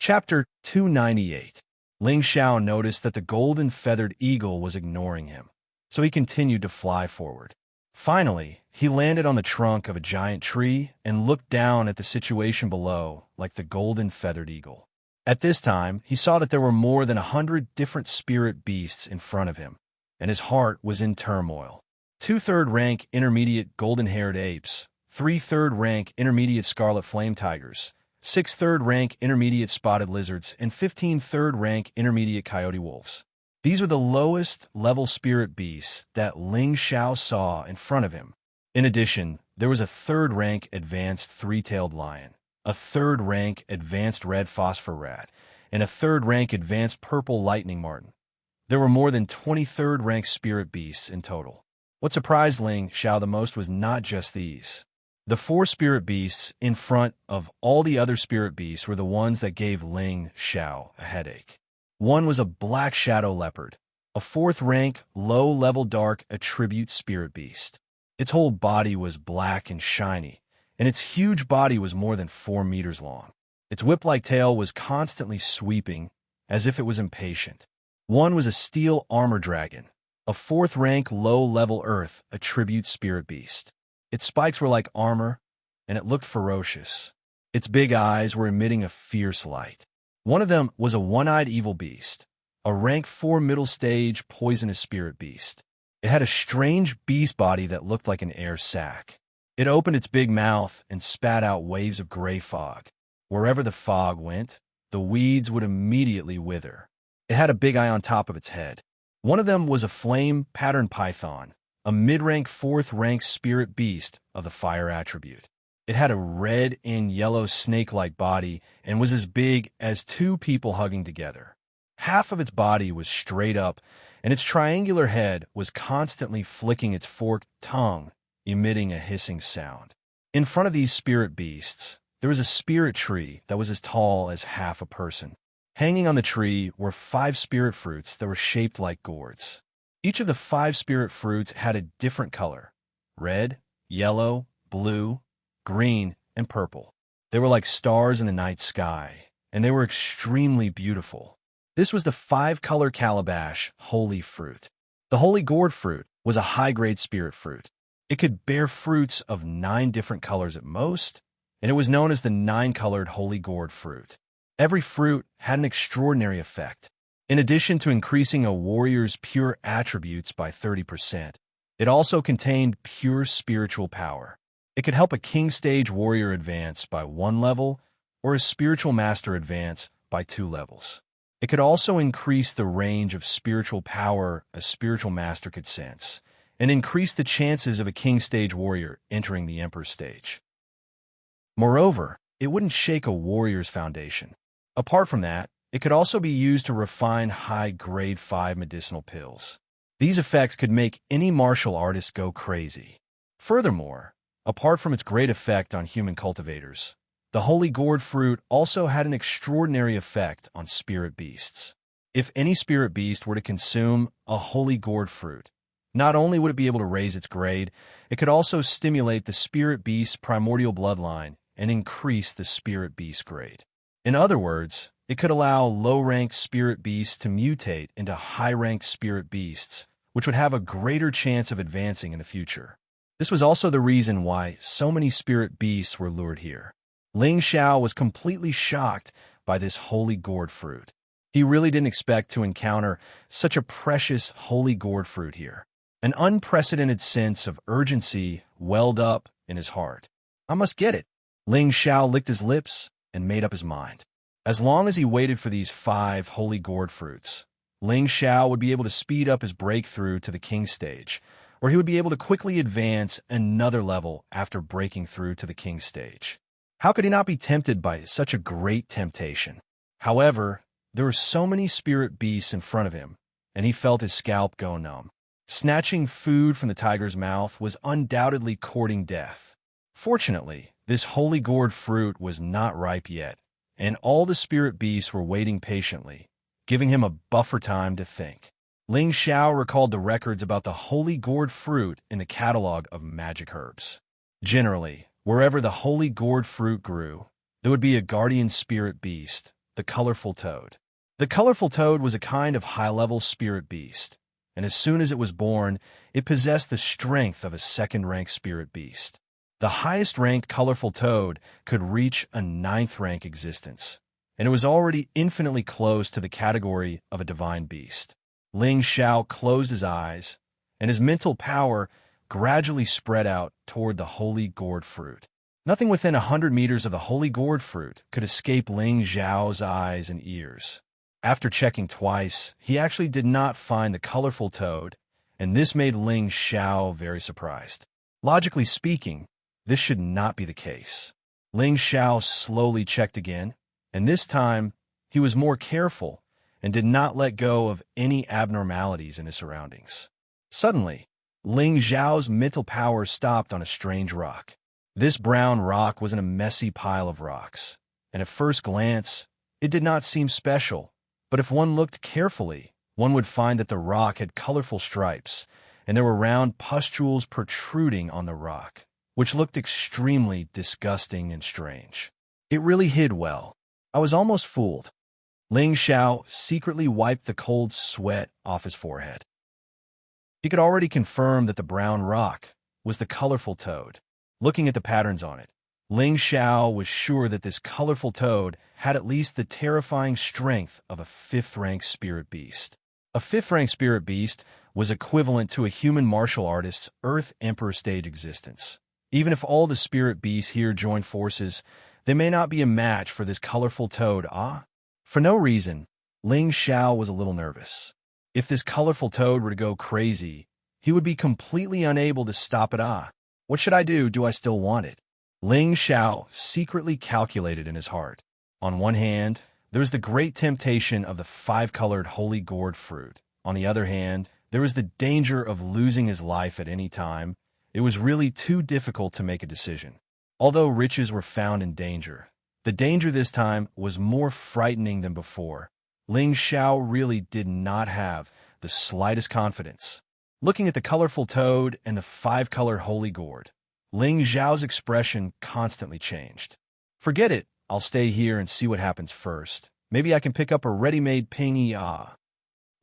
Chapter 298. Ling Xiao noticed that the golden feathered eagle was ignoring him, so he continued to fly forward. Finally, he landed on the trunk of a giant tree and looked down at the situation below like the golden feathered eagle. At this time, he saw that there were more than 100 different spirit beasts in front of him, and his heart was in turmoil. 2 third-rank intermediate golden-haired apes, 3 third-rank intermediate scarlet flame tigers, 6 third-rank intermediate spotted lizards, and 15 third-rank intermediate coyote wolves. These were the lowest level spirit beasts that Ling Xiao saw in front of him. In addition, there was a third-rank advanced three-tailed lion, a third-rank advanced red phosphor rat, and a third-rank advanced purple lightning marten. There were more than 20 third-rank spirit beasts in total. What surprised Ling Xiao the most was not just these. The 4 spirit beasts in front of all the other spirit beasts were the ones that gave Ling Xiao a headache. One was a black shadow leopard, a 4th-rank, low-level dark attribute spirit beast. Its whole body was black and shiny, and its huge body was more than 4 meters long. Its whip-like tail was constantly sweeping, as if it was impatient. One was a steel armor dragon, a 4th-rank, low-level earth attribute spirit beast. Its spikes were like armor, and it looked ferocious. Its big eyes were emitting a fierce light. One of them was a one-eyed evil beast, a rank 4 middle stage poisonous spirit beast. It had a strange beast body that looked like an air sac. It opened its big mouth and spat out waves of gray fog. Wherever the fog went, the weeds would immediately wither. It had a big eye on top of its head. One of them was a flame pattern python, a mid-rank 4th-rank spirit beast of the fire attribute. It had a red and yellow snake-like body and was as big as 2 people hugging together. Half of its body was straight up, and its triangular head was constantly flicking its forked tongue, emitting a hissing sound. In front of these spirit beasts, there was a spirit tree that was as tall as half a person. Hanging on the tree were 5 spirit fruits that were shaped like gourds. Each of the 5 spirit fruits had a different color: red, yellow, blue, green, and purple. They were like stars in the night sky, and they were extremely beautiful. This was the 5-color calabash holy fruit. The holy gourd fruit was a high-grade spirit fruit. It could bear fruits of 9 different colors at most, and it was known as the 9-colored holy gourd fruit. Every fruit had an extraordinary effect. In addition to increasing a warrior's pure attributes by 30%, it also contained pure spiritual power. It could help a king-stage warrior advance by 1 level or a spiritual master advance by 2 levels. It could also increase the range of spiritual power a spiritual master could sense, and increase the chances of a king-stage warrior entering the emperor stage. Moreover, it wouldn't shake a warrior's foundation. Apart from that, it could also be used to refine high-grade 5 medicinal pills. These effects could make any martial artist go crazy. Furthermore, apart from its great effect on human cultivators, the holy gourd fruit also had an extraordinary effect on spirit beasts. If any spirit beast were to consume a holy gourd fruit, not only would it be able to raise its grade, it could also stimulate the spirit beast's primordial bloodline and increase the spirit beast grade. In other words, it could allow low-ranked spirit beasts to mutate into high-ranked spirit beasts, which would have a greater chance of advancing in the future. This was also the reason why so many spirit beasts were lured here. Ling Xiao was completely shocked by this holy gourd fruit. He really didn't expect to encounter such a precious holy gourd fruit here. An unprecedented sense of urgency welled up in his heart. I must get it. Ling Xiao licked his lips and made up his mind. As long as he waited for these 5 holy gourd fruits, Ling Xiao would be able to speed up his breakthrough to the king stage, or he would be able to quickly advance another level after breaking through to the king stage. How could he not be tempted by such a great temptation? However, there were so many spirit beasts in front of him, and he felt his scalp go numb. Snatching food from the tiger's mouth was undoubtedly courting death. Fortunately, this holy gourd fruit was not ripe yet, and all the spirit beasts were waiting patiently, giving him a buffer time to think. Ling Xiao recalled the records about the holy gourd fruit in the catalog of magic herbs. Generally, wherever the holy gourd fruit grew, there would be a guardian spirit beast, the colorful toad. The colorful toad was a kind of high-level spirit beast, and as soon as it was born, it possessed the strength of a second-rank spirit beast. The highest-ranked colorful toad could reach a ninth-rank existence, and it was already infinitely close to the category of a divine beast. Ling Xiao closed his eyes, and his mental power gradually spread out toward the holy gourd fruit. Nothing within 100 meters of the holy gourd fruit could escape Ling Xiao's eyes and ears. After checking twice, he actually did not find the colorful toad, and this made Ling Xiao very surprised. Logically speaking, this should not be the case. Ling Xiao slowly checked again, and this time he was more careful and did not let go of any abnormalities in his surroundings. Suddenly, Ling Xiao's mental power stopped on a strange rock. This brown rock was in a messy pile of rocks, and at first glance, it did not seem special, but if one looked carefully, one would find that the rock had colorful stripes, and there were round pustules protruding on the rock, which looked extremely disgusting and strange. It really hid well. I was almost fooled. Ling Xiao secretly wiped the cold sweat off his forehead. He could already confirm that the brown rock was the colorful toad. Looking at the patterns on it, Ling Xiao was sure that this colorful toad had at least the terrifying strength of a fifth-rank spirit beast. A fifth-rank spirit beast was equivalent to a human martial artist's Earth Emperor stage existence. Even if all the spirit beasts here join forces, they may not be a match for this colorful toad, For no reason, Ling Xiao was a little nervous. If this colorful toad were to go crazy, he would be completely unable to stop it, What should I do? Do I still want it? Ling Xiao secretly calculated in his heart. On one hand, there was the great temptation of the five-colored holy gourd fruit. On the other hand, there was the danger of losing his life at any time. It was really too difficult to make a decision. Although riches were found in danger, the danger this time was more frightening than before. Ling Xiao really did not have the slightest confidence. Looking at the colorful toad and the five-colored holy gourd, Ling Xiao's expression constantly changed. Forget it, I'll stay here and see what happens first. Maybe I can pick up a ready-made pingy,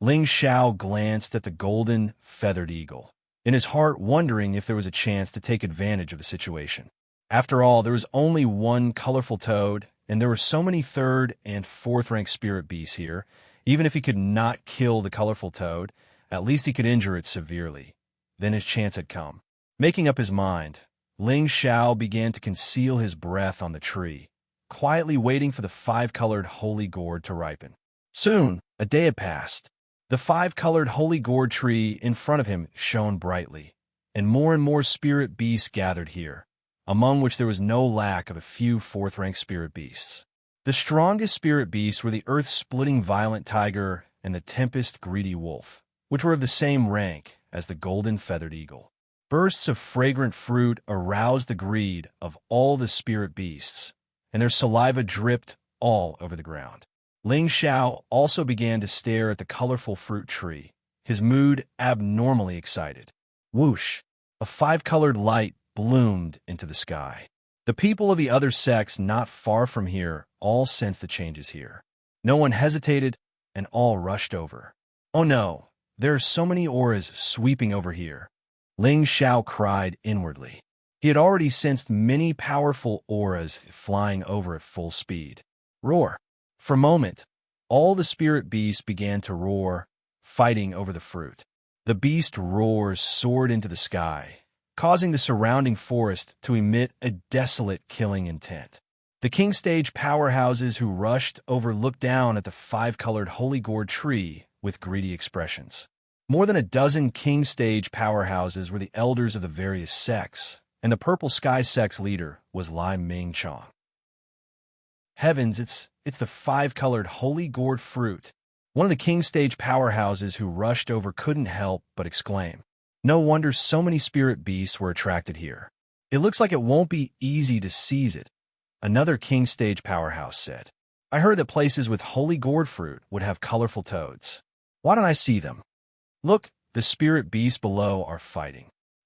Ling Xiao glanced at the golden, feathered eagle, in his heart wondering if there was a chance to take advantage of the situation. After all, there was only one colorful toad, and there were so many third and fourth-rank spirit beasts here. Even if he could not kill the colorful toad, at least he could injure it severely. Then his chance had come. Making up his mind, Ling Xiao began to conceal his breath on the tree, quietly waiting for the five-colored holy gourd to ripen. Soon, a day had passed. The five-colored holy gourd tree in front of him shone brightly, and more spirit beasts gathered here, among which there was no lack of a few fourth-rank spirit beasts. The strongest spirit beasts were the earth-splitting violent tiger and the tempest-greedy wolf, which were of the same rank as the golden feathered eagle. Bursts of fragrant fruit aroused the greed of all the spirit beasts, and their saliva dripped all over the ground. Ling Xiao also began to stare at the colorful fruit tree, his mood abnormally excited. Whoosh! A five-colored light bloomed into the sky. The people of the other sects not far from here all sensed the changes here. No one hesitated, and all rushed over. Oh no, there are so many auras sweeping over here, Ling Xiao cried inwardly. He had already sensed many powerful auras flying over at full speed. Roar! For a moment, all the spirit beasts began to roar, fighting over the fruit. The beast roars soared into the sky, causing the surrounding forest to emit a desolate killing intent. The king stage powerhouses who rushed over looked down at the five-colored holy gourd tree with greedy expressions. More than a dozen king stage powerhouses were the elders of the various sects, and the purple sky sect's leader was Lai Ming Chong. Heavens, it's the five-colored holy gourd fruit. One of the king stage powerhouses who rushed over couldn't help but exclaim. No wonder so many spirit beasts were attracted here. It looks like it won't be easy to seize it, another king stage powerhouse said. I heard that places with holy gourd fruit would have colorful toads. Why don't I see them? Look, the spirit beasts below are fighting.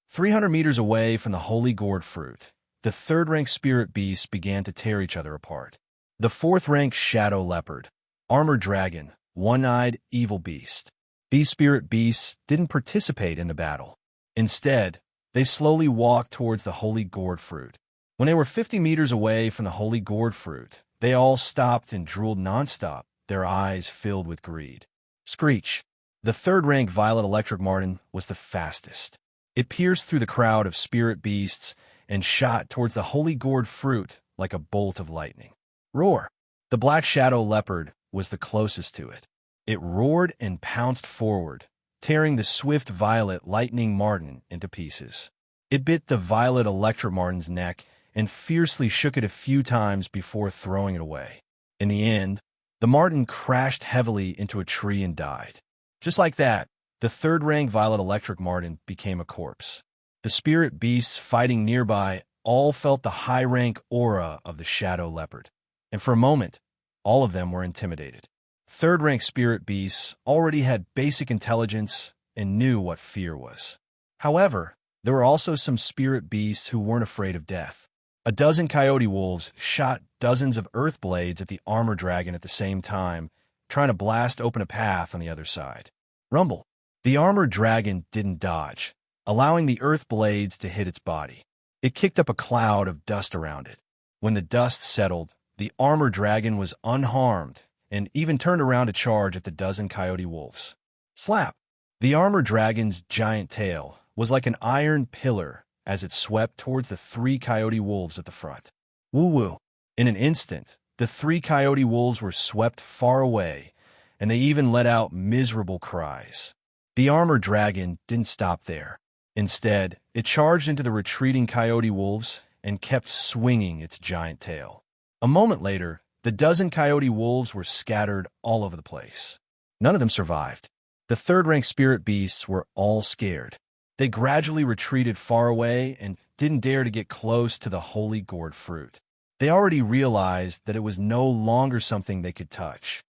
300 meters away from the holy gourd fruit, the third-rank spirit beasts began to tear each other apart. The fourth-rank Shadow Leopard, Armored Dragon, One-Eyed Evil Beast. These spirit beasts didn't participate in the battle. Instead, they slowly walked towards the Holy Gourd Fruit. When they were 50 meters away from the Holy Gourd Fruit, they all stopped and drooled nonstop, their eyes filled with greed. Screech. The third-rank Violet Electric Marten was the fastest. It pierced through the crowd of spirit beasts and shot towards the Holy Gourd Fruit like a bolt of lightning. Roar. The Black Shadow Leopard was the closest to it. It roared and pounced forward, tearing the swift Violet Lightning Marten into pieces. It bit the Violet Electric Marten's neck and fiercely shook it a few times before throwing it away. In the end, the Marten crashed heavily into a tree and died. Just like that, the third-rank Violet Electric Marten became a corpse. The spirit beasts fighting nearby all felt the high-rank aura of the Shadow Leopard, and for a moment, all of them were intimidated. Third-rank spirit beasts already had basic intelligence and knew what fear was. However, there were also some spirit beasts who weren't afraid of death. A dozen coyote wolves shot dozens of earth blades at the armor dragon at the same time, trying to blast open a path on the other side. Rumble. The armored dragon didn't dodge, allowing the earth blades to hit its body. It kicked up a cloud of dust around it. When the dust settled, the armored dragon was unharmed and even turned around to charge at the dozen coyote wolves. Slap! The armored dragon's giant tail was like an iron pillar as it swept towards the 3 coyote wolves at the front. Woo-woo! In an instant, the 3 coyote wolves were swept far away, and they even let out miserable cries. The armored dragon didn't stop there. Instead, it charged into the retreating coyote wolves and kept swinging its giant tail. A moment later, the dozen coyote wolves were scattered all over the place. None of them survived. The third-rank spirit beasts were all scared. They gradually retreated far away and didn't dare to get close to the Holy Gourd Fruit. They already realized that it was no longer something they could touch.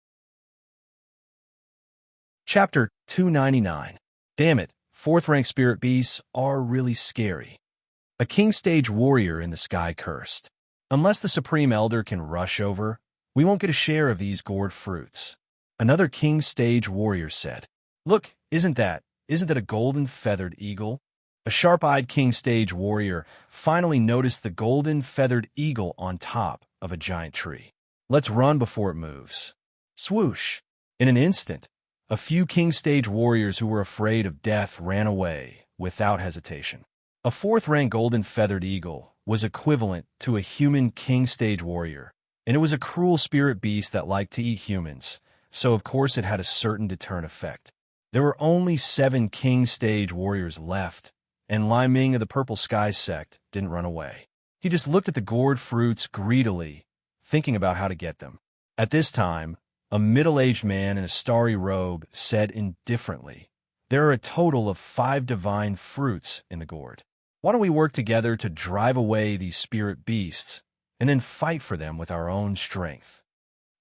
Chapter 299. Damn it, fourth-rank spirit beasts are really scary. A king stage warrior in the sky cursed. Unless the Supreme Elder can rush over, we won't get a share of these gourd fruits. Another king stage warrior said, Look, isn't that a golden feathered eagle? A sharp-eyed king stage warrior finally noticed the golden feathered eagle on top of a giant tree. Let's run before it moves. Swoosh! In an instant, a few king stage warriors who were afraid of death ran away without hesitation. A fourth-rank golden feathered eagle was equivalent to a human king stage warrior, and it was a cruel spirit beast that liked to eat humans, so of course it had a certain deterrent effect. There were only 7 king stage warriors left, and Lai Ming of the Purple Sky sect didn't run away. He just looked at the gourd fruits greedily, thinking about how to get them. At this time, a middle-aged man in a starry robe said indifferently, There are a total of 5 divine fruits in the gourd. Why don't we work together to drive away these spirit beasts, and then fight for them with our own strength?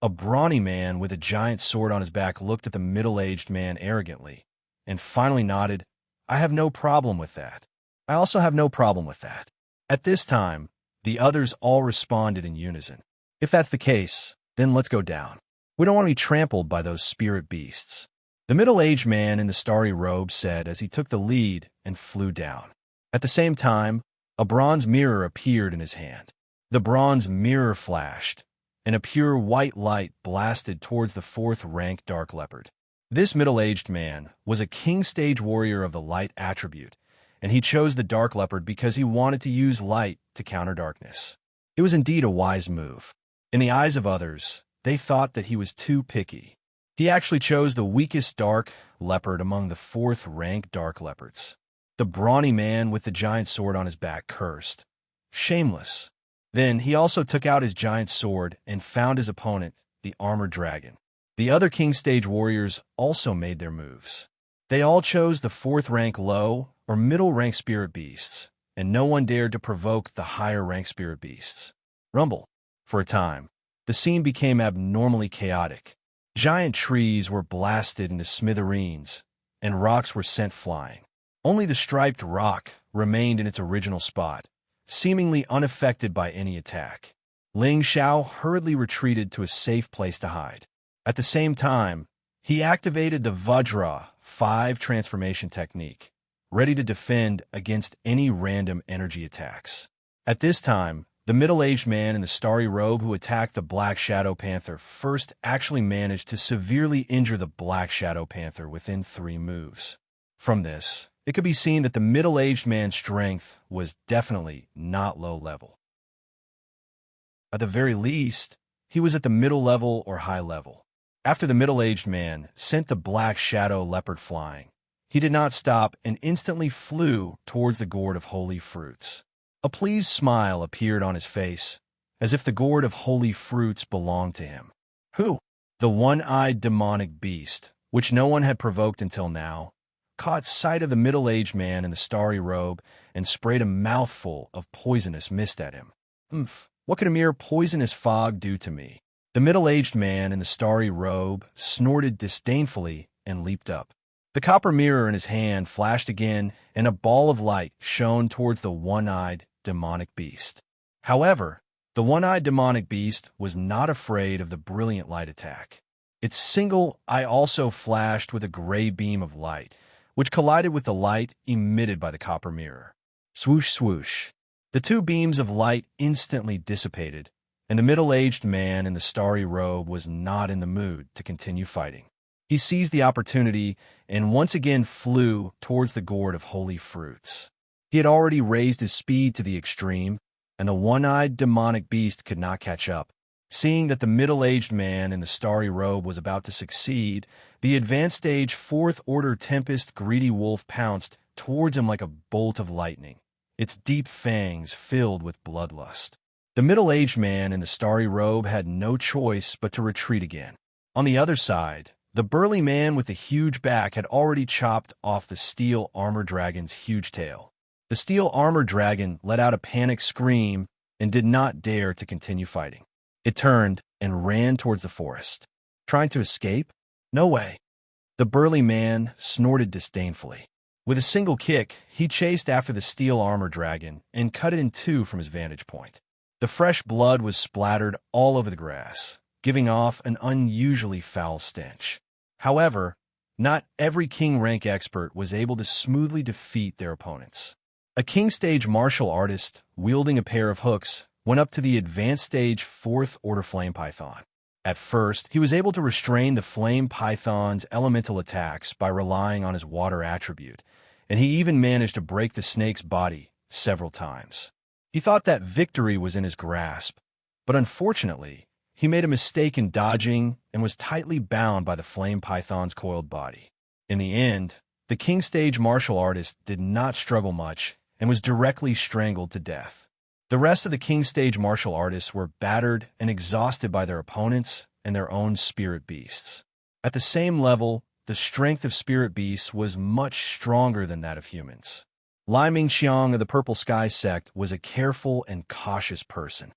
A brawny man with a giant sword on his back looked at the middle-aged man arrogantly, and finally nodded, I have no problem with that. I also have no problem with that. At this time, the others all responded in unison. If that's the case, then let's go down. We don't want to be trampled by those spirit beasts. The middle-aged man in the starry robe said as he took the lead and flew down. At the same time, a bronze mirror appeared in his hand. The bronze mirror flashed, and a pure white light blasted towards the fourth-rank dark leopard. This middle-aged man was a king stage warrior of the light attribute, and he chose the dark leopard because he wanted to use light to counter darkness. It was indeed a wise move. In the eyes of others, they thought that he was too picky. He actually chose the weakest dark leopard among the fourth-rank dark leopards. The brawny man with the giant sword on his back cursed. Shameless. Then he also took out his giant sword and found his opponent, the armored dragon. The other king stage warriors also made their moves. They all chose the fourth-rank low or middle-rank spirit beasts, and no one dared to provoke the higher-rank spirit beasts. Rumble. For a time, the scene became abnormally chaotic. Giant trees were blasted into smithereens, and rocks were sent flying. Only the striped rock remained in its original spot, seemingly unaffected by any attack. Ling Xiao hurriedly retreated to a safe place to hide. At the same time, he activated the Vajra 5 transformation technique, ready to defend against any random energy attacks. At this time, the middle-aged man in the starry robe who attacked the Black Shadow Panther first actually managed to severely injure the Black Shadow Panther within 3 moves. From this, it could be seen that the middle-aged man's strength was definitely not low level. At the very least, he was at the middle level or high level. After the middle-aged man sent the Black Shadow Leopard flying, he did not stop and instantly flew towards the gourd of holy fruits. A pleased smile appeared on his face, as if the gourd of holy fruits belonged to him. Who? The one-eyed demonic beast, which no one had provoked until now, caught sight of the middle-aged man in the starry robe and sprayed a mouthful of poisonous mist at him. What could a mere poisonous fog do to me? The middle-aged man in the starry robe snorted disdainfully and leaped up. The copper mirror in his hand flashed again, and a ball of light shone towards the one-eyed demonic beast. However, the one-eyed demonic beast was not afraid of the brilliant light attack. Its single eye also flashed with a gray beam of light, which collided with the light emitted by the copper mirror. Swoosh, swoosh. The 2 beams of light instantly dissipated, and the middle-aged man in the starry robe was not in the mood to continue fighting. He seized the opportunity and once again flew towards the gourd of holy fruits. He had already raised his speed to the extreme, and the one-eyed demonic beast could not catch up. Seeing that the middle-aged man in the starry robe was about to succeed, the advanced stage 4th Order Tempest greedy wolf pounced towards him like a bolt of lightning, its deep fangs filled with bloodlust. The middle-aged man in the starry robe had no choice but to retreat again. On the other side, the burly man with the huge back had already chopped off the steel armor dragon's huge tail. The steel armor dragon let out a panicked scream and did not dare to continue fighting. It turned and ran towards the forest. Trying to escape? No way. The burly man snorted disdainfully. With a single kick, he chased after the steel armor dragon and cut it in 2 from his vantage point. The fresh blood was splattered all over the grass, giving off an unusually foul stench. However, not every king rank expert was able to smoothly defeat their opponents. A king stage martial artist, wielding a pair of hooks, went up to the advanced stage 4th Order Flame Python. At first, he was able to restrain the Flame Python's elemental attacks by relying on his water attribute, and he even managed to break the snake's body several times. He thought that victory was in his grasp, but unfortunately, he made a mistake in dodging and was tightly bound by the Flame Python's coiled body. In the end, the king stage martial artist did not struggle much and was directly strangled to death. The rest of the king stage martial artists were battered and exhausted by their opponents and their own spirit beasts. At the same level, the strength of spirit beasts was much stronger than that of humans. Lai Mingxiang of the Purple Sky sect was a careful and cautious person.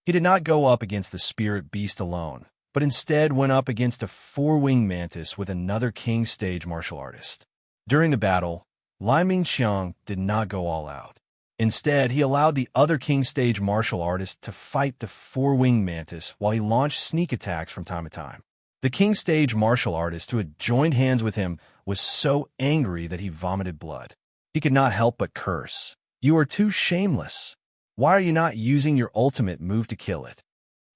He did not go up against the spirit beast alone, but instead went up against a 4-winged mantis with another king stage martial artist. During the battle, Lai Mingxiang did not go all out. Instead, he allowed the other king stage martial artist to fight the 4-winged mantis while he launched sneak attacks from time to time. The king stage martial artist who had joined hands with him was so angry that he vomited blood. He could not help but curse. "You are too shameless. Why are you not using your ultimate move to kill it?"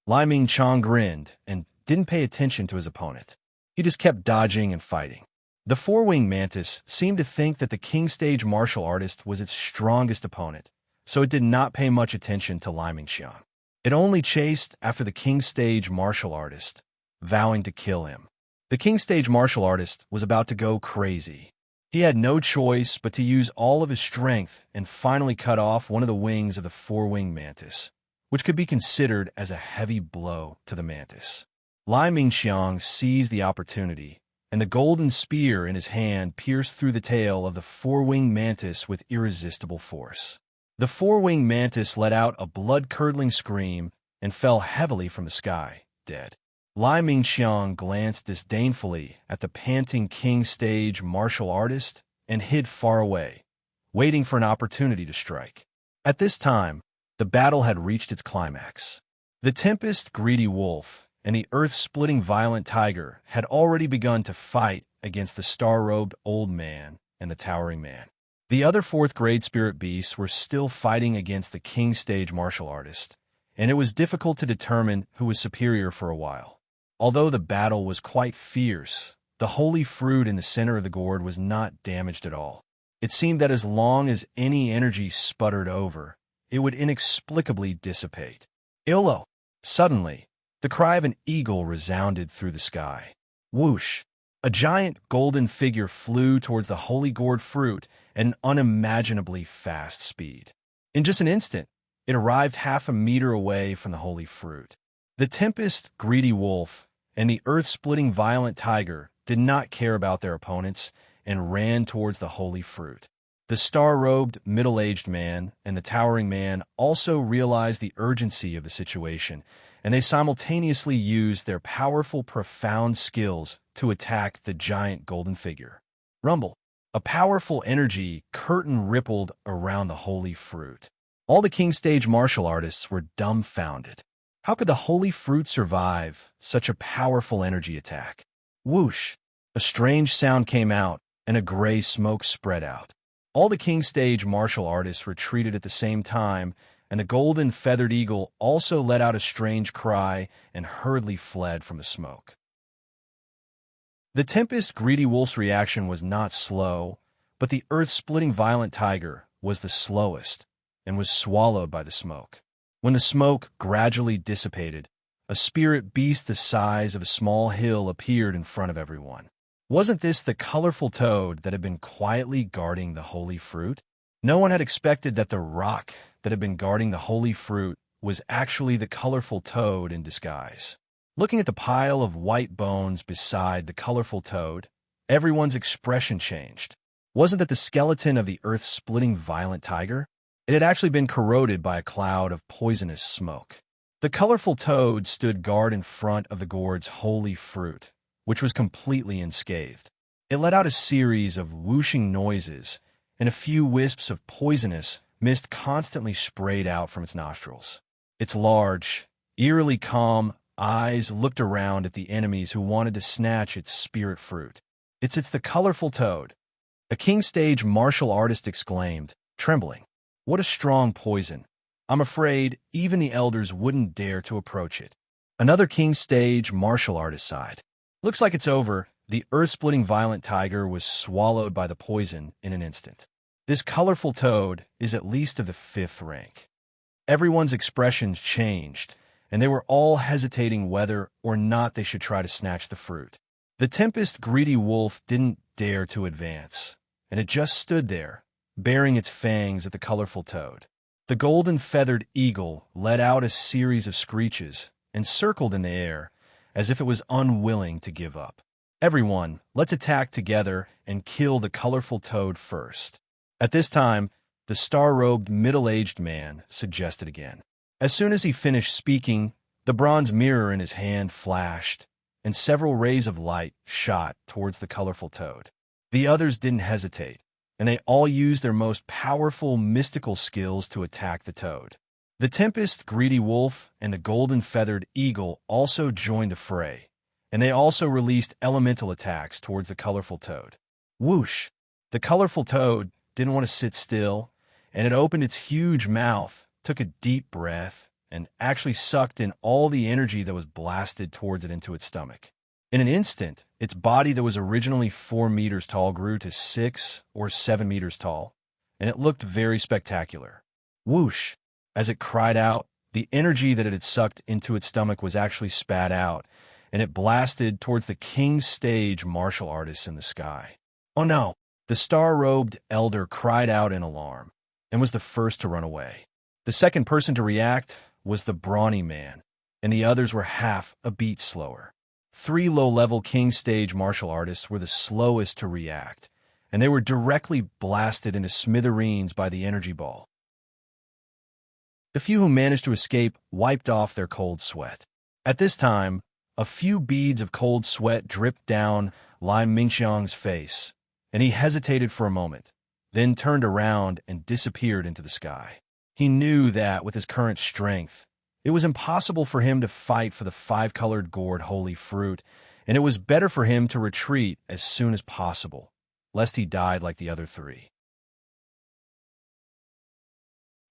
Lai Mingqiang grinned and didn't pay attention to his opponent. He just kept dodging and fighting. The 4-winged mantis seemed to think that the king stage martial artist was its strongest opponent, so it did not pay much attention to Lai Mingqiang. It only chased after the king stage martial artist, vowing to kill him. The king stage martial artist was about to go crazy. He had no choice but to use all of his strength and finally cut off one of the wings of the 4-winged mantis, which could be considered as a heavy blow to the mantis. Lai Mingqiang seized the opportunity, and the golden spear in his hand pierced through the tail of the 4-winged mantis with irresistible force. The 4-winged mantis let out a blood-curdling scream and fell heavily from the sky, dead. Lai Mingqiang glanced disdainfully at the panting king stage martial artist and hid far away, waiting for an opportunity to strike. At this time, the battle had reached its climax. The tempest greedy wolf and the earth-splitting violent tiger had already begun to fight against the star-robed old man and the towering man. The other fourth-grade spirit beasts were still fighting against the king stage martial artist, and it was difficult to determine who was superior for a while. Although the battle was quite fierce, the holy fruit in the center of the gourd was not damaged at all. It seemed that as long as any energy sputtered over, it would inexplicably dissipate. Illo! Suddenly, the cry of an eagle resounded through the sky. Whoosh! A giant golden figure flew towards the holy gourd fruit at an unimaginably fast speed. In just an instant, it arrived half a meter away from the holy fruit. The tempest greedy wolf and the earth-splitting violent tiger did not care about their opponents and ran towards the holy fruit. The star-robed, middle-aged man and the towering man also realized the urgency of the situation, and they simultaneously used their powerful, profound skills to attack the giant golden figure. Rumble! A powerful energy curtain rippled around the holy fruit. All the king stage martial artists were dumbfounded. How could the holy fruit survive such a powerful energy attack? Whoosh! A strange sound came out, and a gray smoke spread out. All the king stage martial artists retreated at the same time, and the golden feathered eagle also let out a strange cry and hurriedly fled from the smoke. The tempest greedy wolf's reaction was not slow, but the earth-splitting violent tiger was the slowest and was swallowed by the smoke. When the smoke gradually dissipated, a spirit beast the size of a small hill appeared in front of everyone. Wasn't this the colorful toad that had been quietly guarding the holy fruit? No one had expected that the rock that had been guarding the holy fruit was actually the colorful toad in disguise. Looking at the pile of white bones beside the colorful toad, everyone's expression changed. Wasn't that the skeleton of the earth-splitting violent tiger? It had actually been corroded by a cloud of poisonous smoke. The colorful toad stood guard in front of the gourd's holy fruit, which was completely unscathed. It let out a series of whooshing noises, and a few wisps of poisonous mist constantly sprayed out from its nostrils. Its large, eerily calm eyes looked around at the enemies who wanted to snatch its spirit fruit. It's the colorful toad," a king stage martial artist exclaimed, trembling. "What a strong poison. I'm afraid even the elders wouldn't dare to approach it." Another king stage martial artist sighed. "Looks like it's over." The earth-splitting violent tiger was swallowed by the poison in an instant. This colorful toad is at least of the 5th rank. Everyone's expressions changed, and they were all hesitating whether or not they should try to snatch the fruit. The tempest greedy wolf didn't dare to advance, and it just stood there, baring its fangs at the colorful toad. The golden feathered eagle let out a series of screeches and circled in the air as if it was unwilling to give up. "Everyone, let's attack together and kill the colorful toad first." At this time, the star-robed middle-aged man suggested again. As soon as he finished speaking, the bronze mirror in his hand flashed, and several rays of light shot towards the colorful toad. The others didn't hesitate, and they all used their most powerful mystical skills to attack the toad. The tempest greedy wolf and the golden-feathered eagle also joined the fray, and they also released elemental attacks towards the colorful toad. Whoosh! The colorful toad didn't want to sit still, and it opened its huge mouth, took a deep breath, and actually sucked in all the energy that was blasted towards it into its stomach. In an instant, its body that was originally 4 meters tall grew to 6 or 7 meters tall, and it looked very spectacular. Whoosh! As it cried out, the energy that it had sucked into its stomach was actually spat out, and it blasted towards the king stage martial artists in the sky. "Oh no!" The star-robed elder cried out in alarm, and was the first to run away. The second person to react was the brawny man, and the others were half a beat slower. 3 low-level king stage martial artists were the slowest to react, and they were directly blasted into smithereens by the energy ball. The few who managed to escape wiped off their cold sweat. At this time, a few beads of cold sweat dripped down Lai Mingxiang's face, and he hesitated for a moment, then turned around and disappeared into the sky. He knew that, with his current strength, it was impossible for him to fight for the five-colored gourd holy fruit, and it was better for him to retreat as soon as possible, lest he died like the other three.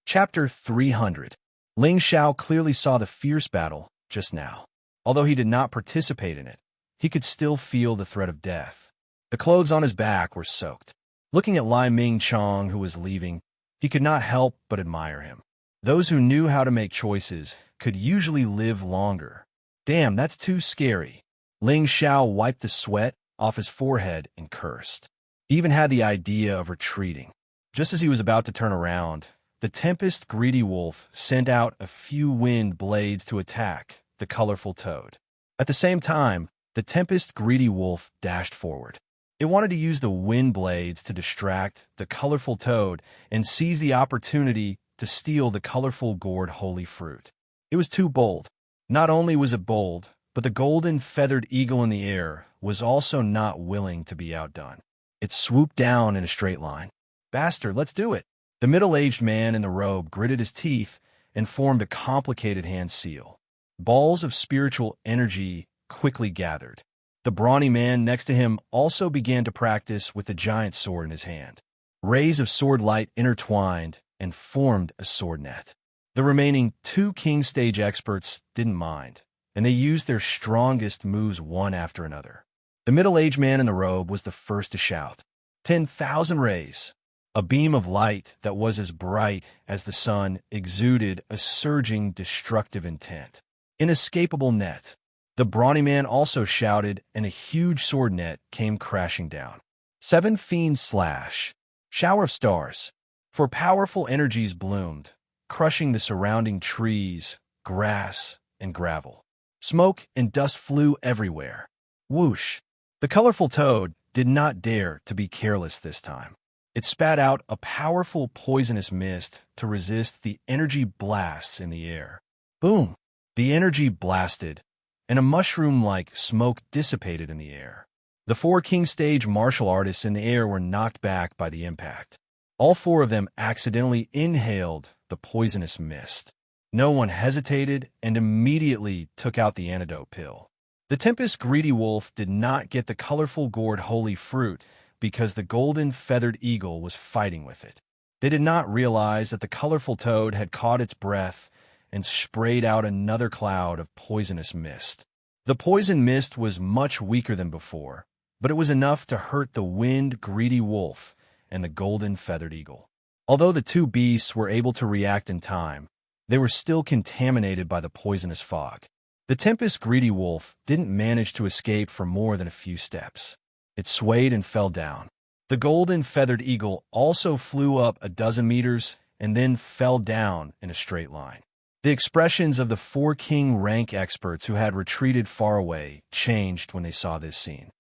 Chapter 300. Ling Xiao clearly saw the fierce battle just now. Although he did not participate in it, he could still feel the threat of death. The clothes on his back were soaked. Looking at Lai Ming Chong, who was leaving, he could not help but admire him. Those who knew how to make choices could usually live longer. Damn, that's too scary. Ling Xiao wiped the sweat off his forehead and cursed. He even had the idea of retreating. Just as he was about to turn around, the Tempest Greedy Wolf sent out a few wind blades to attack the colorful toad. At the same time, the Tempest Greedy Wolf dashed forward. It wanted to use the wind blades to distract the colorful toad and seize the opportunity to steal the colorful gourd holy fruit. It was too bold. Not only was it bold, but the golden feathered eagle in the air was also not willing to be outdone. It swooped down in a straight line. Bastard, let's do it. The middle-aged man in the robe gritted his teeth and formed a complicated hand seal. Balls of spiritual energy quickly gathered. The brawny man next to him also began to practice with the giant sword in his hand. Rays of sword light intertwined and formed a sword net. The remaining two King Stage experts didn't mind, and they used their strongest moves one after another. The middle-aged man in the robe was the first to shout, 10,000 rays! A beam of light that was as bright as the sun exuded a surging, destructive intent. Inescapable net. The brawny man also shouted, and a huge sword net came crashing down. 7 fiend slash. Shower of stars. For powerful energies bloomed, crushing the surrounding trees, grass, and gravel. Smoke and dust flew everywhere. Whoosh. The colorful toad did not dare to be careless this time. It spat out a powerful poisonous mist to resist the energy blasts in the air. Boom! The energy blasted, and a mushroom-like smoke dissipated in the air. The 4 King Stage martial artists in the air were knocked back by the impact. All 4 of them accidentally inhaled the poisonous mist. No one hesitated and immediately took out the antidote pill. The Tempest Greedy Wolf did not get the colorful gourd holy fruit because the golden feathered eagle was fighting with it. They did not realize that the colorful toad had caught its breath and sprayed out another cloud of poisonous mist. The poison mist was much weaker than before, but it was enough to hurt the wind greedy wolf and the golden feathered eagle. Although the two beasts were able to react in time, they were still contaminated by the poisonous fog. The Tempest Greedy Wolf didn't manage to escape for more than a few steps. It swayed and fell down. The golden feathered eagle also flew up a dozen meters and then fell down in a straight line. The expressions of the 4 king rank experts who had retreated far away changed when they saw this scene.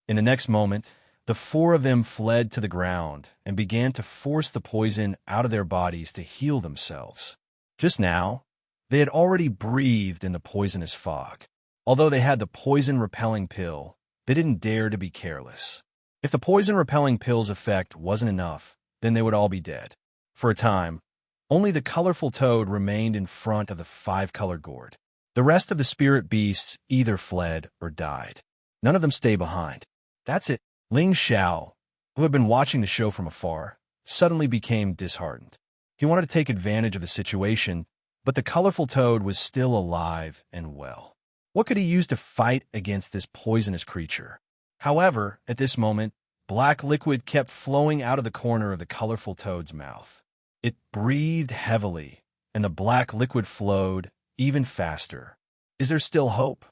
In the next moment, the 4 of them fled to the ground and began to force the poison out of their bodies to heal themselves. Just now, they had already breathed in the poisonous fog. Although they had the poison-repelling pill, they didn't dare to be careless. If the poison-repelling pill's effect wasn't enough, then they would all be dead. For a time, only the colorful toad remained in front of the 5-colored gourd. The rest of the spirit beasts either fled or died. None of them stayed behind. That's it. Ling Xiao, who had been watching the show from afar, suddenly became disheartened. He wanted to take advantage of the situation, but the colorful toad was still alive and well. What could he use to fight against this poisonous creature? However, at this moment, black liquid kept flowing out of the corner of the colorful toad's mouth. It breathed heavily, and the black liquid flowed even faster. Is there still hope?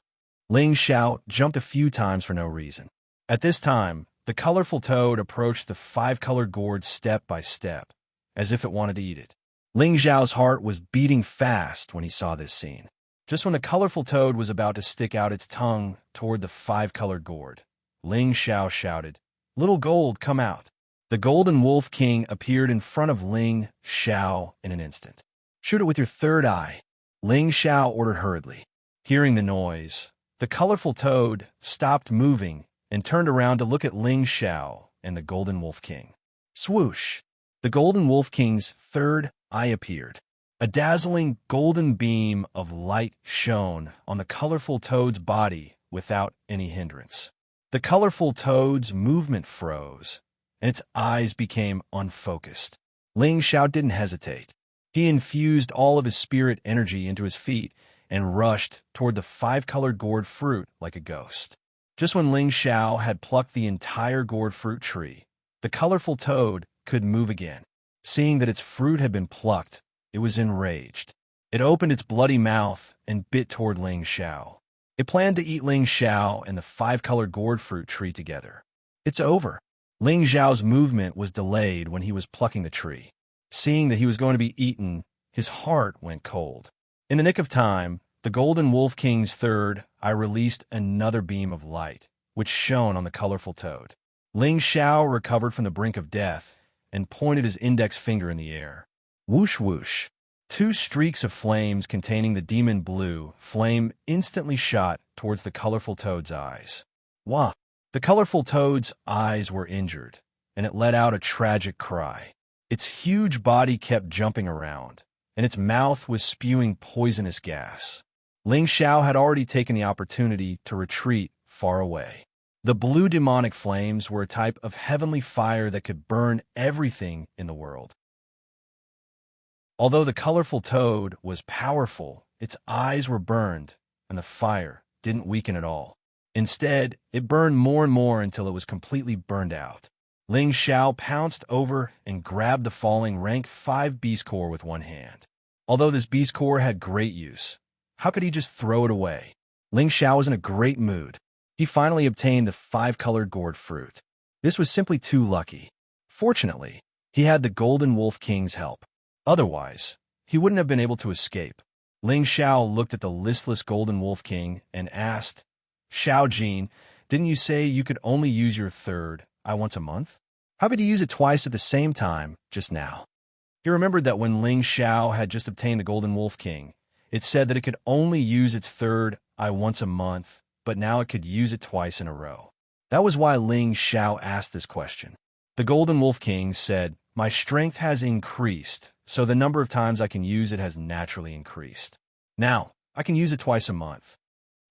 Ling Xiao jumped a few times for no reason. At this time, the colorful toad approached the 5-colored gourd step by step, as if it wanted to eat it. Ling Xiao's heart was beating fast when he saw this scene. Just when the colorful toad was about to stick out its tongue toward the 5-colored gourd, Ling Xiao shouted, "Little gold, come out." The golden wolf king appeared in front of Ling Xiao in an instant. "Shoot it with your third eye," Ling Xiao ordered hurriedly. Hearing the noise, the colorful toad stopped moving and turned around to look at Ling Xiao and the golden wolf king. Swoosh! the Golden Wolf King's third eye appeared. A dazzling golden beam of light shone on the colorful toad's body without any hindrance. The colorful toad's movement froze, and its eyes became unfocused. Ling Xiao didn't hesitate. He infused all of his spirit energy into his feet and rushed toward the five-colored gourd fruit like a ghost. Just when Ling Xiao had plucked the entire gourd fruit tree, the colorful toad could move again. Seeing that its fruit had been plucked, it was enraged. It opened its bloody mouth and bit toward Ling Xiao. It planned to eat Ling Xiao and the five-colored gourd fruit tree together. It's over. Ling Xiao's movement was delayed when he was plucking the tree. Seeing that he was going to be eaten, his heart went cold. In the nick of time, the Golden Wolf King's third eye released another beam of light, which shone on the colorful toad. Ling Xiao recovered from the brink of death and pointed his index finger in the air. Whoosh whoosh. Two streaks of flames containing the demon blue flame instantly shot towards the colorful toad's eyes. Wah! The colorful toad's eyes were injured, and it let out a tragic cry. Its huge body kept jumping around, and its mouth was spewing poisonous gas. Ling Xiao had already taken the opportunity to retreat far away. The blue demonic flames were a type of heavenly fire that could burn everything in the world. Although the colorful toad was powerful, its eyes were burned, and the fire didn't weaken at all. Instead, it burned more and more until it was completely burned out. Ling Xiao pounced over and grabbed the falling rank 5 beast core with one hand. Although this beast core had great use, how could he just throw it away? Ling Xiao was in a great mood. He finally obtained the 5-colored gourd fruit. This was simply too lucky. Fortunately, he had the Golden Wolf King's help. Otherwise, he wouldn't have been able to escape. Ling Xiao looked at the listless Golden Wolf King and asked, "Xiao Jin, didn't you say you could only use your third eye once a month? How could you use it twice at the same time just now?" He remembered that when Ling Xiao had just obtained the Golden Wolf King, it said that it could only use its third eye once a month, but now it could use it twice in a row. That was why Ling Xiao asked this question. The Golden Wolf King said, "My strength has increased, so the number of times I can use it has naturally increased. Now, I can use it twice a month.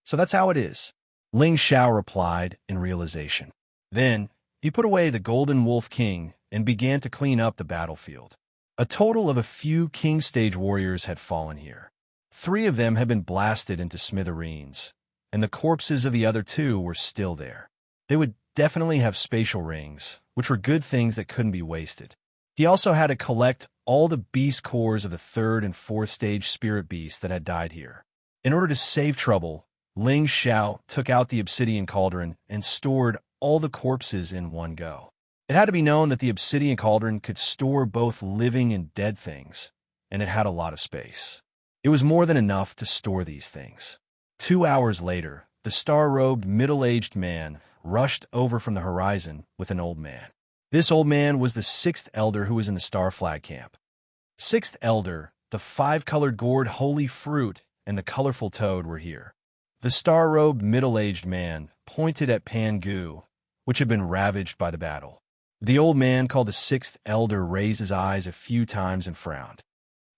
So that's how it is." Ling Xiao replied in realization. Then, he put away the Golden Wolf King and began to clean up the battlefield. A total of a few King Stage warriors had fallen here. 3 of them had been blasted into smithereens, and the corpses of the other 2 were still there. They would definitely have spatial rings, which were good things that couldn't be wasted. He also had to collect all the beast cores of the 3rd and 4th stage spirit beasts that had died here. In order to save trouble, Ling Xiao took out the obsidian cauldron and stored all the corpses in one go. It had to be known that the obsidian cauldron could store both living and dead things, and it had a lot of space. It was more than enough to store these things. 2 hours later, the star-robed middle-aged man rushed over from the horizon with an old man. This old man was the 6th elder who was in the Star Flag camp. 6th elder, the 5-colored gourd holy fruit, and the colorful toad were here. The star-robed middle-aged man pointed at Pangu, which had been ravaged by the battle. The old man called the 6th elder raised his eyes a few times and frowned.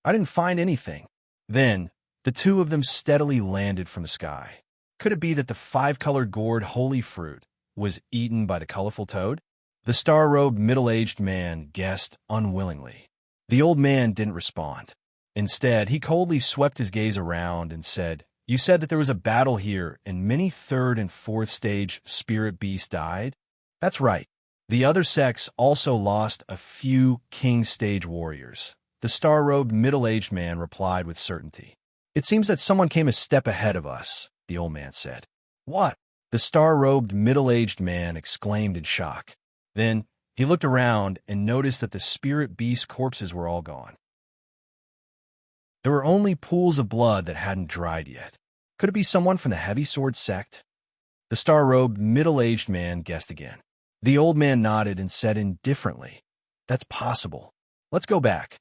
"I didn't find anything." Then, the 2 of them steadily landed from the sky. Could it be that the 5-colored gourd holy fruit was eaten by the colorful toad? The star-robed middle-aged man guessed unwillingly. The old man didn't respond. Instead, he coldly swept his gaze around and said, "You said that there was a battle here and many 3rd and 4th stage spirit beasts died?" "That's right. The other sects also lost a few king stage warriors." The star-robed middle-aged man replied with certainty. "It seems that someone came a step ahead of us," the old man said. "What?" The star-robed middle-aged man exclaimed in shock. Then, he looked around and noticed that the spirit beast corpses were all gone. There were only pools of blood that hadn't dried yet. Could it be someone from the heavy sword sect? The star-robed middle-aged man guessed again. The old man nodded and said indifferently, "That's possible. Let's go back."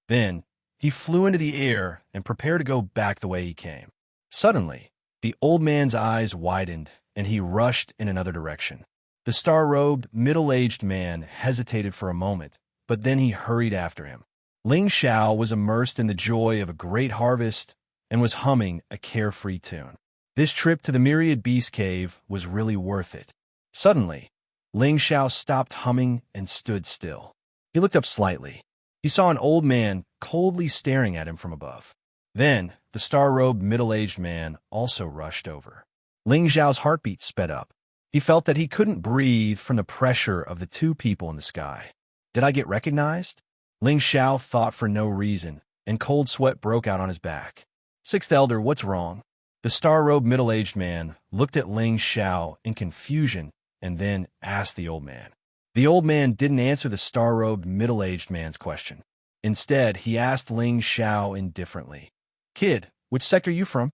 Then, he flew into the air and prepared to go back the way he came. Suddenly, the old man's eyes widened and he rushed in another direction. The star-robed, middle-aged man hesitated for a moment, but then he hurried after him. Ling Xiao was immersed in the joy of a great harvest and was humming a carefree tune. This trip to the Myriad Beast Cave was really worth it. Suddenly, Ling Xiao stopped humming and stood still. He looked up slightly. He saw an old man coldly staring at him from above. Then, the star-robed middle-aged man also rushed over. Ling Xiao's heartbeat sped up. He felt that he couldn't breathe from the pressure of the two people in the sky. Did I get recognized? Ling Xiao thought for no reason, and cold sweat broke out on his back. Sixth Elder, what's wrong? The star-robed middle-aged man looked at Ling Xiao in confusion and then asked the old man. The old man didn't answer the star-robed middle-aged man's question. Instead, he asked Ling Xiao indifferently, "Kid, which sector are you from?"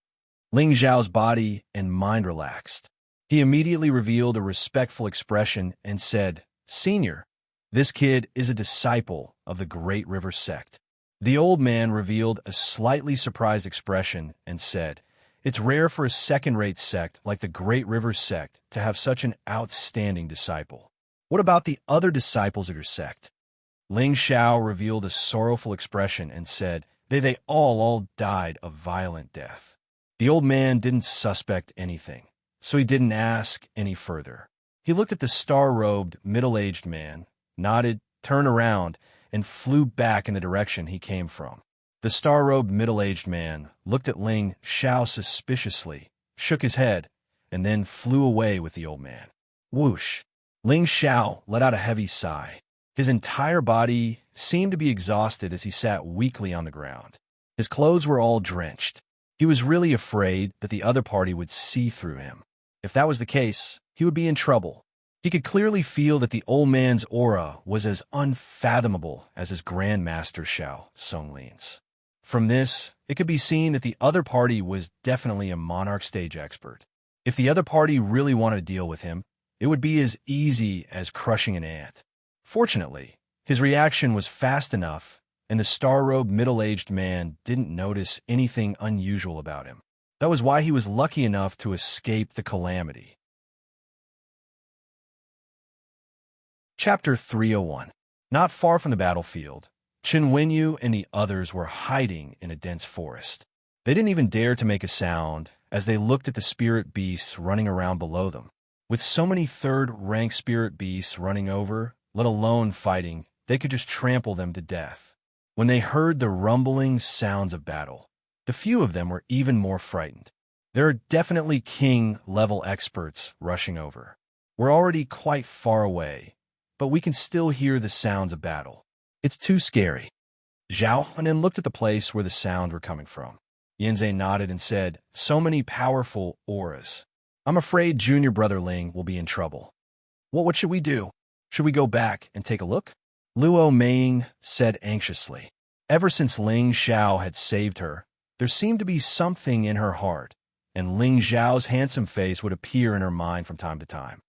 Ling Xiao's body and mind relaxed. He immediately revealed a respectful expression and said, "Senior, this kid is a disciple of the Great River sect." The old man revealed a slightly surprised expression and said, "It's rare for a second-rate sect like the Great River sect to have such an outstanding disciple. What about the other disciples of your sect?" Ling Xiao revealed a sorrowful expression and said, They all died a violent death." The old man didn't suspect anything, so he didn't ask any further. He looked at the star-robed, middle-aged man, nodded, turned around, and flew back in the direction he came from. The star-robed middle-aged man looked at Ling Xiao suspiciously, shook his head, and then flew away with the old man. Whoosh! Ling Xiao let out a heavy sigh. His entire body seemed to be exhausted as he sat weakly on the ground. His clothes were all drenched. He was really afraid that the other party would see through him. If that was the case, he would be in trouble. He could clearly feel that the old man's aura was as unfathomable as his Grandmaster Xiao Songlin's. From this, it could be seen that the other party was definitely a monarch stage expert. If the other party really wanted to deal with him, it would be as easy as crushing an ant. Fortunately, his reaction was fast enough, and the star-robed middle-aged man didn't notice anything unusual about him. That was why he was lucky enough to escape the calamity. Chapter 301. Not far from the battlefield, Chen Wenyu and the others were hiding in a dense forest. They didn't even dare to make a sound as they looked at the spirit beasts running around below them. With so many third-rank spirit beasts running over, let alone fighting, they could just trample them to death. When they heard the rumbling sounds of battle, the few of them were even more frightened. There are definitely king-level experts rushing over. We're already quite far away, but we can still hear the sounds of battle. It's too scary. Zhao Hunan looked at the place where the sounds were coming from. Yanzhe nodded and said, "So many powerful auras. I'm afraid Junior Brother Ling will be in trouble." What should we do? Should we go back and take a look? Luo Meiying said anxiously. Ever since Ling Xiao had saved her, there seemed to be something in her heart, and Ling Xiao's handsome face would appear in her mind from time to time.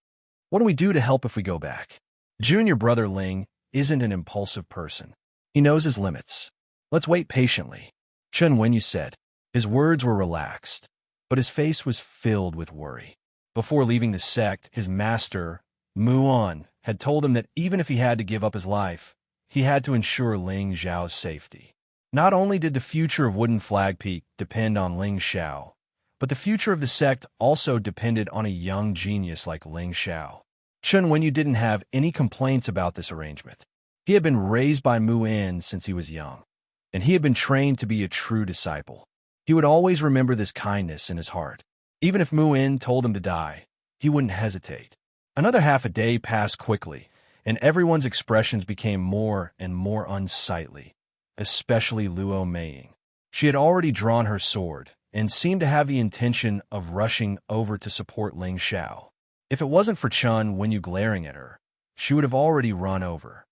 What do we do to help if we go back? Junior Brother Ling isn't an impulsive person. He knows his limits. Let's wait patiently. Chen Wenyu said. His words were relaxed, but his face was filled with worry. Before leaving the sect, his master, Muon, had told him that even if he had to give up his life, he had to ensure Ling Xiao's safety. Not only did the future of Wooden Flag Peak depend on Ling Xiao, but the future of the sect also depended on a young genius like Ling Xiao. Chen Wenyu didn't have any complaints about this arrangement. He had been raised by Muon since he was young, and he had been trained to be a true disciple. He would always remember this kindness in his heart. Even if Muon told him to die, he wouldn't hesitate. Another half a day passed quickly, and everyone's expressions became more and more unsightly, especially Luo Meiying. She had already drawn her sword and seemed to have the intention of rushing over to support Ling Xiao. If it wasn't for Chen Wenyu glaring at her, she would have already run over.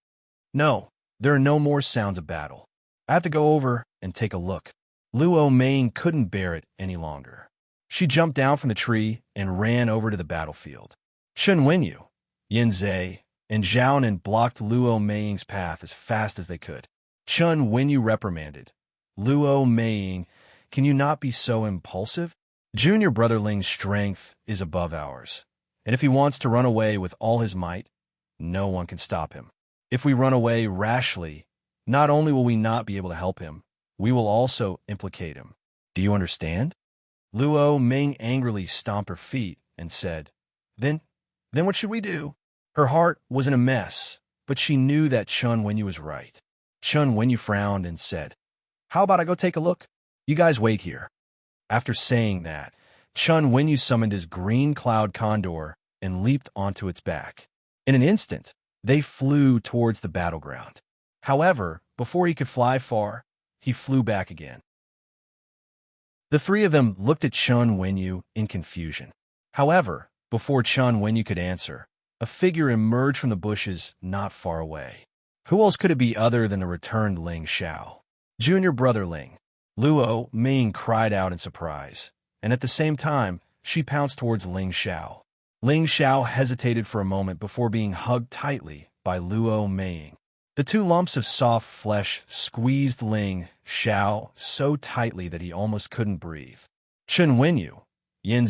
No, there are no more sounds of battle. I have to go over and take a look. Luo Meiying couldn't bear it any longer. She jumped down from the tree and ran over to the battlefield. Chen Wenyu, Yanzhe, and Zhaonan blocked Luo Meiying's path as fast as they could. Chen Wenyu reprimanded. Luo Meiying, can you not be so impulsive? Junior Brother Ling's strength is above ours, and if he wants to run away with all his might, no one can stop him. If we run away rashly, not only will we not be able to help him, we will also implicate him. Do you understand? Luo Ming angrily stomped her feet and said, Then what should we do? Her heart was in a mess, but she knew that Chun Wenyu was right. Chun Wenyu frowned and said, How about I go take a look? You guys wait here. After saying that, Chun Wenyu summoned his green cloud condor and leaped onto its back. In an instant, they flew towards the battleground. However, before he could fly far, he flew back again. The three of them looked at Chun Wenyu in confusion. However, before Chun Wenyu could answer, a figure emerged from the bushes not far away. Who else could it be other than the returned Ling Xiao? Junior brother Ling. Luo Ming cried out in surprise, and at the same time, she pounced towards Ling Xiao. Ling Xiao hesitated for a moment before being hugged tightly by Luo Ming. The two lumps of soft flesh squeezed Ling Xiao so tightly that he almost couldn't breathe. Chun Wenyu, Yin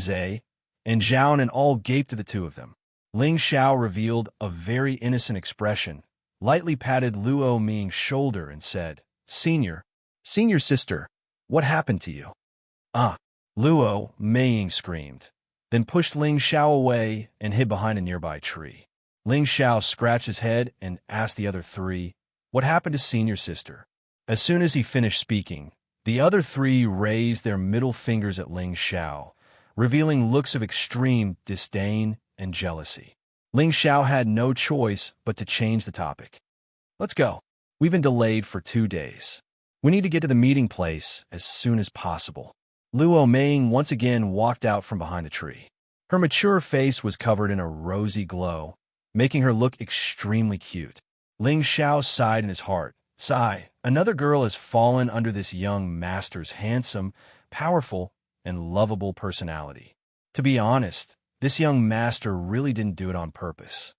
and Zhao all gaped at the two of them. Ling Xiao revealed a very innocent expression, lightly patted Luo Ming's shoulder and said, Senior sister, what happened to you? Ah, Luo Ming screamed, then pushed Ling Xiao away and hid behind a nearby tree. Ling Xiao scratched his head and asked the other three, What happened to senior sister? As soon as he finished speaking, the other three raised their middle fingers at Ling Xiao, revealing looks of extreme disdain and jealousy. Ling Xiao had no choice but to change the topic. Let's go. We've been delayed for 2 days. We need to get to the meeting place as soon as possible. Luo Ming once again walked out from behind the tree. Her mature face was covered in a rosy glow, making her look extremely cute. Ling Xiao sighed in his heart. Sigh, another girl has fallen under this young master's handsome, powerful, and lovable personality. To be honest, this young master really didn't do it on purpose.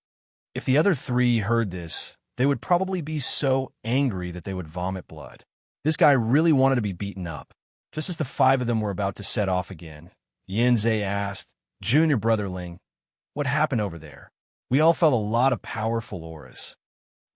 If the other three heard this, they would probably be so angry that they would vomit blood. This guy really wanted to be beaten up. Just as the 5 of them were about to set off again, Yin asked, Junior brother Ling, what happened over there? We all felt a lot of powerful auras.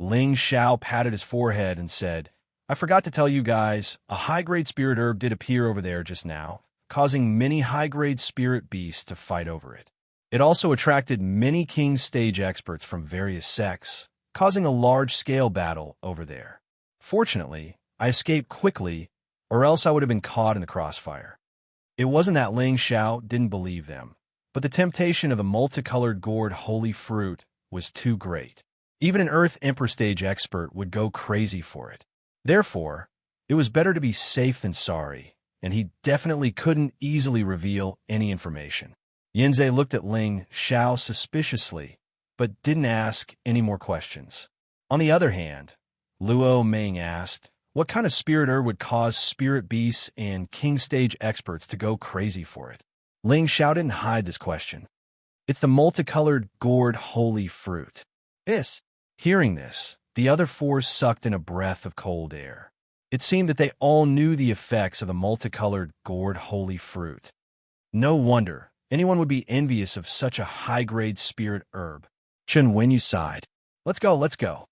Ling Xiao patted his forehead and said, I forgot to tell you guys, a high-grade spirit herb did appear over there just now, causing many high-grade spirit beasts to fight over it. It also attracted many king stage experts from various sects, causing a large-scale battle over there. Fortunately, I escaped quickly, or else I would have been caught in the crossfire. It wasn't that Ling Xiao didn't believe them, but the temptation of the multicolored gourd holy fruit was too great. Even an Earth Emperor stage expert would go crazy for it. Therefore, it was better to be safe than sorry, and he definitely couldn't easily reveal any information. Yin looked at Ling Xiao suspiciously, but didn't ask any more questions. On the other hand, Luo Ming asked, what kind of spirit herb would cause spirit beasts and king stage experts to go crazy for it? Ling Xiao didn't hide this question. It's the multicolored gourd holy fruit. Hearing this, the other 4 sucked in a breath of cold air. It seemed that they all knew the effects of the multicolored gourd holy fruit. No wonder anyone would be envious of such a high-grade spirit herb. Chun Wenyu sighed. Let's go.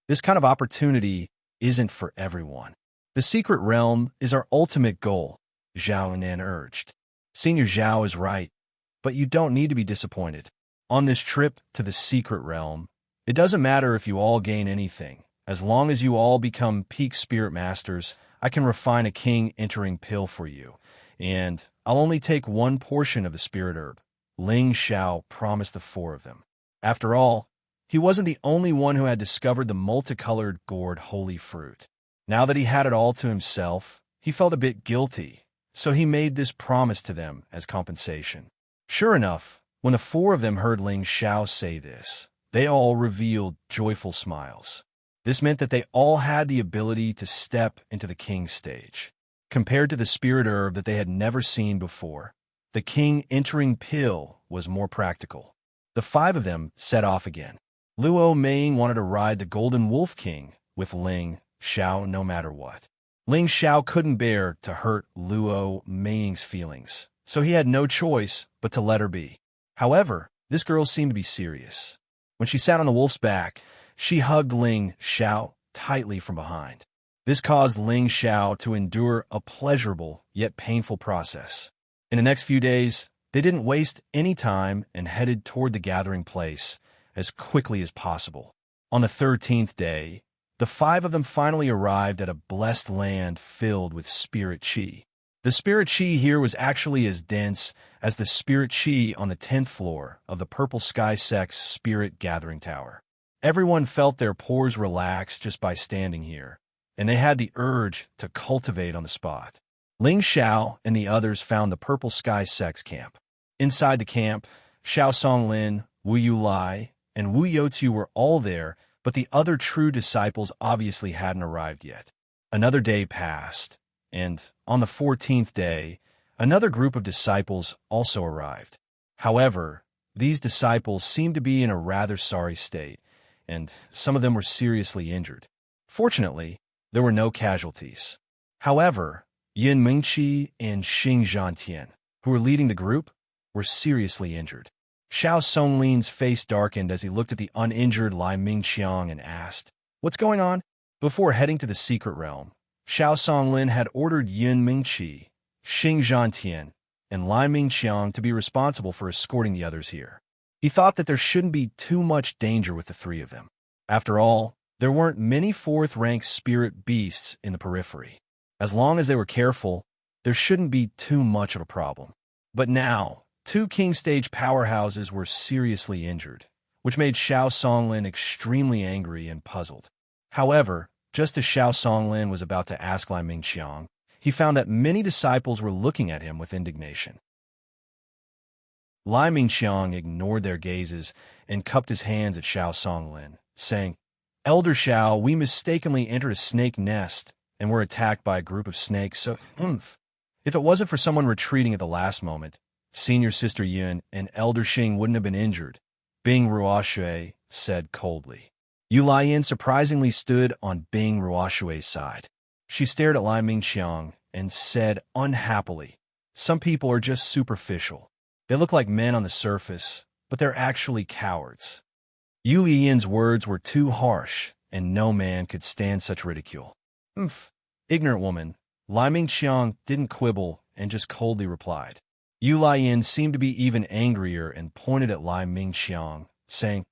This kind of opportunity isn't for everyone. The secret realm is our ultimate goal, Zhao Nan urged. Senior Zhao is right, but you don't need to be disappointed. On this trip to the secret realm, it doesn't matter if you all gain anything. As long as you all become peak spirit masters, I can refine a king entering pill for you, and I'll only take 1 portion of the spirit herb. Ling Xiao promised the 4 of them. After all, he wasn't the only one who had discovered the multicolored gourd holy fruit. Now that he had it all to himself, he felt a bit guilty, so he made this promise to them as compensation. Sure enough, when the 4 of them heard Ling Xiao say this, they all revealed joyful smiles. This meant that they all had the ability to step into the king stage. Compared to the spirit herb that they had never seen before, the king entering pill was more practical. The 5 of them set off again. Luo Ming wanted to ride the Golden Wolf King with Ling Xiao no matter what. Ling Xiao couldn't bear to hurt Luo Ming's feelings, so he had no choice but to let her be. However, this girl seemed to be serious. When she sat on the wolf's back, she hugged Ling Xiao tightly from behind. This caused Ling Xiao to endure a pleasurable yet painful process. In the next few days, they didn't waste any time and headed toward the gathering place as quickly as possible. On the 13th day, the 5 of them finally arrived at a blessed land filled with spirit qi. The spirit qi here was actually as dense as the spirit qi on the 10th floor of the Purple Sky Sect's Spirit Gathering Tower. Everyone felt their pores relax just by standing here, and they had the urge to cultivate on the spot. Ling Xiao and the others found the Purple Sky Sect's camp. Inside the camp, Xiao Songlin, Wu Yulai, and Wu Youtu were all there, but the other true disciples obviously hadn't arrived yet. Another day passed, and on the 14th day, another group of disciples also arrived. However, these disciples seemed to be in a rather sorry state, and some of them were seriously injured. Fortunately, there were no casualties. However, Yin Mingqi and Xing Zhantian, who were leading the group, were seriously injured. Xiao Songlin's face darkened as he looked at the uninjured Lai Mingqiang and asked, "What's going on?" Before heading to the secret realm, Xiao Songlin had ordered Yin Mingqi, Xing Zhantian, and Lai Mingqiang to be responsible for escorting the others here. He thought that there shouldn't be too much danger with the 3 of them. After all, there weren't many 4th-rank spirit beasts in the periphery. As long as they were careful, there shouldn't be too much of a problem. But now, 2 king-stage powerhouses were seriously injured, which made Xiao Songlin extremely angry and puzzled. However, just as Xiao Songlin was about to ask Lai Mingqiang, he found that many disciples were looking at him with indignation. Lai Mingqiang ignored their gazes and cupped his hands at Xiao Songlin, saying, "Elder Xiao, we mistakenly entered a snake nest and were attacked by a group of snakes, so if it wasn't for someone retreating at the last moment, Senior Sister Yun and Elder Xing wouldn't have been injured," Bing Ruoshui said coldly. Yu Laiyin surprisingly stood on Bing Ruoshui's side. She stared at Lai Mingqiang and said unhappily, "Some people are just superficial. They look like men on the surface, but they're actually cowards." Yu Yin's words were too harsh, and no man could stand such ridicule. Ignorant woman, Lai Mingqiang didn't quibble and just coldly replied. Yu Laiyin seemed to be even angrier and pointed at Lai Mingqiang, saying,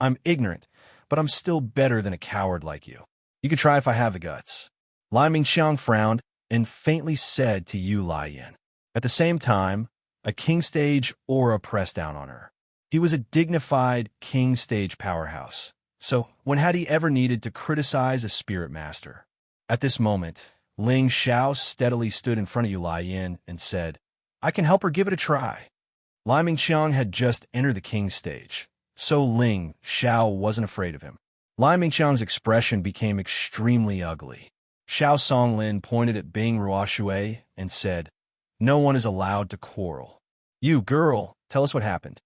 "I'm ignorant, but I'm still better than a coward like you. You could try if I have the guts." Lai Mingqiang frowned and faintly said to Yu Laiyin. At the same time, a king-stage aura pressed down on her. He was a dignified king-stage powerhouse, so when had he ever needed to criticize a spirit master? At this moment, Ling Xiao steadily stood in front of Yu Laiyin and said, "I can help her give it a try." Lai Mingqiang had just entered the king stage, so Ling Xiao wasn't afraid of him. Lai Mingqiang's expression became extremely ugly. Xiao Songlin pointed at Bing Ruoshui and said, "No one is allowed to quarrel. You, girl, tell us what happened."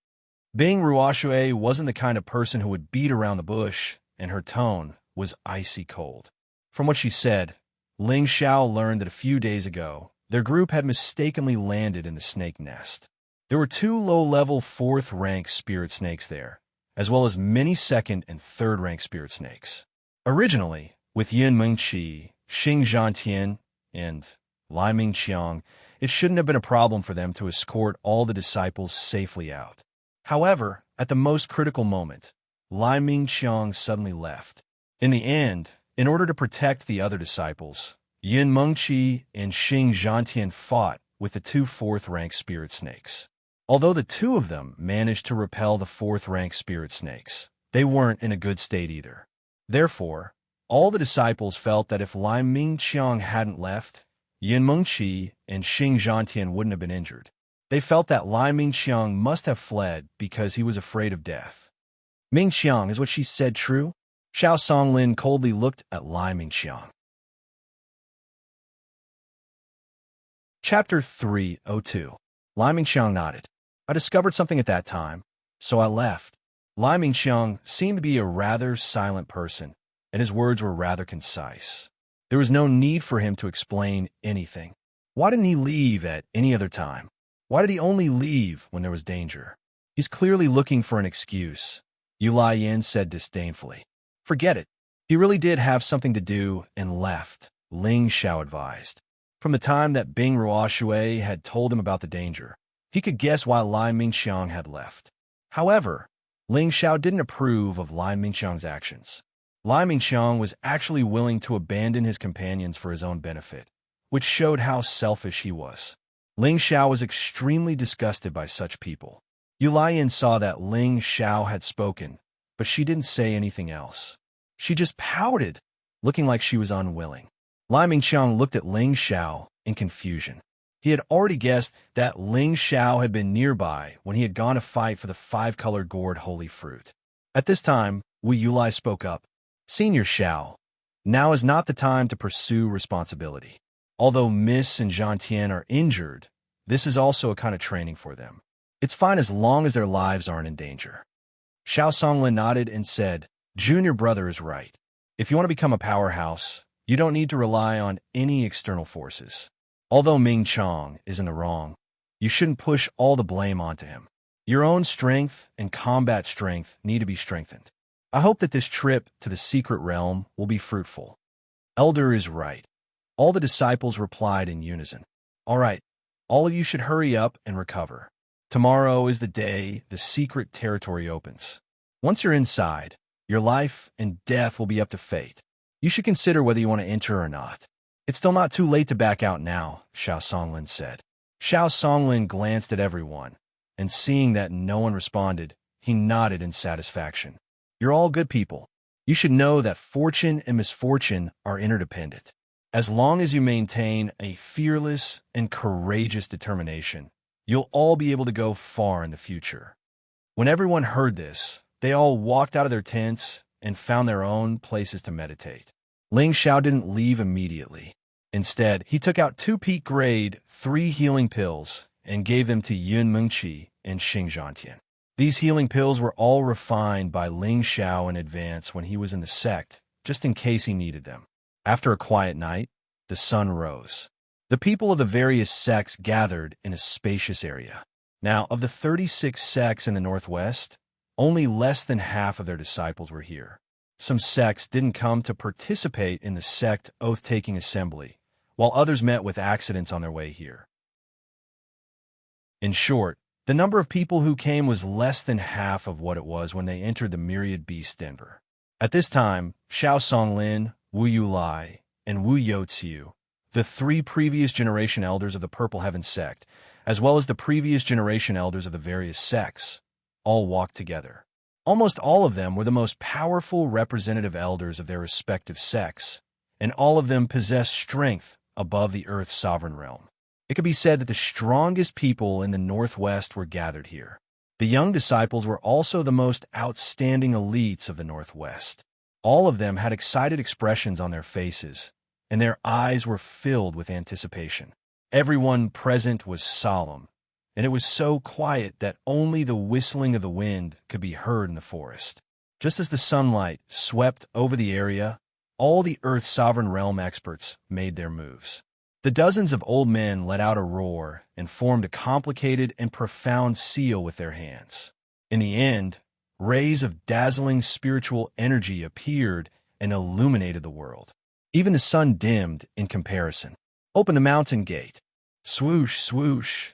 Bing Ruoshui wasn't the kind of person who would beat around the bush, and her tone was icy cold. From what she said, Ling Xiao learned that a few days ago, their group had mistakenly landed in the snake nest. There were 2 low-level 4th-rank spirit snakes there, as well as many 2nd and 3rd-rank spirit snakes. Originally, with Yin Mingqi, Xing Zhantian, and Lai Mingqiang, it shouldn't have been a problem for them to escort all the disciples safely out. However, at the most critical moment, Lai Mingqiang suddenly left. In the end, in order to protect the other disciples, Yin Mengqi and Xing Zhantian fought with the 2 4th-rank spirit snakes. Although the 2 of them managed to repel the 4th-rank spirit snakes, they weren't in a good state either. Therefore, all the disciples felt that if Lai Mingqiang hadn't left, Yin Mengqi and Xing Zhantian wouldn't have been injured. They felt that Lai Mingqiang must have fled because he was afraid of death. "Mingqiang, is what she said true?" Xiao Songlin coldly looked at Lai Mingqiang. Chapter 302. Lai Mingqiang nodded. "I discovered something at that time, so I left." Lai Mingqiang seemed to be a rather silent person, and his words were rather concise. There was no need for him to explain anything. Why didn't he leave at any other time? Why did he only leave when there was danger? He's clearly looking for an excuse. Yu Yin said disdainfully. Forget it. He really did have something to do and left, Ling Xiao advised. From the time that Bing Ruoshui had told him about the danger, he could guess why Lai Mingxiang had left. However, Ling Xiao didn't approve of Lai Mingxiang's actions. Lai Mingxiang was actually willing to abandon his companions for his own benefit, which showed how selfish he was. Ling Xiao was extremely disgusted by such people. Yu Yin saw that Ling Xiao had spoken, but she didn't say anything else. She just pouted, looking like she was unwilling. Lai Mingxiang looked at Ling Xiao in confusion. He had already guessed that Ling Xiao had been nearby when he had gone to fight for the five-colored gourd holy fruit. At this time, Wu Yulai spoke up. Senior Xiao, now is not the time to pursue responsibility. Although Miss and Zhang Tian are injured, this is also a kind of training for them. It's fine as long as their lives aren't in danger. Xiao Songlin nodded and said, Junior brother is right. If you want to become a powerhouse, you don't need to rely on any external forces. Although Ming Chong is in the wrong, you shouldn't push all the blame onto him. Your own strength and combat strength need to be strengthened. I hope that this trip to the secret realm will be fruitful. Elder is right. All the disciples replied in unison. All right, all of you should hurry up and recover. Tomorrow is the day the secret territory opens. Once you're inside, your life and death will be up to fate. You should consider whether you want to enter or not. It's still not too late to back out now, Xiao Songlin said. Xiao Songlin glanced at everyone, and seeing that no one responded, he nodded in satisfaction. You're all good people. You should know that fortune and misfortune are interdependent. As long as you maintain a fearless and courageous determination, you'll all be able to go far in the future. When everyone heard this, they all walked out of their tents and found their own places to meditate. Ling Xiao didn't leave immediately. Instead, he took out 2 peak grade, 3 healing pills and gave them to Yun Mengqi and Xing Zhantian. These healing pills were all refined by Ling Xiao in advance when he was in the sect, just in case he needed them. After a quiet night, the sun rose. The people of the various sects gathered in a spacious area. Now, of the 36 sects in the northwest, only less than half of their disciples were here. Some sects didn't come to participate in the sect oath-taking assembly, while others met with accidents on their way here. In short, the number of people who came was less than half of what it was when they entered the Myriad Beast Denver. At this time, Xiao Songlin, Wu Yulai, and Wu Youziu, the 3 previous generation elders of the Purple Heaven sect, as well as the previous generation elders of the various sects, all walked together. Almost all of them were the most powerful representative elders of their respective sects, and all of them possessed strength above the Earth's sovereign realm. It could be said that the strongest people in the Northwest were gathered here. The young disciples were also the most outstanding elites of the Northwest. All of them had excited expressions on their faces, and their eyes were filled with anticipation. Everyone present was solemn, and it was so quiet that only the whistling of the wind could be heard in the forest. Just as the sunlight swept over the area, all the Earth's sovereign realm experts made their moves. The dozens of old men let out a roar and formed a complicated and profound seal with their hands. In the end, rays of dazzling spiritual energy appeared and illuminated the world. Even the sun dimmed in comparison. Open the mountain gate. Swoosh, swoosh.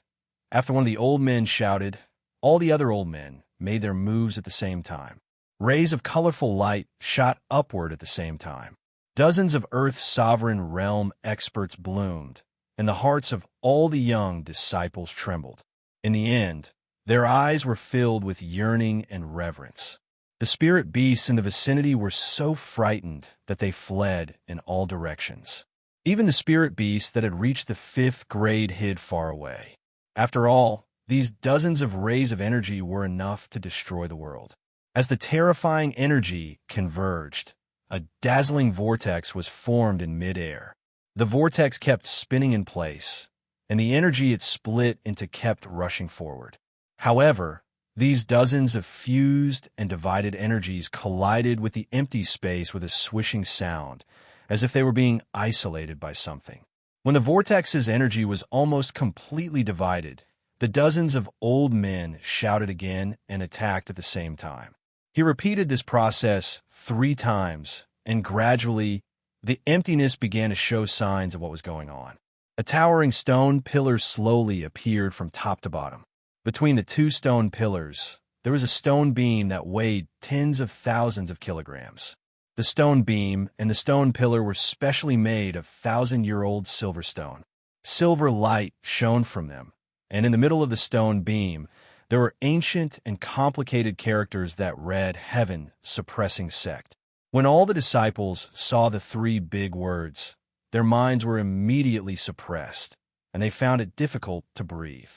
After one of the old men shouted, all the other old men made their moves at the same time. Rays of colorful light shot upward at the same time. Dozens of Earth's sovereign realm experts bloomed, and the hearts of all the young disciples trembled. In the end, their eyes were filled with yearning and reverence. The spirit beasts in the vicinity were so frightened that they fled in all directions. Even the spirit beasts that had reached the 5th grade hid far away. After all, these dozens of rays of energy were enough to destroy the world. As the terrifying energy converged, a dazzling vortex was formed in midair. The vortex kept spinning in place, and the energy it split into kept rushing forward. However, these dozens of fused and divided energies collided with the empty space with a swishing sound, as if they were being isolated by something. When the vortex's energy was almost completely divided, the dozens of old men shouted again and attacked at the same time. He repeated this process 3 times, and gradually, the emptiness began to show signs of what was going on. A towering stone pillar slowly appeared from top to bottom. Between the 2 stone pillars, there was a stone beam that weighed tens of thousands of kilograms. The stone beam and the stone pillar were specially made of 1,000-year-old silver stone. Silver light shone from them, and in the middle of the stone beam, there were ancient and complicated characters that read Heaven Suppressing Sect. When all the disciples saw the 3 big words, their minds were immediately suppressed, and they found it difficult to breathe.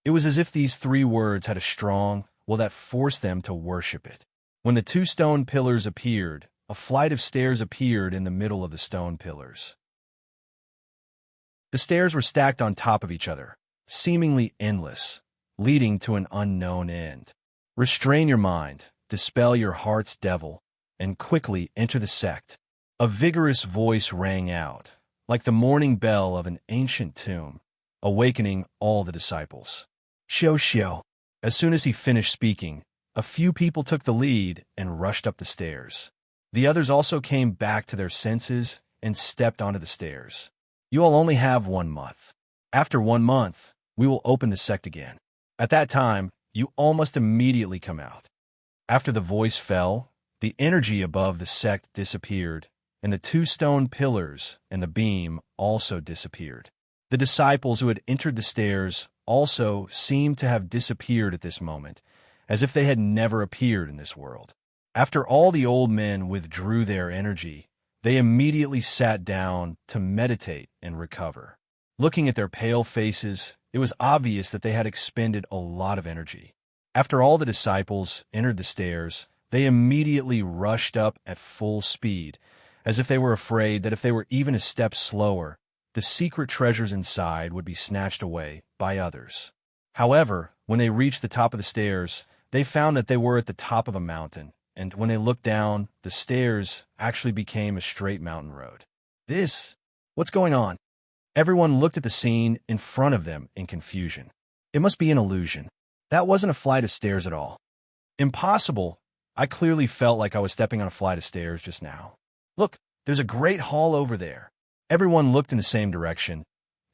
It was as if these 3 words had a strong will that forced them to worship it. When the 2 stone pillars appeared, a flight of stairs appeared in the middle of the stone pillars. The stairs were stacked on top of each other, seemingly endless, leading to an unknown end. Restrain your mind, dispel your heart's devil, and quickly enter the sect. A vigorous voice rang out, like the morning bell of an ancient tomb, awakening all the disciples. Xianxia. As soon as he finished speaking, a few people took the lead and rushed up the stairs. The others also came back to their senses and stepped onto the stairs. You all only have 1 month. After 1 month, we will open the sect again. At that time, you all must immediately come out. After the voice fell, the energy above the sect disappeared, and the 2 stone pillars and the beam also disappeared. The disciples who had entered the stairs also seemed to have disappeared at this moment, as if they had never appeared in this world. After all the old men withdrew their energy, they immediately sat down to meditate and recover. Looking at their pale faces, it was obvious that they had expended a lot of energy. After all the disciples entered the stairs, they immediately rushed up at full speed, as if they were afraid that if they were even a step slower, the secret treasures inside would be snatched away by others. However, when they reached the top of the stairs, they found that they were at the top of a mountain, and when they looked down, the stairs actually became a straight mountain road. What's going on? Everyone looked at the scene in front of them in confusion. It must be an illusion. That wasn't a flight of stairs at all. Impossible. I clearly felt like I was stepping on a flight of stairs just now. Look, there's a great hall over there. Everyone looked in the same direction,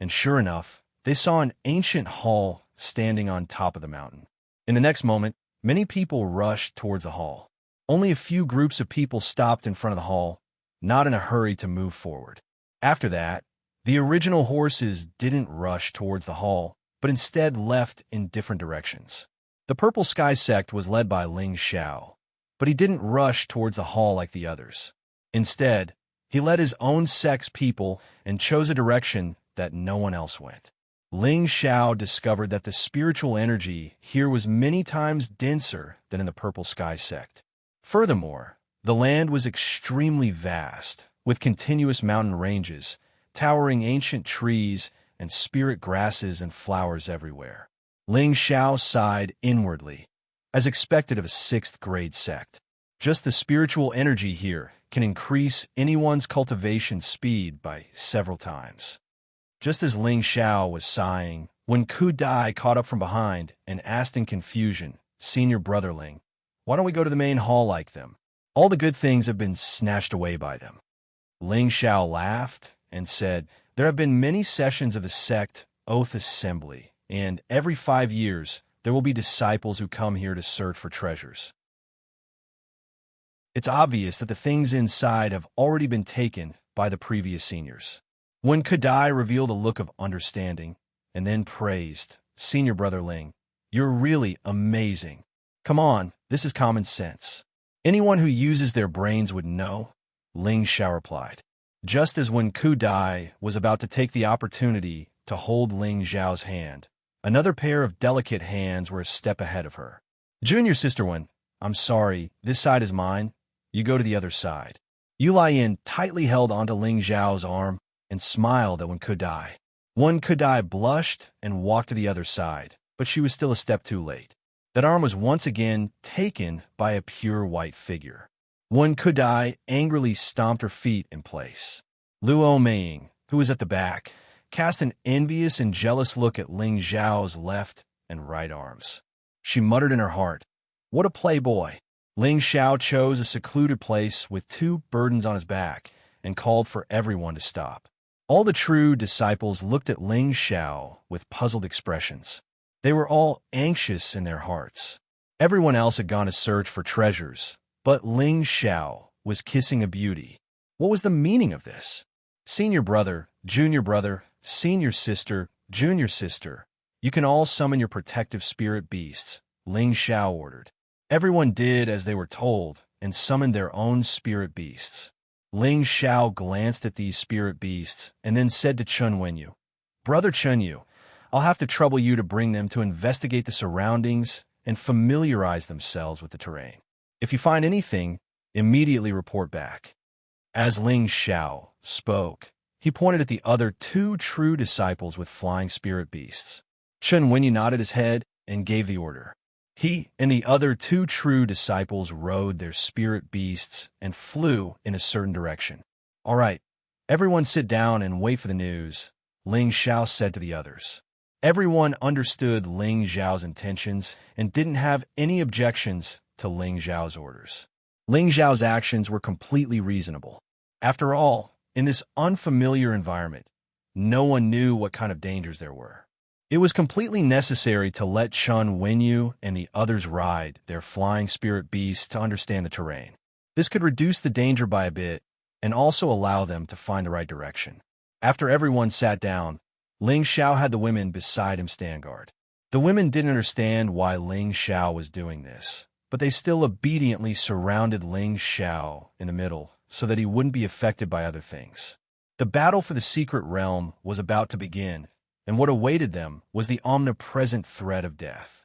and sure enough, they saw an ancient hall standing on top of the mountain. In the next moment, many people rushed towards the hall. Only a few groups of people stopped in front of the hall, not in a hurry to move forward. After that, the original horses didn't rush towards the hall, but instead left in different directions. The Purple Sky sect was led by Xianxia, but he didn't rush towards the hall like the others. Instead, he led his own sect's people and chose a direction that no one else went. Xianxia discovered that the spiritual energy here was many times denser than in the Purple Sky sect. Furthermore, the land was extremely vast, with continuous mountain ranges, towering ancient trees, and spirit grasses and flowers everywhere. Xianxia sighed inwardly, as expected of a 6th grade sect. Just the spiritual energy here can increase anyone's cultivation speed by several times. Just as Xianxia was sighing, when Ku Dai caught up from behind and asked in confusion, "Senior brother Ling, why don't we go to the main hall like them? All the good things have been snatched away by them." Xianxia laughed and said, "There have been many sessions of the sect Oath Assembly, and every 5 years there will be disciples who come here to search for treasures. It's obvious that the things inside have already been taken by the previous seniors." When Kadai revealed a look of understanding and then praised, "Senior brother Ling, you're really amazing. Come on, this is common sense. Anyone who uses their brains would know," Xianxia replied. Just as when Kudai was about to take the opportunity to hold Xiao's hand, another pair of delicate hands were a step ahead of her. "Junior sister one, I'm sorry, this side is mine. You go to the other side." Yu Lian tightly held onto Xiao's arm and smiled at when Kudai. When Kudai blushed and walked to the other side, but she was still a step too late. That arm was once again taken by a pure white figure. When Kudai angrily stomped her feet in place. Luo Meiying, who was at the back, cast an envious and jealous look at Xiao's left and right arms. She muttered in her heart, "What a playboy." Ling Xiao chose a secluded place with 2 burdens on his back and called for everyone to stop. All the true disciples looked at Ling Xiao with puzzled expressions. They were all anxious in their hearts. Everyone else had gone to search for treasures, but Ling Xiao was kissing a beauty. What was the meaning of this? Senior brother, senior sister, junior sister, you can all summon your protective spirit beasts, Ling Xiao ordered. Everyone did as they were told and summoned their own spirit beasts. Ling Xiao glanced at these spirit beasts and then said to Chun Wenyu, "Brother Chunyu, I'll have to trouble you to bring them to investigate the surroundings and familiarize themselves with the terrain. If you find anything, immediately report back." As Ling Xiao spoke, he pointed at the other 2 true disciples with flying spirit beasts. Chun Wenyu nodded his head and gave the order. He and the other 2 true disciples rode their spirit beasts and flew in a certain direction. "All right, everyone sit down and wait for the news," Ling Xiao said to the others. Everyone understood Ling Xiao's intentions and didn't have any objections to Ling Xiao's orders. Ling Xiao's actions were completely reasonable. After all, in this unfamiliar environment, no one knew what kind of dangers there were. It was completely necessary to let Chun Wenyu and the others ride their flying spirit beasts to understand the terrain. This could reduce the danger by a bit and also allow them to find the right direction. After everyone sat down, Ling Xiao had the women beside him stand guard. The women didn't understand why Ling Xiao was doing this, but they still obediently surrounded Ling Xiao in the middle so that he wouldn't be affected by other things. The battle for the secret realm was about to begin, and what awaited them was the omnipresent threat of death.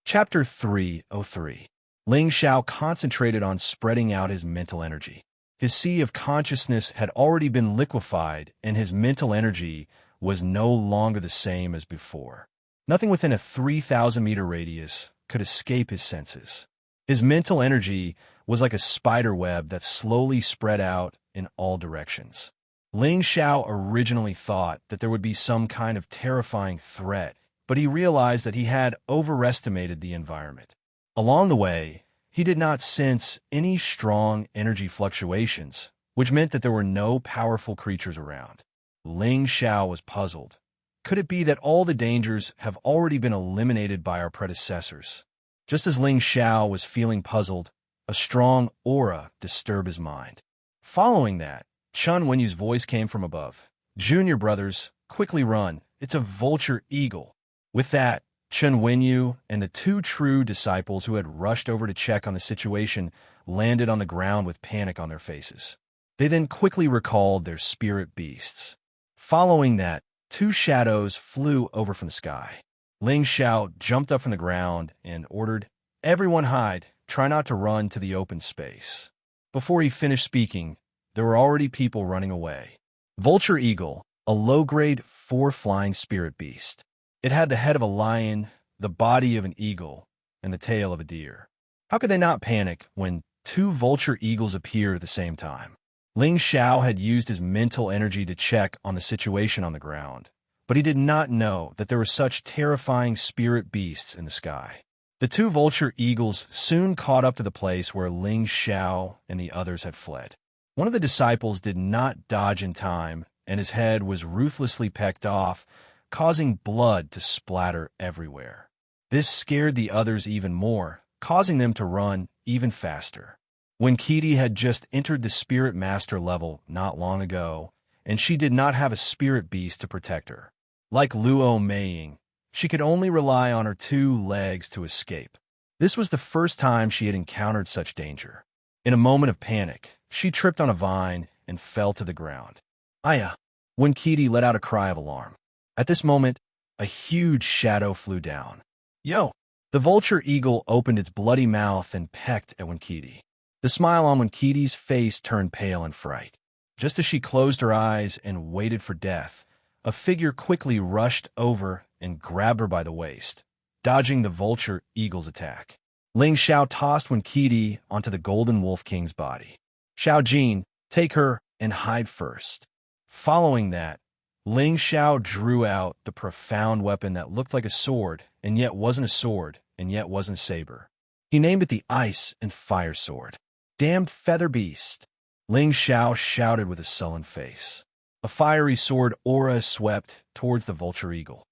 Chapter 303. Ling Xiao concentrated on spreading out his mental energy. His sea of consciousness had already been liquefied, and his mental energy was no longer the same as before. Nothing within a 3,000-meter radius could escape his senses. His mental energy was like a spider web that slowly spread out in all directions. Ling Xiao originally thought that there would be some kind of terrifying threat, but he realized that he had overestimated the environment. Along the way, he did not sense any strong energy fluctuations, which meant that there were no powerful creatures around. Ling Xiao was puzzled. Could it be that all the dangers have already been eliminated by our predecessors? Just as Ling Xiao was feeling puzzled, a strong aura disturbed his mind. Following that, Chun Wenyu's voice came from above. "Junior brothers, quickly run. It's a vulture eagle." With that, Chun Wenyu and the 2 true disciples who had rushed over to check on the situation landed on the ground with panic on their faces. They then quickly recalled their spirit beasts. Following that, 2 shadows flew over from the sky. Ling Xiao jumped up from the ground and ordered, "Everyone hide. Try not to run to the open space." Before he finished speaking, there were already people running away. Vulture Eagle, a low-grade 4 flying spirit beast. It had the head of a lion, the body of an eagle, and the tail of a deer. How could they not panic when 2 vulture eagles appeared at the same time? Ling Xiao had used his mental energy to check on the situation on the ground, but he did not know that there were such terrifying spirit beasts in the sky. The 2 vulture eagles soon caught up to the place where Ling Xiao and the others had fled. One of the disciples did not dodge in time, and his head was ruthlessly pecked off, causing blood to splatter everywhere. This scared the others even more, causing them to run even faster. When Kitty had just entered the Spirit Master level not long ago, and she did not have a spirit beast to protect her. Like Luo Meiying, she could only rely on her 2 legs to escape. This was the first time she had encountered such danger. In a moment of panic, she tripped on a vine and fell to the ground. "Aya!" When Kitty let out a cry of alarm. At this moment, a huge shadow flew down. "Yo!" The vulture eagle opened its bloody mouth and pecked at Winkiti. The smile on Winkiti's face turned pale in fright. Just as she closed her eyes and waited for death, a figure quickly rushed over and grabbed her by the waist, dodging the vulture eagle's attack. Ling Xiao tossed Winkiti onto the golden wolf king's body. "Xiao Jin, take her and hide first." Following that, Ling Xiao drew out the profound weapon that looked like a sword and yet wasn't a sword, and yet wasn't a saber. He named it the Ice and Fire Sword. Damned feather beast! Ling Xiao shouted with a sullen face. A fiery sword aura swept towards the vulture eagle.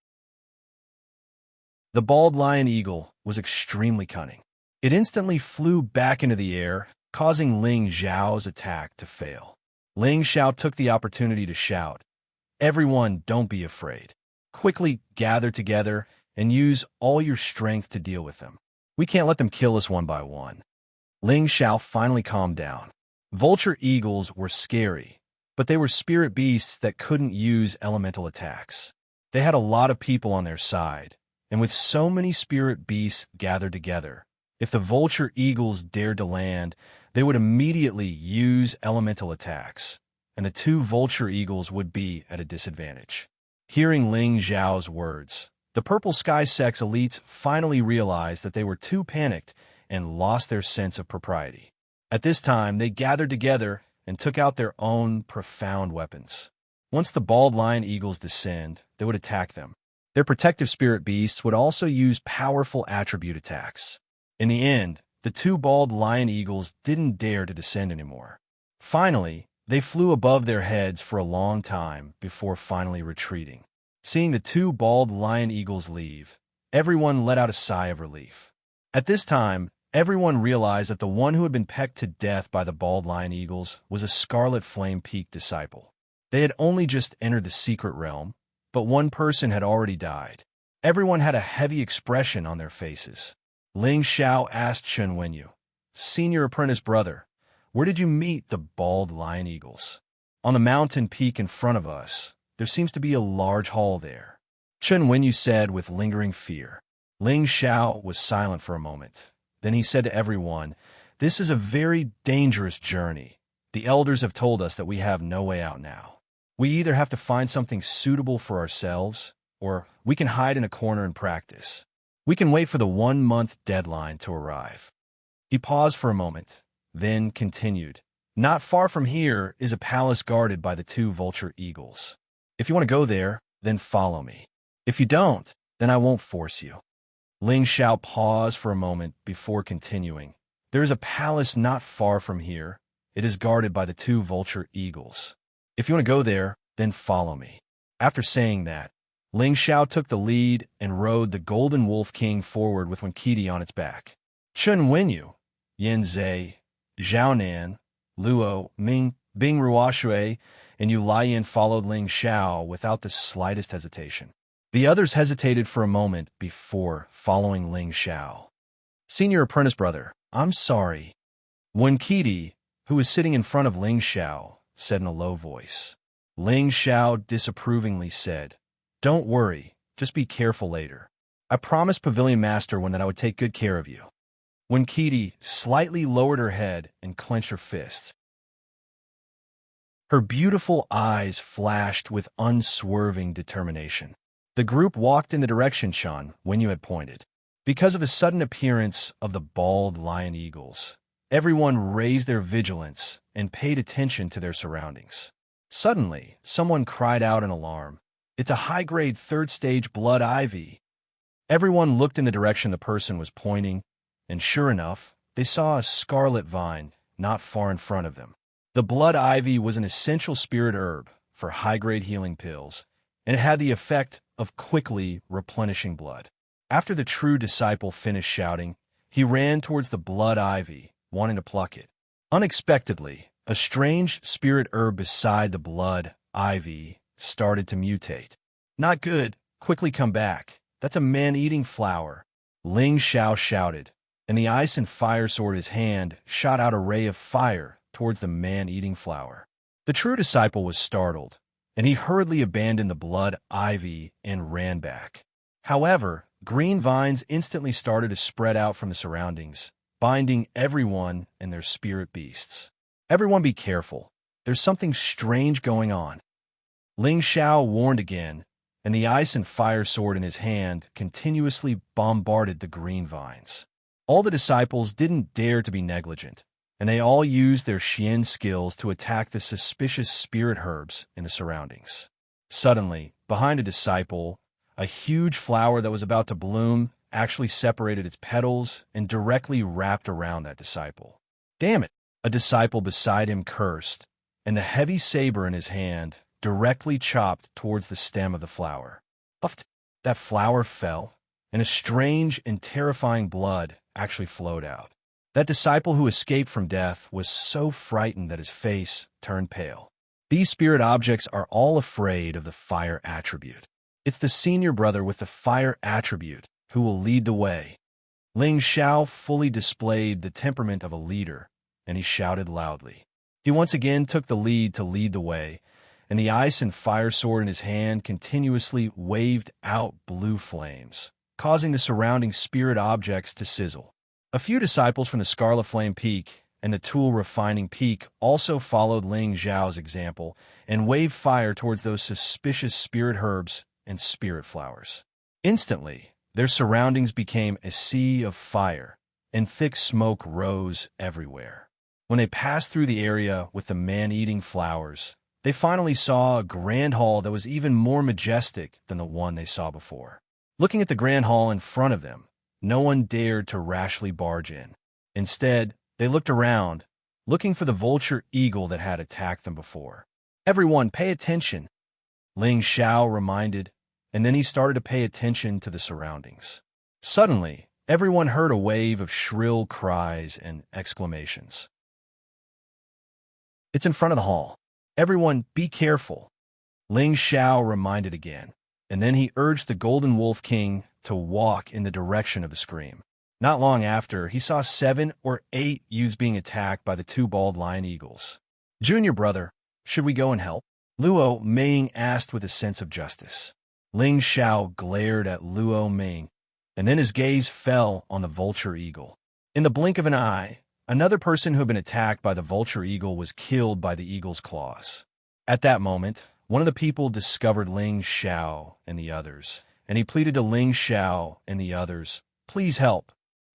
The bald lion eagle was extremely cunning. It instantly flew back into the air, causing Ling Xiao's attack to fail. Ling Xiao took the opportunity to shout, "Everyone, don't be afraid. Quickly gather together and use all your strength to deal with them. We can't let them kill us one by one." Ling Xiao finally calmed down. Vulture eagles were scary, but they were spirit beasts that couldn't use elemental attacks. They had a lot of people on their side, and with so many spirit beasts gathered together, if the vulture eagles dared to land, they would immediately use elemental attacks, and the two vulture eagles would be at a disadvantage. Hearing Ling Xiao's words, the Purple Sky Sex elites finally realized that they were too panicked and lost their sense of propriety. At this time, they gathered together and took out their own profound weapons. Once the bald lion eagles descend, they would attack them. Their protective spirit beasts would also use powerful attribute attacks. In the end, the two bald lion eagles didn't dare to descend anymore. Finally, they flew above their heads for a long time before finally retreating. Seeing the two bald lion eagles leave, everyone let out a sigh of relief. At this time, everyone realized that the one who had been pecked to death by the bald lion eagles was a Scarlet Flame Peak disciple. They had only just entered the secret realm, but one person had already died. Everyone had a heavy expression on their faces. Ling Xiao asked Chen Wenyu, "Senior apprentice brother, where did you meet the bald lion eagles?" "On the mountain peak in front of us. There seems to be a large hall there," Chen Wenyu said with lingering fear. Ling Xiao was silent for a moment. Then he said to everyone, "This is a very dangerous journey. The elders have told us that we have no way out now. We either have to find something suitable for ourselves, or we can hide in a corner and practice. We can wait for the 1-month deadline to arrive." He paused for a moment, then continued, "Not far from here is a palace guarded by the two vulture eagles. If you want to go there, then follow me. If you don't, then I won't force you." Ling Xiao paused for a moment before continuing. "There is a palace not far from here. It is guarded by the two vulture eagles. If you want to go there, then follow me." After saying that, Ling Xiao took the lead and rode the Golden Wolf King forward with Winkidi on its back. Chen Wenyu, Yin Zhe, Zhao Nan, Luo, Ming, Bing Ruoshui, and Yu Laiyan followed Ling Xiao without the slightest hesitation. The others hesitated for a moment before following Ling Xiao. "Senior apprentice brother, I'm sorry," Winkidi, who was sitting in front of Ling Xiao, said in a low voice. Ling Xiao disapprovingly said, "Don't worry, just be careful later. I promised Pavilion Master One that I would take good care of you." Winkidi slightly lowered her head and clenched her fists. Her beautiful eyes flashed with unswerving determination. The group walked in the direction Chen Wenyu had pointed. Because of the sudden appearance of the bald lion eagles, everyone raised their vigilance and paid attention to their surroundings. Suddenly, someone cried out in alarm, "It's a high-grade third-stage blood ivy." Everyone looked in the direction the person was pointing, and sure enough, they saw a scarlet vine not far in front of them. The blood ivy was an essential spirit herb for high-grade healing pills, and it had the effect of quickly replenishing blood. After the true disciple finished shouting, he ran towards the blood ivy, wanting to pluck it. Unexpectedly, a strange spirit herb beside the blood ivy started to mutate. "Not good. Quickly come back. That's a man-eating flower," Ling Xiao shouted, and the ice and fire sword in his hand shot out a ray of fire towards the man-eating flower. The true disciple was startled, and he hurriedly abandoned the blood ivy and ran back. However, green vines instantly started to spread out from the surroundings, binding everyone and their spirit beasts. "Everyone be careful. There's something strange going on," Ling Xiao warned again, and the ice and fire sword in his hand continuously bombarded the green vines. All the disciples didn't dare to be negligent, and they all used their Xian skills to attack the suspicious spirit herbs in the surroundings. Suddenly, behind a disciple, A huge flower that was about to bloom actually separated its petals and directly wrapped around that disciple. Damn it! A disciple beside him cursed, and the heavy saber in his hand directly chopped towards the stem of the flower. Puffed. That flower fell, and a strange and terrifying blood actually flowed out. That disciple who escaped from death was so frightened that his face turned pale. These spirit objects are all afraid of the fire attribute. It's the senior brother with the fire attribute who will lead the way. Ling Xiao fully displayed the temperament of a leader, and he shouted loudly. He once again took the lead to lead the way, and the ice and fire sword in his hand continuously waved out blue flames, causing the surrounding spirit objects to sizzle. A few disciples from the Scarlet Flame Peak and the Tool Refining Peak also followed Ling Xiao's example and waved fire towards those suspicious spirit herbs and spirit flowers. Instantly, their surroundings became a sea of fire, and thick smoke rose everywhere. When they passed through the area with the man-eating flowers, they finally saw a grand hall that was even more majestic than the one they saw before. Looking at the grand hall in front of them, no one dared to rashly barge in. Instead, they looked around, looking for the vulture eagle that had attacked them before. "Everyone, pay attention," Ling Xiao reminded, and then he started to pay attention to the surroundings. Suddenly, everyone heard a wave of shrill cries and exclamations. "It's in front of the hall. Everyone, be careful," Ling Xiao reminded again, and then he urged the Golden Wolf King to walk in the direction of the scream. Not long after, he saw 7 or 8 youths being attacked by the 2 bald lion eagles. "Junior brother, should we go and help?" Luo Ming asked with a sense of justice. Ling Xiao glared at Luo Ming, and then his gaze fell on the vulture eagle. In the blink of an eye, another person who had been attacked by the vulture eagle was killed by the eagle's claws. At that moment, one of the people discovered Ling Xiao and the others, and he pleaded to Ling Xiao and the others, "Please help.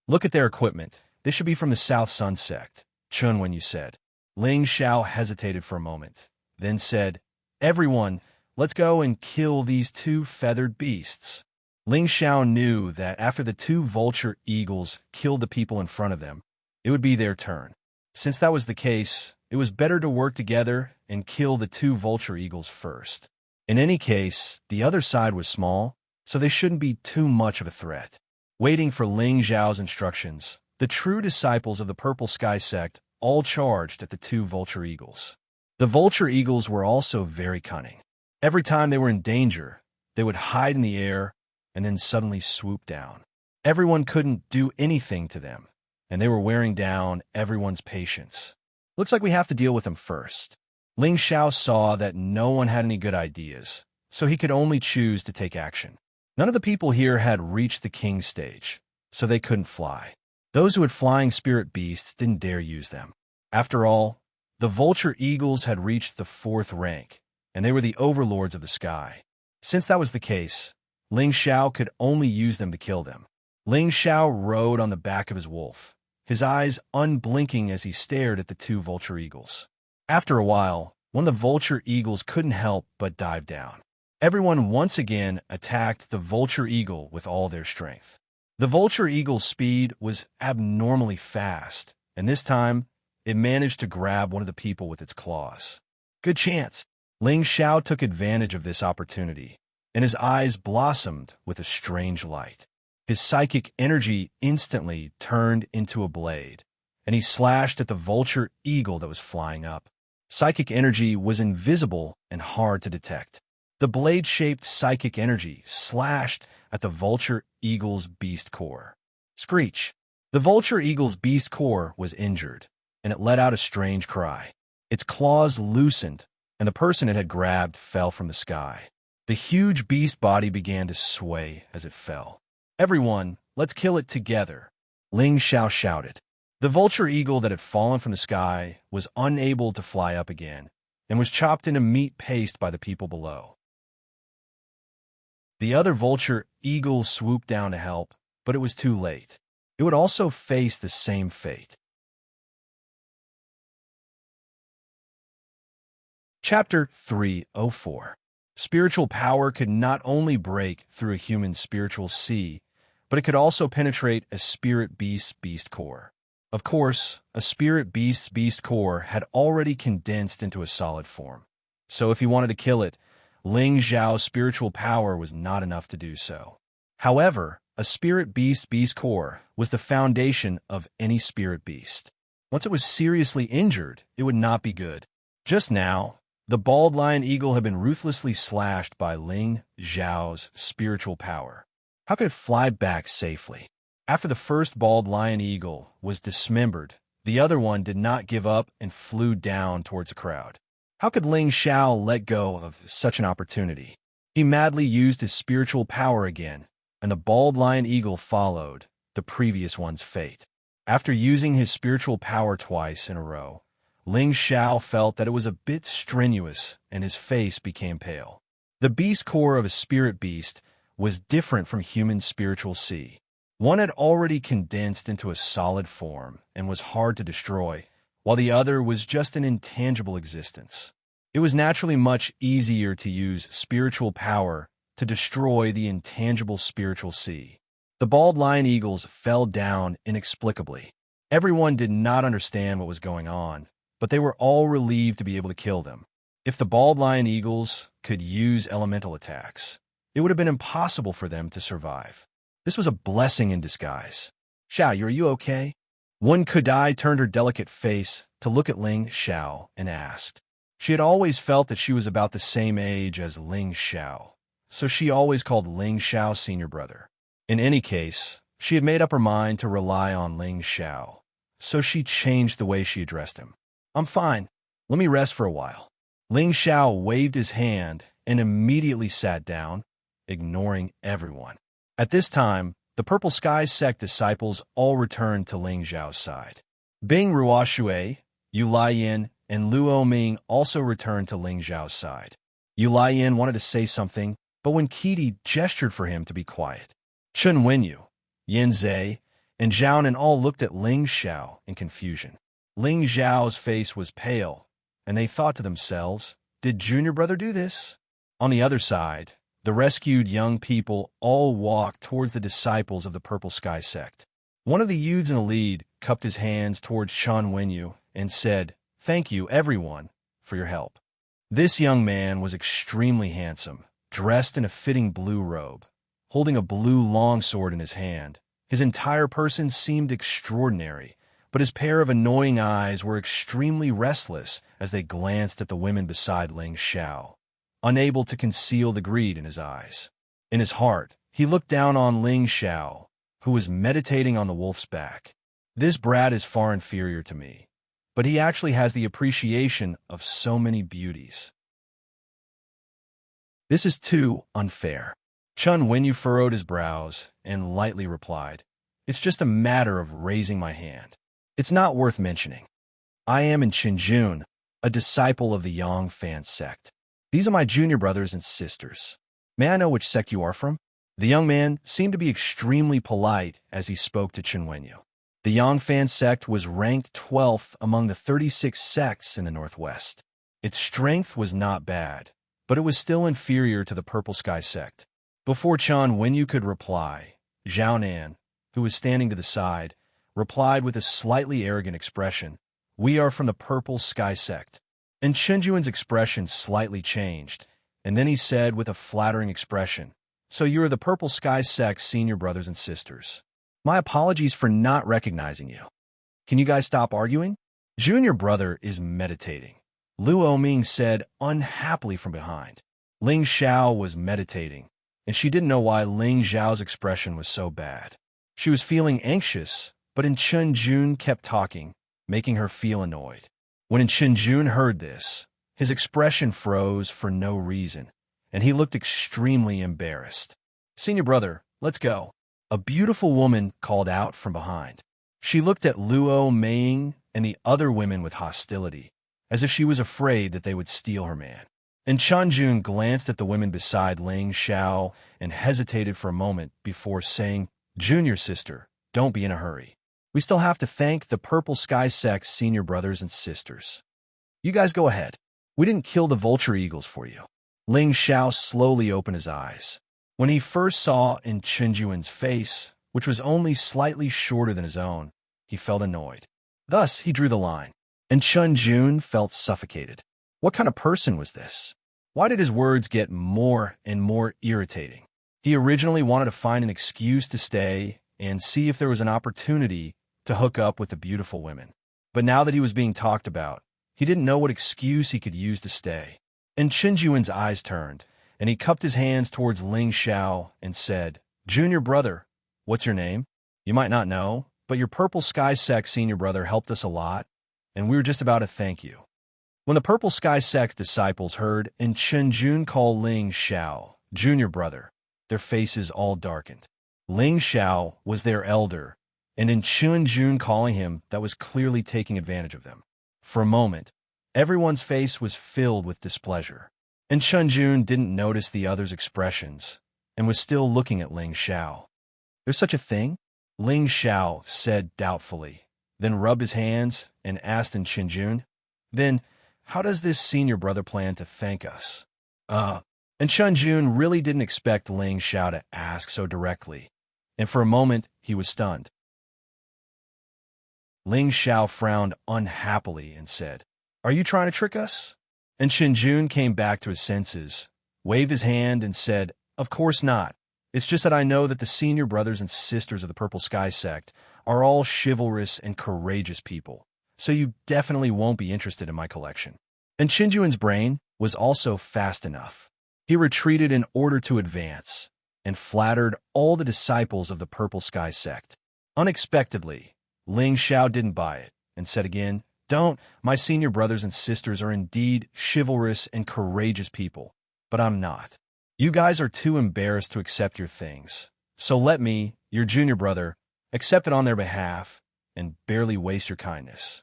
Look at their equipment. They should be from the South Sun sect," Chun Wenyu said. Ling Xiao hesitated for a moment, then said, "Everyone, let's go and kill these 2 feathered beasts." Ling Xiao knew that after the 2 vulture eagles killed the people in front of them, it would be their turn. Since that was the case, it was better to work together and kill the 2 vulture eagles first. In any case, the other side was small, so they shouldn't be too much of a threat. Waiting for Ling Xiao's instructions, the true disciples of the Purple Sky sect all charged at the 2 vulture eagles. The vulture eagles were also very cunning. Every time they were in danger, they would hide in the air and then suddenly swoop down. Everyone couldn't do anything to them, and they were wearing down everyone's patience. "Looks like we have to deal with them first." Ling Xiao saw that no one had any good ideas, so he could only choose to take action. None of the people here had reached the king stage, so they couldn't fly. Those who had flying spirit beasts didn't dare use them. After all, the vulture eagles had reached the 4th rank, and they were the overlords of the sky. Since that was the case, Ling Xiao could only use them to kill them. Ling Xiao rode on the back of his wolf, his eyes unblinking as he stared at the 2 vulture eagles. After a while, one of the vulture eagles couldn't help but dive down. Everyone once again attacked the vulture eagle with all their strength. The vulture eagle's speed was abnormally fast, and this time, it managed to grab one of the people with its claws. Good chance. Ling Xiao took advantage of this opportunity, and his eyes blossomed with a strange light. His psychic energy instantly turned into a blade, and he slashed at the vulture eagle that was flying up. Psychic energy was invisible and hard to detect. The blade-shaped psychic energy slashed at the vulture eagle's beast core. Screech! The vulture eagle's beast core was injured, and it let out a strange cry. Its claws loosened, and the person it had grabbed fell from the sky. The huge beast body began to sway as it fell. "Everyone, let's kill it together," Ling Xiao shouted. The vulture eagle that had fallen from the sky was unable to fly up again, and was chopped into meat paste by the people below. The other vulture eagle swooped down to help, but it was too late. It would also face the same fate. Chapter 304. Spiritual power could not only break through a human spiritual sea, but it could also penetrate a spirit beast core. Of course, a spirit beast core had already condensed into a solid form. So if he wanted to kill it, Ling Xiao's spiritual power was not enough to do so. However, a spirit beast core was the foundation of any spirit beast. Once it was seriously injured, it would not be good. Just now, the bald lion eagle had been ruthlessly slashed by Ling Xiao's spiritual power. How could it fly back safely? After the first bald lion eagle was dismembered, the other one did not give up and flew down towards the crowd. How could Ling Xiao let go of such an opportunity? He madly used his spiritual power again, and the bald lion eagle followed the previous one's fate. After using his spiritual power twice in a row, Ling Xiao felt that it was a bit strenuous, and his face became pale. The beast core of a spirit beast was different from human spiritual sea. One had already condensed into a solid form and was hard to destroy, while the other was just an intangible existence. It was naturally much easier to use spiritual power to destroy the intangible spiritual sea. The bald lion eagles fell down inexplicably. Everyone did not understand what was going on, but they were all relieved to be able to kill them. If the bald lion eagles could use elemental attacks, it would have been impossible for them to survive. This was a blessing in disguise. Xiao, are you okay? Wen Kudai turned her delicate face to look at Ling Xiao and asked. She had always felt that she was about the same age as Ling Xiao, so she always called Ling Xiao senior brother. In any case, she had made up her mind to rely on Ling Xiao, so she changed the way she addressed him. I'm fine. Let me rest for a while. Ling Xiao waved his hand and immediately sat down, ignoring everyone. At this time, the Purple Sky sect disciples all returned to Ling Xiao's side. Bing Ruoshui, Yu Laiyan, and Luo Ming also returned to Ling Xiao's side. Yu Laiyan wanted to say something, but when Qidi gestured for him to be quiet, Chun Wenyu, Yin Zhe, and Zhao all looked at Ling Xiao in confusion. Ling Xiao's face was pale, and they thought to themselves, did Junior Brother do this? On the other side, the rescued young people all walked towards the disciples of the Purple Sky sect. One of the youths in the lead cupped his hands towards Shan Wenyu and said, "Thank you, everyone, for your help." This young man was extremely handsome, dressed in a fitting blue robe, holding a blue longsword in his hand. His entire person seemed extraordinary, but his pair of annoying eyes were extremely restless as they glanced at the women beside Ling Xiao, unable to conceal the greed in his eyes. In his heart, he looked down on Ling Xiao, who was meditating on the wolf's back. This brat is far inferior to me, but he actually has the appreciation of so many beauties. This is too unfair. Chun Wenyu furrowed his brows and lightly replied, "It's just a matter of raising my hand. It's not worth mentioning. I am in Qinjun, a disciple of the Yangfan sect. These are my junior brothers and sisters. May I know which sect you are from?" The young man seemed to be extremely polite as he spoke to Chun Wenyu. The Yangfan sect was ranked 12th among the 36 sects in the Northwest. Its strength was not bad, but it was still inferior to the Purple Sky sect. Before Chun Wenyu could reply, Zhao Nan, who was standing to the side, replied with a slightly arrogant expression, "We are from the Purple Sky sect." And Chenjuan's expression slightly changed, and then he said with a flattering expression, "So you are the Purple Sky sect's senior brothers and sisters. My apologies for not recognizing you. Can you guys stop arguing? Junior brother is meditating," Luo Ming said unhappily from behind. Ling Xiao was meditating, and she didn't know why Ling Xiao's expression was so bad. She was feeling anxious, but Chen Jun kept talking, making her feel annoyed. When Chen Jun heard this, his expression froze for no reason, and he looked extremely embarrassed. "Senior brother, let's go," a beautiful woman called out from behind. She looked at Luo Ming and the other women with hostility, as if she was afraid that they would steal her man. And Chanjun glanced at the women beside Ling Xiao and hesitated for a moment before saying, "Junior sister, don't be in a hurry. We still have to thank the Purple Sky sect's senior brothers and sisters. You guys go ahead. We didn't kill the vulture eagles for you." Ling Xiao slowly opened his eyes. When he first saw in Chenjuan's face, which was only slightly shorter than his own, he felt annoyed. Thus, he drew the line, and Chenjun felt suffocated. What kind of person was this? Why did his words get more and more irritating? He originally wanted to find an excuse to stay and see if there was an opportunity to hook up with the beautiful women. But now that he was being talked about, he didn't know what excuse he could use to stay. And Chenjuan's eyes turned, and he cupped his hands towards Ling Xiao and said, "Junior brother, what's your name? You might not know, but your Purple Sky Sect senior brother helped us a lot, and we were just about to thank you." When the Purple Sky Sect's disciples heard and Chenjun call Ling Xiao junior brother, their faces all darkened. Ling Xiao was their elder, and in Chenjun calling him, that was clearly taking advantage of them. For a moment, everyone's face was filled with displeasure, and Chenjun didn't notice the others' expressions and was still looking at Ling Xiao. "There's such a thing?" Ling Xiao said doubtfully, then rubbed his hands and asked in Chenjun, "Then, how does this senior brother plan to thank us?" And Chenjun really didn't expect Ling Xiao to ask so directly, and for a moment he was stunned. Ling Xiao frowned unhappily and said, "Are you trying to trick us?" And Chenjun came back to his senses, waved his hand and said, "Of course not. It's just that I know that the senior brothers and sisters of the Purple Sky Sect are all chivalrous and courageous people, so you definitely won't be interested in my collection." And Chenjuan's brain was also fast enough. He retreated in order to advance, and flattered all the disciples of the Purple Sky Sect. Unexpectedly, Ling Xiao didn't buy it, and said again, "Don't, my senior brothers and sisters are indeed chivalrous and courageous people, but I'm not. You guys are too embarrassed to accept your things, so let me, your junior brother, accept it on their behalf, and barely waste your kindness."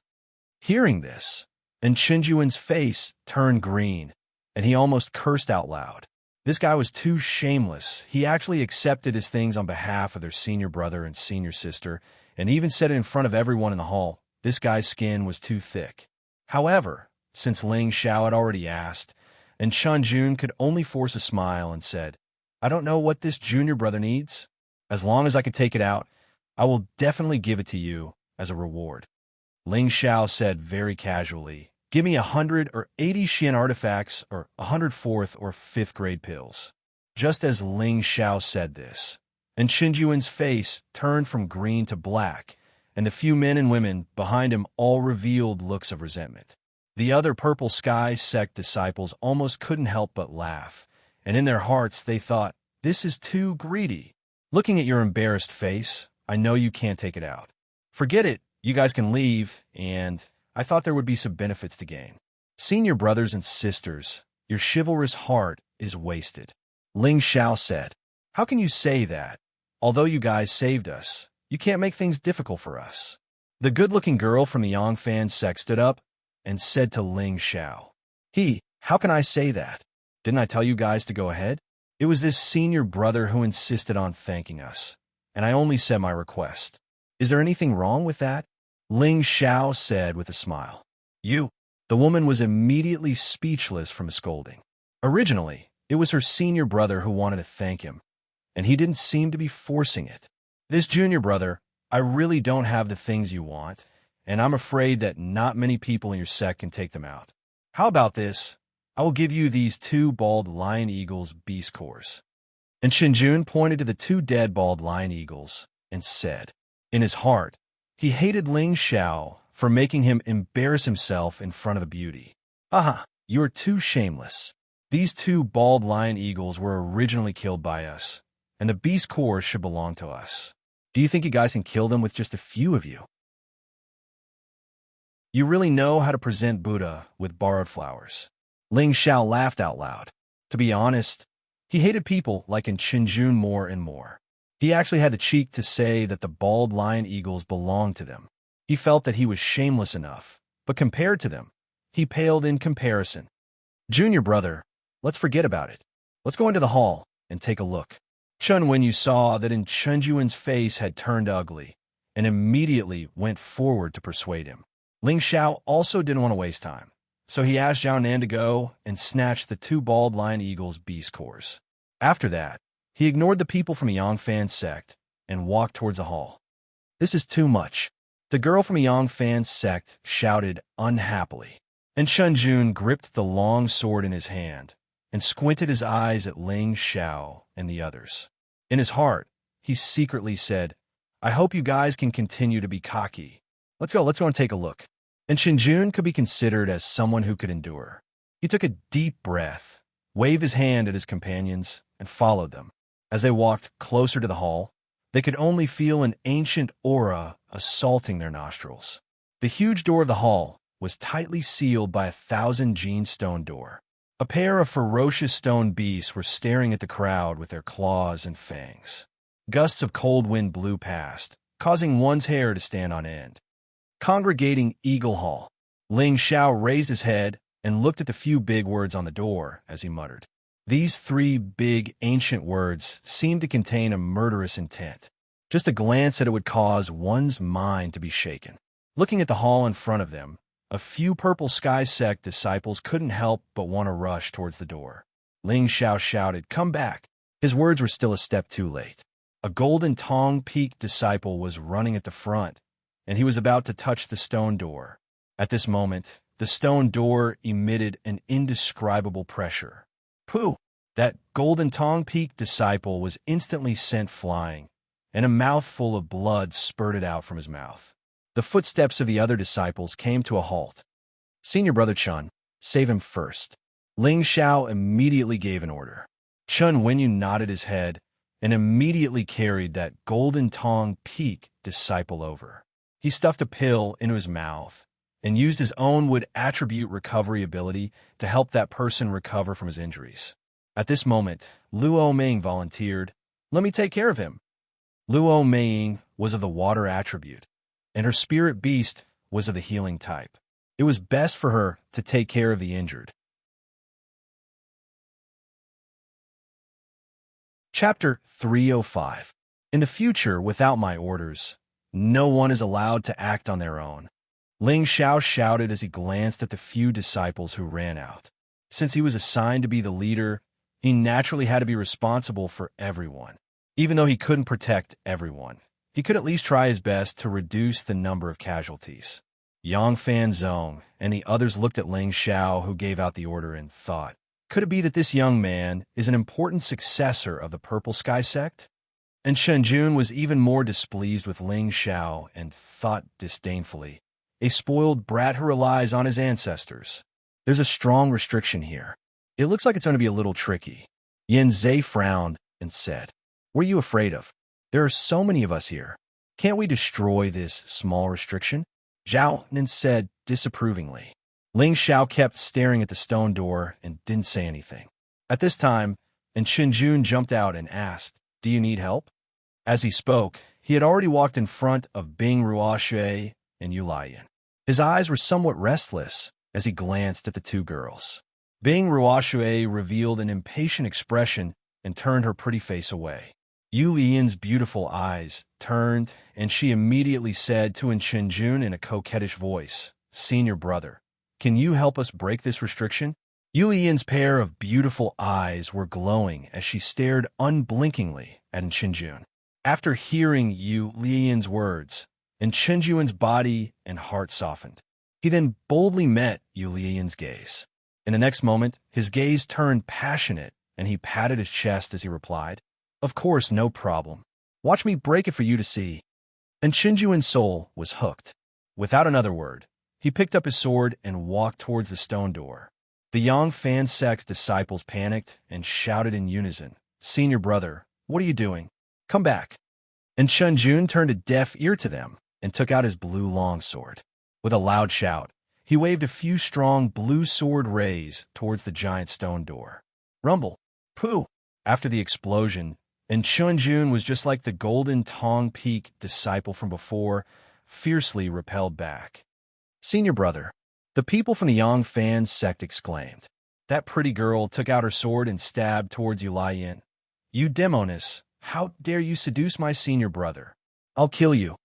Hearing this, and Chenjuan's face turned green, and he almost cursed out loud. This guy was too shameless. He actually accepted his things on behalf of their senior brother and senior sister, and even said it in front of everyone in the hall. This guy's skin was too thick. However, since Ling Xiao had already asked, and Chenjun could only force a smile and said, "I don't know what this junior brother needs. As long as I can take it out, I will definitely give it to you as a reward." Ling Xiao said very casually, "Give me 100 or 80 Xian artifacts or 100 4th or 5th grade pills." Just as Ling Xiao said this, and Chenjuan's face turned from green to black, and the few men and women behind him all revealed looks of resentment. The other Purple Sky Sect disciples almost couldn't help but laugh, and in their hearts they thought, "This is too greedy. Looking at your embarrassed face, I know you can't take it out. Forget it, you guys can leave, and I thought there would be some benefits to gain. Senior brothers and sisters, your chivalrous heart is wasted." Ling Xiao said, "How can you say that? Although you guys saved us, you can't make things difficult for us." The good-looking girl from the Yongfan sect stood up and said to Ling Xiao, How can I say that? Didn't I tell you guys to go ahead? It was this senior brother who insisted on thanking us, and I only said my request. Is there anything wrong with that?" Ling Xiao said with a smile. "You." The woman was immediately speechless from his scolding. Originally, it was her senior brother who wanted to thank him, and he didn't seem to be forcing it. "This junior brother, I really don't have the things you want, and I'm afraid that not many people in your sect can take them out. How about this? I will give you these 2 bald lion eagles beast cores." And Chenjun pointed to the 2 dead bald lion eagles and said, in his heart, he hated Ling Xiao for making him embarrass himself in front of a beauty. "Aha, you are too shameless. These 2 bald lion eagles were originally killed by us, and the beast cores should belong to us. Do you think you guys can kill them with just a few of you? You really know how to present Buddha with borrowed flowers." Ling Xiao laughed out loud. To be honest, he hated people like in Chenjun more and more. He actually had the cheek to say that the bald lion eagles belonged to them. He felt that he was shameless enough, but compared to them, he paled in comparison. "Junior brother, let's forget about it. Let's go into the hall and take a look." Chun Wenyu saw that in Chenjuan's face had turned ugly, and immediately went forward to persuade him. Ling Xiao also didn't want to waste time, so he asked Zhao Nan to go and snatch the two bald lion eagles' beast cores. After that, he ignored the people from Yangfan's sect and walked towards the hall. This is too much, the girl from Yangfan's sect shouted unhappily, and Shunjun gripped the long sword in his hand and squinted his eyes at Ling Xiao and the others. In his heart, he secretly said, I hope you guys can continue to be cocky. Let's go and take a look. And Shunjun could be considered as someone who could endure. He took a deep breath, waved his hand at his companions, and followed them. As they walked closer to the hall, they could only feel an ancient aura assaulting their nostrils. The huge door of the hall was tightly sealed by 1,000 gene stone door. A pair of ferocious stone beasts were staring at the crowd with their claws and fangs. Gusts of cold wind blew past, causing one's hair to stand on end. Congregating Eagle Hall, Ling Xiao raised his head and looked at the few big words on the door as he muttered. These 3 big, ancient words seemed to contain a murderous intent. Just a glance at it would cause one's mind to be shaken. Looking at the hall in front of them, a few Purple Sky Sect disciples couldn't help but want to rush towards the door. Ling Xiao shouted, Come back! His words were still a step too late. A Golden Tong Peak disciple was running at the front, and he was about to touch the stone door. At this moment, the stone door emitted an indescribable pressure. Pooh! That Golden Tong Peak disciple was instantly sent flying, and a mouthful of blood spurted out from his mouth. The footsteps of the other disciples came to a halt. Senior Brother Chun, save him first. Ling Xiao immediately gave an order. Chun Wenyu nodded his head and immediately carried that Golden Tong Peak disciple over. He stuffed a pill into his mouth and used his own wood attribute recovery ability to help that person recover from his injuries. At this moment, Luo Ming volunteered, Let me take care of him. Luo Ming was of the water attribute, and her spirit beast was of the healing type. It was best for her to take care of the injured. Chapter 305. In the future, without my orders, no one is allowed to act on their own. Ling Xiao shouted as he glanced at the few disciples who ran out. Since he was assigned to be the leader, he naturally had to be responsible for everyone. Even though he couldn't protect everyone, he could at least try his best to reduce the number of casualties. Yangfan Zong and the others looked at Ling Xiao, who gave out the order, and thought, could it be that this young man is an important successor of the Purple Sky Sect? And Shunjun was even more displeased with Ling Xiao and thought disdainfully, a spoiled brat who relies on his ancestors. There's a strong restriction here. It looks like it's going to be a little tricky. Yen Zhe frowned and said, What are you afraid of? There are so many of us here. Can't we destroy this small restriction? Zhao Nin said disapprovingly. Ling Xiao kept staring at the stone door and didn't say anything. At this time, Shunjun jumped out and asked, Do you need help? As he spoke, he had already walked in front of Bing Ruoxue and Yu Laiyan. His eyes were somewhat restless as he glanced at the two girls. Bing Ruoxue revealed an impatient expression and turned her pretty face away. Yu Lian's beautiful eyes turned, and she immediately said to Shunjun in a coquettish voice, Senior brother, can you help us break this restriction? Yu Lian's pair of beautiful eyes were glowing as she stared unblinkingly at Shunjun. After hearing Yu Lian's words, Shunjun's body and heart softened. He then boldly met Yu Lian's gaze. In the next moment, his gaze turned passionate, and he patted his chest as he replied, Of course, no problem. Watch me break it for you to see. And Shunjun's soul was hooked. Without another word, he picked up his sword and walked towards the stone door. The Yangfan sect's disciples panicked and shouted in unison, Senior brother, what are you doing? Come back. And Shunjun turned a deaf ear to them and took out his blue longsword. With a loud shout, he waved a few strong blue sword rays towards the giant stone door. Rumble! Pooh! After the explosion, Shunjun was just like the Golden Tong Peak disciple from before, fiercely repelled back. Senior brother, the people from the Yangfan sect exclaimed. That pretty girl took out her sword and stabbed towards Yu Laiyan. You demoness, how dare you seduce my senior brother? I'll kill you.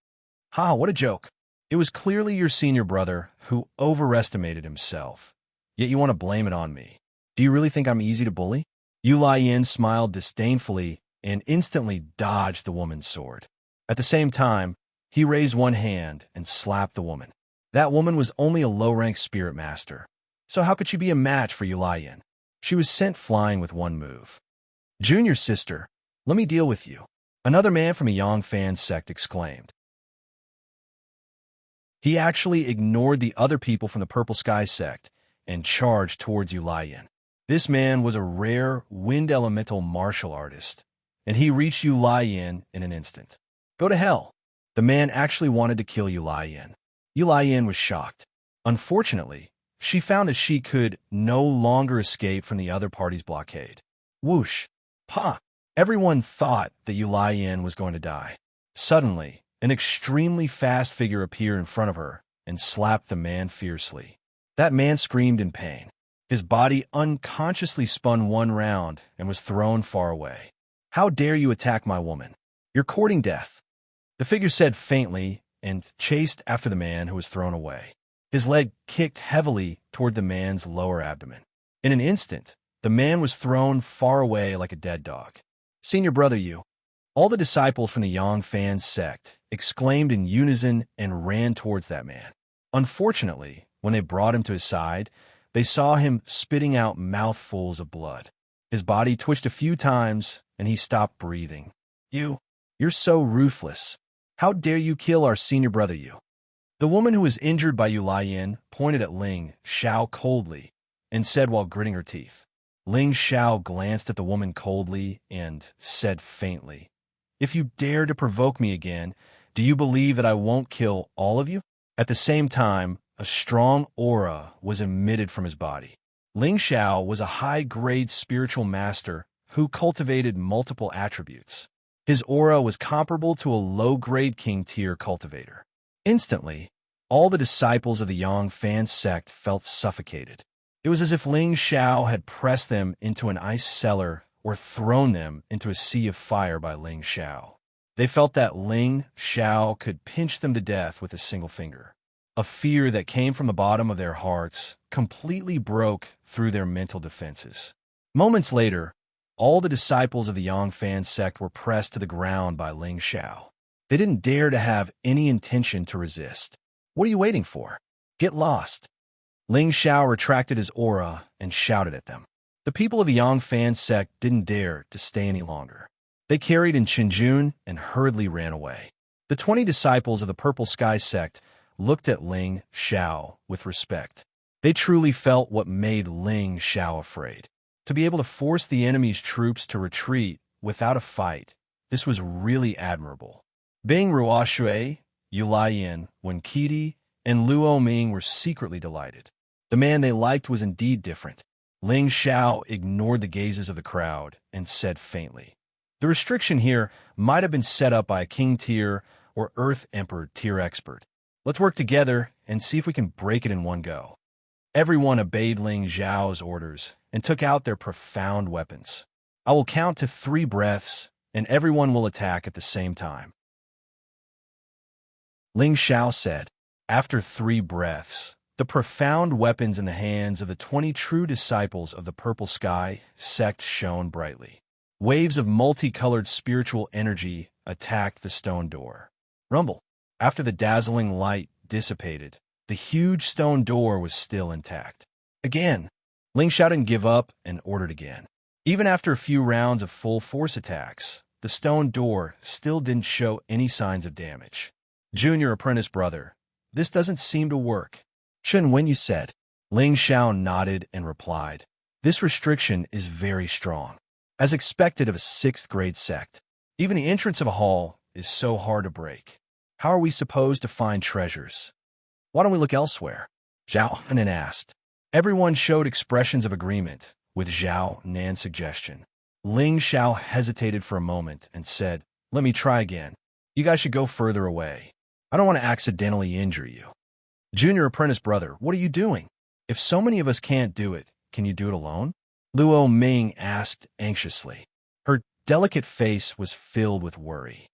Ha, what a joke. It was clearly your senior brother who overestimated himself. yet you want to blame it on me. Do you really think I'm easy to bully? Yu Yin smiled disdainfully and instantly dodged the woman's sword. At the same time, he raised one hand and slapped the woman. That woman was only a low-rank spirit master, so how could she be a match for Yu Yin? She was sent flying with one move. Junior sister, let me deal with you, another man from a Yangfan sect exclaimed. He actually ignored the other people from the Purple Sky sect and charged towards Yu Yin. This man was a rare wind elemental martial artist, and he reached Yu Yin in an instant. Go to hell. The man actually wanted to kill Yu Yin. Yu Yin was shocked. Unfortunately, she found that she could no longer escape from the other party's blockade. Whoosh! Pa! Everyone thought that Yu Yin was going to die. Suddenly, an extremely fast figure appeared in front of her and slapped the man fiercely. That man screamed in pain. His body unconsciously spun one round and was thrown far away. How dare you attack my woman? You're courting death. The figure said faintly and chased after the man who was thrown away. His leg kicked heavily toward the man's lower abdomen. In an instant, the man was thrown far away like a dead dog. Senior brother Yu. All the disciples from the Yangfan sect exclaimed in unison and ran towards that man. Unfortunately, when they brought him to his side, they saw him spitting out mouthfuls of blood. His body twitched a few times, and he stopped breathing. You're so ruthless. How dare you kill our senior brother Yu? The woman who was injured by Yu Yin pointed at Ling Xiao coldly and said while gritting her teeth. Ling Xiao glanced at the woman coldly and said faintly, If you dare to provoke me again, do you believe that I won't kill all of you? At the same time, a strong aura was emitted from his body. Ling Xiao was a high-grade spiritual master who cultivated multiple attributes. His aura was comparable to a low-grade king-tier cultivator. Instantly, all the disciples of the Yangfan sect felt suffocated. It was as if Ling Xiao had pressed them into an ice cellar or thrown them into a sea of fire by Ling Xiao. They felt that Ling Xiao could pinch them to death with a single finger. A fear that came from the bottom of their hearts completely broke through their mental defenses. Moments later, all the disciples of the Yangfan sect were pressed to the ground by Ling Xiao. They didn't dare to have any intention to resist. What are you waiting for? Get lost. Ling Xiao retracted his aura and shouted at them. The people of the Yangfan sect didn't dare to stay any longer. They carried in Chenjun and hurriedly ran away. The 20 disciples of the Purple Sky sect looked at Ling Xiao with respect. They truly felt what made Ling Xiao afraid. To be able to force the enemy's troops to retreat without a fight, this was really admirable. Bing Ruoshui, Yu Yin, Wenkidi, and Luo Ming were secretly delighted. The man they liked was indeed different. Ling Xiao ignored the gazes of the crowd and said faintly, The restriction here might have been set up by a king tier or Earth Emperor tier expert. Let's work together and see if we can break it in one go. Everyone obeyed Ling Xiao's orders and took out their profound weapons. I will count to 3 breaths, and everyone will attack at the same time. Ling Xiao said. After 3 breaths, the profound weapons in the hands of the 20 true disciples of the Purple Sky sect shone brightly. Waves of multicolored spiritual energy attacked the stone door. Rumble. After the dazzling light dissipated, the huge stone door was still intact. Again, Ling Xiao didn't give up and ordered again. Even after a few rounds of full force attacks, the stone door still didn't show any signs of damage. Junior apprentice brother, this doesn't seem to work. Chen Wenyu said. Ling Xiao nodded and replied, This restriction is very strong, as expected of a 6th grade sect. Even the entrance of a hall is so hard to break. How are we supposed to find treasures? Why don't we look elsewhere? Zhao Henan asked. Everyone showed expressions of agreement with Zhao Nan's suggestion. Ling Xiao hesitated for a moment and said, Let me try again. You guys should go further away. I don't want to accidentally injure you. Junior apprentice brother, what are you doing? If so many of us can't do it, can you do it alone? Luo Ming asked anxiously. Her delicate face was filled with worry.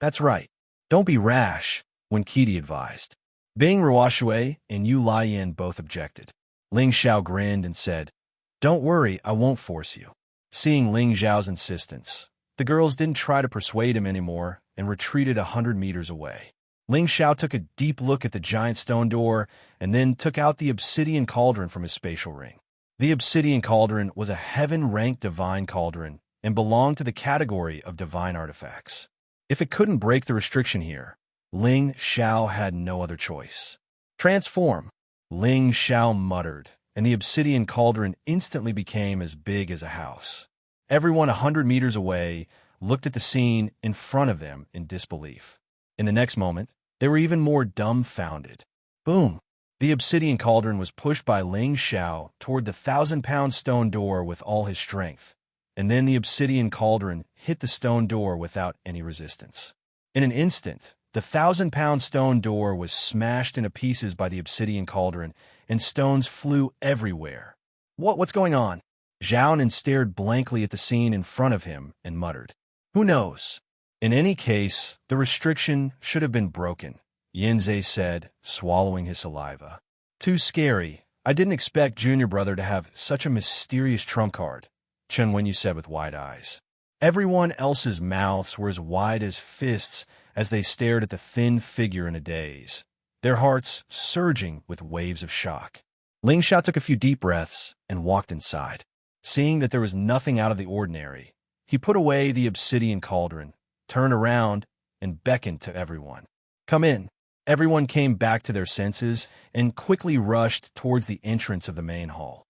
That's right. Don't be rash, Wenkidi advised. Bing Ruoshui and Yu Yin both objected. Ling Xiao grinned and said, "Don't worry, I won't force you." Seeing Ling Xiao's insistence, the girls didn't try to persuade him anymore and retreated 100 meters away. Ling Xiao took a deep look at the giant stone door and then took out the obsidian cauldron from his spatial ring. The obsidian cauldron was a heaven-ranked divine cauldron and belonged to the category of divine artifacts. If it couldn't break the restriction here, Ling Xiao had no other choice. "Transform," Ling Xiao muttered, and the obsidian cauldron instantly became as big as a house. Everyone 100 meters away looked at the scene in front of them in disbelief. In the next moment, they were even more dumbfounded. Boom! The obsidian cauldron was pushed by Ling Xiao toward the 1,000-pound stone door with all his strength, and then the obsidian cauldron hit the stone door without any resistance. In an instant, the 1,000-pound stone door was smashed into pieces by the obsidian cauldron, and stones flew everywhere. What's going on?" Zhao stared blankly at the scene in front of him and muttered, "Who knows? In any case, the restriction should have been broken," Xianxia said, swallowing his saliva. "Too scary. I didn't expect Junior Brother to have such a mysterious trump card," Chen Wenyu said with wide eyes. Everyone else's mouths were as wide as fists as they stared at the thin figure in a daze, their hearts surging with waves of shock. Ling Xiao took a few deep breaths and walked inside. Seeing that there was nothing out of the ordinary, he put away the obsidian cauldron, turned around, and beckoned to everyone. "Come in." Everyone came back to their senses and quickly rushed towards the entrance of the main hall.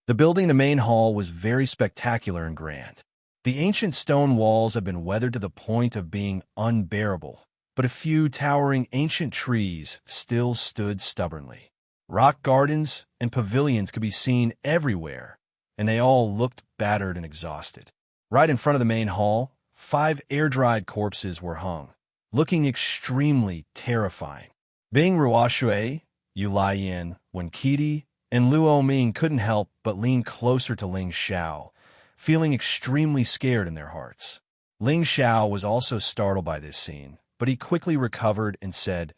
The building in the main hall was very spectacular and grand. The ancient stone walls had been weathered to the point of being unbearable, but a few towering ancient trees still stood stubbornly. Rock gardens and pavilions could be seen everywhere, and they all looked battered and exhausted. Right in front of the main hall, 5 air-dried corpses were hung, looking extremely terrifying. Bing Ruoshui, Yu Laiyan, Wenkidi, and Luo Ming couldn't help but lean closer to Ling Xiao, feeling extremely scared in their hearts. Ling Xiao was also startled by this scene, but he quickly recovered and said,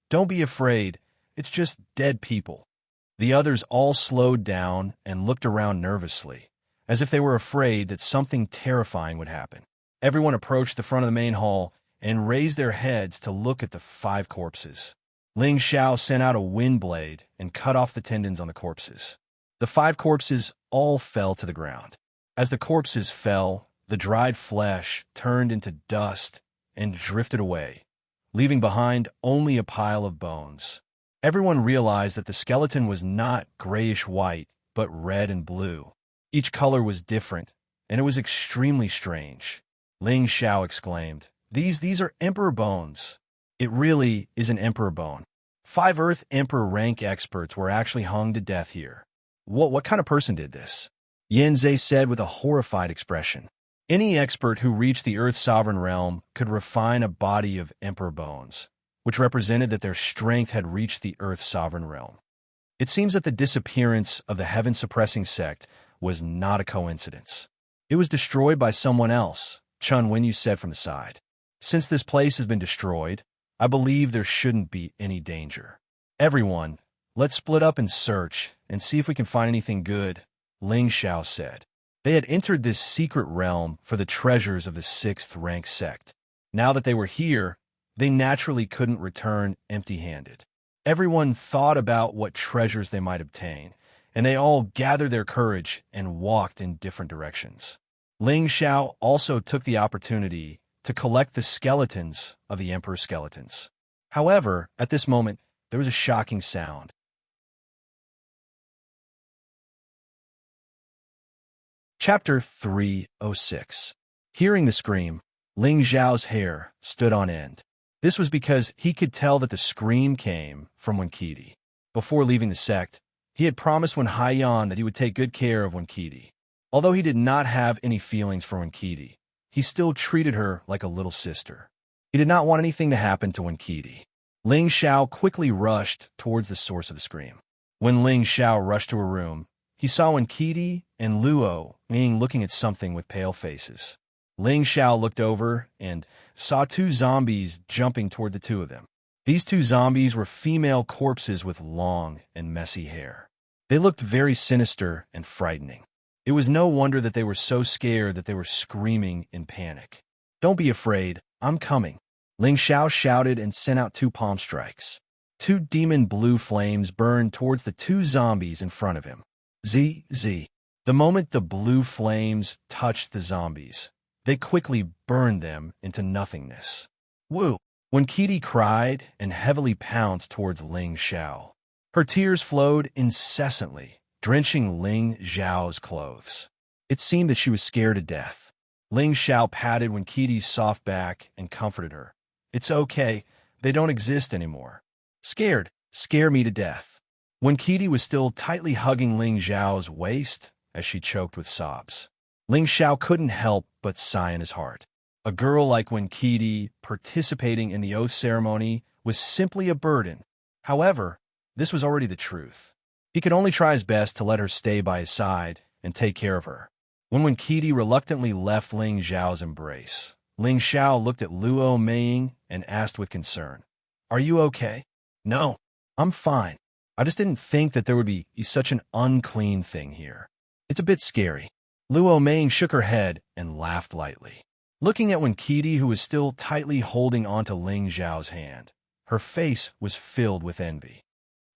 "Don't be afraid, it's just dead people." The others all slowed down and looked around nervously, as if they were afraid that something terrifying would happen. Everyone approached the front of the main hall and raised their heads to look at the 5 corpses. Ling Xiao sent out a wind blade and cut off the tendons on the corpses. The 5 corpses all fell to the ground. As the corpses fell, the dried flesh turned into dust and drifted away, leaving behind only a pile of bones. Everyone realized that the skeleton was not grayish-white, but red and blue. Each color was different, and it was extremely strange. Ling Xiao exclaimed, These are emperor bones. It really is an emperor bone. 5 Earth Emperor rank experts were actually hung to death here. What kind of person did this?" Xianxia said with a horrified expression. Any expert who reached the Earth Sovereign Realm could refine a body of emperor bones, which represented that their strength had reached the Earth Sovereign Realm. It seems that the disappearance of the heaven-suppressing sect was not a coincidence. It was destroyed by someone else, Chun Wenyu said from the side. "Since this place has been destroyed, I believe there shouldn't be any danger. Everyone, let's split up and search and see if we can find anything good," Ling Xiao said. They had entered this secret realm for the treasures of the 6th rank sect. Now that they were here, they naturally couldn't return empty-handed. Everyone thought about what treasures they might obtain, and they all gathered their courage and walked in different directions. Ling Xiao also took the opportunity to collect the skeletons of the Emperor's skeletons. However, at this moment, there was a shocking sound. Chapter 306. Hearing the scream, Ling Xiao's hair stood on end. This was because he could tell that the scream came from Wenkidi. Before leaving the sect, he had promised Wen Haiyan that he would take good care of Wenkidi. Although he did not have any feelings for Wenkidi, he still treated her like a little sister. He did not want anything to happen to Wenkidi. Ling Xiao quickly rushed towards the source of the scream. When Ling Xiao rushed to her room, he saw Wenkidi and Luo Ming looking at something with pale faces. Ling Xiao looked over and saw 2 zombies jumping toward the 2 of them. These two zombies were female corpses with long and messy hair. They looked very sinister and frightening. It was no wonder that they were so scared that they were screaming in panic. "Don't be afraid, I'm coming," Ling Xiao shouted and sent out 2 palm strikes. 2 demon blue flames burned towards the 2 zombies in front of him. Z. The moment the blue flames touched the zombies, they quickly burned them into nothingness. Woo! When Kitty cried and heavily pounced towards Ling Xiao, her tears flowed incessantly, drenching Ling Xiao's clothes. It seemed that she was scared to death. Ling Xiao patted when Kitty's soft back and comforted her. "It's okay, they don't exist anymore." "Scared, scare me to death." When Kitty was still tightly hugging Ling Xiao's waist as she choked with sobs, Ling Xiao couldn't help but sigh in his heart. A girl like Wen Kitty participating in the oath ceremony was simply a burden. However, this was already the truth. He could only try his best to let her stay by his side and take care of her. When Wen Kitty reluctantly left Ling Xiao's embrace, Ling Xiao looked at Luo Meiying and asked with concern, "Are you okay?" "No, I'm fine. I just didn't think that there would be such an unclean thing here. It's a bit scary." Luo Meiying shook her head and laughed lightly. Looking at Wen Kitty, who was still tightly holding onto Ling Xiao's hand, her face was filled with envy.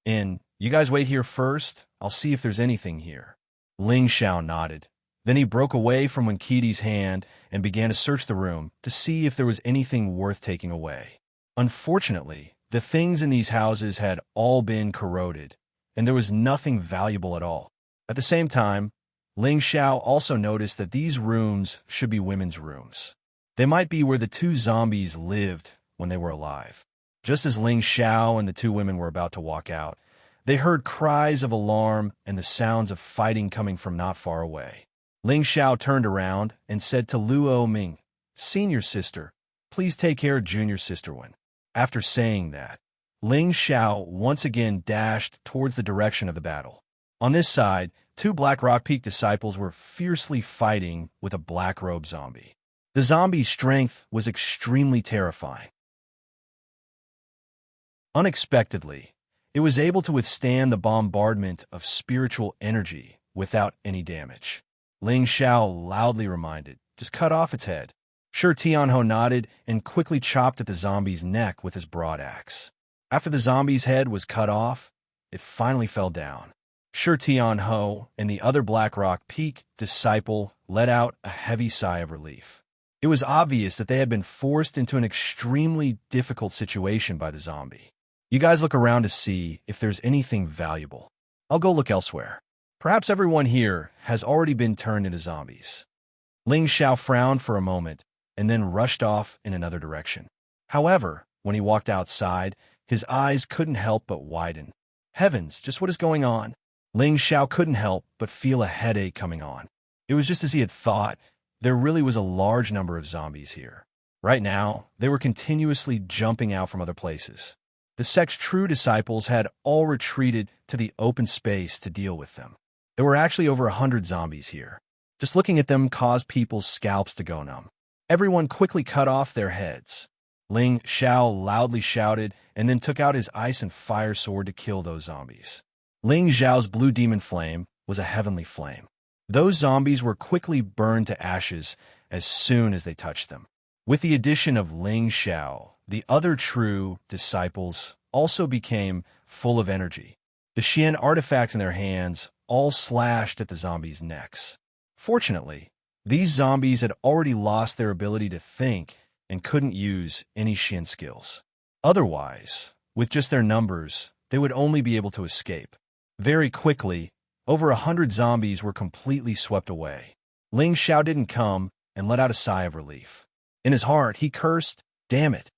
"You guys wait here first. I'll see if there's anything here." Ling Xiao nodded. Then he broke away from Wen Kitty's hand and began to search the room to see if there was anything worth taking away. Unfortunately, the things in these houses had all been corroded, and there was nothing valuable at all. At the same time, Ling Xiao also noticed that these rooms should be women's rooms. They might be where the 2 zombies lived when they were alive. Just as Ling Xiao and the 2 women were about to walk out, they heard cries of alarm and the sounds of fighting coming from not far away. Ling Xiao turned around and said to Luo Ming, "Senior sister, please take care of junior sister Wen." After saying that, Ling Xiao once again dashed towards the direction of the battle. On this side, 2 Black Rock Peak disciples were fiercely fighting with a black-robe zombie. The zombie's strength was extremely terrifying. Unexpectedly, it was able to withstand the bombardment of spiritual energy without any damage. Ling Xiao loudly reminded, "Just cut off its head." Shi Tianhou nodded and quickly chopped at the zombie's neck with his broad axe. After the zombie's head was cut off, it finally fell down. Shi Tianhou and the other Black Rock Peak disciple let out a heavy sigh of relief. It was obvious that they had been forced into an extremely difficult situation by the zombie. "You guys look around to see if there's anything valuable. I'll go look elsewhere. Perhaps everyone here has already been turned into zombies." Ling Xiao frowned for a moment and then rushed off in another direction. However, when he walked outside, his eyes couldn't help but widen. Heavens, just what is going on? Ling Xiao couldn't help but feel a headache coming on. It was just as he had thought. There really was a large number of zombies here. Right now, they were continuously jumping out from other places. The sect's true disciples had all retreated to the open space to deal with them. There were actually over 100 zombies here. Just looking at them caused people's scalps to go numb. Everyone quickly cut off their heads. Ling Xiao loudly shouted and then took out his ice and fire sword to kill those zombies. Ling Xiao's blue demon flame was a heavenly flame. Those zombies were quickly burned to ashes as soon as they touched them. With the addition of Ling Xiao, the other true disciples also became full of energy. The Xian artifacts in their hands all slashed at the zombies' necks. Fortunately, these zombies had already lost their ability to think and couldn't use any Xian skills. Otherwise, with just their numbers, they would only be able to escape. Very quickly, over 100 zombies were completely swept away. Ling Xiao didn't come and let out a sigh of relief. In his heart, he cursed, "Damn it."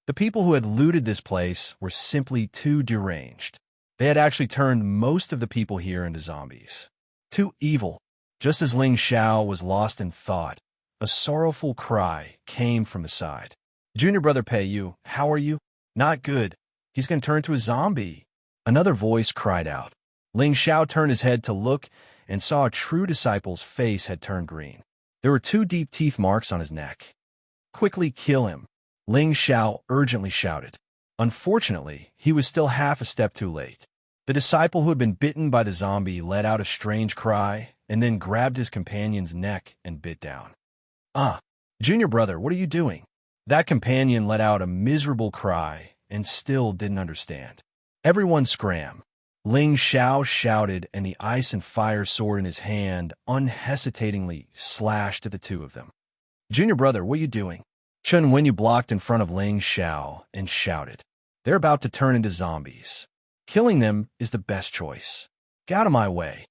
The people who had looted this place were simply too deranged. They had actually turned most of the people here into zombies. Too evil. Just as Ling Xiao was lost in thought, a sorrowful cry came from the side. "Junior brother Pei Yu, how are you?" "Not good. He's going to turn into a zombie." Another voice cried out. Ling Xiao turned his head to look and saw a true disciple's face had turned green. There were 2 deep teeth marks on his neck. "Quickly kill him," Ling Xiao urgently shouted. Unfortunately, he was still half a step too late. The disciple who had been bitten by the zombie let out a strange cry and then grabbed his companion's neck and bit down. "Ah, junior brother, what are you doing?" That companion let out a miserable cry and still didn't understand. Everyone scram. Ling Xiao shouted, and the ice and fire sword in his hand unhesitatingly slashed at the two of them. "Junior brother, what are you doing?" Chen Wenyu blocked in front of Ling Xiao and shouted, "They're about to turn into zombies. Killing them is the best choice. Get out of my way."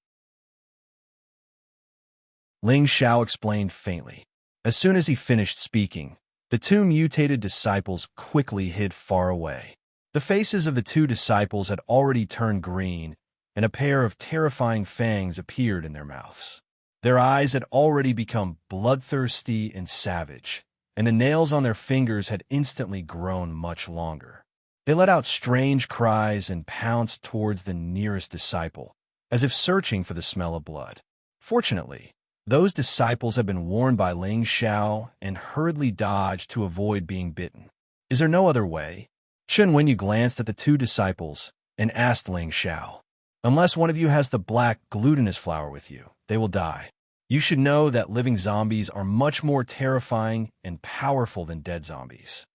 Ling Xiao explained faintly. As soon as he finished speaking, the two mutated disciples quickly hid far away. The faces of the two disciples had already turned green, and a pair of terrifying fangs appeared in their mouths. Their eyes had already become bloodthirsty and savage, and the nails on their fingers had instantly grown much longer. They let out strange cries and pounced towards the nearest disciple, as if searching for the smell of blood. Fortunately, those disciples had been warned by Ling Xiao and hurriedly dodged to avoid being bitten. "Is there no other way?" Chen Wenyu glanced at the two disciples and asked Ling Xiao. "Unless one of you has the black glutinous flower with you, they will die. You should know that living zombies are much more terrifying and powerful than dead zombies."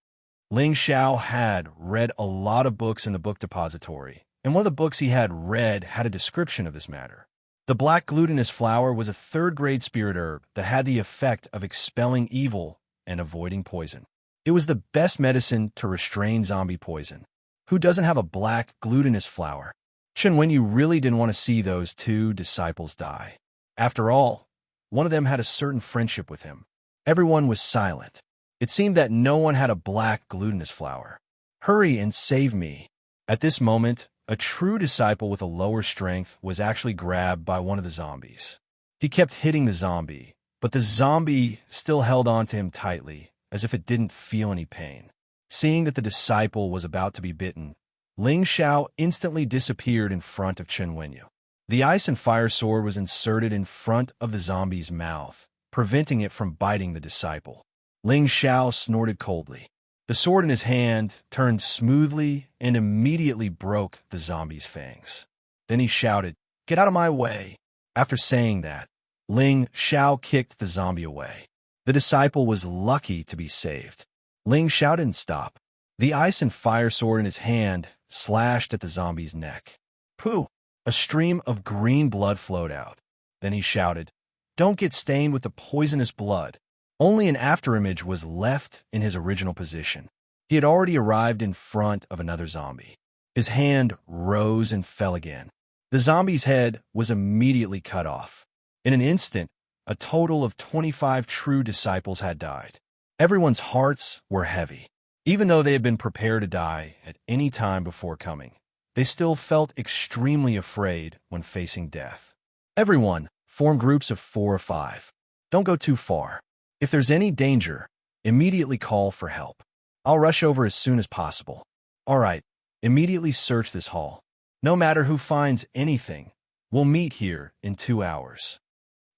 Ling Xiao had read a lot of books in the book depository, and one of the books he had read had a description of this matter. The black glutinous flower was a third-grade spirit herb that had the effect of expelling evil and avoiding poison. It was the best medicine to restrain zombie poison. Who doesn't have a black glutinous flower? Chen Wenyu really didn't want to see those two disciples die. After all, one of them had a certain friendship with him. Everyone was silent. It seemed that no one had a black glutinous flower. "Hurry and save me." At this moment, a true disciple with a lower strength was actually grabbed by one of the zombies. He kept hitting the zombie, but the zombie still held on to him tightly, as if it didn't feel any pain. Seeing that the disciple was about to be bitten, Ling Xiao instantly disappeared in front of Chen Wenyu. The ice and fire sword was inserted in front of the zombie's mouth, preventing it from biting the disciple. Ling Xiao snorted coldly. The sword in his hand turned smoothly and immediately broke the zombie's fangs. Then he shouted, "Get out of my way!" After saying that, Ling Xiao kicked the zombie away. The disciple was lucky to be saved. Ling Xiao didn't stop. The ice and fire sword in his hand slashed at the zombie's neck. Pooh! A stream of green blood flowed out. Then he shouted, "Don't get stained with the poisonous blood." Only an afterimage was left in his original position. He had already arrived in front of another zombie. His hand rose and fell again. The zombie's head was immediately cut off. In an instant, a total of 25 true disciples had died. Everyone's hearts were heavy. Even though they had been prepared to die at any time before coming, they still felt extremely afraid when facing death. Everyone formed groups of 4 or 5. Don't go too far. If there's any danger, immediately call for help. I'll rush over as soon as possible. All right, immediately search this hall. No matter who finds anything, we'll meet here in 2 hours.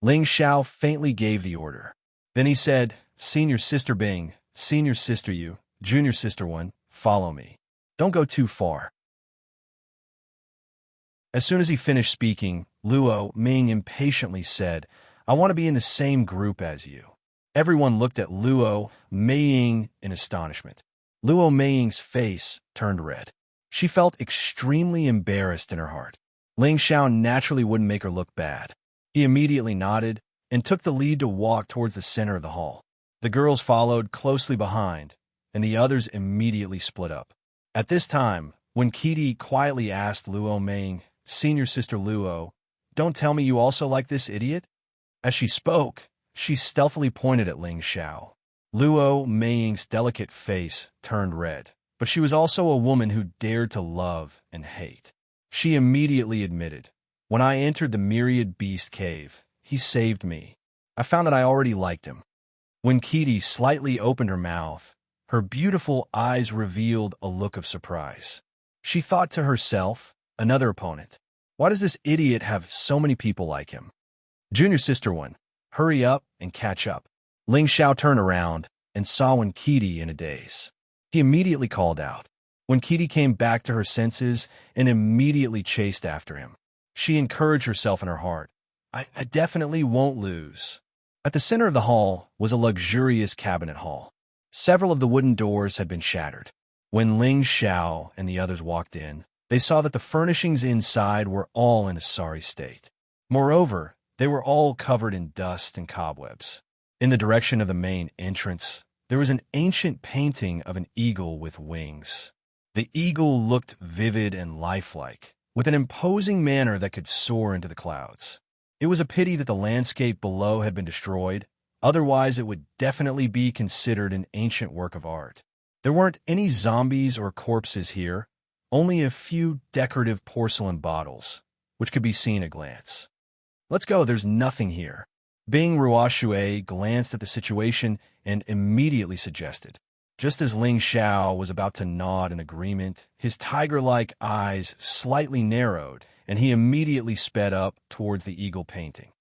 Ling Xiao faintly gave the order. Then he said, "Senior Sister Bing, Senior Sister Yu, Junior Sister One, follow me. Don't go too far." As soon as he finished speaking, Luo Ming impatiently said, "I want to be in the same group as you." Everyone looked at Luo Meiying in astonishment. Luo Meiying's face turned red. She felt extremely embarrassed in her heart. Ling Xiao naturally wouldn't make her look bad. He immediately nodded and took the lead to walk towards the center of the hall. The girls followed closely behind, and the others immediately split up. At this time, when Kitty quietly asked Luo Meiying, "Senior Sister Luo, don't tell me you also like this idiot?" As she spoke, she stealthily pointed at Ling Xiao. Luo Meiying's delicate face turned red, but she was also a woman who dared to love and hate. She immediately admitted, "When I entered the Myriad Beast Cave, he saved me. I found that I already liked him." When Kitty slightly opened her mouth, her beautiful eyes revealed a look of surprise. She thought to herself, another opponent. Why does this idiot have so many people like him? Junior Sister One, hurry up and catch up. Ling Xiao turned around and saw Wen Kitty in a daze. He immediately called out, when Kitty came back to her senses and immediately chased after him. She encouraged herself in her heart. I definitely won't lose. At the center of the hall was a luxurious cabinet hall. Several of the wooden doors had been shattered. When Ling Xiao and the others walked in, they saw that the furnishings inside were all in a sorry state. Moreover, they were all covered in dust and cobwebs. In the direction of the main entrance, there was an ancient painting of an eagle with wings. The eagle looked vivid and lifelike, with an imposing manner that could soar into the clouds. It was a pity that the landscape below had been destroyed, otherwise it would definitely be considered an ancient work of art. There weren't any zombies or corpses here, only a few decorative porcelain bottles, which could be seen at a glance. Let's go, there's nothing here. Bing Ruoxue glanced at the situation and immediately suggested. Just as Ling Xiao was about to nod in agreement, his tiger-like eyes slightly narrowed, and he immediately sped up towards the eagle painting.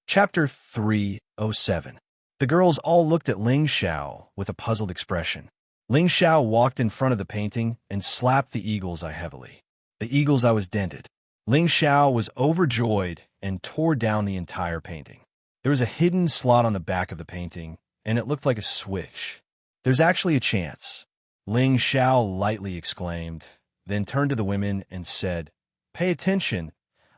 Chapter 307. The girls all looked at Ling Xiao with a puzzled expression. Ling Xiao walked in front of the painting and slapped the eagle's eye heavily. The eagle's eye was dented. Ling Xiao was overjoyed and tore down the entire painting. There was a hidden slot on the back of the painting, and it looked like a switch. There's actually a chance. Ling Xiao lightly exclaimed, then turned to the women and said, "Pay attention.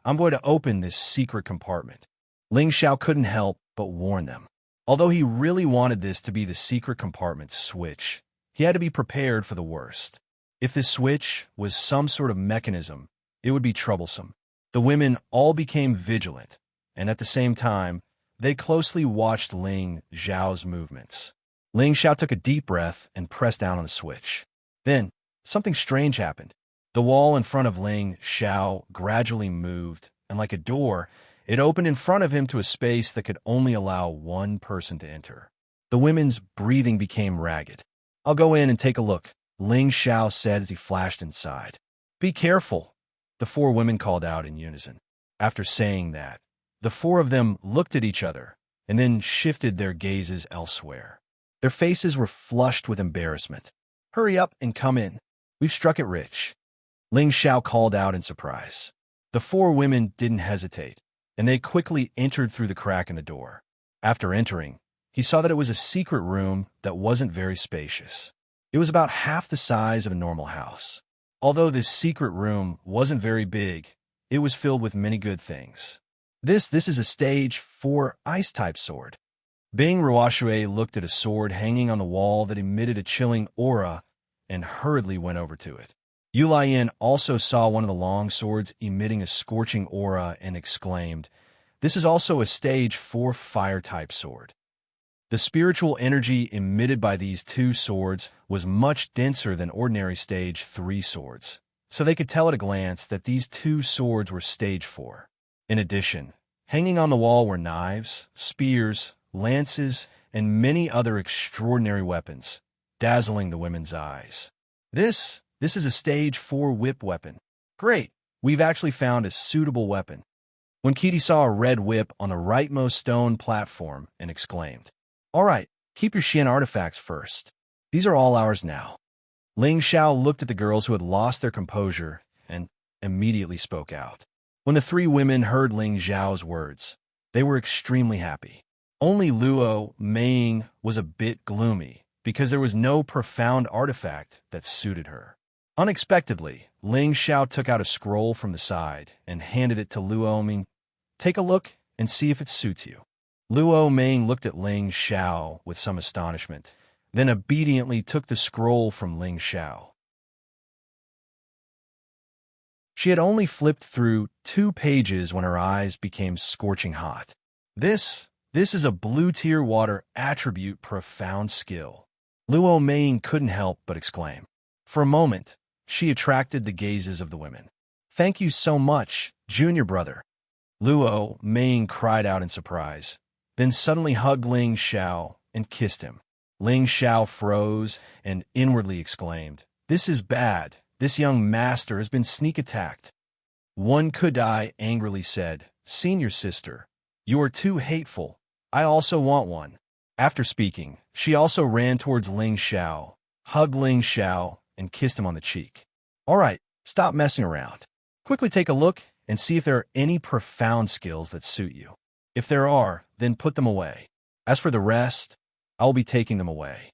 I'm going to open this secret compartment." Ling Xiao couldn't help but warn them. Although he really wanted this to be the secret compartment switch, he had to be prepared for the worst. If this switch was some sort of mechanism, it would be troublesome. The women all became vigilant, and at the same time, they closely watched Ling Xiao's movements. Ling Xiao took a deep breath and pressed down on the switch. Then, something strange happened. The wall in front of Ling Xiao gradually moved, and like a door, it opened in front of him to a space that could only allow one person to enter. The women's breathing became ragged. "I'll go in and take a look," Ling Xiao said as he flashed inside. "Be careful," the four women called out in unison. After saying that, the four of them looked at each other and then shifted their gazes elsewhere. Their faces were flushed with embarrassment. "Hurry up and come in. We've struck it rich," Ling Xiao called out in surprise. The four women didn't hesitate, and they quickly entered through the crack in the door. After entering, he saw that it was a secret room that wasn't very spacious. It was about half the size of a normal house. Although this secret room wasn't very big, it was filled with many good things. This is a stage 4 ice-type sword. Bing Ruoxue looked at a sword hanging on the wall that emitted a chilling aura and hurriedly went over to it. Yu Lian also saw one of the long swords emitting a scorching aura and exclaimed, "This is also a stage 4 fire-type sword." The spiritual energy emitted by these two swords was much denser than ordinary stage 3 swords, so they could tell at a glance that these two swords were stage 4. In addition, hanging on the wall were knives, spears, lances, and many other extraordinary weapons, dazzling the women's eyes. This is a stage 4 whip weapon. Great, we've actually found a suitable weapon." When Kitty saw a red whip on the rightmost stone platform and exclaimed, "All right, keep your Xian artifacts first. These are all ours now." Ling Xiao looked at the girls who had lost their composure and immediately spoke out. When the three women heard Ling Xiao's words, they were extremely happy. Only Luo Meiying was a bit gloomy because there was no profound artifact that suited her. Unexpectedly, Ling Xiao took out a scroll from the side and handed it to Luo Meiying. "Take a look and see if it suits you." Luo Meiying looked at Ling Xiao with some astonishment, then obediently took the scroll from Ling Xiao. She had only flipped through 2 pages when her eyes became scorching hot. This is a blue-tier water attribute profound skill." Luo Meiying couldn't help but exclaim. For a moment, she attracted the gazes of the women. "Thank you so much, junior brother." Luo Meiying cried out in surprise, then suddenly hugged Ling Xiao and kissed him. Ling Xiao froze and inwardly exclaimed, "This is bad. This young master has been sneak attacked." One Kudai angrily said, "Senior sister, you are too hateful. I also want one." After speaking, she also ran towards Ling Xiao, hugged Ling Xiao, and kissed him on the cheek. All right, stop messing around. Quickly take a look and see if there are any profound skills that suit you. If there are, then put them away. As for the rest, I will be taking them away.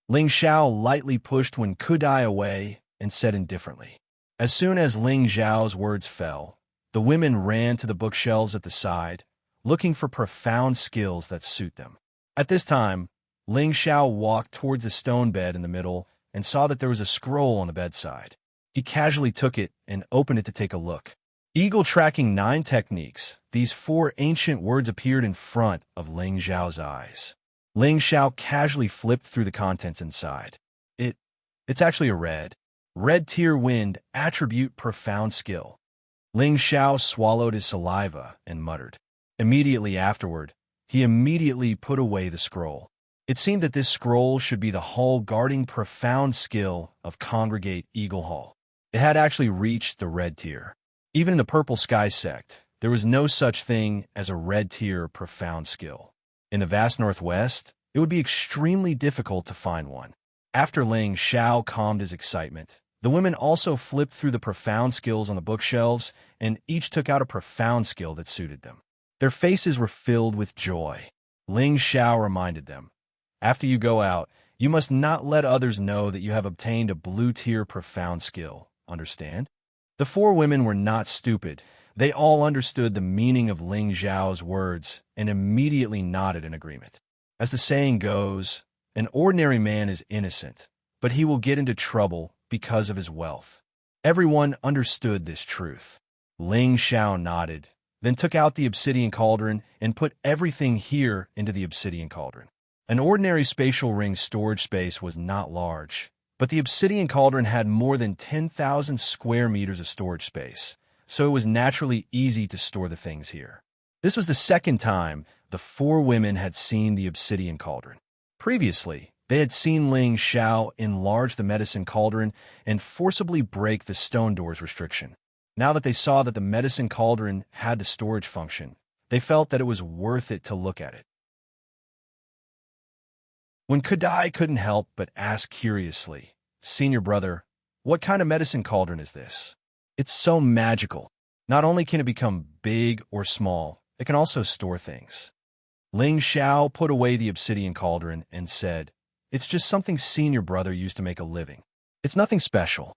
Ling Xiao lightly pushed Wen Kudai away and said indifferently. As soon as Ling Xiao's words fell, the women ran to the bookshelves at the side, looking for profound skills that suit them. At this time, Ling Xiao walked towards the stone bed in the middle and saw that there was a scroll on the bedside. He casually took it and opened it to take a look. Eagle tracking 9 techniques. These 4 ancient words appeared in front of Ling Xiao's eyes. Ling Xiao casually flipped through the contents inside. It's actually a red tier wind attribute profound skill. Ling Xiao swallowed his saliva and muttered. Immediately afterward, he immediately put away the scroll. It seemed that this scroll should be the hall guarding profound skill of Congregate Eagle Hall. It had actually reached the red tier. Even in the Purple Sky sect, there was no such thing as a red tier profound skill. In the vast Northwest, it would be extremely difficult to find one. After Ling Xiao calmed his excitement, the women also flipped through the profound skills on the bookshelves and each took out a profound skill that suited them. Their faces were filled with joy. Ling Xiao reminded them, after you go out, you must not let others know that you have obtained a blue-tier profound skill. Understand? The 4 women were not stupid. They all understood the meaning of Ling Xiao's words and immediately nodded in agreement. As the saying goes, an ordinary man is innocent, but he will get into trouble because of his wealth. Everyone understood this truth. Ling Xiao nodded, then took out the obsidian cauldron and put everything here into the obsidian cauldron. An ordinary spatial ring storage space was not large, but the obsidian cauldron had more than 10,000 square meters of storage space, so it was naturally easy to store the things here. This was the second time the 4 women had seen the obsidian cauldron. Previously, they had seen Ling Xiao enlarge the medicine cauldron and forcibly break the stone door's restriction. Now that they saw that the medicine cauldron had the storage function, they felt that it was worth it to look at it. When Kudai couldn't help but ask curiously, "Senior brother, what kind of medicine cauldron is this? It's so magical. Not only can it become big or small, it can also store things." Ling Xiao put away the obsidian cauldron and said, "It's just something senior brother used to make a living. It's nothing special."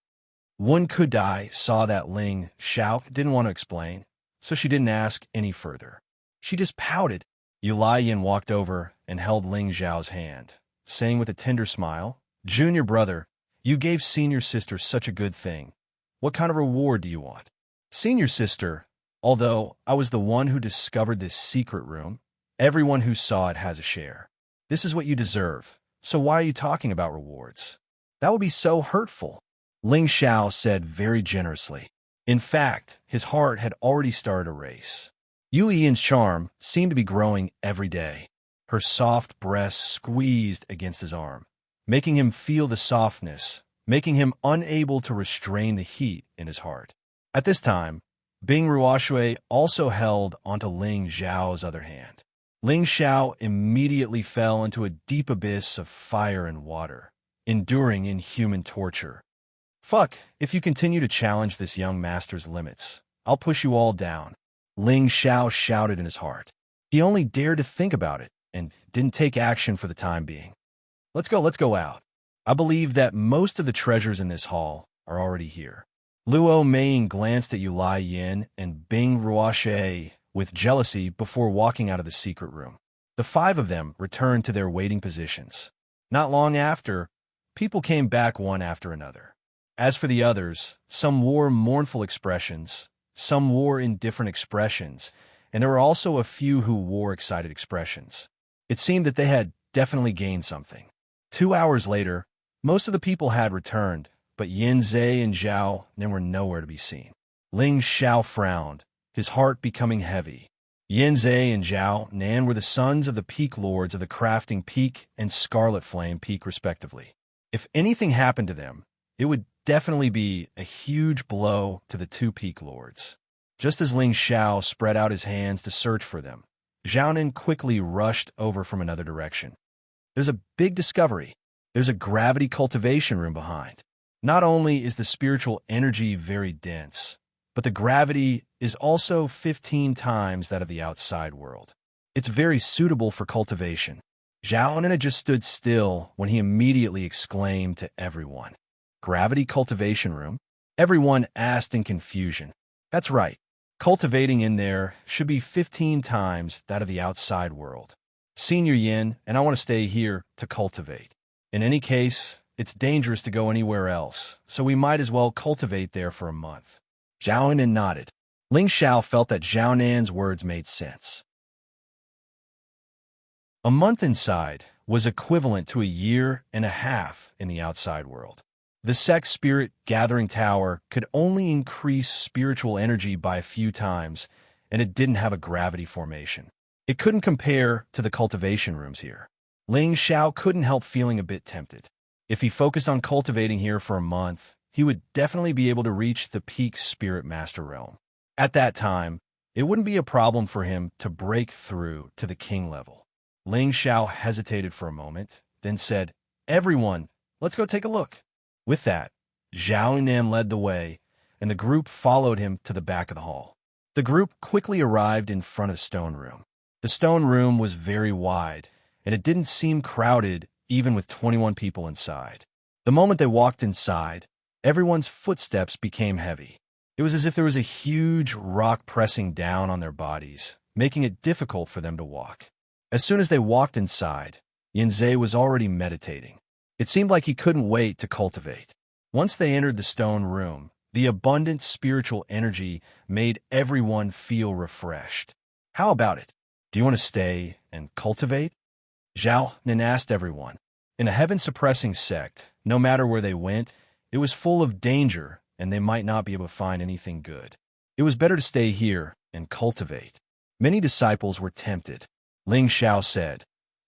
Wen Kudai saw that Ling Xiao didn't want to explain, so she didn't ask any further. She just pouted. Yulai Yin walked over and held Ling Xiao's hand, saying with a tender smile, "Junior brother, you gave senior sister such a good thing. What kind of reward do you want?" "Senior sister, although I was the one who discovered this secret room, everyone who saw it has a share. This is what you deserve, so why are you talking about rewards? That would be so hurtful," Ling Xiao said very generously. In fact, his heart had already started a race. Yu Yin's charm seemed to be growing every day. Her soft breast squeezed against his arm, making him feel the softness, making him unable to restrain the heat in his heart. At this time, Bing Ruoshui also held onto Ling Xiao's other hand. Ling Xiao immediately fell into a deep abyss of fire and water, enduring inhuman torture. "Fuck, if you continue to challenge this young master's limits, I'll push you all down," Ling Xiao shouted in his heart. He only dared to think about it and didn't take action for the time being. Let's go out. I believe that most of the treasures in this hall are already here." Luo Meiying glanced at Yulai Yin and Bing Ruoshui with jealousy before walking out of the secret room. The 5 of them returned to their waiting positions. Not long after, people came back one after another. As for the others, some wore mournful expressions, some wore indifferent expressions, and there were also a few who wore excited expressions. It seemed that they had definitely gained something. 2 hours later, most of the people had returned, but Yin Zhe and Zhao were nowhere to be seen. Ling Xiao frowned, his heart becoming heavy. Yin Zhe and Zhao Nan were the sons of the Peak Lords of the Crafting Peak and Scarlet Flame Peak respectively. If anything happened to them, it would definitely be a huge blow to the 2 Peak Lords. Just as Ling Xiao spread out his hands to search for them, Zhao Nan quickly rushed over from another direction. There's a big discovery. There's a gravity cultivation room behind. Not only is the spiritual energy very dense, but the gravity is also 15 times that of the outside world. It's very suitable for cultivation. Xiaonan had just stood still when he immediately exclaimed to everyone, "Gravity cultivation room?" Everyone asked in confusion. That's right. Cultivating in there should be 15 times that of the outside world. Senior Yin, and I want to stay here to cultivate. In any case, it's dangerous to go anywhere else, so we might as well cultivate there for a month. Xiaonan nodded. Ling Xiao felt that Xiaonan's words made sense. A month inside was equivalent to a year and a half in the outside world. The Sect Spirit Gathering Tower could only increase spiritual energy by a few times, and it didn't have a gravity formation. It couldn't compare to the cultivation rooms here. Ling Xiao couldn't help feeling a bit tempted. If he focused on cultivating here for a month, he would definitely be able to reach the peak Spirit Master realm. At that time, it wouldn't be a problem for him to break through to the king level. Ling Xiao hesitated for a moment, then said, "Everyone, let's go take a look." With that, Zhao Yunan led the way, and the group followed him to the back of the hall. The group quickly arrived in front of the stone room. The stone room was very wide, and it didn't seem crowded even with 21 people inside. The moment they walked inside, everyone's footsteps became heavy. It was as if there was a huge rock pressing down on their bodies, making it difficult for them to walk. As soon as they walked inside, Yanzhe was already meditating. It seemed like he couldn't wait to cultivate. Once they entered the stone room, the abundant spiritual energy made everyone feel refreshed. How about it? Do you want to stay and cultivate? Zhao Nin asked everyone. In a heaven-suppressing sect, no matter where they went, it was full of danger and they might not be able to find anything good. It was better to stay here and cultivate. Many disciples were tempted. Ling Xiao said,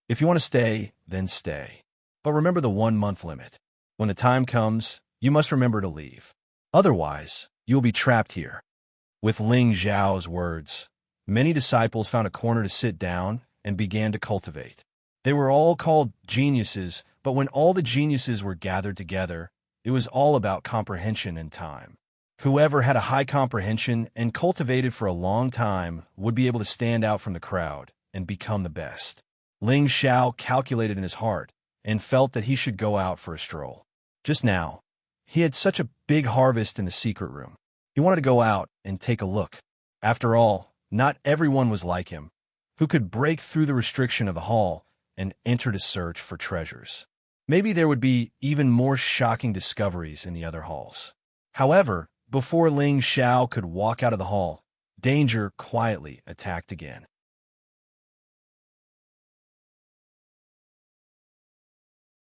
"If you want to stay, then stay. But remember the 1-month limit. When the time comes, you must remember to leave. Otherwise, you will be trapped here." With Ling Xiao's words, many disciples found a corner to sit down and began to cultivate. They were all called geniuses, but when all the geniuses were gathered together, it was all about comprehension and time. Whoever had a high comprehension and cultivated for a long time would be able to stand out from the crowd and become the best. Ling Xiao calculated in his heart and felt that he should go out for a stroll. Just now, he had such a big harvest in the secret room. He wanted to go out and take a look. After all, not everyone was like him, who could break through the restriction of the hall and enter to search for treasures. Maybe there would be even more shocking discoveries in the other halls. However, before Ling Xiao could walk out of the hall, danger quietly attacked again.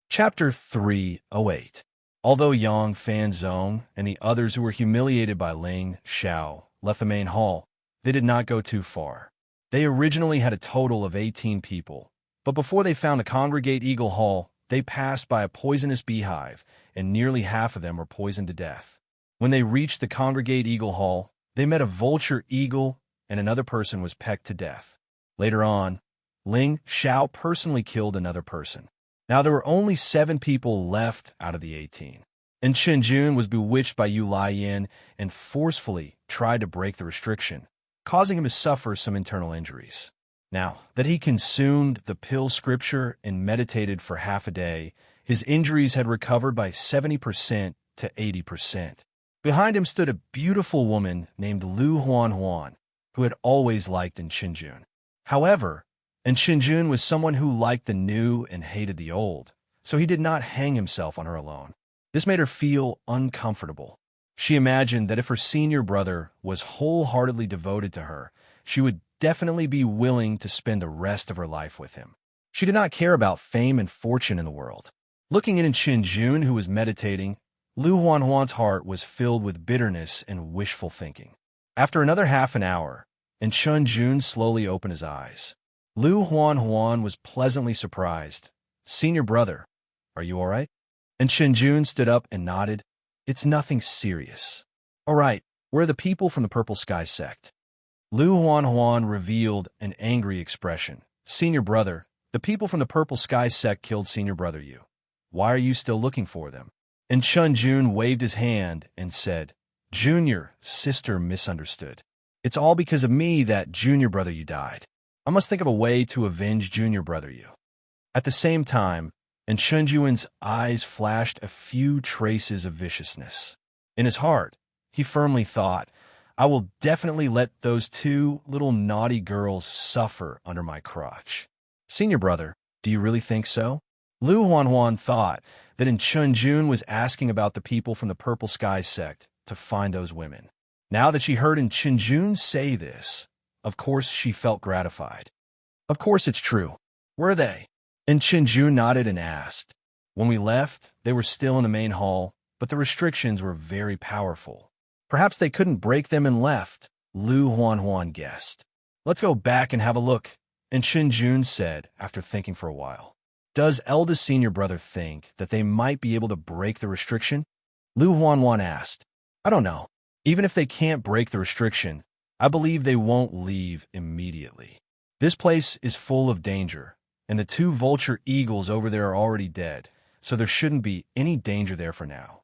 Chapter 308. Although Yang Fanzong and the others who were humiliated by Ling Xiao left the main hall, they did not go too far. They originally had a total of 18 people, but before they found the Congregate Eagle Hall, they passed by a poisonous beehive, and nearly half of them were poisoned to death. When they reached the Congregate Eagle Hall, they met a vulture eagle, and another person was pecked to death. Later on, Ling Xiao personally killed another person. Now there were only 7 people left out of the 18. And Chenjun was bewitched by Yu Laiyan and forcefully tried to break the restriction, causing him to suffer some internal injuries. Now that he consumed the pill scripture and meditated for half a day, his injuries had recovered by 70% to 80%. Behind him stood a beautiful woman named Lu Huan, who had always liked Chenjun. However, Chenjun was someone who liked the new and hated the old, so he did not hang himself on her alone. This made her feel uncomfortable. She imagined that if her senior brother was wholeheartedly devoted to her, she would definitely be willing to spend the rest of her life with him. She did not care about fame and fortune in the world. Looking at Chenjun, who was meditating, Lu Huan's heart was filled with bitterness and wishful thinking. After another half an hour, Chenjun slowly opened his eyes. Lu Huan was pleasantly surprised. "Senior brother, are you all right?" And Chenjun stood up and nodded. "It's nothing serious." "All right, where are the people from the Purple Sky sect?" Lu Huan revealed an angry expression. "Senior brother, The people from the Purple Sky sect killed Senior Brother Yu. Why are you still looking for them? And Chun Jun waved his hand and said, Junior Sister misunderstood. It's all because of me that Junior Brother Yu died. I must think of a way to avenge Junior Brother Yu. At the same time, in Chun Jun's eyes flashed a few traces of viciousness. In his heart, he firmly thought, I will definitely let those two little naughty girls suffer under my crotch. Senior Brother, do you really think so? Lu Huanhuan thought that in Chun Jun was asking about the people from the Purple Sky sect to find those women. Now that she heard in Chun Jun say this, of course she felt gratified. Of course it's true. Where are they? And Chun Jun nodded and asked. When we left, they were still in the main hall, but the restrictions were very powerful. Perhaps they couldn't break them and left, Lu Huanhuan guessed. Let's go back and have a look, and Chun Jun said after thinking for a while. Does eldest Senior Brother think that they might be able to break the restriction? Lu Huanhuan asked. I don't know. Even if they can't break the restriction, I believe they won't leave immediately. This place is full of danger, and the two vulture eagles over there are already dead, so there shouldn't be any danger there for now.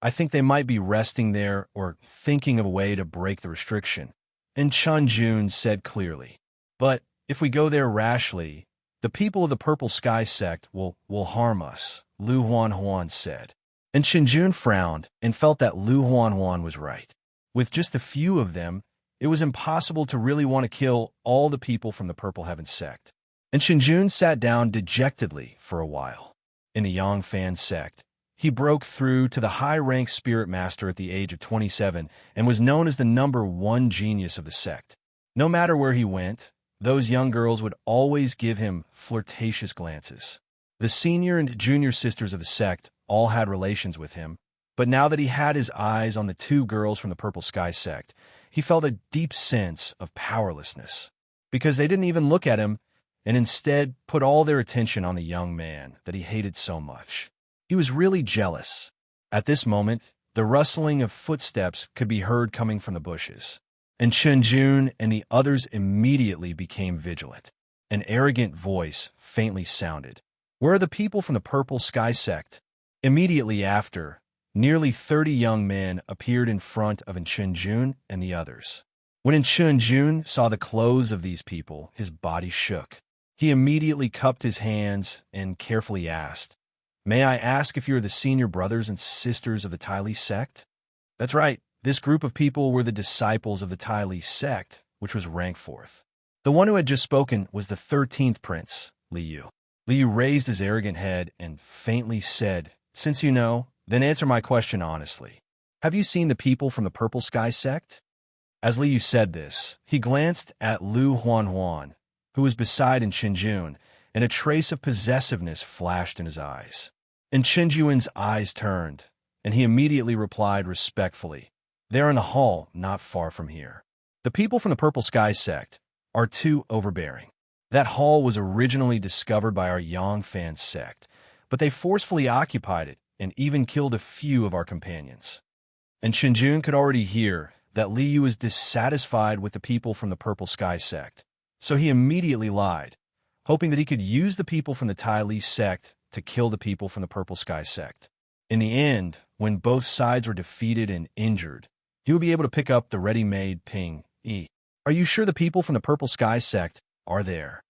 I think they might be resting there or thinking of a way to break the restriction, and Chun Jun said clearly. But if we go there rashly, the people of the Purple Sky sect will harm us, Lu Huanhuan said. And Chun Jun frowned and felt that Lu Huanhuan was right. With just a few of them, it was impossible to really want to kill all the people from the Purple Heaven sect. And Chun Jun sat down dejectedly for a while. In the Yangfan sect, he broke through to the high-ranked spirit master at the age of 27 and was known as the #1 genius of the sect. No matter where he went, those young girls would always give him flirtatious glances. The senior and junior sisters of the sect all had relations with him, but now that he had his eyes on the two girls from the Purple Sky sect, he felt a deep sense of powerlessness, because they didn't even look at him and instead put all their attention on the young man that he hated so much. He was really jealous. At this moment, the rustling of footsteps could be heard coming from the bushes, and Chun Jun and the others immediately became vigilant. An arrogant voice faintly sounded. Where are the people from the Purple Sky sect? Immediately after, nearly 30 young men appeared in front of Chun Jun and the others. When Chun Jun saw the clothes of these people, his body shook. He immediately cupped his hands and carefully asked, May I ask if you are the senior brothers and sisters of the Tai Li sect? That's right. This group of people were the disciples of the Tai Li sect, which was ranked 4th. The one who had just spoken was the 13th prince, Li Yu. Li Yu raised his arrogant head and faintly said, Since you know, then answer my question honestly. Have you seen the people from the Purple Sky sect? As Li Yu said this, he glanced at Lu Huanhuan, who was beside Chun Jun, and a trace of possessiveness flashed in his eyes. And Chun Jun's eyes turned, and he immediately replied respectfully, They're in the hall not far from here. The people from the Purple Sky sect are too overbearing. That hall was originally discovered by our Yangfan sect, but they forcefully occupied it and even killed a few of our companions. And Chun Jun could already hear that Li Yu was dissatisfied with the people from the Purple Sky sect, so he immediately lied, hoping that he could use the people from the Tai Li sect to kill the people from the Purple Sky sect. In the end, when both sides were defeated and injured, he would be able to pick up the ready-made Ping E. Are you sure the people from the Purple Sky sect are there?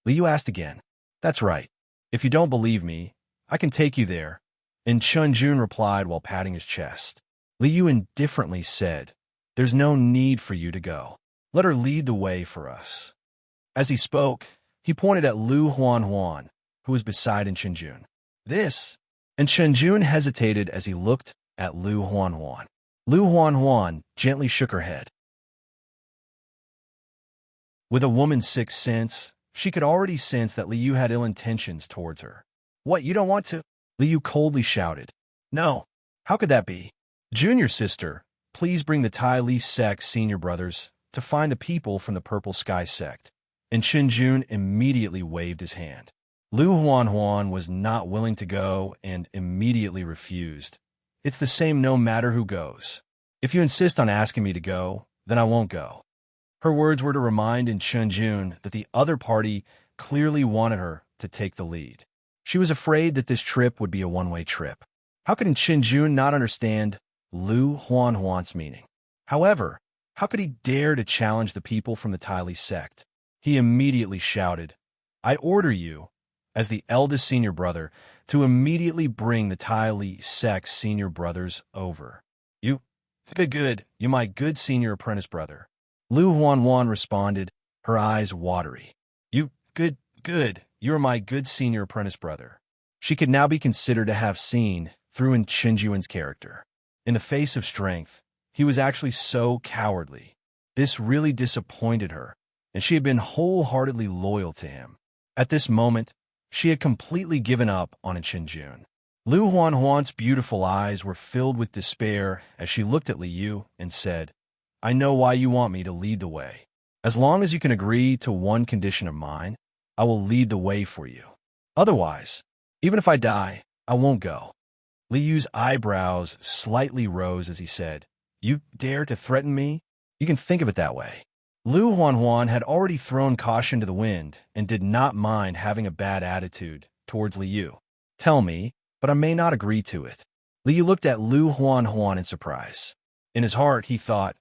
Li Yu asked again. That's right. If you don't believe me, I can take you there. And Chun Jun replied while patting his chest. Li Yu indifferently said, There's no need for you to go. Let her lead the way for us. As he spoke, he pointed at Lu Huanhuan, who was beside Chun Jun. This, and Chun Jun hesitated as he looked at Lu Huanhuan. Lu Huanhuan gently shook her head. With a woman's sixth sense, she could already sense that Li Yu had ill intentions towards her. What, you don't want to? Li Yu coldly shouted. No. How could that be? Junior sister, please bring the Tai Li sect senior brothers to find the people from the Purple Sky sect. And Chun Jun immediately waved his hand. Lu Huanhuan was not willing to go and immediately refused. It's the same no matter who goes. If you insist on asking me to go, then I won't go. Her words were to remind in Chunjun that the other party clearly wanted her to take the lead. She was afraid that this trip would be a one-way trip. How could Chunjun not understand Lu Huanhuan's meaning? However, how could he dare to challenge the people from the Tai Li sect? He immediately shouted, "I order you, as the eldest senior brother, to immediately bring the Tai Li sect's senior brothers over." You? Good, you my good senior apprentice brother. Lu Huanhuan responded, her eyes watery. You, good, you're my good senior apprentice brother. She could now be considered to have seen through in Chenjuan's character. In the face of strength, he was actually so cowardly. This really disappointed her, and she had been wholeheartedly loyal to him. At this moment, she had completely given up on Chenjun. Lu Huanhuan's beautiful eyes were filled with despair as she looked at Liu and said, "I know why you want me to lead the way. As long as you can agree to one condition of mine, I will lead the way for you. Otherwise, even if I die, I won't go." Liu's eyebrows slightly rose as he said, "You dare to threaten me? You can think of it that way." Lu Huanhuan had already thrown caution to the wind and did not mind having a bad attitude towards Liu. "Tell me, but I may not agree to it." Liu looked at Lu Huanhuan in surprise. In his heart, he thought,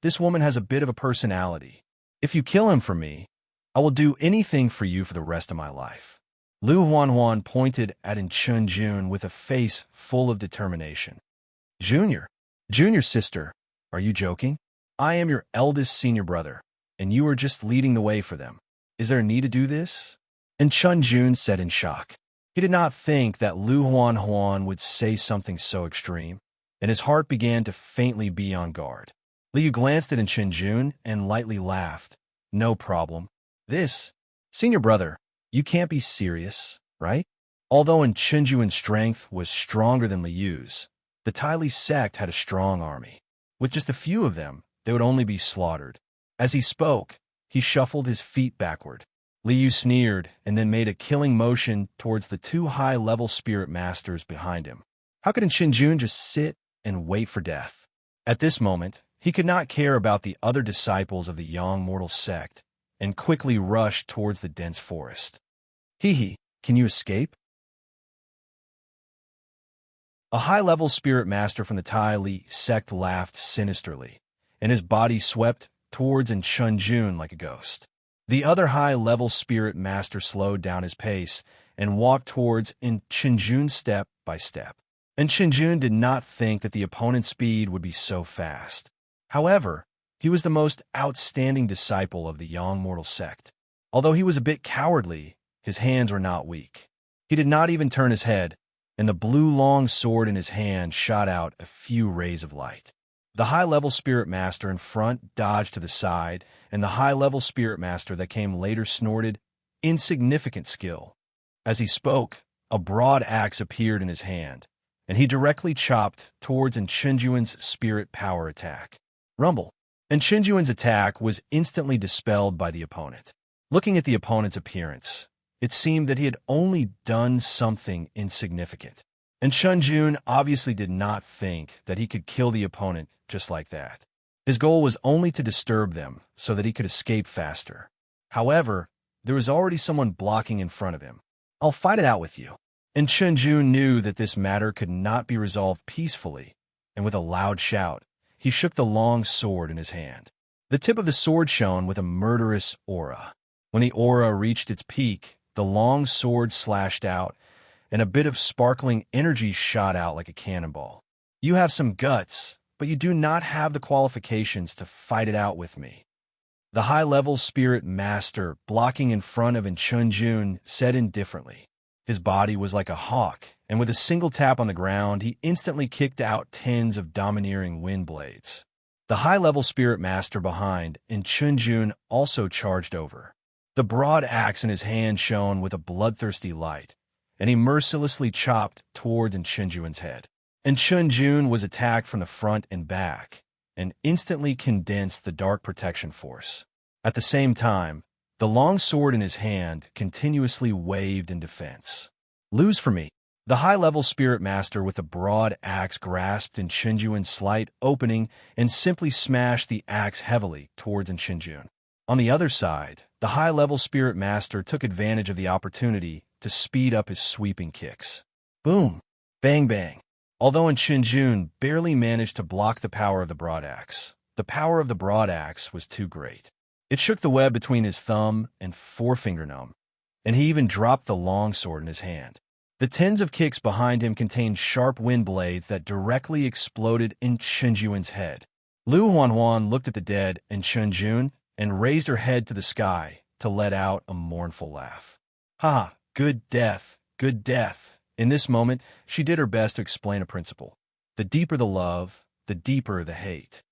"This woman has a bit of a personality. If you kill him for me, I will do anything for you for the rest of my life." Lu Huanhuan pointed at Chunjun with a face full of determination. Junior sister, are you joking? I am your eldest senior brother, and you are just leading the way for them. Is there a need to do this?" And Chunjun said in shock. He did not think that Lu Huanhuan would say something so extreme, and his heart began to faintly be on guard. Liu glanced at Chunjun and lightly laughed. "No problem. This, senior brother, you can't be serious, right?" Although Chunjun's strength was stronger than Liu's, the Tai Li sect had a strong army. With just a few of them, they would only be slaughtered. As he spoke, he shuffled his feet backward. Liu sneered and then made a killing motion towards the two high-level spirit masters behind him. How could Chunjun just sit and wait for death? At this moment, he could not care about the other disciples of the Yang Mortal sect and quickly rushed towards the dense forest. Hee, can you escape? A high-level spirit master from the Tai Li sect laughed sinisterly, and his body swept towards Chunjun like a ghost. The other high-level spirit master slowed down his pace and walked towards Chunjun step by step. And Chunjun did not think that the opponent's speed would be so fast. However, he was the most outstanding disciple of the Yang Mortal sect. Although he was a bit cowardly, his hands were not weak. He did not even turn his head, and the blue long sword in his hand shot out a few rays of light. The high-level spirit master in front dodged to the side, and the high-level spirit master that came later snorted, "Insignificant skill." As he spoke, a broad axe appeared in his hand, and he directly chopped towards Chunjun's spirit power attack. Rumble. And Chunjun's attack was instantly dispelled by the opponent. Looking at the opponent's appearance, it seemed that he had only done something insignificant. And Chunjun obviously did not think that he could kill the opponent just like that. His goal was only to disturb them so that he could escape faster. However, there was already someone blocking in front of him. "I'll fight it out with you." And Chunjun knew that this matter could not be resolved peacefully, and with a loud shout, he shook the long sword in his hand. The tip of the sword shone with a murderous aura. When the aura reached its peak, the long sword slashed out, and a bit of sparkling energy shot out like a cannonball. "You have some guts, but you do not have the qualifications to fight it out with me." The high-level spirit master, blocking in front of Chunjun, said indifferently. His body was like a hawk, and with a single tap on the ground, he instantly kicked out tens of domineering wind blades. The high-level spirit master behind, Chunjun, also charged over. The broad axe in his hand shone with a bloodthirsty light, and he mercilessly chopped towards Chunjun's head. And Chunjun was attacked from the front and back, and instantly condensed the dark protection force. At the same time, the long sword in his hand continuously waved in defense. "Lose for me. The high-level spirit master with a broad axe grasped in Chenjuan's slight opening and simply smashed the axe heavily towards Chenjun. On the other side, the high-level spirit master took advantage of the opportunity to speed up his sweeping kicks. Boom! Bang bang! Although Chenjun barely managed to block the power of the broad axe, the power of the broad axe was too great. It shook the web between his thumb and forefinger numb, and he even dropped the longsword in his hand. The tens of kicks behind him contained sharp wind blades that directly exploded in Chenjuan's head. Lu Huanhuan looked at the dead Chenjun and raised her head to the sky to let out a mournful laugh. Ha! Good death! Good death! In this moment, she did her best to explain a principle. The deeper the love, the deeper the hate.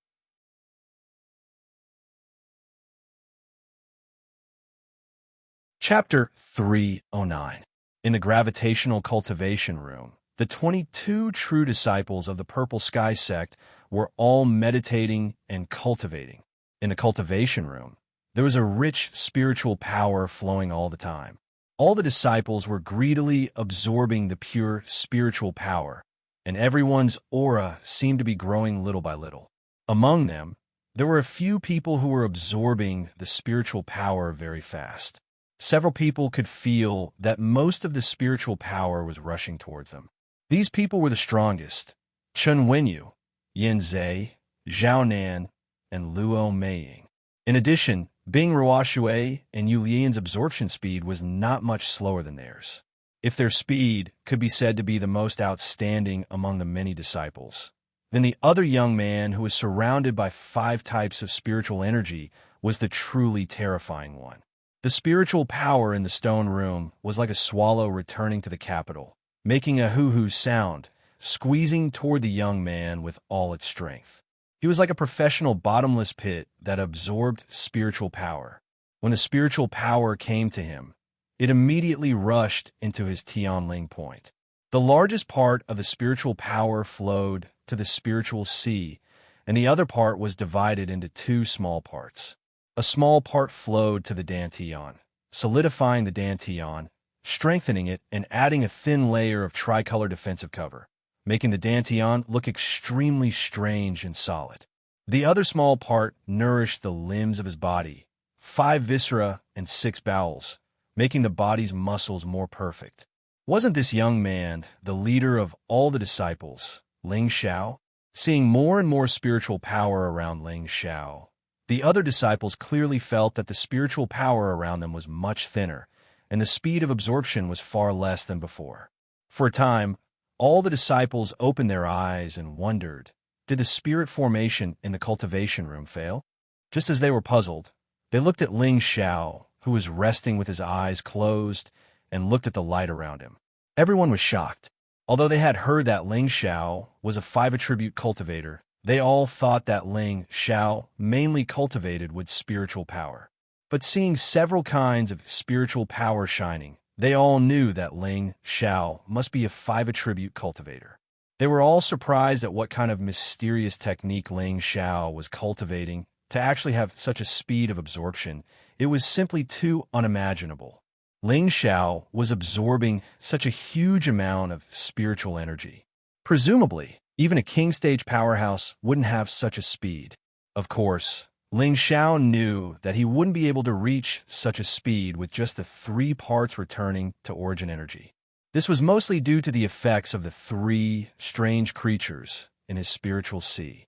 Chapter 309. In the gravitational cultivation room, the 22 true disciples of the Purple Sky sect were all meditating and cultivating. In the cultivation room, there was a rich spiritual power flowing all the time. All the disciples were greedily absorbing the pure spiritual power, and everyone's aura seemed to be growing little by little. Among them, there were a few people who were absorbing the spiritual power very fast. Several people could feel that most of the spiritual power was rushing towards them. These people were the strongest: Chen Wenyu, Yin Zhe, Zhao Nan, and Luo Meiying. In addition, Bing Ruoshui and Yu Lian's absorption speed was not much slower than theirs. If their speed could be said to be the most outstanding among the many disciples, then the other young man who was surrounded by 5 types of spiritual energy was the truly terrifying one. The spiritual power in the stone room was like a swallow returning to the capital, making a hoo-hoo sound, squeezing toward the young man with all its strength. He was like a professional bottomless pit that absorbed spiritual power. When the spiritual power came to him, it immediately rushed into his Tianling point. The largest part of the spiritual power flowed to the spiritual sea, and the other part was divided into 2 small parts. A small part flowed to the Dantian, solidifying the Dantian, strengthening it, and adding a thin layer of tricolor defensive cover, making the Dantian look extremely strange and solid. The other small part nourished the limbs of his body, 5 viscera and 6 bowels, making the body's muscles more perfect. Wasn't this young man the leader of all the disciples, Ling Xiao? Seeing more and more spiritual power around Ling Xiao, the other disciples clearly felt that the spiritual power around them was much thinner, and the speed of absorption was far less than before. For a time, all the disciples opened their eyes and wondered, did the spirit formation in the cultivation room fail? Just as they were puzzled, they looked at Ling Xiao, who was resting with his eyes closed, and looked at the light around him. Everyone was shocked. Although they had heard that Ling Xiao was a 5-attribute cultivator, they all thought that Ling Xiao mainly cultivated with spiritual power. But seeing several kinds of spiritual power shining, they all knew that Ling Xiao must be a 5-attribute cultivator. They were all surprised at what kind of mysterious technique Ling Xiao was cultivating to actually have such a speed of absorption. It was simply too unimaginable. Ling Xiao was absorbing such a huge amount of spiritual energy. Presumably, even a king-stage powerhouse wouldn't have such a speed. Of course, Ling Xiao knew that he wouldn't be able to reach such a speed with just the 3 parts returning to origin energy. This was mostly due to the effects of the 3 strange creatures in his spiritual sea.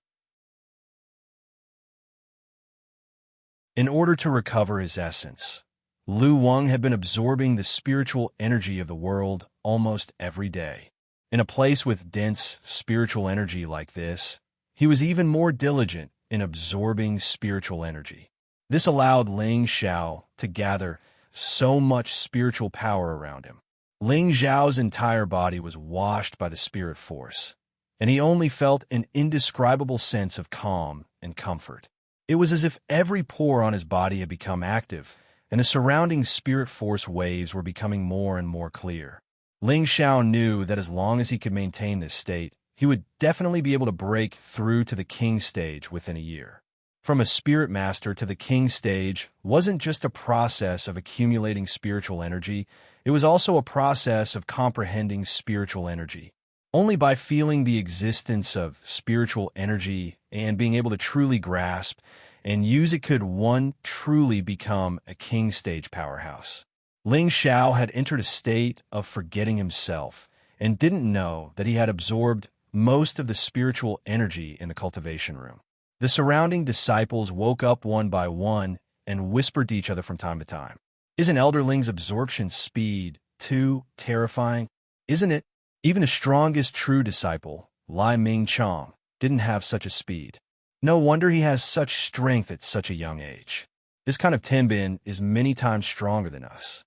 In order to recover his essence, Lu Wang had been absorbing the spiritual energy of the world almost every day. In a place with dense spiritual energy like this, he was even more diligent in absorbing spiritual energy. This allowed Ling Xiao to gather so much spiritual power around him. Ling Xiao's entire body was washed by the spirit force, and he only felt an indescribable sense of calm and comfort. It was as if every pore on his body had become active, and the surrounding spirit force waves were becoming more and more clear. Ling Xiao knew that as long as he could maintain this state, he would definitely be able to break through to the king stage within a year. From a spirit master to the king stage wasn't just a process of accumulating spiritual energy, It was also a process of comprehending spiritual energy. Only by feeling the existence of spiritual energy and being able to truly grasp and use it could one truly become a king stage powerhouse. Ling Xiao had entered a state of forgetting himself and didn't know that he had absorbed most of the spiritual energy in the cultivation room. The surrounding disciples woke up one by one and whispered to each other from time to time. Isn't Elderling's absorption speed too terrifying? Isn't it? Even the strongest true disciple, Lai Ming Chong, didn't have such a speed. No wonder he has such strength at such a young age. This kind of Tenbin is many times stronger than us.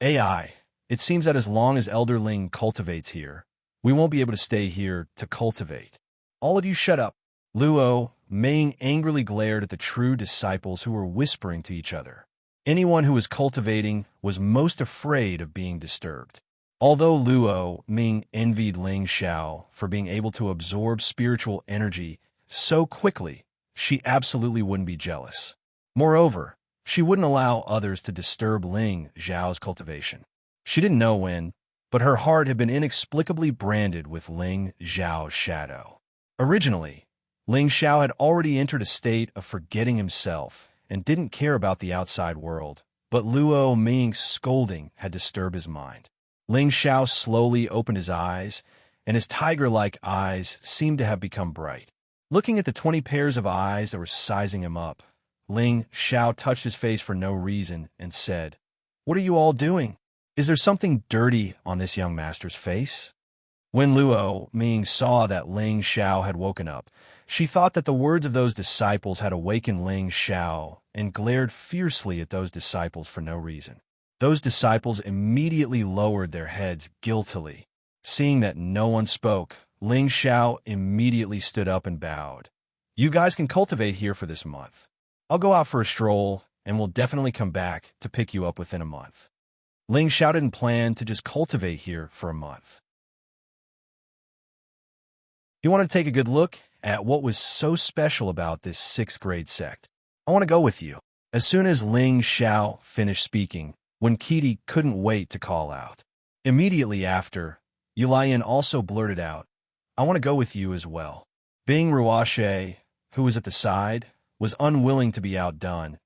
AI, it seems that as long as Elderling cultivates here, we won't be able to stay here to cultivate. All of you shut up. Luo Ming angrily glared at the true disciples who were whispering to each other. Anyone who was cultivating was most afraid of being disturbed. Although Luo Ming envied Ling Xiao for being able to absorb spiritual energy so quickly, she absolutely wouldn't be jealous. Moreover, she wouldn't allow others to disturb Ling Xiao's cultivation. She didn't know when, but her heart had been inexplicably branded with Ling Xiao's shadow. Originally, Ling Xiao had already entered a state of forgetting himself and didn't care about the outside world, but Luo Ming's scolding had disturbed his mind. Ling Xiao slowly opened his eyes, and his tiger-like eyes seemed to have become bright. Looking at the 20 pairs of eyes that were sizing him up, Ling Xiao touched his face for no reason and said, "What are you all doing? Is there something dirty on this young master's face?" When Luo Ming saw that Ling Xiao had woken up, she thought that the words of those disciples had awakened Ling Xiao and glared fiercely at those disciples for no reason. Those disciples immediately lowered their heads guiltily. Seeing that no one spoke, Ling Xiao immediately stood up and bowed. "You guys can cultivate here for this month. I'll go out for a stroll, and we'll definitely come back to pick you up within a month." Ling Xiao didn't plan to just cultivate here for a month. You want to take a good look at what was so special about this 6th grade sect? I want to go with you. As soon as Ling Xiao finished speaking, Wen Qidi couldn't wait to call out. Immediately after, Yulayan also blurted out, "I want to go with you as well." Bing Ruashe, who was at the side, was unwilling to be outdone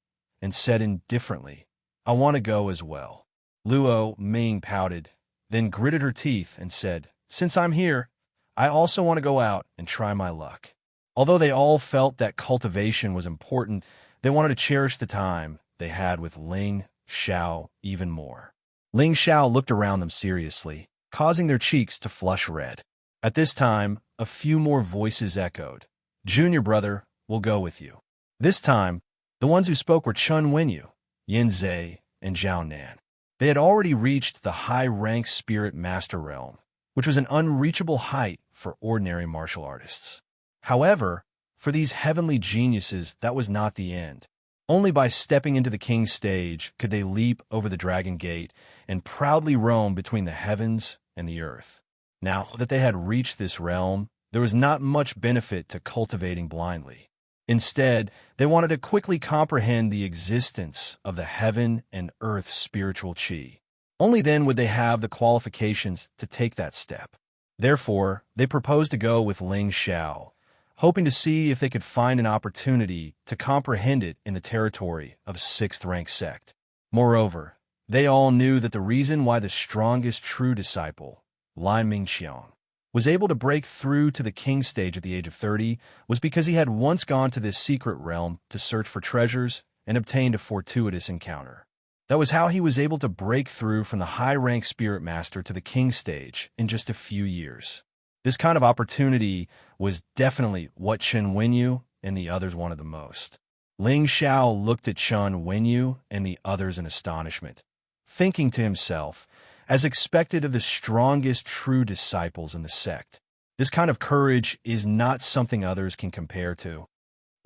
and said indifferently, "I want to go as well." Luo Ming pouted, then gritted her teeth and said, "Since I'm here, I also want to go out and try my luck." Although they all felt that cultivation was important, they wanted to cherish the time they had with Ling Xiao even more. Ling Xiao looked around them seriously, causing their cheeks to flush red. At this time, a few more voices echoed. "Junior brother, we'll go with you." This time, the ones who spoke were Chun Wenyu, Yin Zhe, and Zhao Nan. They had already reached the high-rank spirit master realm, which was an unreachable height for ordinary martial artists. However, for these heavenly geniuses, that was not the end. Only by stepping into the king's stage could they leap over the dragon gate and proudly roam between the heavens and the earth. Now that they had reached this realm, there was not much benefit to cultivating blindly. Instead, they wanted to quickly comprehend the existence of the heaven and earth spiritual qi. Only then would they have the qualifications to take that step. Therefore, they proposed to go with Ling Xiao, hoping to see if they could find an opportunity to comprehend it in the territory of 6th rank sect. Moreover, they all knew that the reason why the strongest true disciple, Lai Mingqiang, was able to break through to the king stage at the age of 30 was because he had once gone to this secret realm to search for treasures and obtained a fortuitous encounter. That was how he was able to break through from the high-rank spirit master to the king stage in just a few years. This kind of opportunity was definitely what Chen Wenyu and the others wanted the most. Ling Xiao looked at Chen Wenyu and the others in astonishment, thinking to himself, as expected of the strongest true disciples in the sect, this kind of courage is not something others can compare to.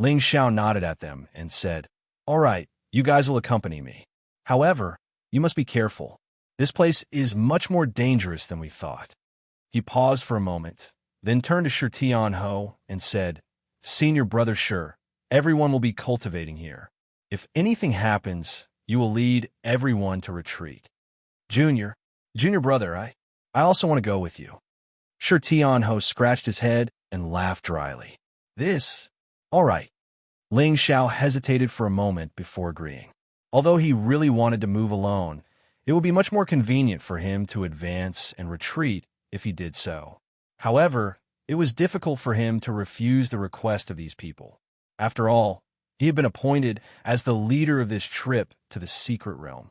Ling Xiao nodded at them and said, "All right, you guys will accompany me. However, you must be careful. This place is much more dangerous than we thought." He paused for a moment, then turned to Shi Tianho and said, "Senior brother Shi, everyone will be cultivating here. If anything happens, you will lead everyone to retreat. Junior, Junior brother, I also want to go with you. Sure, Tianho scratched his head and laughed dryly. This? All right. Ling Xiao hesitated for a moment before agreeing. Although he really wanted to move alone, it would be much more convenient for him to advance and retreat if he did so. However, it was difficult for him to refuse the request of these people. After all, he had been appointed as the leader of this trip to the secret realm.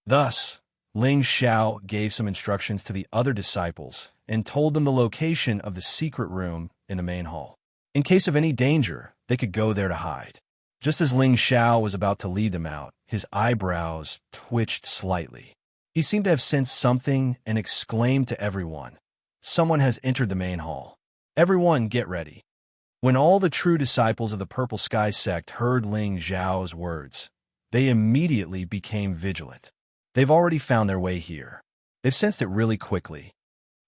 Thus, Ling Xiao gave some instructions to the other disciples and told them the location of the secret room in the main hall. In case of any danger, they could go there to hide. Just as Ling Xiao was about to lead them out, his eyebrows twitched slightly. He seemed to have sensed something and exclaimed to everyone, "Someone has entered the main hall. Everyone get ready." When all the true disciples of the Purple Sky sect heard Ling Xiao's words, they immediately became vigilant. They've already found their way here. They've sensed it really quickly.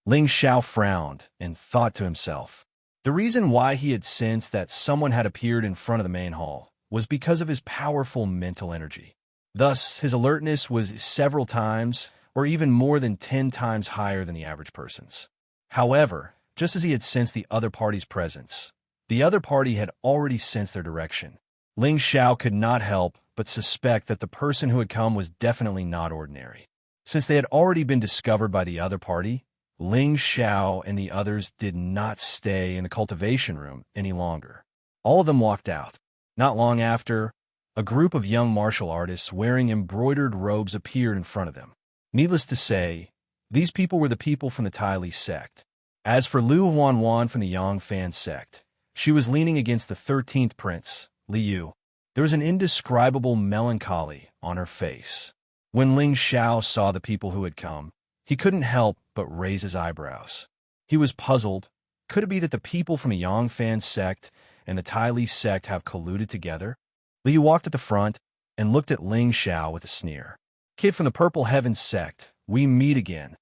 Ling Xiao frowned and thought to himself. The reason why he had sensed that someone had appeared in front of the main hall was because of his powerful mental energy. Thus, his alertness was several times, or even more than 10 times higher than the average person's. However, just as he had sensed the other party's presence, the other party had already sensed their direction. Ling Xiao could not help but suspect that the person who had come was definitely not ordinary. Since they had already been discovered by the other party, Ling Xiao and the others did not stay in the cultivation room any longer. All of them walked out. Not long after, a group of young martial artists wearing embroidered robes appeared in front of them. Needless to say, these people were the people from the Tai Li sect. As for Liu Huanhuan from the Yang Fan sect, she was leaning against the 13th prince, Liu. There was an indescribable melancholy on her face. When Ling Xiao saw the people who had come, he couldn't help but raise his eyebrows. He was puzzled. Could it be that the people from the Yang Fan sect and the Tai Li sect have colluded together? Liu walked at the front and looked at Ling Xiao with a sneer. "Kid from the Purple Heavens sect, we meet again."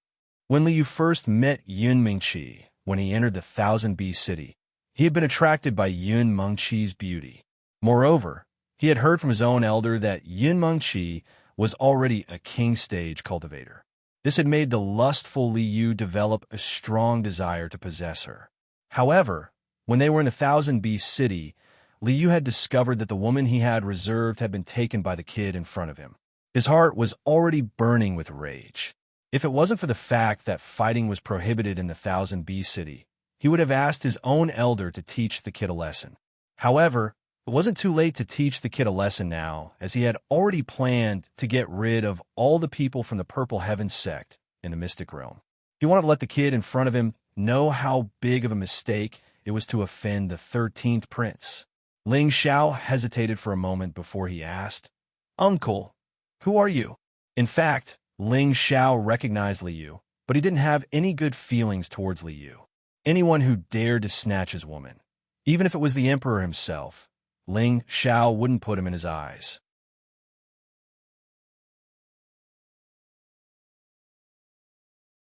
When Liu first met Yun Mingqi when he entered the Thousand Bee City, he had been attracted by Yun Mengqi's beauty. Moreover, he had heard from his own elder that Yun Mengqi was already a king stage cultivator. This had made the lustful Liu develop a strong desire to possess her. However, when they were in the Thousand Bee City, Liu had discovered that the woman he had reserved had been taken by the kid in front of him. His heart was already burning with rage. If it wasn't for the fact that fighting was prohibited in the Thousand Bee City, he would have asked his own elder to teach the kid a lesson. However, it wasn't too late to teach the kid a lesson now, as he had already planned to get rid of all the people from the Purple Heaven sect in the Mystic Realm. He wanted to let the kid in front of him know how big of a mistake it was to offend the 13th prince. Ling Xiao hesitated for a moment before he asked, "Uncle, who are you?" In fact, Ling Xiao recognized Liu, but he didn't have any good feelings towards Liu. Anyone who dared to snatch his woman, even if it was the emperor himself, Ling Xiao wouldn't put him in his eyes.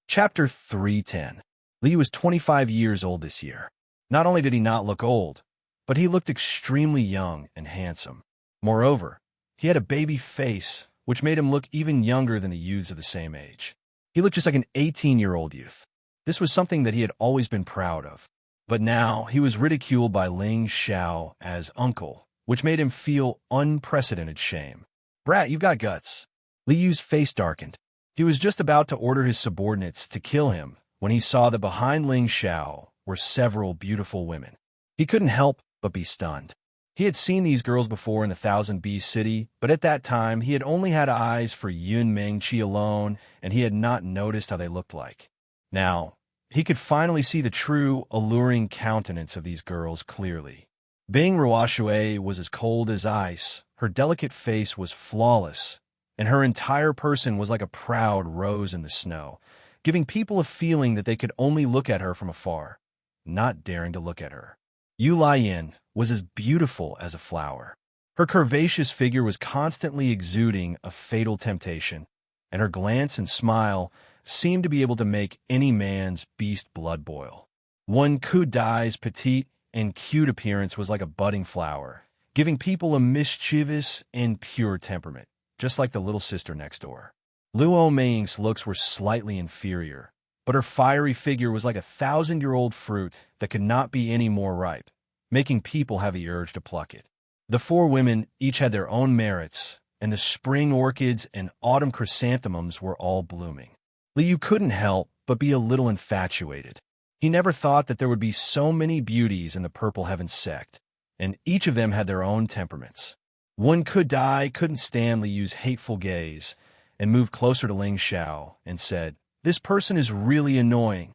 Chapter 310. Liu was 25 years old this year. Not only did he not look old, but he looked extremely young and handsome. Moreover, he had a baby face, which made him look even younger than the youths of the same age. He looked just like an 18-year-old youth. This was something that he had always been proud of. But now he was ridiculed by Ling Xiao as uncle, which made him feel unprecedented shame. "Brat, you've got guts." Liu's face darkened. He was just about to order his subordinates to kill him when he saw that behind Ling Xiao were several beautiful women. He couldn't help but be stunned. He had seen these girls before in the Thousand Bee City, but at that time he had only had eyes for Yun Mengqi alone, and he had not noticed how they looked like. Now, he could finally see the true, alluring countenance of these girls clearly. Bing Ruoxue was as cold as ice, her delicate face was flawless, and her entire person was like a proud rose in the snow, giving people a feeling that they could only look at her from afar, not daring to look at her. Yu Laiyan was as beautiful as a flower. Her curvaceous figure was constantly exuding a fatal temptation, and her glance and smile seemed to be able to make any man's beast blood boil. Wen Kudai's petite and cute appearance was like a budding flower, giving people a mischievous and pure temperament, just like the little sister next door. Luo Meiying's looks were slightly inferior, but her fiery figure was like a 1,000-year-old fruit that could not be any more ripe, making people have the urge to pluck it. The four women each had their own merits, and the spring orchids and autumn chrysanthemums were all blooming. Liu couldn't help but be a little infatuated. He never thought that there would be so many beauties in the Purple Heaven sect, and each of them had their own temperaments. One couldn't stand Liu's hateful gaze, and moved closer to Ling Xiao and said, "This person is really annoying."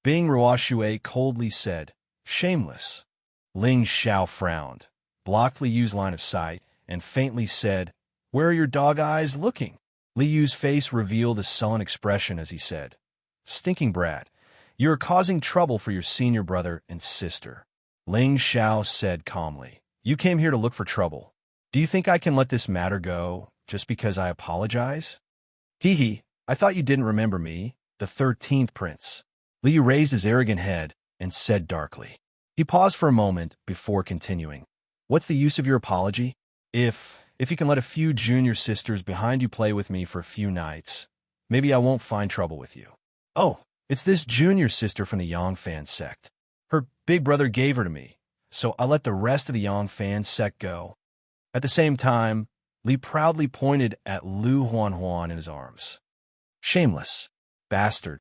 Bing Ruoxue coldly said, "Shameless." Ling Xiao frowned, blocked Liu's line of sight, and faintly said, "Where are your dog eyes looking?" Liu's face revealed a sullen expression as he said, "Stinking brat, you are causing trouble for your senior brother and sister." Ling Xiao said calmly, "You came here to look for trouble. Do you think I can let this matter go just because I apologize?" "Hee hee, I thought you didn't remember me, the 13th prince." Liu raised his arrogant head and said darkly. He paused for a moment before continuing, "What's the use of your apology? If you can let a few junior sisters behind you play with me for a few nights, maybe I won't find trouble with you." "Oh, it's this junior sister from the Yangfan sect. Her big brother gave her to me, so I let the rest of the Yangfan sect go." At the same time, Li proudly pointed at Lu Huanhuan in his arms. "Shameless bastard."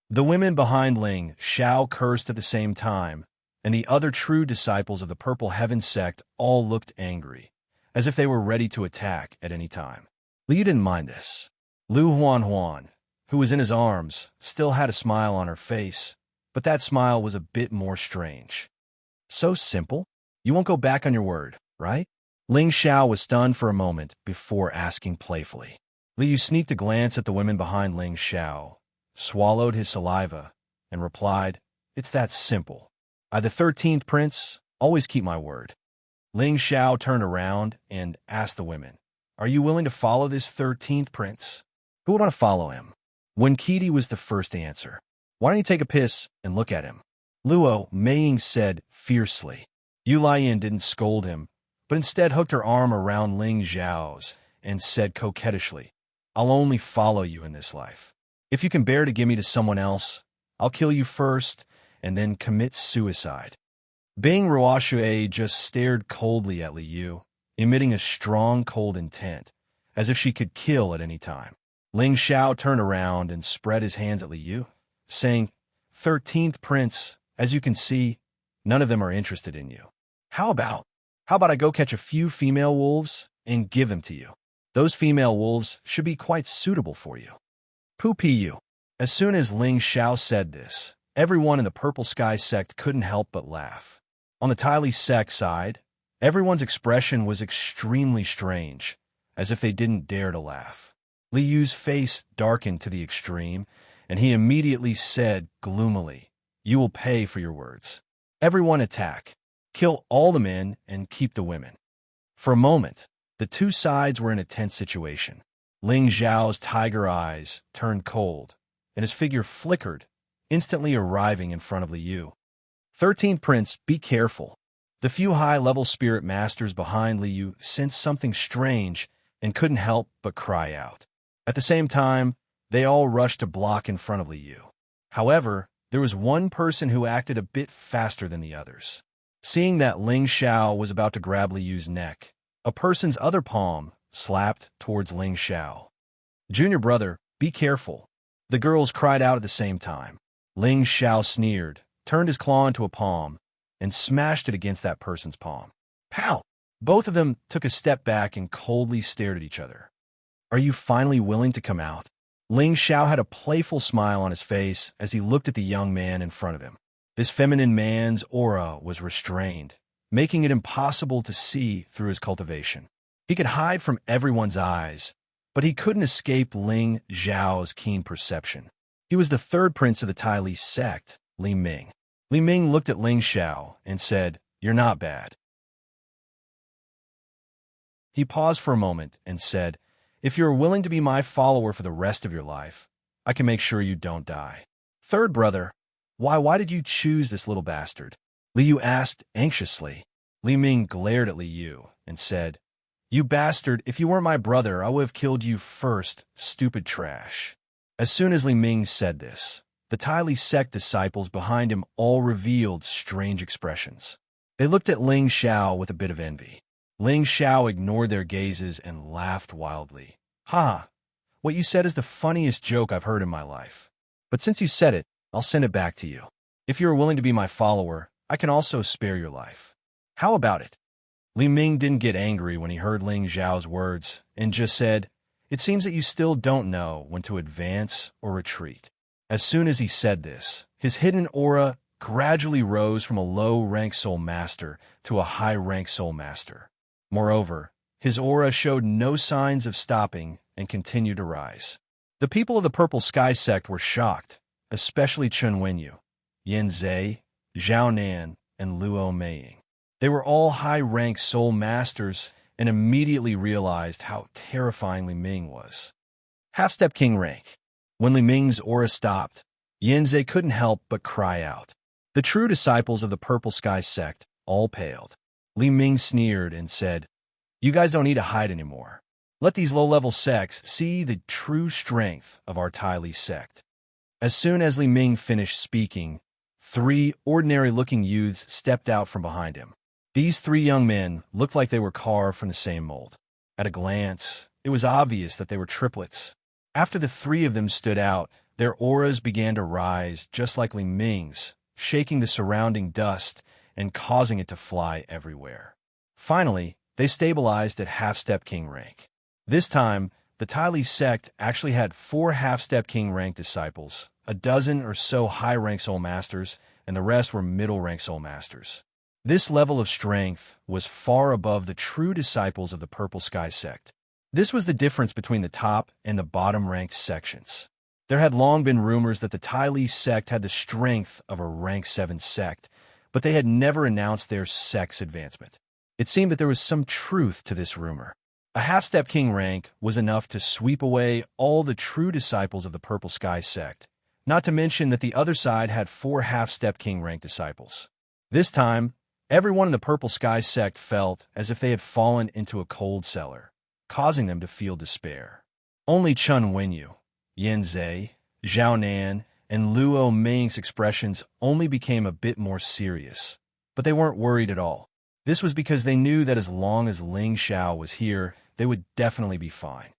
The women behind Ling Xiao cursed at the same time, and the other true disciples of the Purple Heaven sect all looked angry, as if they were ready to attack at any time. Liu didn't mind this. Lu Huanhuan, who was in his arms, still had a smile on her face, but that smile was a bit more strange. "So simple? You won't go back on your word, right?" Ling Xiao was stunned for a moment before asking playfully. Liu sneaked a glance at the women behind Ling Xiao, swallowed his saliva, and replied, "It's that simple. I, the 13th prince, always keep my word." Ling Xiao turned around and asked the women, "Are you willing to follow this 13th prince?" Who would want to follow him? Wen Qidi was the first to answer. "Why don't you take a piss and look at him?" Luo Meiying said fiercely. Yu Laiyan didn't scold him, but instead hooked her arm around Ling Xiao's and said coquettishly, "I'll only follow you in this life. If you can bear to give me to someone else, I'll kill you first and then commit suicide." Bing Ruoxue just stared coldly at Liu, emitting a strong cold intent, as if she could kill at any time. Ling Xiao turned around and spread his hands at Liu, saying, "13th prince, as you can see, none of them are interested in you. How about I go catch a few female wolves and give them to you? Those female wolves should be quite suitable for you." Pu. As soon as Ling Xiao said this, everyone in the Purple Sky sect couldn't help but laugh. On the Ty Li sect side, everyone's expression was extremely strange, as if they didn't dare to laugh. Liu's face darkened to the extreme, and he immediately said gloomily, "You will pay for your words. Everyone attack. Kill all the men and keep the women." For a moment, the two sides were in a tense situation. Ling Xiao's tiger eyes turned cold, and his figure flickered, instantly arriving in front of Liu. "13th prince, be careful." The few high-level spirit masters behind Liu sensed something strange and couldn't help but cry out. At the same time, they all rushed to block in front of Liu. However, there was one person who acted a bit faster than the others. Seeing that Ling Xiao was about to grab Liu's neck, a person's other palm slapped towards Ling Xiao. "Junior brother, be careful." The girls cried out at the same time. Ling Xiao sneered, turned his claw into a palm, and smashed it against that person's palm. Pow! Both of them took a step back and coldly stared at each other. "Are you finally willing to come out?" Ling Xiao had a playful smile on his face as he looked at the young man in front of him. This feminine man's aura was restrained, making it impossible to see through his cultivation. He could hide from everyone's eyes, but he couldn't escape Ling Xiao's keen perception. He was the third prince of the Ty Li sect, Li Ming. Li Ming looked at Ling Xiao and said, "You're not bad." He paused for a moment and said, "If you're willing to be my follower for the rest of your life, I can make sure you don't die." "Third brother, why did you choose this little bastard?" Liu asked anxiously. Li Ming glared at Liu and said, "You bastard, if you weren't my brother, I would have killed you first, stupid trash." As soon as Li Ming said this, the Tyli sect disciples behind him all revealed strange expressions. They looked at Ling Xiao with a bit of envy. Ling Xiao ignored their gazes and laughed wildly. "Ha! What you said is the funniest joke I've heard in my life. But since you said it, I'll send it back to you. If you are willing to be my follower, I can also spare your life. How about it?" Li Ming didn't get angry when he heard Ling Xiao's words and just said, "It seems that you still don't know when to advance or retreat." As soon as he said this, his hidden aura gradually rose from a low-rank soul master to a high-rank soul master. Moreover, his aura showed no signs of stopping and continued to rise. The people of the Purple Sky sect were shocked, especially Chen Wenyu, Yan Zhe, Zhao Nan, and Luo Meiying. They were all high-rank soul masters and immediately realized how terrifying Li Ming was. Half-step king rank. When Li Ming's aura stopped, Yan Zhe couldn't help but cry out. The true disciples of the Purple Sky sect all paled. Li Ming sneered and said, "You guys don't need to hide anymore. Let these low-level sects see the true strength of our Tyli sect." As soon as Li Ming finished speaking, 3 ordinary-looking youths stepped out from behind him. These 3 young men looked like they were carved from the same mold. At a glance, it was obvious that they were triplets. After the 3 of them stood out, their auras began to rise just like Li Ming's, shaking the surrounding dust and causing it to fly everywhere. Finally, they stabilized at half-step king rank. This time, the Tyli sect actually had 4 half-step king rank disciples, a dozen or so high-rank soul masters, and the rest were middle-rank soul masters. This level of strength was far above the true disciples of the Purple Sky sect. This was the difference between the top and the bottom-ranked sections. There had long been rumors that the Tyli sect had the strength of a rank 7 sect, but they had never announced their sect's advancement. It seemed that there was some truth to this rumor. A half-step king rank was enough to sweep away all the true disciples of the Purple Sky sect, not to mention that the other side had 4 half-step king rank disciples. This time, everyone in the Purple Sky sect felt as if they had fallen into a cold cellar, causing them to feel despair. Only Chen Wenyu, Yan Zhe, Zhao Nan, and Luo Meiying's expressions only became a bit more serious, but they weren't worried at all. This was because they knew that as long as Ling Xiao was here, they would definitely be fine.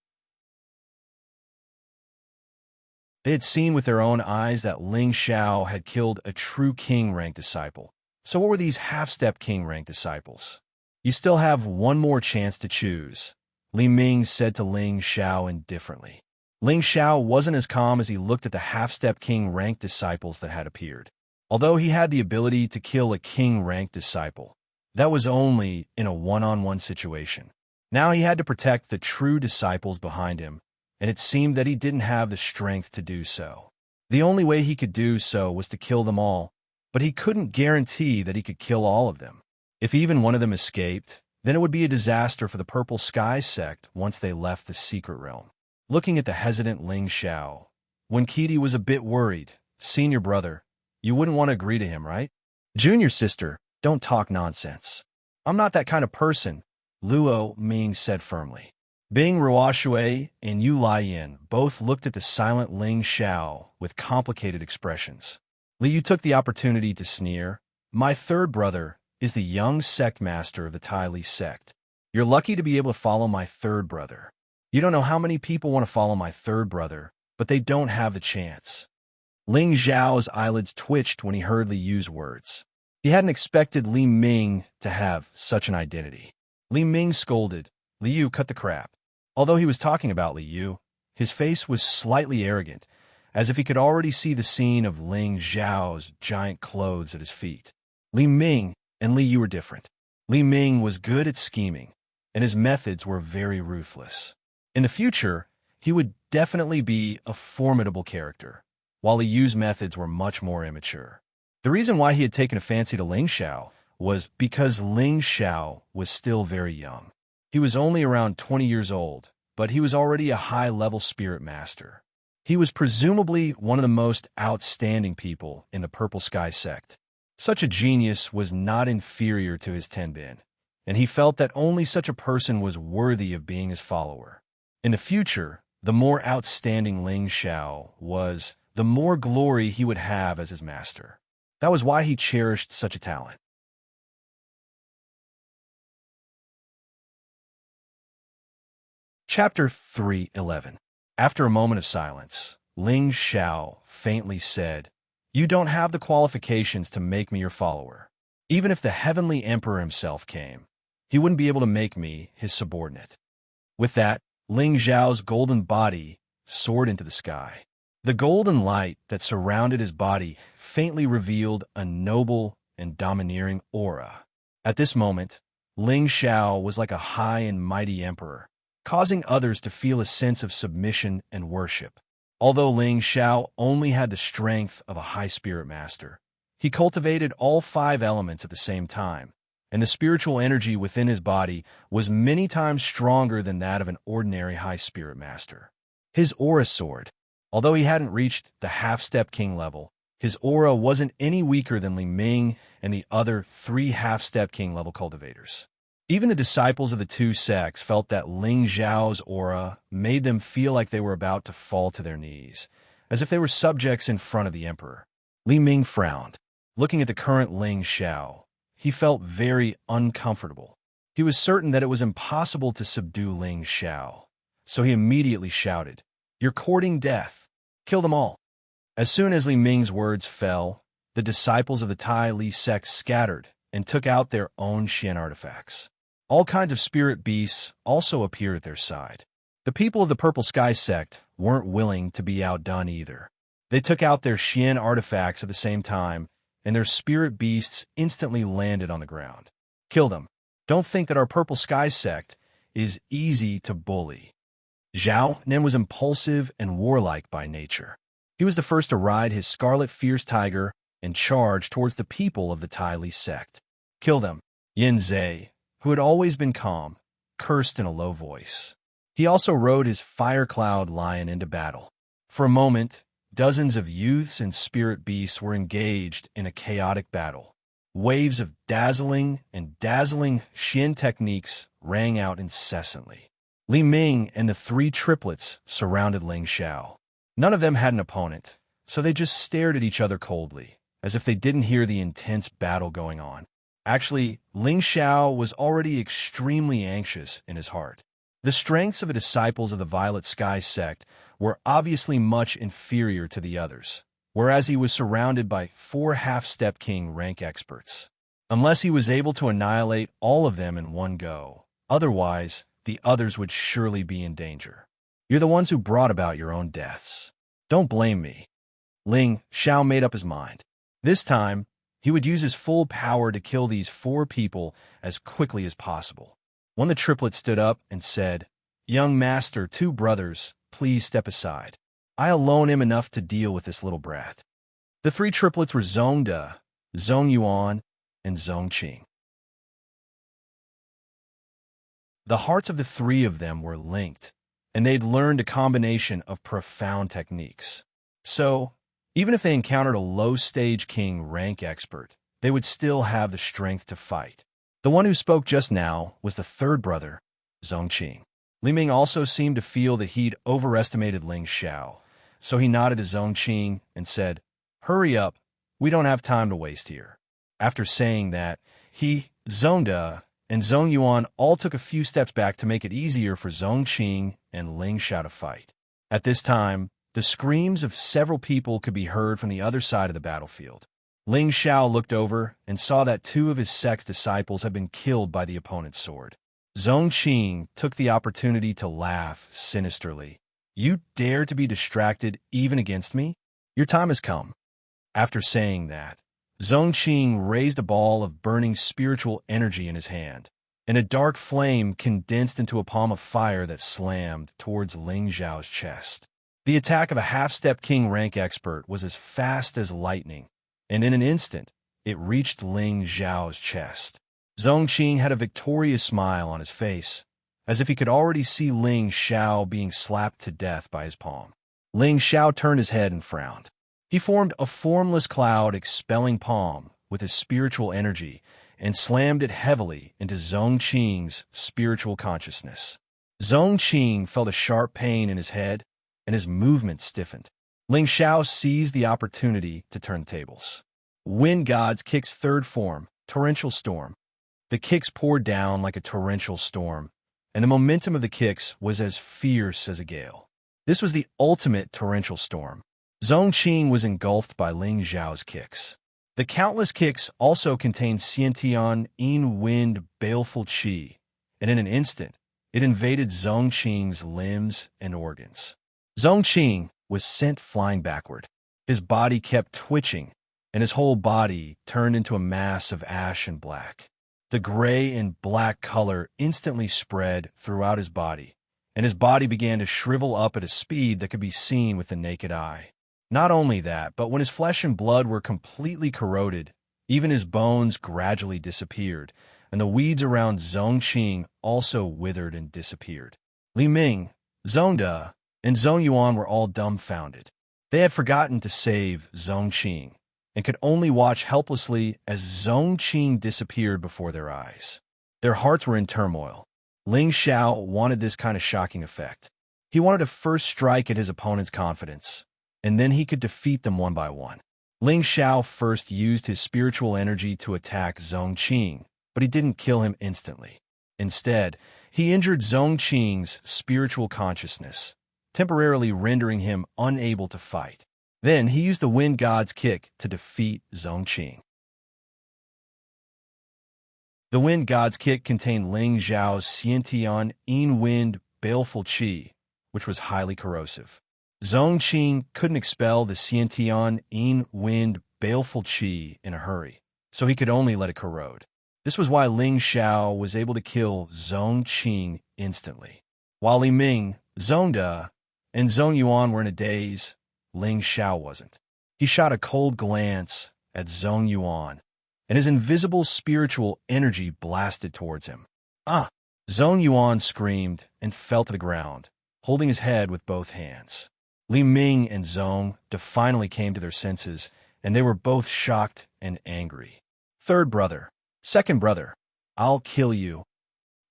They had seen with their own eyes that Ling Xiao had killed a true king rank disciple. So what were these half-step king rank disciples? "You still have one more chance to choose," Li Ming said to Ling Xiao indifferently. Ling Xiao wasn't as calm as he looked at the half-step king rank disciples that had appeared. Although he had the ability to kill a king rank disciple, that was only in a one-on-one situation. Now he had to protect the true disciples behind him, and it seemed that he didn't have the strength to do so. The only way he could do so was to kill them all, but he couldn't guarantee that he could kill all of them. If even one of them escaped, then it would be a disaster for the Purple Sky sect once they left the secret realm. Looking at the hesitant Ling Xiao, Wen Qidi was a bit worried. "Senior brother, you wouldn't want to agree to him, right?" "Junior sister, don't talk nonsense. I'm not that kind of person," Luo Ming said firmly. Bing Ruoshui and Yu Laiyan both looked at the silent Ling Xiao with complicated expressions. Li Yu took the opportunity to sneer. "My third brother is the young sect master of the Tyli sect. You're lucky to be able to follow my third brother. You don't know how many people want to follow my third brother, but they don't have the chance." Ling Xiao's eyelids twitched when he heard Li Yu's words. He hadn't expected Li Ming to have such an identity. Li Ming scolded, "Li Yu, cut the crap." Although he was talking about Li Yu, his face was slightly arrogant, as if he could already see the scene of Ling Xiao's giant clothes at his feet. Li Ming and Li Yu were different. Li Ming was good at scheming, and his methods were very ruthless. In the future, he would definitely be a formidable character, while Li Yu's methods were much more immature. The reason why he had taken a fancy to Ling Xiao was because Ling Xiao was still very young. He was only around 20 years old, but he was already a high-level spirit master. He was presumably one of the most outstanding people in the Purple Sky sect. Such a genius was not inferior to his Tenbin. and he felt that only such a person was worthy of being his follower. In the future, the more outstanding Ling Xiao was, the more glory he would have as his master. That was why he cherished such a talent. Chapter 3:11. After a moment of silence, Ling Xiao faintly said, "You don't have the qualifications to make me your follower. Even if the heavenly emperor himself came, he wouldn't be able to make me his subordinate." With that, Ling Xiao's golden body soared into the sky. The golden light that surrounded his body faintly revealed a noble and domineering aura. At this moment, Ling Xiao was like a high and mighty emperor, causing others to feel a sense of submission and worship. Although Ling Xiao only had the strength of a high spirit master, he cultivated all 5 elements at the same time, and the spiritual energy within his body was many times stronger than that of an ordinary high spirit master. His aura soared. Although he hadn't reached the half-step king level, his aura wasn't any weaker than Li Ming and the other 3 half-step king level cultivators. Even the disciples of the 2 sects felt that Ling Xiao's aura made them feel like they were about to fall to their knees, as if they were subjects in front of the emperor. Li Ming frowned. Looking at the current Ling Xiao, he felt very uncomfortable. He was certain that it was impossible to subdue Ling Xiao, so he immediately shouted, "You're courting death. Kill them all." As soon as Li Ming's words fell, the disciples of the Tai Li sect scattered and took out their own Xian artifacts. All kinds of spirit beasts also appeared at their side. The people of the Purple Sky sect weren't willing to be outdone either. They took out their Xian artifacts at the same time, and their spirit beasts instantly landed on the ground. Kill them. Don't think that our Purple Sky sect is easy to bully. Zhao Nen was impulsive and warlike by nature. He was the first to ride his scarlet fierce tiger and charge towards the people of the Tai Li sect. Kill them. Yin Zhe, who had always been calm, cursed in a low voice. He also rode his fire cloud lion into battle. For a moment, dozens of youths and spirit beasts were engaged in a chaotic battle. Waves of dazzling Xian techniques rang out incessantly. Li Ming and the 3 triplets surrounded Ling Xiao. None of them had an opponent, so they just stared at each other coldly, as if they didn't hear the intense battle going on. Actually, Ling Xiao was already extremely anxious in his heart. The strengths of the disciples of the Violet Sky sect were obviously much inferior to the others, whereas he was surrounded by 4 half-step king rank experts. Unless he was able to annihilate all of them in one go, otherwise, the others would surely be in danger. You're the ones who brought about your own deaths. Don't blame me. Ling Xiao made up his mind. This time, he would use his full power to kill these 4 people as quickly as possible. One of the triplets stood up and said, "Young master, 2 brothers, please step aside. I alone am enough to deal with this little brat." The 3 triplets were Zongde, Zong Yuan, and Zong Qing. The hearts of the 3 of them were linked, and they'd learned a combination of profound techniques. So, even if they encountered a low-stage king rank expert, they would still have the strength to fight. The one who spoke just now was the 3rd brother, Zong Qing. Li Ming also seemed to feel that he'd overestimated Ling Xiao, so he nodded to Zong Qing and said, "Hurry up, we don't have time to waste here." After saying that, he, Zongde, and Zong Yuan all took a few steps back to make it easier for Zong Qing and Ling Xiao to fight. At this time, the screams of several people could be heard from the other side of the battlefield. Ling Xiao looked over and saw that 2 of his sect's disciples had been killed by the opponent's sword. Zong Qing took the opportunity to laugh sinisterly. "You dare to be distracted even against me? Your time has come." After saying that, Zong Qing raised a ball of burning spiritual energy in his hand, and a dark flame condensed into a palm of fire that slammed towards Ling Xiao's chest. The attack of a half-step king rank expert was as fast as lightning, and in an instant, it reached Ling Xiao's chest. Zong Qing had a victorious smile on his face, as if he could already see Ling Xiao being slapped to death by his palm. Ling Xiao turned his head and frowned. He formed a formless cloud expelling palm with his spiritual energy and slammed it heavily into Zhongqing's spiritual consciousness. Zhongqing felt a sharp pain in his head, and his movement stiffened. Ling Xiao seized the opportunity to turn the tables. Wind God's Kick's third form, Torrential Storm. The kicks poured down like a torrential storm, and the momentum of the kicks was as fierce as a gale. This was the ultimate torrential storm. Zhongqing was engulfed by Ling Xiao's kicks. The countless kicks also contained Xiantian, Yin Wind, baleful qi, and in an instant, it invaded Zhongqing's limbs and organs. Zhongqing was sent flying backward. His body kept twitching, and his whole body turned into a mass of ash and black. The gray and black color instantly spread throughout his body, and his body began to shrivel up at a speed that could be seen with the naked eye. Not only that, but when his flesh and blood were completely corroded, even his bones gradually disappeared, and the weeds around Zhongqing also withered and disappeared. Li Ming, Zhongde, and Zhong Yuan were all dumbfounded. They had forgotten to save Zhongqing, and could only watch helplessly as Zhongqing disappeared before their eyes. Their hearts were in turmoil. Ling Xiao wanted this kind of shocking effect. He wanted to first strike at his opponent's confidence, and then he could defeat them one by one. Ling Xiao first used his spiritual energy to attack Zhongqing, but he didn't kill him instantly. Instead, he injured Zhongqing's spiritual consciousness, temporarily rendering him unable to fight. Then he used the Wind God's Kick to defeat Zhongqing. The Wind God's Kick contained Ling Xiao's Xiantian, Yin Wind, baleful qi, which was highly corrosive. Zhongqing couldn't expel the Xiantian, Yin Wind, baleful qi in a hurry, so he could only let it corrode. This was why Ling Xiao was able to kill Zhongqing instantly. While Li Ming, Zhongde, and Zhong Yuan were in a daze, Ling Xiao wasn't. He shot a cold glance at Zhong Yuan, and his invisible spiritual energy blasted towards him. Ah! Zhong Yuan screamed and fell to the ground, holding his head with both hands. Li Ming and Zhong finally came to their senses, and they were both shocked and angry. Third brother, second brother, I'll kill you.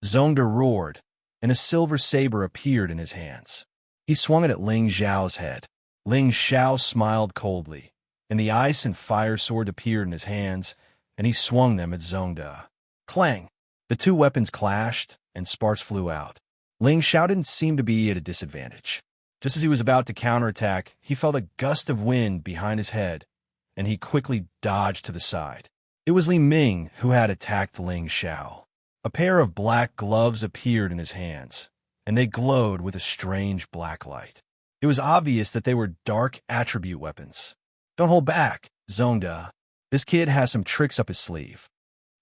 Zhongde roared, and a silver saber appeared in his hands. He swung it at Ling Xiao's head. Ling Xiao smiled coldly, and the ice and fire sword appeared in his hands, and he swung them at Zhongde. Clang! The two weapons clashed, and sparks flew out. Ling Xiao didn't seem to be at a disadvantage. Just as he was about to counterattack, he felt a gust of wind behind his head, and he quickly dodged to the side. It was Li Ming who had attacked Ling Xiao. A pair of black gloves appeared in his hands, and they glowed with a strange black light. It was obvious that they were dark attribute weapons. Don't hold back, Zhongde. This kid has some tricks up his sleeve.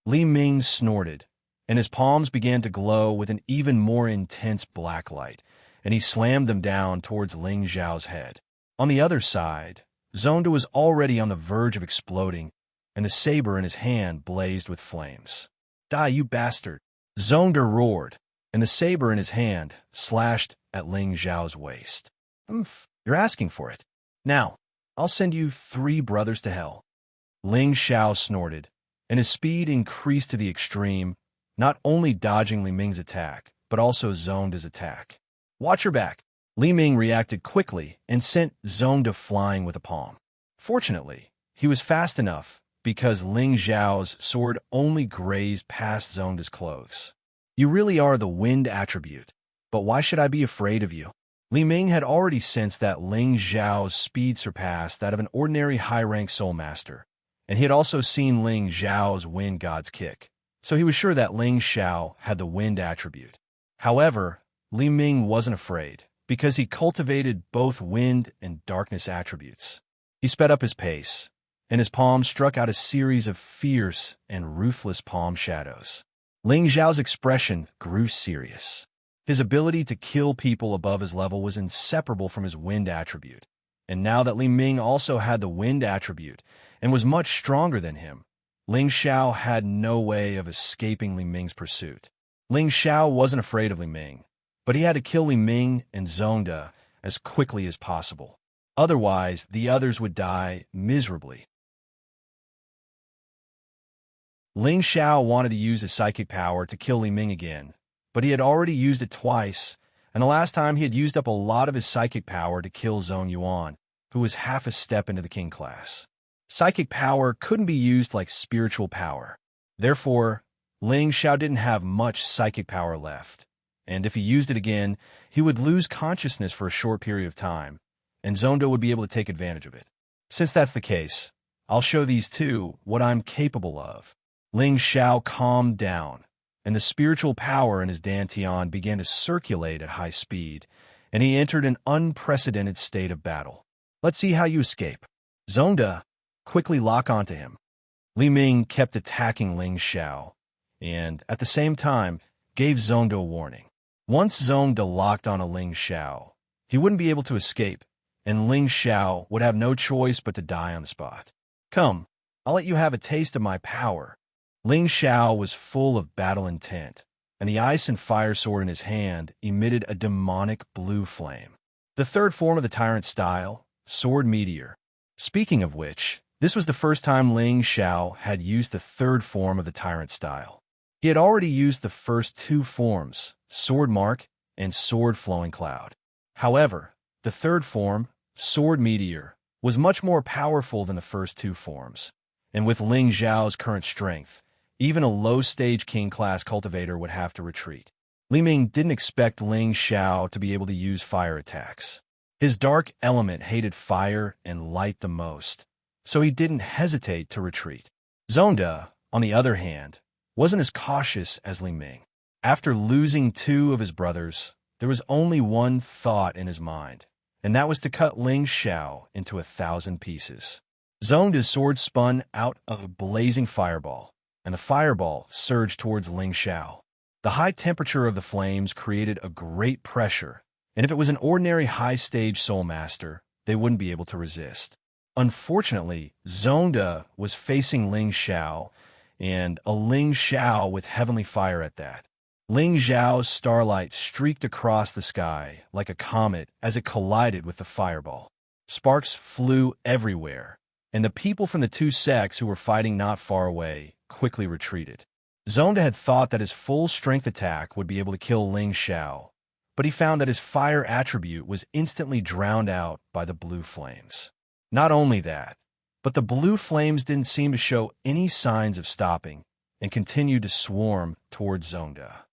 Li Ming snorted, and his palms began to glow with an even more intense black light, and he slammed them down towards Ling Xiao's head. On the other side, Zhongde was already on the verge of exploding, and the saber in his hand blazed with flames. Die, you bastard! Zhongde roared, and the saber in his hand slashed at Ling Xiao's waist. You're asking for it. Now, I'll send you 3 brothers to hell. Ling Xiao snorted, and his speed increased to the extreme, not only dodging Li Ming's attack, but also Zhongde's attack. Watch your back. Li Ming reacted quickly and sent Zhongde flying with a palm. Fortunately, he was fast enough because Ling Xiao's sword only grazed past Zhongde's clothes. You really are the wind attribute, but why should I be afraid of you? Li Ming had already sensed that Ling Xiao's speed surpassed that of an ordinary high-rank soul master, and he had also seen Ling Xiao's Wind God's Kick, so he was sure that Ling Xiao had the wind attribute. However, Li Ming wasn't afraid, because he cultivated both wind and darkness attributes. He sped up his pace, and his palm struck out a series of fierce and ruthless palm shadows. Ling Xiao's expression grew serious. His ability to kill people above his level was inseparable from his wind attribute, and now that Li Ming also had the wind attribute and was much stronger than him, Ling Xiao had no way of escaping Li Ming's pursuit. Ling Xiao wasn't afraid of Li Ming, but he had to kill Li Ming and Zhongde as quickly as possible. Otherwise, the others would die miserably. Ling Xiao wanted to use his psychic power to kill Li Ming again, but he had already used it twice, and the last time he had used up a lot of his psychic power to kill Zhong Yuan, who was half a step into the king class. Psychic power couldn't be used like spiritual power. Therefore, Ling Xiao didn't have much psychic power left, and if he used it again, he would lose consciousness for a short period of time, and Zonda would be able to take advantage of it. Since that's the case, I'll show these two what I'm capable of. Ling Xiao calmed down, and the spiritual power in his dantian began to circulate at high speed, and he entered an unprecedented state of battle. Let's see how you escape. Zonda, quickly lock onto him. Li Ming kept attacking Ling Xiao, and, at the same time, gave Zonda a warning. Once Zonda locked on a Ling Xiao, he wouldn't be able to escape, and Ling Xiao would have no choice but to die on the spot. Come, I'll let you have a taste of my power. Ling Xiao was full of battle intent, and the ice and fire sword in his hand emitted a demonic blue flame. The third form of the tyrant style, Sword Meteor. Speaking of which, this was the first time Ling Xiao had used the third form of the tyrant style. He had already used the first two forms, Sword Mark and Sword Flowing Cloud. However, the third form, Sword Meteor, was much more powerful than the first two forms, and with Ling Xiao's current strength, even a low-stage king-class cultivator would have to retreat. Li Ming didn't expect Ling Xiao to be able to use fire attacks. His dark element hated fire and light the most, so he didn't hesitate to retreat. Zonda, on the other hand, wasn't as cautious as Li Ming. After losing two of his brothers, there was only one thought in his mind, and that was to cut Ling Xiao into 1,000 pieces. Zonda's sword spun out of a blazing fireball, and the fireball surged towards Ling Xiao. The high temperature of the flames created a great pressure, and if it was an ordinary high-stage soul master, they wouldn't be able to resist. Unfortunately, Zonda was facing Ling Xiao, and a Ling Xiao with heavenly fire at that. Ling Xiao's starlight streaked across the sky like a comet as it collided with the fireball. Sparks flew everywhere, and the people from the two sects who were fighting not far away quickly retreated. Zonda had thought that his full-strength attack would be able to kill Ling Xiao, but he found that his fire attribute was instantly drowned out by the blue flames. Not only that, but the blue flames didn't seem to show any signs of stopping and continued to swarm towards Zonda.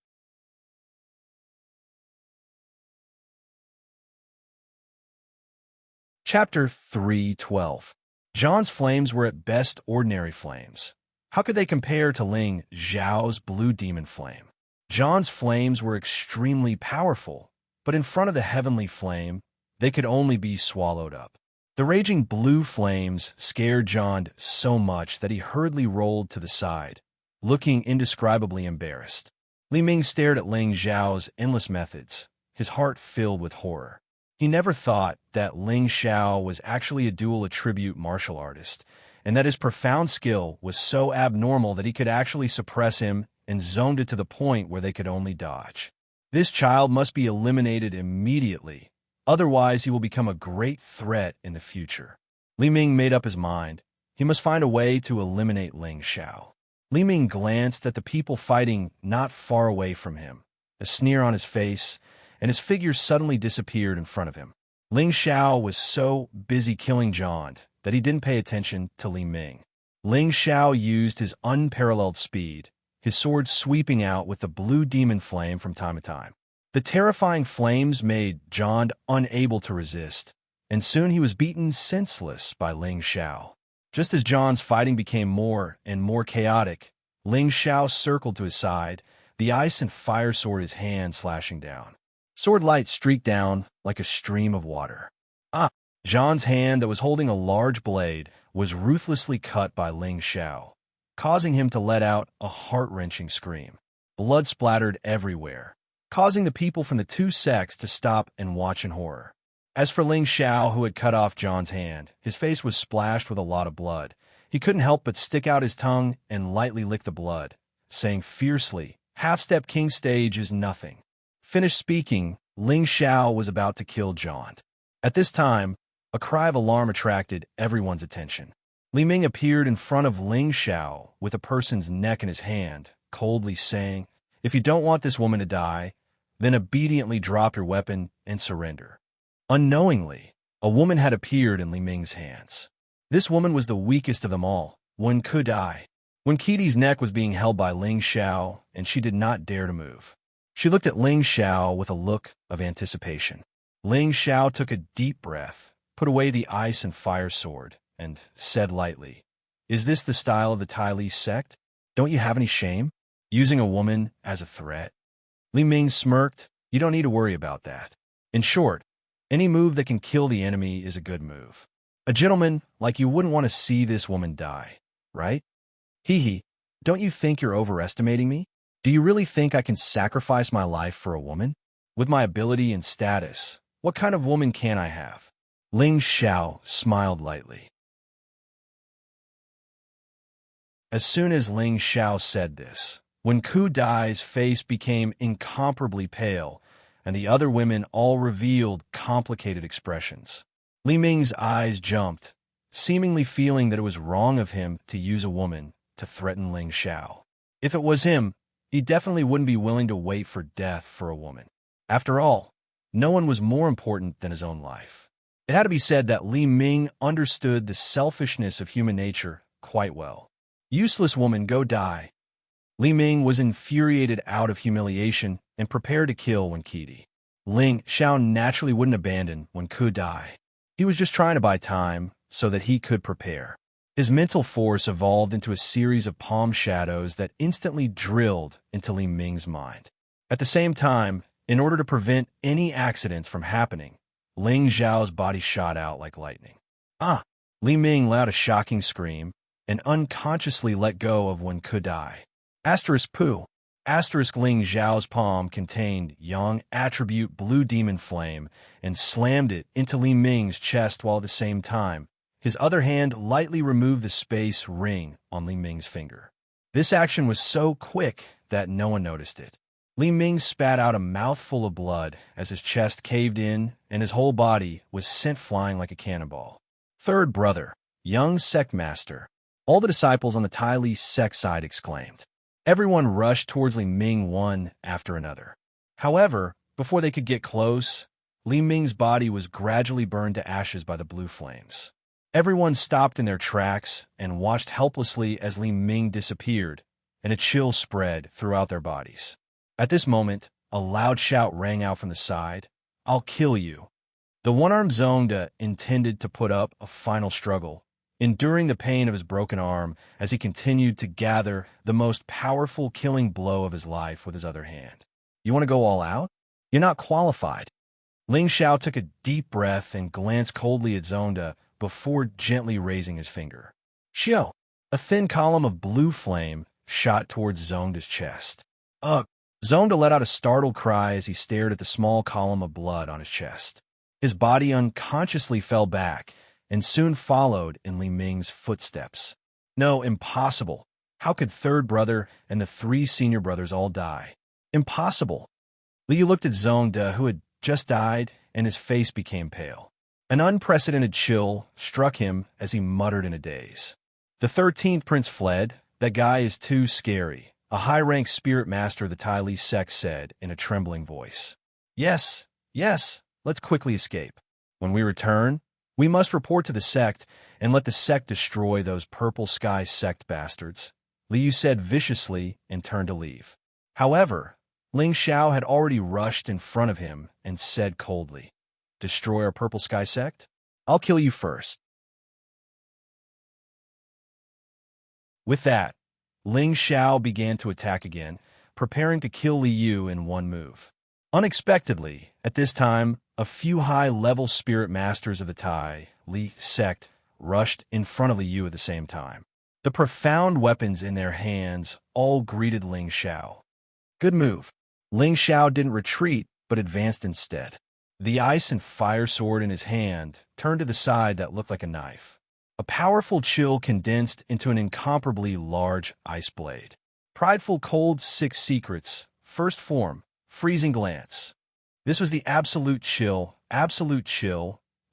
Chapter 3:12. John's flames were at best ordinary flames. How could they compare to Ling Xiao's blue demon flame? John's flames were extremely powerful, but in front of the heavenly flame, they could only be swallowed up. The raging blue flames scared John so much that he hurriedly rolled to the side, looking indescribably embarrassed. Li Ming stared at Ling Xiao's endless methods, his heart filled with horror. He never thought that Ling Xiao was actually a dual attribute martial artist, and that his profound skill was so abnormal that he could actually suppress him and zoned it to the point where they could only dodge. This child must be eliminated immediately, otherwise he will become a great threat in the future. Li Ming made up his mind. He must find a way to eliminate Ling Xiao. Li Ming glanced at the people fighting not far away from him, a sneer on his face, and his figure suddenly disappeared in front of him. Ling Xiao was so busy killing John that he didn't pay attention to Li Ming. Ling Xiao used his unparalleled speed, his sword sweeping out with the blue demon flame from time to time. The terrifying flames made John unable to resist, and soon he was beaten senseless by Ling Xiao. Just as John's fighting became more and more chaotic, Ling Xiao circled to his side, the ice and fire sword in his hand slashing down. Sword light streaked down like a stream of water. John's hand that was holding a large blade was ruthlessly cut by Ling Xiao, causing him to let out a heart-wrenching scream. Blood splattered everywhere, causing the people from the two sects to stop and watch in horror. As for Ling Xiao, who had cut off John's hand, his face was splashed with a lot of blood. He couldn't help but stick out his tongue and lightly lick the blood, saying fiercely, "Half-step king stage is nothing." Finished speaking, Ling Xiao was about to kill John. At this time, a cry of alarm attracted everyone's attention. Li Ming appeared in front of Ling Xiao with a person's neck in his hand, coldly saying, "If you don't want this woman to die, then obediently drop your weapon and surrender." Unknowingly, a woman had appeared in Li Ming's hands. This woman was the weakest of them all, Wen Kudai. Wen Qidi's neck was being held by Ling Xiao, and she did not dare to move. She looked at Ling Xiao with a look of anticipation. Ling Xiao took a deep breath, put away the ice and fire sword, and said lightly, "Is this the style of the Tai Li sect? Don't you have any shame? Using a woman as a threat?" Li Ming smirked. "You don't need to worry about that. In short, any move that can kill the enemy is a good move. A gentleman like you wouldn't want to see this woman die, right? Hee hee, don't you think you're overestimating me? Do you really think I can sacrifice my life for a woman? With my ability and status, what kind of woman can I have?" Ling Xiao smiled lightly. As soon as Ling Xiao said this, Wen Kudai's face became incomparably pale, and the other women all revealed complicated expressions. Li Ming's eyes jumped, seemingly feeling that it was wrong of him to use a woman to threaten Ling Xiao. If it was him, he definitely wouldn't be willing to wait for death for a woman. After all, no one was more important than his own life. It had to be said that Li Ming understood the selfishness of human nature quite well. "Useless woman, go die." Li Ming was infuriated out of humiliation and prepared to kill Wen Qidi. Ling Xiao naturally wouldn't abandon Wen Kudai. He was just trying to buy time so that he could prepare. His mental force evolved into a series of palm shadows that instantly drilled into Li Ming's mind. At the same time, in order to prevent any accidents from happening, Ling Xiao's body shot out like lightning. "Ah!" Li Ming let out a shocking scream and unconsciously let go of Wen Kudai. Asterisk Poo. Asterisk Ling Xiao's palm contained Yang attribute blue demon flame and slammed it into Li Ming's chest while at the same time, his other hand lightly removed the space ring on Li Ming's finger. This action was so quick that no one noticed it. Li Ming spat out a mouthful of blood as his chest caved in and his whole body was sent flying like a cannonball. Third brother, young sect master. All the disciples on the Tai Li sect side exclaimed. Everyone rushed towards Li Ming one after another. However, before they could get close, Li Ming's body was gradually burned to ashes by the blue flames. Everyone stopped in their tracks and watched helplessly as Li Ming disappeared, and a chill spread throughout their bodies. At this moment, a loud shout rang out from the side, "I'll kill you." The one-armed Zonda intended to put up a final struggle, enduring the pain of his broken arm as he continued to gather the most powerful killing blow of his life with his other hand. "You want to go all out? You're not qualified." Ling Xiao took a deep breath and glanced coldly at Zonda before gently raising his finger. "Xiao!" A thin column of blue flame shot towards Zonda's chest. "Ugh!" Zonda let out a startled cry as he stared at the small column of blood on his chest. His body unconsciously fell back and soon followed in Li Ming's footsteps. No, impossible. How could third brother and the three senior brothers all die? Impossible. Li looked at Zonda, who had just died, and his face became pale. An unprecedented chill struck him as he muttered in a daze. "The 13th prince fled. That guy is too scary," a high-ranked spirit master of the Tai Li sect said in a trembling voice. Yes, let's quickly escape. When we return, we must report to the sect and let the sect destroy those purple sky sect bastards," Liu said viciously and turned to leave. However, Ling Xiao had already rushed in front of him and said coldly, "Destroy our purple sky sect? I'll kill you first." With that, Ling Xiao began to attack again, preparing to kill Liu in one move. Unexpectedly, at this time, a few high-level spirit masters of the Tai Li sect rushed in front of Liu at the same time. The profound weapons in their hands all greeted Ling Xiao. Good move. Ling Xiao didn't retreat, but advanced instead. The ice and fire sword in his hand turned to the side that looked like a knife. A powerful chill condensed into an incomparably large ice blade. Prideful cold 6 secrets, first form, freezing glance. This was the absolute chill,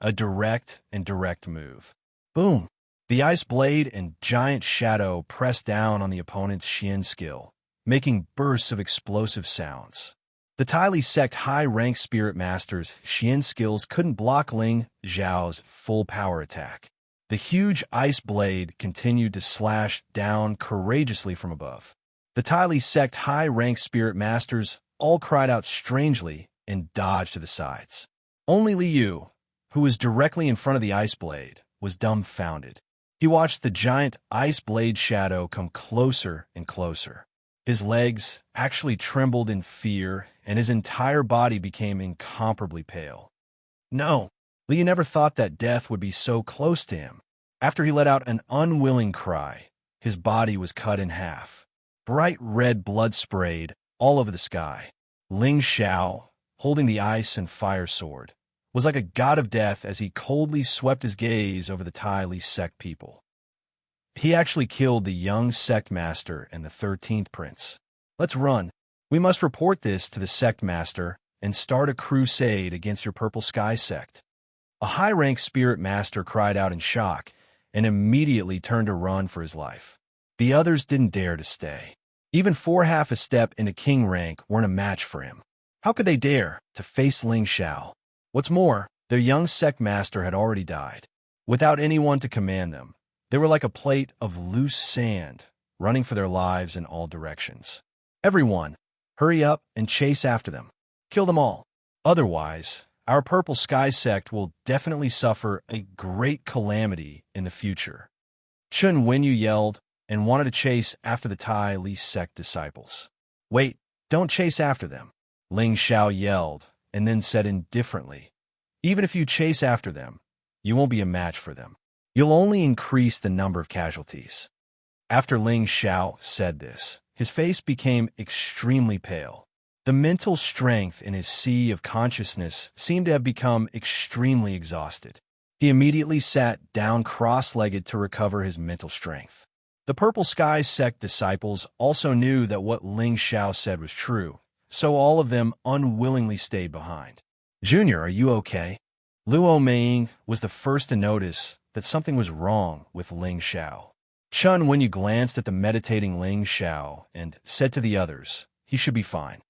a direct move. Boom. The ice blade and giant shadow pressed down on the opponent's Xian skill, making bursts of explosive sounds. The Tyli sect high-rank spirit masters' Xian skills couldn't block Ling Xiao's full power attack. The huge ice blade continued to slash down courageously from above. The Tyli sect high-rank spirit masters all cried out strangely and dodged to the sides. Only Liu, who was directly in front of the ice blade, was dumbfounded. He watched the giant ice blade shadow come closer and closer. His legs actually trembled in fear, and his entire body became incomparably pale. No, Liu never thought that death would be so close to him. After he let out an unwilling cry, his body was cut in half. Bright red blood sprayed all over the sky. Ling Xiao, holding the ice and fire sword, was like a god of death as he coldly swept his gaze over the Tyli sect people. He actually killed the young sect master and the 13th prince. Let's run. We must report this to the sect master and start a crusade against your Purple Sky sect. A high-rank spirit master cried out in shock and immediately turned to run for his life. The others didn't dare to stay. Even 4 half a step into king rank weren't a match for him. How could they dare to face Ling Xiao? What's more, their young sect master had already died. Without anyone to command them, they were like a plate of loose sand, running for their lives in all directions. Everyone, hurry up and chase after them. Kill them all. Otherwise, our Purple Sky sect will definitely suffer a great calamity in the future. Chun Wenyu yelled and wanted to chase after the Tai Li sect disciples. Wait, don't chase after them. Ling Xiao yelled and then said indifferently, even if you chase after them, you won't be a match for them. You'll only increase the number of casualties. After Ling Xiao said this, his face became extremely pale. The mental strength in his sea of consciousness seemed to have become extremely exhausted. He immediately sat down cross-legged to recover his mental strength. The Purple Sky sect disciples also knew that what Ling Xiao said was true, so all of them unwillingly stayed behind. Junior, are you okay? Luo Meiying was the first to notice that something was wrong with Ling Xiao. Chun Wenyu glanced at the meditating Ling Xiao and said to the others, he should be fine.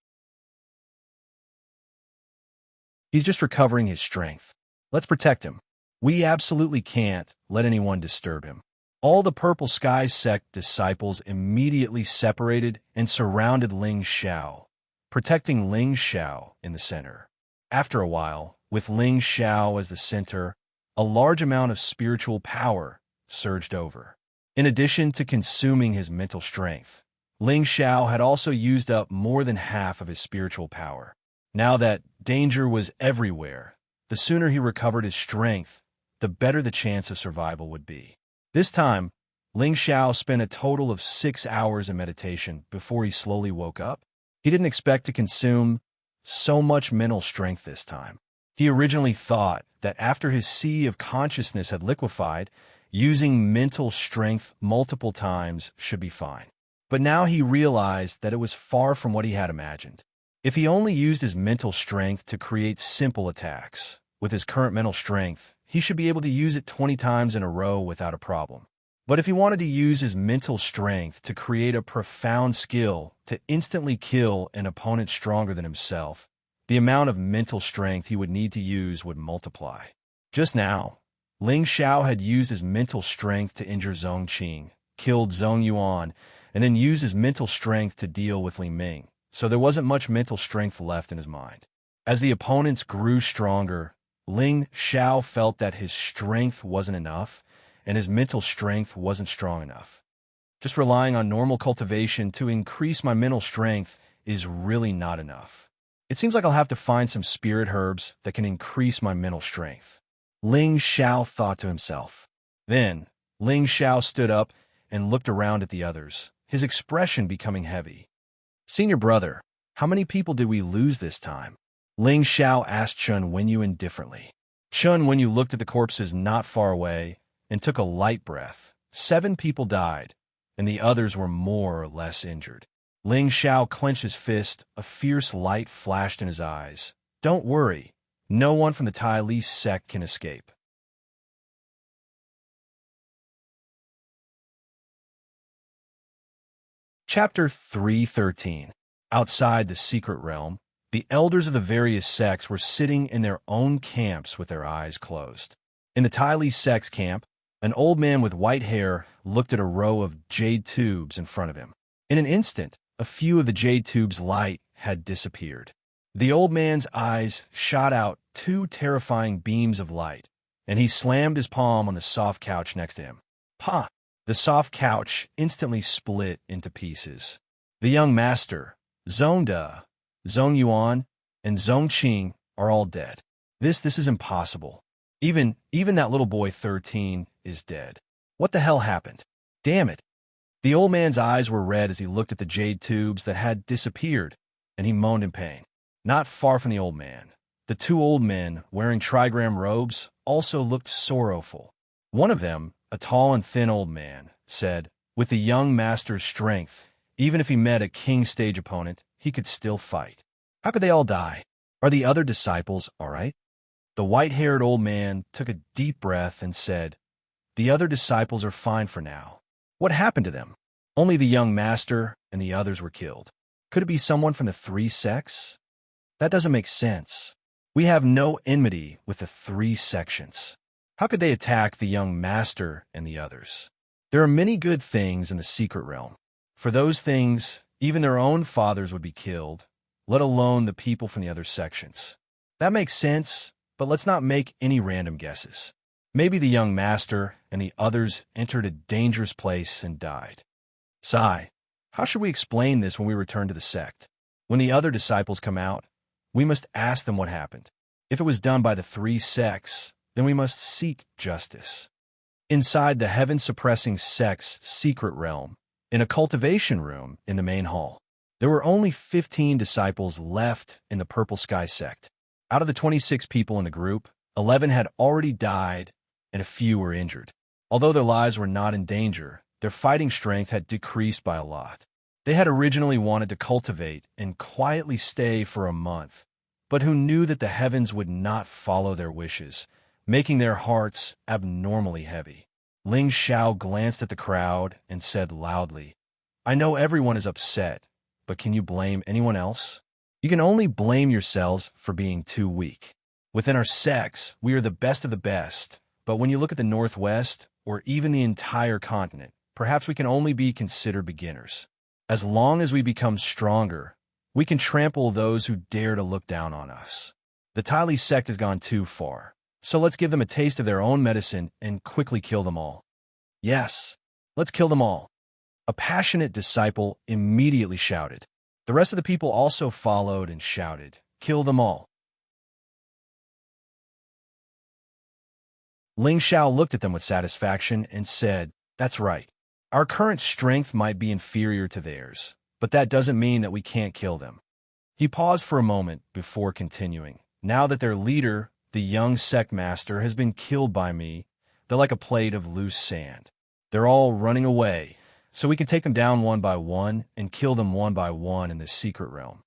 He's just recovering his strength. Let's protect him. We absolutely can't let anyone disturb him. All the Purple Sky sect disciples immediately separated and surrounded Ling Xiao, protecting Ling Xiao in the center. After a while, with Ling Xiao as the center, a large amount of spiritual power surged over. In addition to consuming his mental strength, Ling Xiao had also used up more than half of his spiritual power. Now that danger was everywhere, the sooner he recovered his strength, the better the chance of survival would be. This time, Ling Xiao spent a total of 6 hours in meditation before he slowly woke up. He didn't expect to consume so much mental strength this time. He originally thought that after his sea of consciousness had liquefied, using mental strength multiple times should be fine. But now he realized that it was far from what he had imagined. If he only used his mental strength to create simple attacks, with his current mental strength, he should be able to use it 20 times in a row without a problem. But if he wanted to use his mental strength to create a profound skill to instantly kill an opponent stronger than himself, the amount of mental strength he would need to use would multiply. Just now, Ling Xiao had used his mental strength to injure Zhong Qing, killed Zhong Yuan, and then used his mental strength to deal with Li Ming, so there wasn't much mental strength left in his mind. As the opponents grew stronger, Ling Xiao felt that his strength wasn't enough, and his mental strength wasn't strong enough. Just relying on normal cultivation to increase my mental strength is really not enough. It seems like I'll have to find some spirit herbs that can increase my mental strength. Ling Xiao thought to himself. Then, Ling Xiao stood up and looked around at the others, his expression becoming heavy. Senior brother, how many people did we lose this time? Ling Xiao asked Chun Wenyu indifferently. Chun Wenyu looked at the corpses not far away and took a light breath. 7 people died, and the others were more or less injured. Ling Xiao clenched his fist, a fierce light flashed in his eyes. Don't worry, no one from the Tai Li sect can escape. Chapter 313. Outside the secret realm, the elders of the various sects were sitting in their own camps with their eyes closed. In the Tylee sect's camp, an old man with white hair looked at a row of jade tubes in front of him. In an instant, a few of the jade tubes' light had disappeared. The old man's eyes shot out two terrifying beams of light, and he slammed his palm on the soft couch next to him. Ha! The soft couch instantly split into pieces. The young master, Zhongde, Zhongyuan, and Zhongqing are all dead. This is impossible. Even that little boy 13 is dead. What the hell happened? Damn it. The old man's eyes were red as he looked at the jade tubes that had disappeared, and he moaned in pain. Not far from the old man, the two old men wearing trigram robes also looked sorrowful. One of them, a tall and thin old man, said, with the young master's strength, even if he met a king stage opponent, he could still fight. How could they all die? Are the other disciples all right? The white-haired old man took a deep breath and said, the other disciples are fine for now. What happened to them? Only the young master and the others were killed. Could it be someone from the three sects? That doesn't make sense. We have no enmity with the three sections. How could they attack the young master and the others? There are many good things in the secret realm. For those things, even their own fathers would be killed, let alone the people from the other sections. That makes sense, but let's not make any random guesses. Maybe the young master and the others entered a dangerous place and died. Sigh, how should we explain this when we return to the sect? When the other disciples come out, we must ask them what happened. If it was done by the three sects, then we must seek justice. Inside the heaven-suppressing sect's secret realm, in a cultivation room in the main hall, there were only 15 disciples left in the Purple Sky sect. Out of the 26 people in the group, 11 had already died and a few were injured. Although their lives were not in danger, their fighting strength had decreased by a lot. They had originally wanted to cultivate and quietly stay for a month, but who knew that the heavens would not follow their wishes, making their hearts abnormally heavy. Ling Xiao glanced at the crowd and said loudly, I know everyone is upset, but can you blame anyone else? You can only blame yourselves for being too weak. Within our sects, we are the best of the best, but when you look at the Northwest, or even the entire continent, perhaps we can only be considered beginners. As long as we become stronger, we can trample those who dare to look down on us. The Tylee sect has gone too far, so let's give them a taste of their own medicine and quickly kill them all. Yes, let's kill them all. A passionate disciple immediately shouted. The rest of the people also followed and shouted, kill them all. Ling Xiao looked at them with satisfaction and said, that's right. Our current strength might be inferior to theirs, but that doesn't mean that we can't kill them. He paused for a moment before continuing. Now that their leader, the young sect master, has been killed by me, they're like a plate of loose sand. They're all running away, so we can take them down one by one and kill them one by one in the secret realm.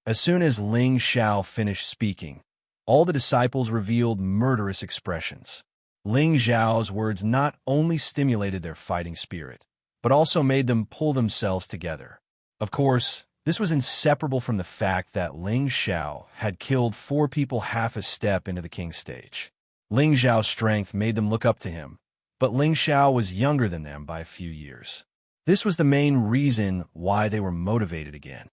As soon as Ling Xiao finished speaking, all the disciples revealed murderous expressions. Ling Xiao's words not only stimulated their fighting spirit, but also made them pull themselves together. Of course, this was inseparable from the fact that Ling Xiao had killed 4 people half a step into the king stage. Ling Xiao's strength made them look up to him, but Ling Xiao was younger than them by a few years. This was the main reason why they were motivated again.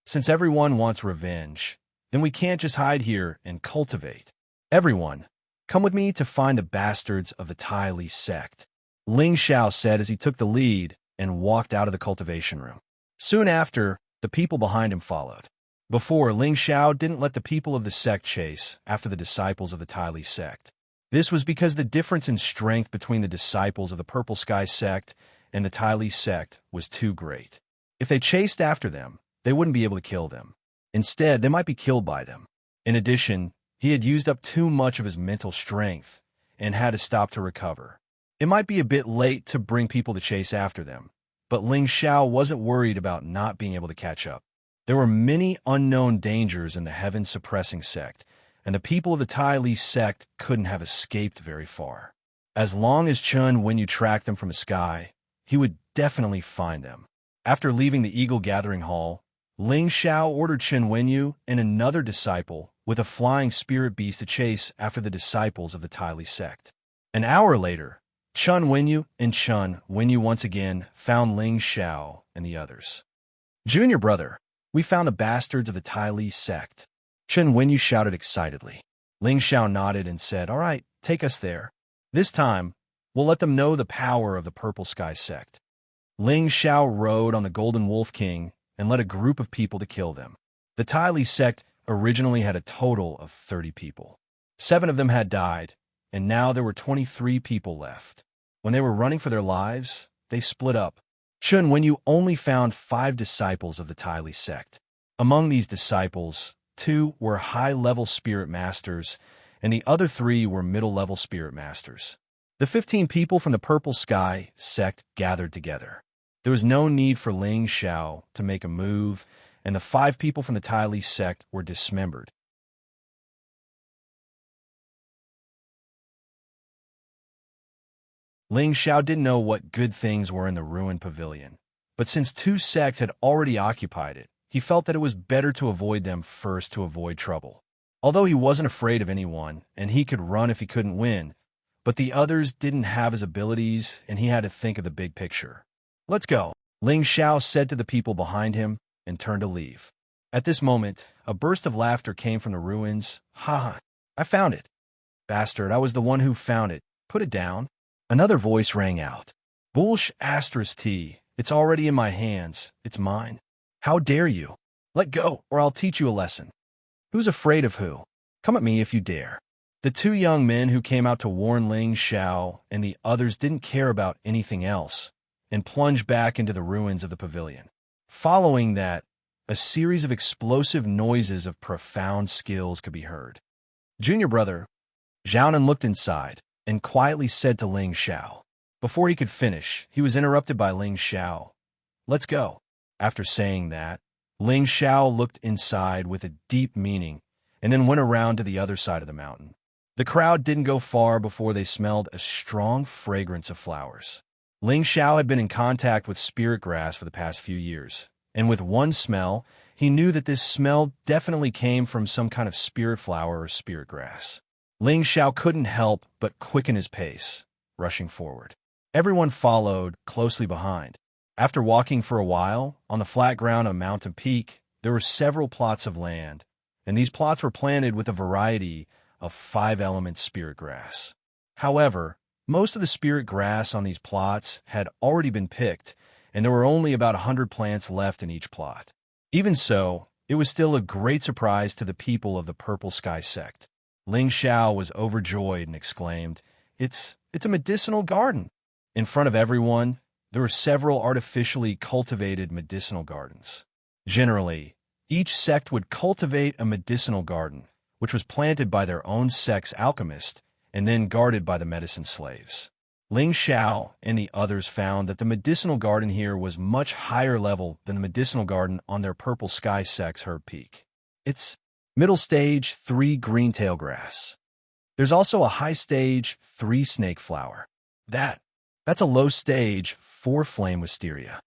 Since everyone wants revenge, then we can't just hide here and cultivate. Everyone, come with me to find the bastards of the Tylee sect, Ling Xiao said as he took the lead and walked out of the cultivation room. Soon after, the people behind him followed. Before, Ling Xiao didn't let the people of the sect chase after the disciples of the Tylee sect. This was because the difference in strength between the disciples of the Purple Sky sect and the Tylee sect was too great. If they chased after them, they wouldn't be able to kill them. Instead, they might be killed by them. In addition, he had used up too much of his mental strength and had to stop to recover. It might be a bit late to bring people to chase after them, but Ling Xiao wasn't worried about not being able to catch up. There were many unknown dangers in the heaven-suppressing sect, and the people of the Tylee sect couldn't have escaped very far. As long as Chun Wenyu tracked them from the sky, he would definitely find them. After leaving the Eagle Gathering Hall, Ling Xiao ordered Chen Wenyu and another disciple with a flying spirit beast to chase after the disciples of the Tyli sect. An hour later, Chen Wenyu and Chen Wenyu once again found Ling Xiao and the others. "Junior brother, we found the bastards of the Tyli sect," Chen Wenyu shouted excitedly. Ling Xiao nodded and said, "All right, take us there. This time, we'll let them know the power of the Purple Sky sect." Ling Xiao rode on the Golden Wolf King and led a group of people to kill them. The Tyli sect originally had a total of 30 people. 7 of them had died, and now there were 23 people left. When they were running for their lives, they split up. Chen Wenyu only found 5 disciples of the Tyli sect. Among these disciples, 2 were high-level spirit masters, and the other 3 were middle-level spirit masters. The 15 people from the Purple Sky sect gathered together. There was no need for Ling Xiao to make a move, and the 5 people from the Tyli sect were dismembered. Ling Xiao didn't know what good things were in the ruined pavilion, but since 2 sects had already occupied it, he felt that it was better to avoid them first to avoid trouble. Although he wasn't afraid of anyone, and he could run if he couldn't win, but the others didn't have his abilities, and he had to think of the big picture. "Let's go," Ling Xiao said to the people behind him, and turned to leave. At this moment, a burst of laughter came from the ruins. "Ha ha, I found it. Bastard, I was the one who found it. Put it down." Another voice rang out. "Bullsh asterisk T, it's already in my hands. It's mine. How dare you? Let go, or I'll teach you a lesson. Who's afraid of who? Come at me if you dare." The 2 young men who came out to warn Ling Xiao and the others didn't care about anything else, and plunged back into the ruins of the pavilion. Following that, a series of explosive noises of profound skills could be heard. "Junior brother," Zhaonan looked inside and quietly said to Ling Xiao. Before he could finish, he was interrupted by Ling Xiao. "Let's go." After saying that, Ling Xiao looked inside with a deep meaning and then went around to the other side of the mountain. The crowd didn't go far before they smelled a strong fragrance of flowers. Ling Xiao had been in contact with spirit grass for the past few years, and with one smell, he knew that this smell definitely came from some kind of spirit flower or spirit grass. Ling Xiao couldn't help but quicken his pace, rushing forward. Everyone followed closely behind. After walking for a while, on the flat ground of a mountain peak, there were several plots of land, and these plots were planted with a variety of 5-element spirit grass. However, most of the spirit grass on these plots had already been picked, and there were only about 100 plants left in each plot. Even so, it was still a great surprise to the people of the Purple Sky sect. Ling Xiao was overjoyed and exclaimed, It's a medicinal garden." In front of everyone, there were several artificially cultivated medicinal gardens. Generally, each sect would cultivate a medicinal garden, which was planted by their own sect's alchemist and then guarded by the medicine slaves. Ling Xiao and the others found that the medicinal garden here was much higher level than the medicinal garden on their Purple Sky sect's herb peak. It's middle stage 3 green tail grass. There's also a high stage 3 snake flower. That's a low stage 4 flame wisteria.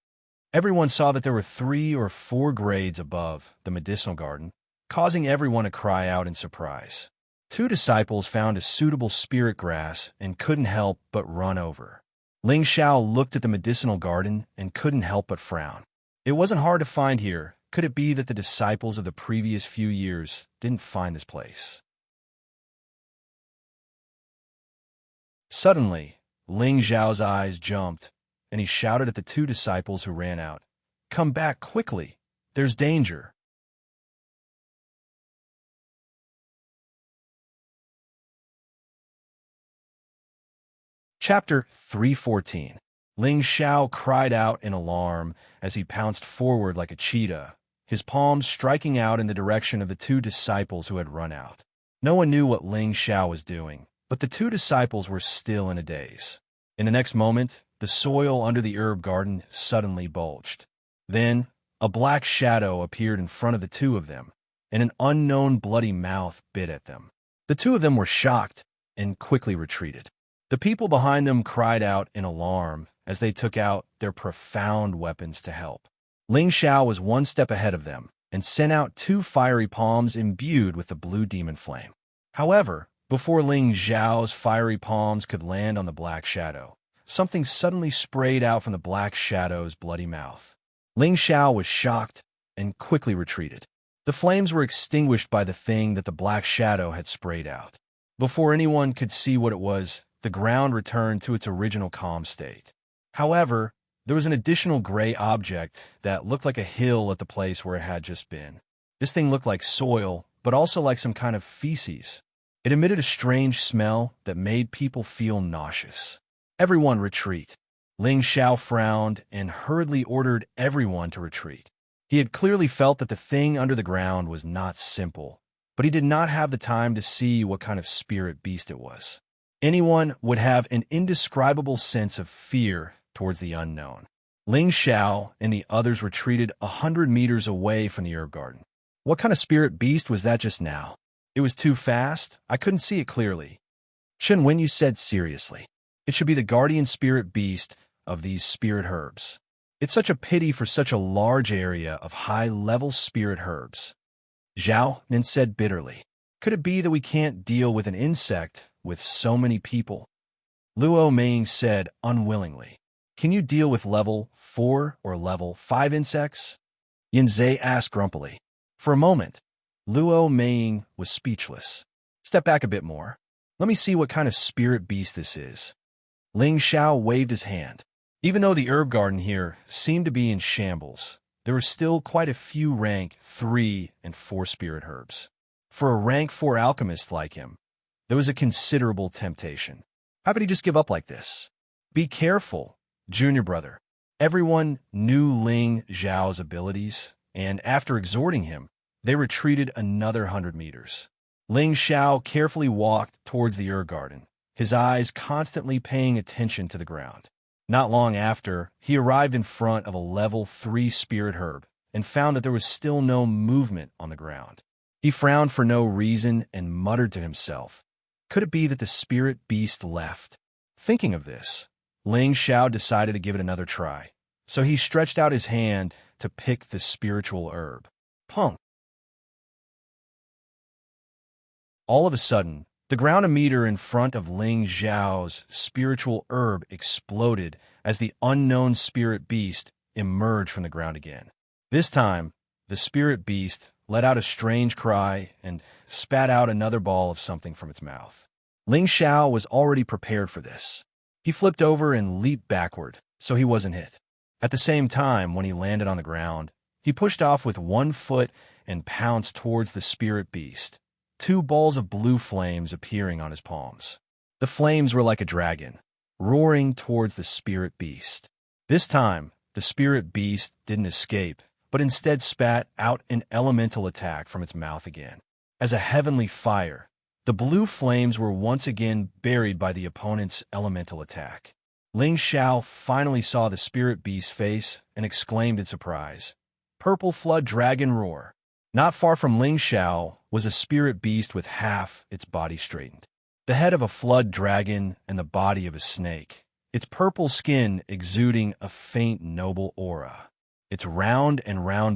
Everyone saw that there were 3 or 4 grades above the medicinal garden, causing everyone to cry out in surprise. 2 disciples found a suitable spirit grass and couldn't help but run over. Ling Xiao looked at the medicinal garden and couldn't help but frown. It wasn't hard to find here. Could it be that the disciples of the previous few years didn't find this place? Suddenly, Ling Xiao's eyes jumped, and he shouted at the 2 disciples who ran out, "Come back quickly! There's danger!" Chapter 314. Ling Xiao cried out in alarm as he pounced forward like a cheetah, his palms striking out in the direction of the 2 disciples who had run out. No one knew what Ling Xiao was doing, but the 2 disciples were still in a daze. In the next moment, the soil under the herb garden suddenly bulged. Then, a black shadow appeared in front of the 2 of them, and an unknown bloody mouth bit at them. The 2 of them were shocked and quickly retreated. The people behind them cried out in alarm as they took out their profound weapons to help. Ling Xiao was one step ahead of them and sent out two fiery palms imbued with the blue demon flame. However, before Ling Xiao's fiery palms could land on the black shadow, something suddenly sprayed out from the black shadow's bloody mouth. Ling Xiao was shocked and quickly retreated. The flames were extinguished by the thing that the black shadow had sprayed out. Before anyone could see what it was, the ground returned to its original calm state. However, there was an additional gray object that looked like a hill at the place where it had just been. This thing looked like soil, but also like some kind of feces. It emitted a strange smell that made people feel nauseous. Everyone retreat. Ling Xiao frowned and hurriedly ordered everyone to retreat. He had clearly felt that the thing under the ground was not simple, but he did not have the time to see what kind of spirit beast it was. Anyone would have an indescribable sense of fear towards the unknown. Ling Xiao and the others retreated 100 meters away from the herb garden. What kind of spirit beast was that just now? It was too fast. I couldn't see it clearly. Shen Wenyu said seriously. It should be the guardian spirit beast of these spirit herbs. It's such a pity for such a large area of high-level spirit herbs. Zhao Nin said bitterly. Could it be that we can't deal with an insect with so many people? Luo Ming said unwillingly. Can you deal with level 4 or level 5 insects? Yinzei asked grumpily. For a moment, Luo Ming was speechless. Step back a bit more. Let me see what kind of spirit beast this is. Ling Xiao waved his hand. Even though the herb garden here seemed to be in shambles, there were still quite a few rank 3 and 4 spirit herbs. For a rank 4 alchemist like him, there was a considerable temptation. How could he just give up like this? Be careful, junior brother. Everyone knew Ling Xiao's abilities, and after exhorting him, they retreated another 100 meters. Ling Xiao carefully walked towards the herb garden, his eyes constantly paying attention to the ground. Not long after, he arrived in front of a level 3 spirit herb and found that there was still no movement on the ground. He frowned for no reason and muttered to himself, could it be that the spirit beast left? Thinking of this, Ling Xiao decided to give it another try, so he stretched out his hand to pick the spiritual herb. Punk! All of a sudden, the ground a meter in front of Ling Xiao's spiritual herb exploded as the unknown spirit beast emerged from the ground again. This time, the spirit beast let out a strange cry and spat out another ball of something from its mouth. Ling Xiao was already prepared for this. He flipped over and leaped backward, so he wasn't hit. At the same time, when he landed on the ground, he pushed off with one foot and pounced towards the spirit beast, two balls of blue flames appearing on his palms. The flames were like a dragon, roaring towards the spirit beast. This time, the spirit beast didn't escape, but instead spat out an elemental attack from its mouth again. As a heavenly fire, the blue flames were once again buried by the opponent's elemental attack. Ling Xiao finally saw the spirit beast's face and exclaimed in surprise, "Purple Flood Dragon Roar." Not far from Ling Xiao was a spirit beast with half its body straightened. The head of a flood dragon and the body of a snake, its purple skin exuding a faint noble aura. Its round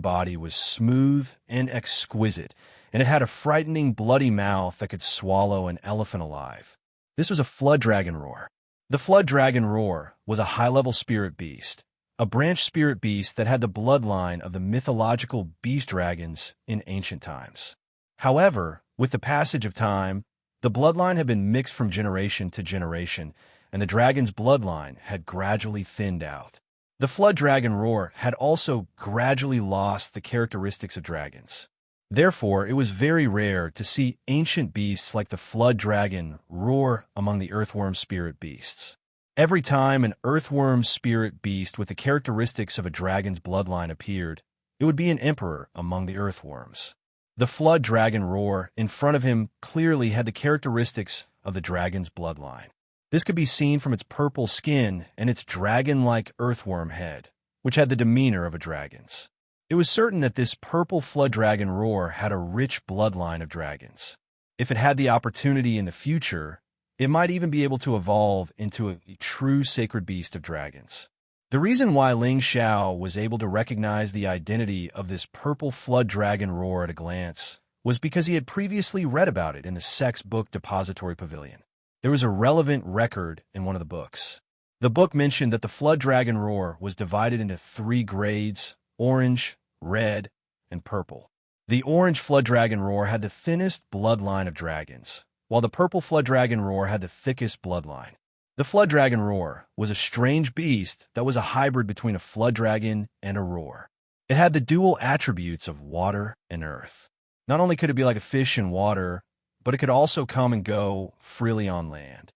body was smooth and exquisite, and it had a frightening bloody mouth that could swallow an elephant alive. This was a flood dragon roar. The flood dragon roar was a high-level spirit beast, a branch spirit beast that had the bloodline of the mythological beast dragons in ancient times. However, with the passage of time, the bloodline had been mixed from generation to generation, and the dragon's bloodline had gradually thinned out. The flood dragon roar had also gradually lost the characteristics of dragons. Therefore, it was very rare to see ancient beasts like the flood dragon roar among the earthworm spirit beasts. Every time an earthworm spirit beast with the characteristics of a dragon's bloodline appeared, it would be an emperor among the earthworms. The flood dragon roar in front of him clearly had the characteristics of the dragon's bloodline. This could be seen from its purple skin and its dragon-like earthworm head, which had the demeanor of a dragon's. It was certain that this purple flood dragon roar had a rich bloodline of dragons. If it had the opportunity in the future, it might even be able to evolve into a true sacred beast of dragons. The reason why Ling Xiao was able to recognize the identity of this purple flood dragon roar at a glance was because he had previously read about it in the Sex Book Depository Pavilion. There was a relevant record in one of the books. The book mentioned that the flood dragon roar was divided into 3 grades: orange, red, and purple. The orange flood dragon roar had the thinnest bloodline of dragons, while the purple flood dragon roar had the thickest bloodline. The flood dragon roar was a strange beast that was a hybrid between a flood dragon and a roar. It had the dual attributes of water and earth. Not only could it be like a fish in water, but it could also come and go freely on land.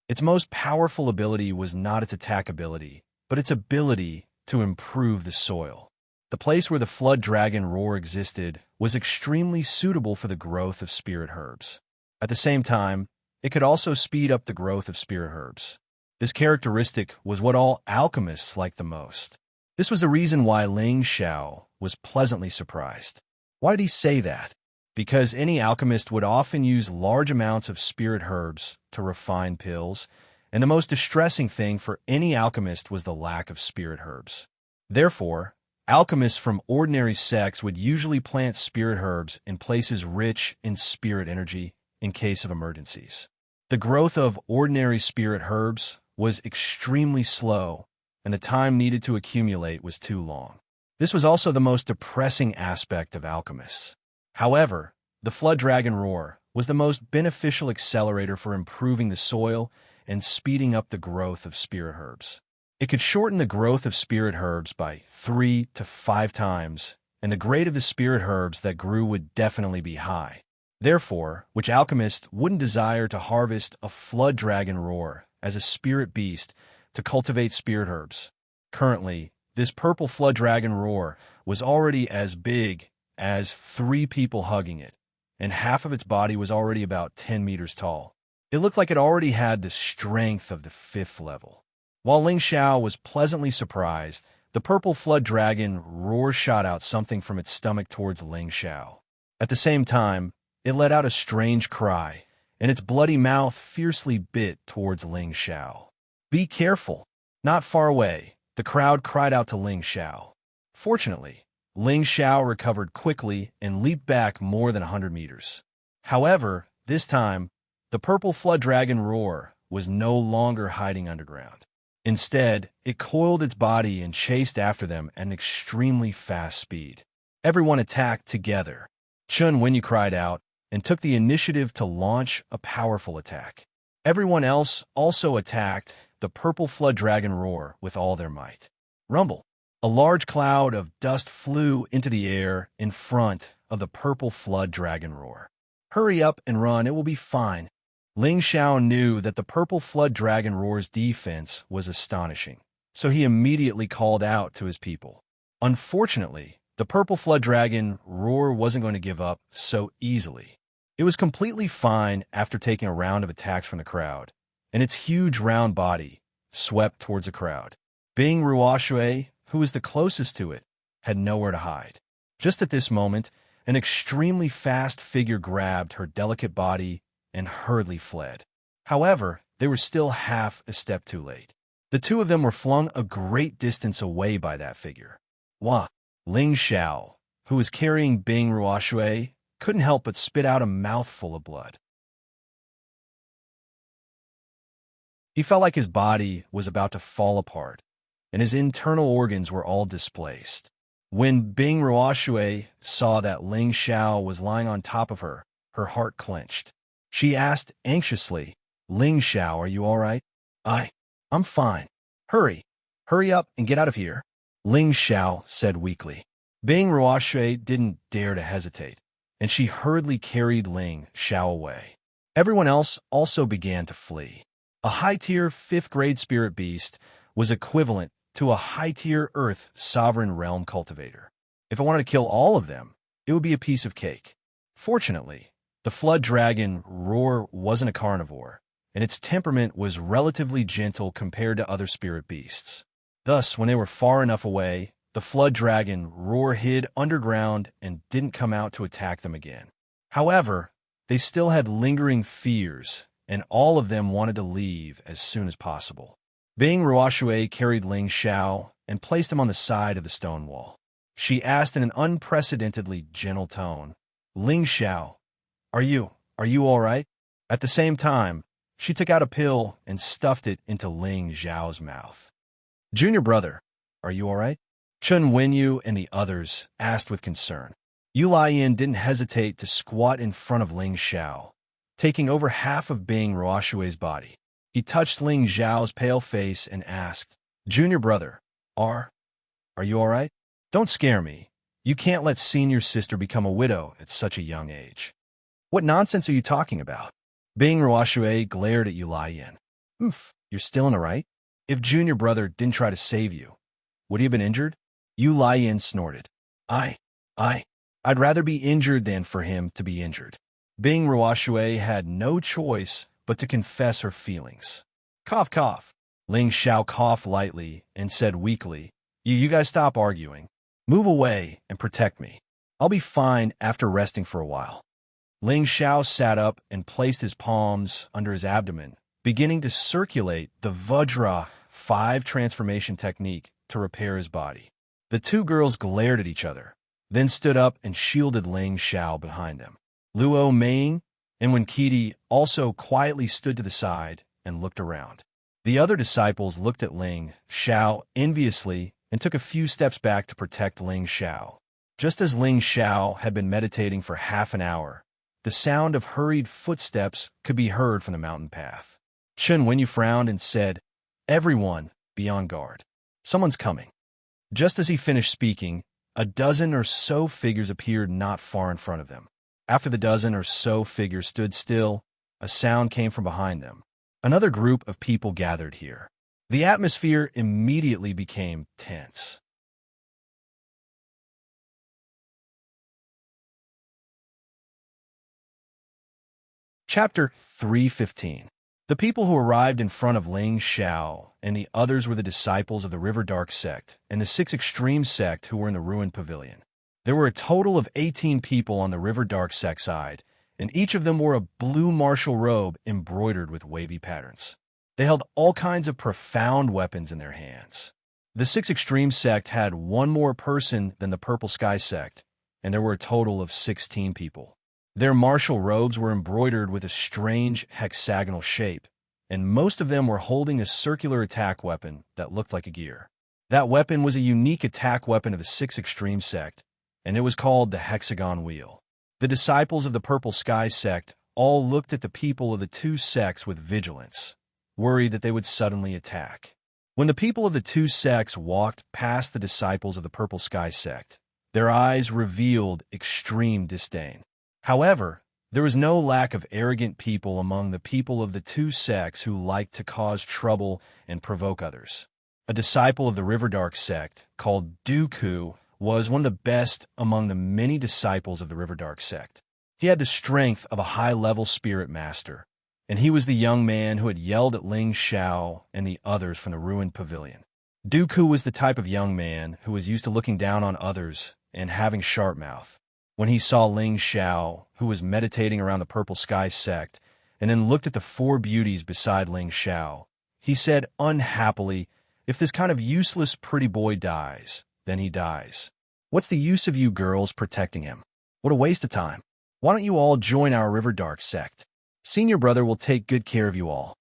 Its most powerful ability was not its attack ability, but its ability to improve the soil. The place where the flood dragon roar existed was extremely suitable for the growth of spirit herbs. At the same time, it could also speed up the growth of spirit herbs. This characteristic was what all alchemists liked the most. This was the reason why Ling Xiao was pleasantly surprised. Why did he say that? Because any alchemist would often use large amounts of spirit herbs to refine pills, and the most distressing thing for any alchemist was the lack of spirit herbs. Therefore, alchemists from ordinary sects would usually plant spirit herbs in places rich in spirit energy in case of emergencies. The growth of ordinary spirit herbs was extremely slow, and the time needed to accumulate was too long. This was also the most depressing aspect of alchemists. However, the flood dragon roar was the most beneficial accelerator for improving the soil and speeding up the growth of spirit herbs. It could shorten the growth of spirit herbs by 3 to 5 times, and the grade of the spirit herbs that grew would definitely be high. Therefore, which alchemist wouldn't desire to harvest a flood dragon roar as a spirit beast to cultivate spirit herbs? Currently, this purple flood dragon roar was already as big as 3 people hugging it, and half of its body was already about 10 meters tall. It looked like it already had the strength of the 5th level. While Ling Xiao was pleasantly surprised, the purple flood dragon roar shot out something from its stomach towards Ling Xiao. At the same time, it let out a strange cry, and its bloody mouth fiercely bit towards Ling Xiao. "Be careful!" Not far away, the crowd cried out to Ling Xiao. Fortunately, Ling Xiao recovered quickly and leaped back more than 100 meters. However, this time, the purple flood dragon roar was no longer hiding underground. Instead, it coiled its body and chased after them at an extremely fast speed. Everyone attacked together. Chun Wenyu cried out and took the initiative to launch a powerful attack. Everyone else also attacked the purple flood dragon roar with all their might. Rumble! A large cloud of dust flew into the air in front of the purple flood dragon roar. "Hurry up and run, it will be fine." Ling Xiao knew that the purple flood dragon roar's defense was astonishing, so he immediately called out to his people. Unfortunately, the purple flood dragon roar wasn't going to give up so easily. It was completely fine after taking a round of attacks from the crowd, and its huge round body swept towards the crowd. Bing Ruoshui, who was the closest to it, had nowhere to hide. Just at this moment, an extremely fast figure grabbed her delicate body and hurriedly fled. However, they were still half a step too late. The two of them were flung a great distance away by that figure. Wah! Ling Xiao, who was carrying Bing Ruoshui, couldn't help but spit out a mouthful of blood. He felt like his body was about to fall apart, and his internal organs were all displaced. When Bing Ruoshui saw that Ling Xiao was lying on top of her, her heart clenched. She asked anxiously, "Ling Xiao, are you all right?" I'm fine. Hurry up and get out of here," Ling Xiao said weakly. Bing Ruoshui didn't dare to hesitate, and she hurriedly carried Ling Xiao away. Everyone else also began to flee. A high-tier 5th-grade spirit beast was equivalent to a high-tier Earth sovereign realm cultivator. If I wanted to kill all of them, it would be a piece of cake. Fortunately, the flood dragon roar wasn't a carnivore, and its temperament was relatively gentle compared to other spirit beasts. Thus, when they were far enough away, the flood dragon roar hid underground and didn't come out to attack them again. However, they still had lingering fears and all of them wanted to leave as soon as possible. Bing Ruoshui carried Ling Xiao and placed him on the side of the stone wall. She asked in an unprecedentedly gentle tone, "Ling Xiao, are you all right?" At the same time, she took out a pill and stuffed it into Ling Xiao's mouth. "Junior brother, are you all right?" Chen Wenyu and the others asked with concern. Yu Laiyan didn't hesitate to squat in front of Ling Xiao, taking over half of Bing Ruoshui's body. He touched Ling Xiao's pale face and asked, "Junior brother, are you all right? Don't scare me. You can't let senior sister become a widow at such a young age." "What nonsense are you talking about?" Bing Ruoshui glared at Yu Laiyan. You're still in the right? If junior brother didn't try to save you, would he have been injured?" Yu Laiyan snorted. I'd rather be injured than for him to be injured." Bing Ruoshui had no choice but to confess her feelings. Cough, cough. Ling Xiao coughed lightly and said weakly, You guys stop arguing. Move away and protect me. I'll be fine after resting for a while." Ling Xiao sat up and placed his palms under his abdomen, beginning to circulate the Vajra 5 transformation technique to repair his body. The two girls glared at each other, then stood up and shielded Ling Xiao behind them. Luo Ming and Wenkidi also quietly stood to the side and looked around. The other disciples looked at Ling Xiao enviously and took a few steps back to protect Ling Xiao. Just as Ling Xiao had been meditating for half an hour, the sound of hurried footsteps could be heard from the mountain path. Chen Wenyu frowned and said, "Everyone, be on guard. Someone's coming." Just as he finished speaking, a dozen or so figures appeared not far in front of them. After the dozen or so figures stood still, a sound came from behind them. Another group of people gathered here. The atmosphere immediately became tense. Chapter 315. The people who arrived in front of Ling Xiao and the others were the disciples of the River Dark sect and the 6 extreme sect who were in the ruined pavilion. There were a total of 18 people on the River Dark sect side, and each of them wore a blue martial robe embroidered with wavy patterns. They held all kinds of profound weapons in their hands. The 6 extreme sect had one more person than the Purple Sky sect, and there were a total of 16 people. Their martial robes were embroidered with a strange hexagonal shape, and most of them were holding a circular attack weapon that looked like a gear. That weapon was a unique attack weapon of the 6 extreme sect, and it was called the Hexagon Wheel. The disciples of the Purple Sky sect all looked at the people of the 2 sects with vigilance, worried that they would suddenly attack. When the people of the 2 sects walked past the disciples of the Purple Sky sect, their eyes revealed extreme disdain. However, there was no lack of arrogant people among the people of the 2 sects who liked to cause trouble and provoke others. A disciple of the River Dark sect, called Dooku, was one of the best among the many disciples of the River Dark sect. He had the strength of a high-level spirit master, and he was the young man who had yelled at Ling Xiao and the others from the ruined pavilion. Dooku was the type of young man who was used to looking down on others and having sharp mouth. When he saw Ling Xiao, who was meditating around the Purple Sky sect, and then looked at the 4 beauties beside Ling Xiao, he said unhappily, "If this kind of useless pretty boy dies, then he dies. What's the use of you girls protecting him? What a waste of time. Why don't you all join our River Dark sect? Senior brother will take good care of you all."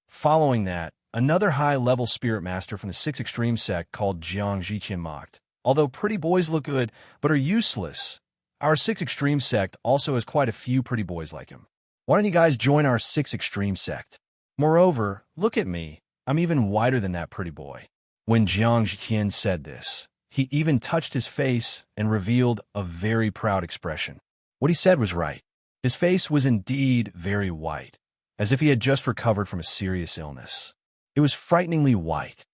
Following that, another high-level spirit master from the 6 extreme sect called Xianxia mocked, "Although pretty boys look good, but are useless, our 6 extreme sect also has quite a few pretty boys like him. Why don't you guys join our 6 extreme sect? Moreover, look at me. I'm even whiter than that pretty boy." When Jiang Xian said this, he even touched his face and revealed a very proud expression. What he said was right. His face was indeed very white, as if he had just recovered from a serious illness. It was frighteningly white.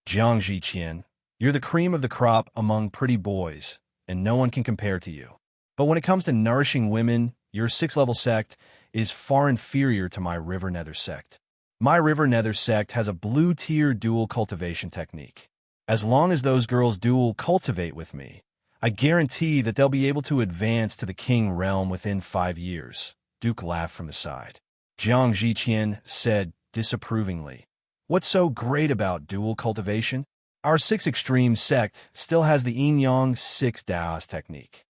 "Jiang Xian, you're the cream of the crop among pretty boys, and no one can compare to you. But when it comes to nourishing women, your 6th-level sect is far inferior to my River Nether sect. My River Nether sect has a blue-tier dual cultivation technique. As long as those girls dual cultivate with me, I guarantee that they'll be able to advance to the king realm within 5 years." Duke laughed from the side. Jiang Ziqian said disapprovingly. What's so great about dual cultivation? Our 6 extreme sect still has the Yin-Yang 6 Daos technique.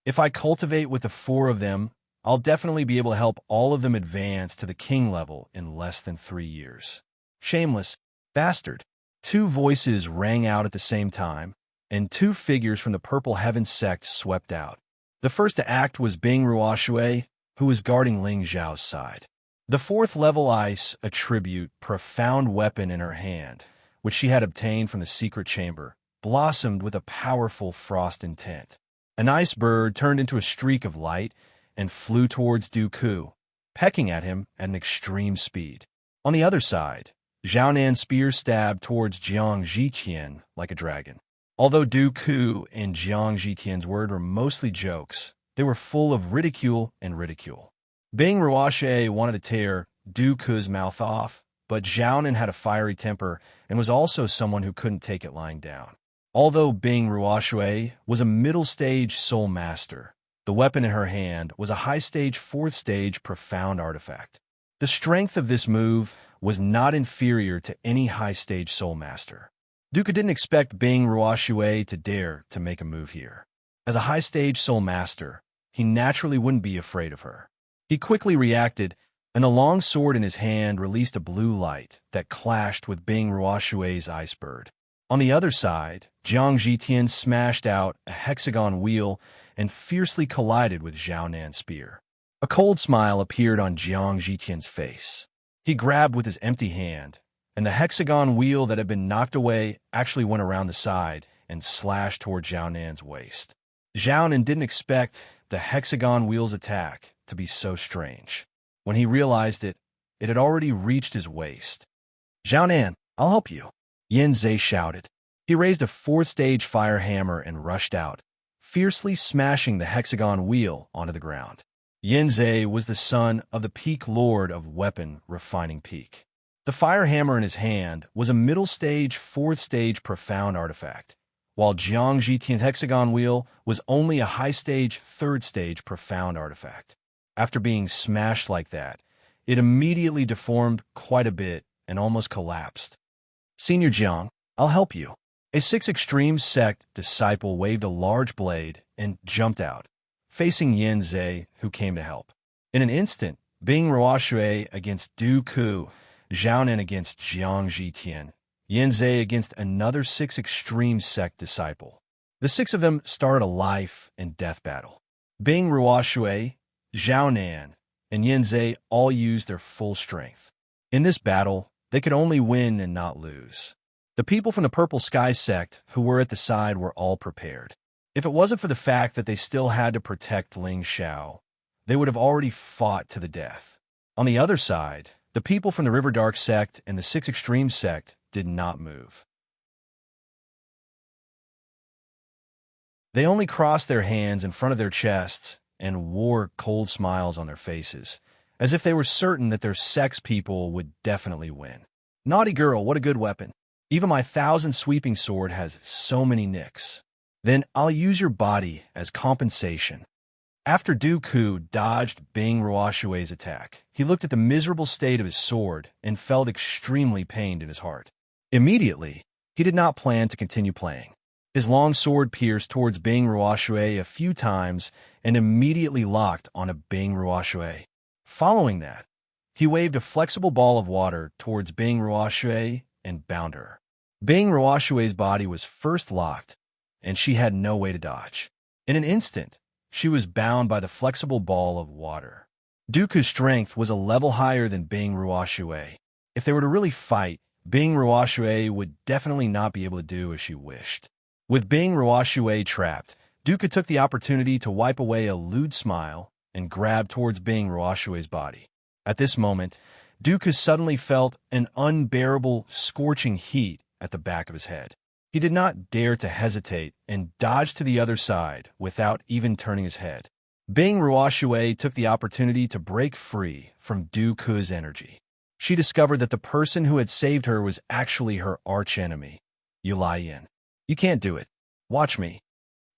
If I cultivate with the 4 of them, I'll definitely be able to help all of them advance to the king level in less than 3 years. Shameless bastard. 2 voices rang out at the same time, and 2 figures from the Purple Heaven sect swept out. The first to act was Bing Ruoshui, who was guarding Ling Zhao's side. The 4th level ice attribute profound weapon in her hand, which she had obtained from the secret chamber, blossomed with a powerful frost intent. An ice bird turned into a streak of light and flew towards Dooku, pecking at him at an extreme speed. On the other side, Zhao Nan's spear stabbed towards Jiang Ziqian like a dragon. Although Dooku and Jiang Ziqian's words were mostly jokes, they were full of ridicule and ridicule. Bing Ruoshui wanted to tear Dooku's mouth off, but Zhao Nan had a fiery temper and was also someone who couldn't take it lying down. Although Bing Ruoshui was a middle-stage soul master, the weapon in her hand was a high-stage 4th stage profound artifact. The strength of this move was not inferior to any high-stage soul master. Dooku didn't expect Bing Ruoshui to dare to make a move here. As a high-stage soul master, he naturally wouldn't be afraid of her. He quickly reacted, and the long sword in his hand released a blue light that clashed with Bing Ruoshui's ice bird. On the other side, Jiang Ziqian smashed out a hexagon wheel and fiercely collided with Zhao Nan's spear. A cold smile appeared on Jiang Ziqian's face. He grabbed with his empty hand, and the hexagon wheel that had been knocked away actually went around the side and slashed toward Zhao Nan's waist. Zhao Nan didn't expect the hexagon wheel's attack to be so strange. When he realized it, it had already reached his waist. Zhao Nan, I'll help you, Yin Zhe shouted. He raised a 4th stage fire hammer and rushed out, fiercely smashing the hexagon wheel onto the ground. Yin Zhe was the son of the Peak Lord of Weapon Refining Peak. The fire hammer in his hand was a middle stage 4th stage profound artifact, while Jiang Ziqian's hexagon wheel was only a high stage 3rd stage profound artifact. After being smashed like that, it immediately deformed quite a bit and almost collapsed. Senior Jiang, I'll help you. A 6 extreme sect disciple waved a large blade and jumped out, facing Yin Zhe, who came to help. In an instant, Bing Ruoshui against Dooku, Zhao Nan against Jiang Ziqian, Yin Zhe against another 6 extreme sect disciple. The 6 of them started a life and death battle. Bing Ruoshui, Zhao Nan, and Yin Zhe all used their full strength. In this battle, they could only win and not lose. The people from the Purple Sky sect who were at the side were all prepared. If it wasn't for the fact that they still had to protect Ling Xiao, they would have already fought to the death. On the other side, the people from the River Dark sect and the 6 Extreme sect did not move. They only crossed their hands in front of their chests and wore cold smiles on their faces, as if they were certain that their sex people would definitely win. Naughty girl, what a good weapon. Even my 1,000 sweeping sword has so many nicks. Then I'll use your body as compensation. After Dooku dodged Bing Ruoshui's attack, he looked at the miserable state of his sword and felt extremely pained in his heart. Immediately, he did not plan to continue playing. His long sword pierced towards Bing Ruoshui a few times and immediately locked on a Bing Ruoshui. Following that, he waved a flexible ball of water towards Bing Ruoshui and bound her. Bing Ruoshui's body was first locked, and she had no way to dodge. In an instant, she was bound by the flexible ball of water. Dooku's strength was a level higher than Bing Ruoshui. If they were to really fight, Bing Ruoshui would definitely not be able to do as she wished. With Bing Ruoshui trapped, Dooku took the opportunity to wipe away a lewd smile and grab towards Bing Ruoshui's body. At this moment, Dooku suddenly felt an unbearable, scorching heat at the back of his head. He did not dare to hesitate and dodged to the other side without even turning his head. Bing Ruoshui took the opportunity to break free from Dooku's energy. She discovered that the person who had saved her was actually her archenemy, Yulayan. You can't do it. Watch me.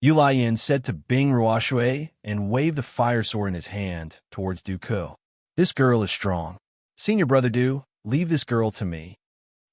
Yu Lian said to Bing Ruoshui and waved the fire sword in his hand towards Du Ke. This girl is strong. Senior brother Du, leave this girl to me.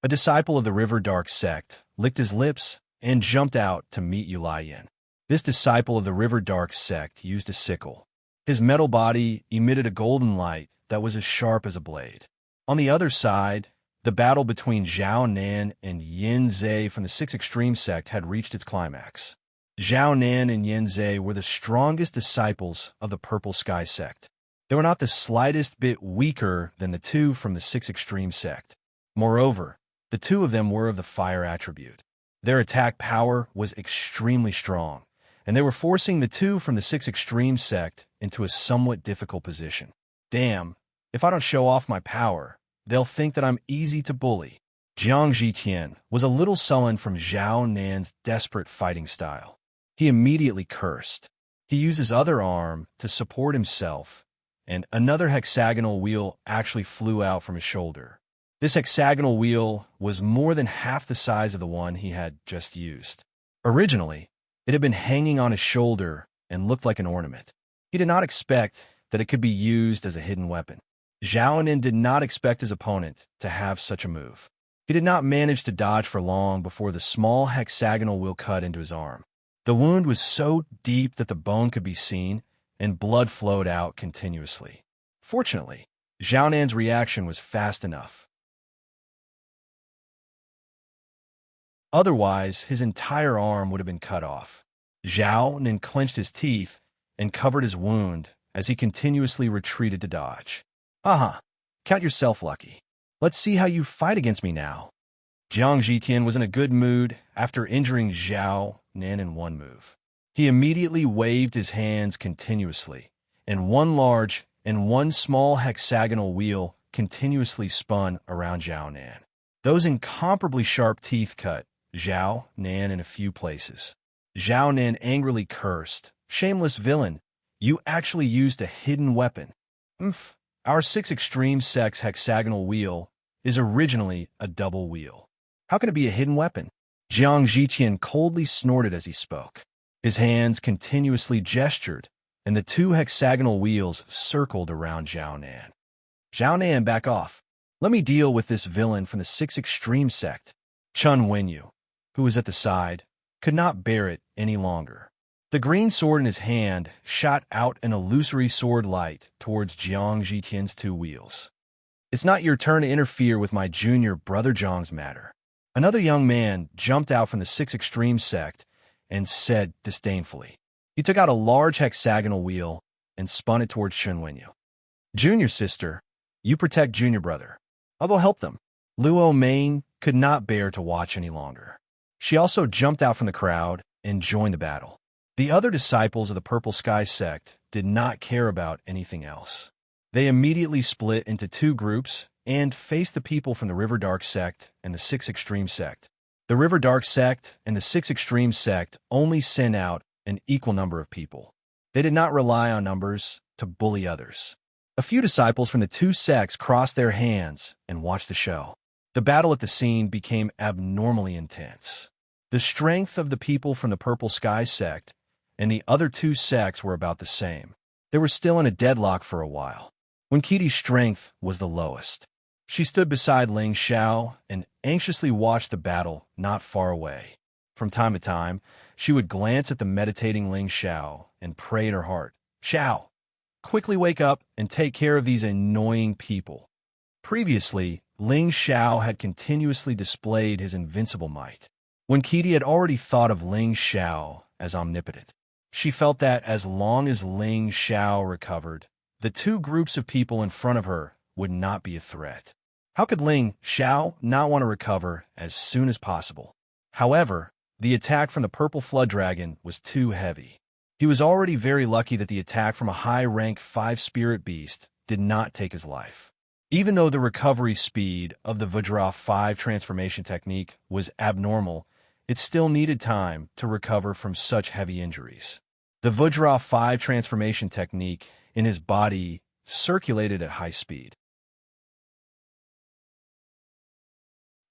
A disciple of the River Dark sect licked his lips and jumped out to meet Yu Lian. This disciple of the River Dark sect used a sickle. His metal body emitted a golden light that was as sharp as a blade. On the other side, the battle between Zhao Nan and Yin Zhe from the Six Extreme sect had reached its climax. Zhao Nan and Yin Zhe were the strongest disciples of the Purple Sky sect. They were not the slightest bit weaker than the two from the Six Extreme sect. Moreover, the two of them were of the fire attribute. Their attack power was extremely strong, and they were forcing the two from the Six Extreme sect into a somewhat difficult position. Damn, if I don't show off my power, they'll think that I'm easy to bully. Jiang Zhitian was a little sullen from Zhao Nan's desperate fighting style. He immediately cursed. He used his other arm to support himself, and another hexagonal wheel actually flew out from his shoulder. This hexagonal wheel was more than half the size of the one he had just used. Originally, it had been hanging on his shoulder and looked like an ornament. He did not expect that it could be used as a hidden weapon. Zhao Nan did not expect his opponent to have such a move. He did not manage to dodge for long before the small hexagonal wheel cut into his arm. The wound was so deep that the bone could be seen, and blood flowed out continuously. Fortunately, Zhao Nan's reaction was fast enough. Otherwise, his entire arm would have been cut off. Zhao Nan clenched his teeth and covered his wound as he continuously retreated to dodge. Count yourself lucky. Let's see how you fight against me now. Jiang Zhitian was in a good mood after injuring Zhao Nan in one move. He immediately waved his hands continuously, and one large and one small hexagonal wheel continuously spun around Zhao Nan. Those incomparably sharp teeth cut Zhao Nan in a few places. Zhao Nan angrily cursed, "Shameless villain, you actually used a hidden weapon." Our Six Extreme sect's hexagonal wheel is originally a double wheel. How can it be a hidden weapon? Jiang Zhitian coldly snorted as he spoke. His hands continuously gestured, and the two hexagonal wheels circled around Zhao Nan. Zhao Nan, back off. Let me deal with this villain from the Six Extreme sect. Chun Wenyu, who was at the side, could not bear it any longer. The green sword in his hand shot out an illusory sword light towards Jiang Zhitian's two wheels. It's not your turn to interfere with my junior brother Zhang's matter. Another young man jumped out from the Six Extreme sect and said disdainfully. He took out a large hexagonal wheel and spun it towards Chun Wenyu. Junior sister, you protect junior brother. I'll go help them. Luo Main could not bear to watch any longer. She also jumped out from the crowd and joined the battle. The other disciples of the Purple Sky sect did not care about anything else. They immediately split into two groups and faced the people from the River Dark sect and the Six Extreme sect. The River Dark sect and the Six Extreme sect only sent out an equal number of people. They did not rely on numbers to bully others. A few disciples from the two sects crossed their hands and watched the show. The battle at the scene became abnormally intense. The strength of the people from the Purple Sky sect and the other two sects were about the same. They were still in a deadlock for a while, when Qiti's strength was the lowest. She stood beside Ling Xiao and anxiously watched the battle not far away. From time to time, she would glance at the meditating Ling Xiao and pray in her heart, "Xiao, quickly wake up and take care of these annoying people." Previously, Ling Xiao had continuously displayed his invincible might. When Qiti had already thought of Ling Xiao as omnipotent, she felt that as long as Ling Xiao recovered, the two groups of people in front of her would not be a threat. How could Ling Xiao not want to recover as soon as possible? However, the attack from the Purple Flood Dragon was too heavy. He was already very lucky that the attack from a high-rank 5-spirit beast did not take his life. Even though the recovery speed of the Vajra 5 transformation technique was abnormal, it still needed time to recover from such heavy injuries. The Vajra 5 transformation technique in his body circulated at high speed.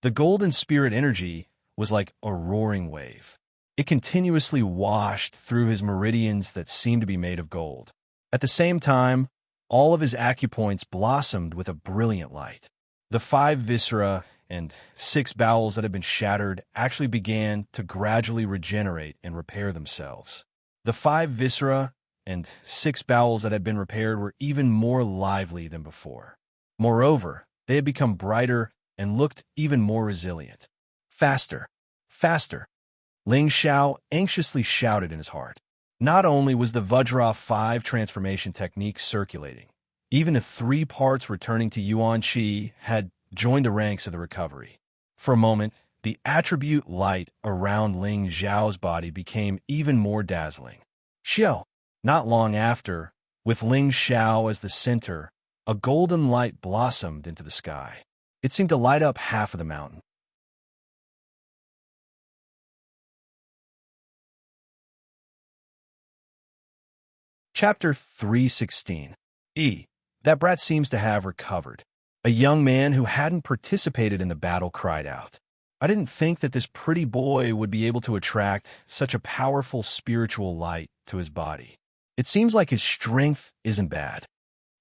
The golden spirit energy was like a roaring wave. It continuously washed through his meridians that seemed to be made of gold. At the same time, all of his acupoints blossomed with a brilliant light. The 5 viscera and 6 bowels that had been shattered actually began to gradually regenerate and repair themselves. The 5 viscera and 6 bowels that had been repaired were even more lively than before. Moreover, they had become brighter and looked even more resilient. Faster, faster, Ling Xiao anxiously shouted in his heart. Not only was the Vajra 5 transformation technique circulating, even the 3 parts returning to Yuan Qi had joined the ranks of the recovery. For a moment, the attribute light around Ling Xiao's body became even more dazzling. Xiao. Not long after, with Ling Xiao as the center, a golden light blossomed into the sky. It seemed to light up half of the mountain. Chapter 316. That brat seems to have recovered. A young man who hadn't participated in the battle cried out. I didn't think that this pretty boy would be able to attract such a powerful spiritual light to his body. It seems like his strength isn't bad.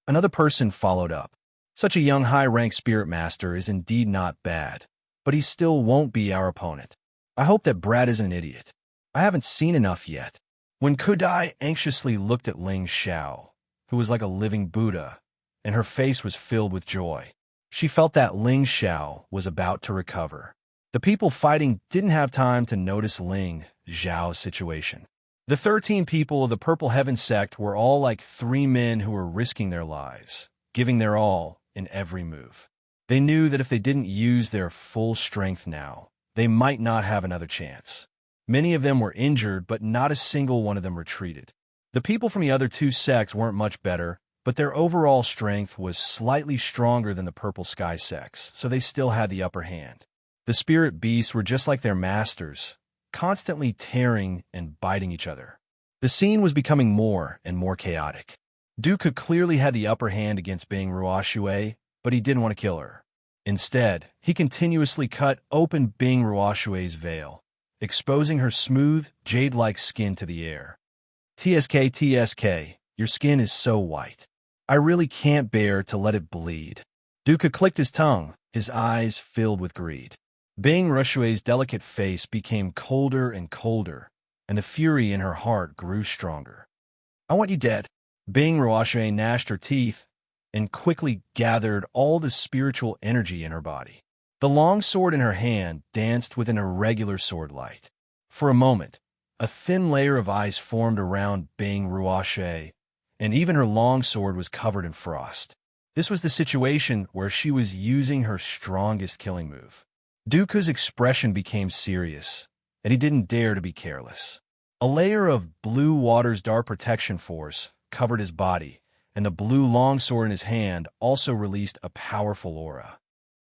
Another person followed up. Such a young high-ranked spirit master is indeed not bad, but he still won't be our opponent. I hope that brat isn't an idiot. I haven't seen enough yet. When Kudai anxiously looked at Ling Xiao, who was like a living Buddha, and her face was filled with joy, she felt that Ling Xiao was about to recover. The people fighting didn't have time to notice Ling Xiao's situation. The 13 people of the Purple Heaven sect were all like 3 men who were risking their lives, giving their all in every move. They knew that if they didn't use their full strength now, they might not have another chance. Many of them were injured, but not a single one of them retreated. The people from the other 2 sects weren't much better, but their overall strength was slightly stronger than the Purple Sky sects, so they still had the upper hand. The spirit beasts were just like their masters, constantly tearing and biting each other. The scene was becoming more and more chaotic. Duke clearly had the upper hand against Bing Ruoshui, but he didn't want to kill her. Instead, he continuously cut open Bing Ruoshui's veil, exposing her smooth, jade-like skin to the air. TSK, your skin is so white. I really can't bear to let it bleed. Duke clicked his tongue, his eyes filled with greed. Bing Rushui's delicate face became colder and colder, and the fury in her heart grew stronger. I want you dead. Bing Ruoshui gnashed her teeth and quickly gathered all the spiritual energy in her body. The long sword in her hand danced with an irregular sword light. For a moment, a thin layer of ice formed around Bing Ruoshui, and even her long sword was covered in frost. This was the situation where she was using her strongest killing move. Dooku's expression became serious, and he didn't dare to be careless. A layer of blue water's dark protection force covered his body, and the blue longsword in his hand also released a powerful aura.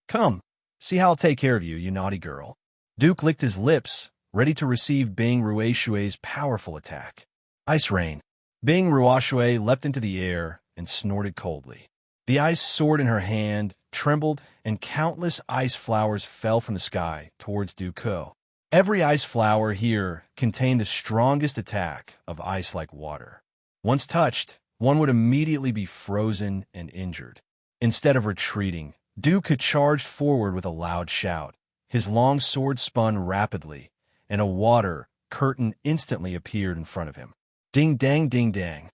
Come, see how I'll take care of you, you naughty girl. Duke licked his lips, ready to receive Bing Ruoshui's powerful attack. Ice rain. Bing Ruoshui leapt into the air and snorted coldly. The ice sword in her hand trembled, and countless ice flowers fell from the sky towards Dooku. Every ice flower here contained the strongest attack of ice like water. Once touched, one would immediately be frozen and injured. Instead of retreating, Dooku charged forward with a loud shout. His long sword spun rapidly, and a water curtain instantly appeared in front of him. Ding dang ding dang.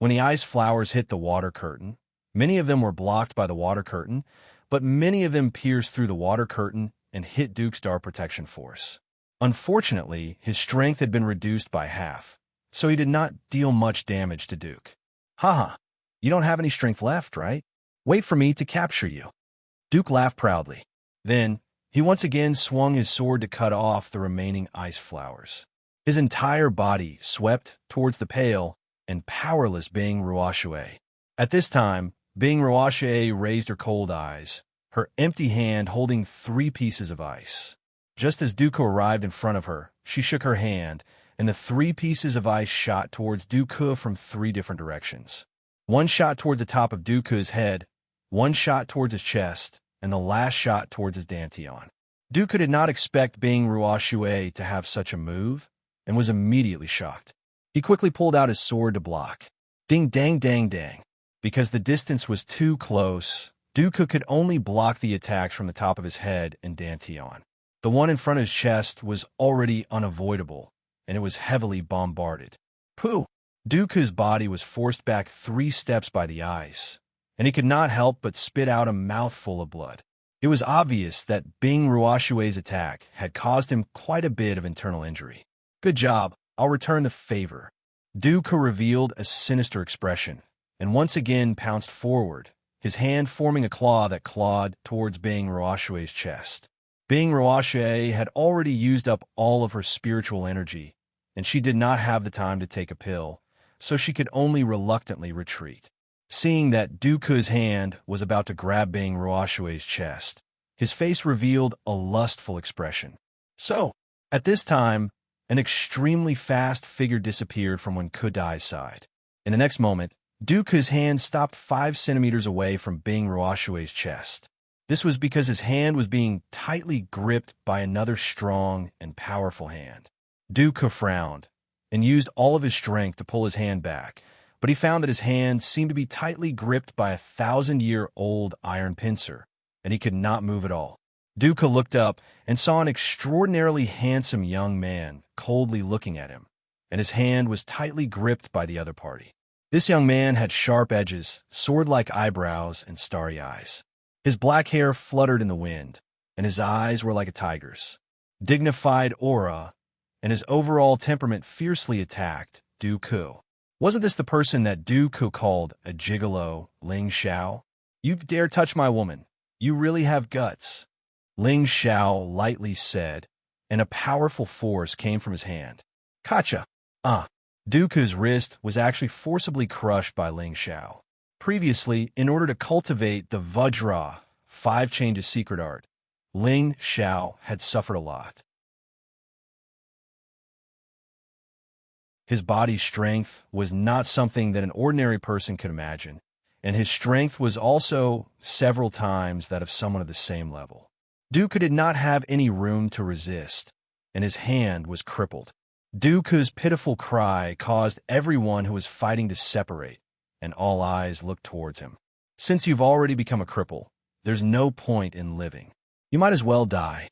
When the ice flowers hit the water curtain, many of them were blocked by the water curtain, but many of them pierced through the water curtain and hit Duke's dark protection force. Unfortunately, his strength had been reduced by half, so he did not deal much damage to Duke. Haha, you don't have any strength left, right? Wait for me to capture you. Duke laughed proudly. Then, he once again swung his sword to cut off the remaining ice flowers. His entire body swept towards the pale and powerless Bing Ruoshui. At this time, Bing Ruoshui raised her cold eyes, her empty hand holding 3 pieces of ice. Just as Dooku arrived in front of her, she shook her hand, and the 3 pieces of ice shot towards Dooku from 3 different directions. One shot towards the top of Dooku's head, one shot towards his chest, and the last shot towards his dantian. Dooku did not expect Bing Ruoshui to have such a move, and was immediately shocked. He quickly pulled out his sword to block. Ding dang dang dang. Because the distance was too close, Dooku could only block the attacks from the top of his head and dantian. The one in front of his chest was already unavoidable, and it was heavily bombarded. Pooh! Dooku's body was forced back 3 steps by the ice, and he could not help but spit out a mouthful of blood. It was obvious that Bing Ruoshui's attack had caused him quite a bit of internal injury. Good job, I'll return the favor. Dooku revealed a sinister expression, and once again pounced forward, his hand forming a claw that clawed towards Bing Ruoshui's chest. Bing Ruoshui had already used up all of her spiritual energy, and she did not have the time to take a pill, so she could only reluctantly retreat. Seeing that Dooku's hand was about to grab Bing Ruoshui's chest, his face revealed a lustful expression. So, at this time, an extremely fast figure disappeared from Wen Kudai's side. In the next moment, Dooku's hand stopped 5 centimeters away from Bing Ruoshui's chest. This was because his hand was being tightly gripped by another strong and powerful hand. Dooku frowned and used all of his strength to pull his hand back, but he found that his hand seemed to be tightly gripped by a 1,000-year-old iron pincer, and he could not move at all. Dooku looked up and saw an extraordinarily handsome young man coldly looking at him, and his hand was tightly gripped by the other party. This young man had sharp edges, sword-like eyebrows, and starry eyes. His black hair fluttered in the wind, and his eyes were like a tiger's. Dignified aura, and his overall temperament fiercely attacked Dooku. Wasn't this the person that Dooku called a gigolo, Ling Xiao? You dare touch my woman. You really have guts. Ling Xiao lightly said, and a powerful force came from his hand. Kacha! Dooku's wrist was actually forcibly crushed by Ling Xiao. Previously, in order to cultivate the Vajra, 5 changes secret art, Ling Xiao had suffered a lot. His body's strength was not something that an ordinary person could imagine, and his strength was also several times that of someone of the same level. Dooku did not have any room to resist, and his hand was crippled. Dooku's pitiful cry caused everyone who was fighting to separate, and all eyes looked towards him. Since you've already become a cripple, there's no point in living. You might as well die,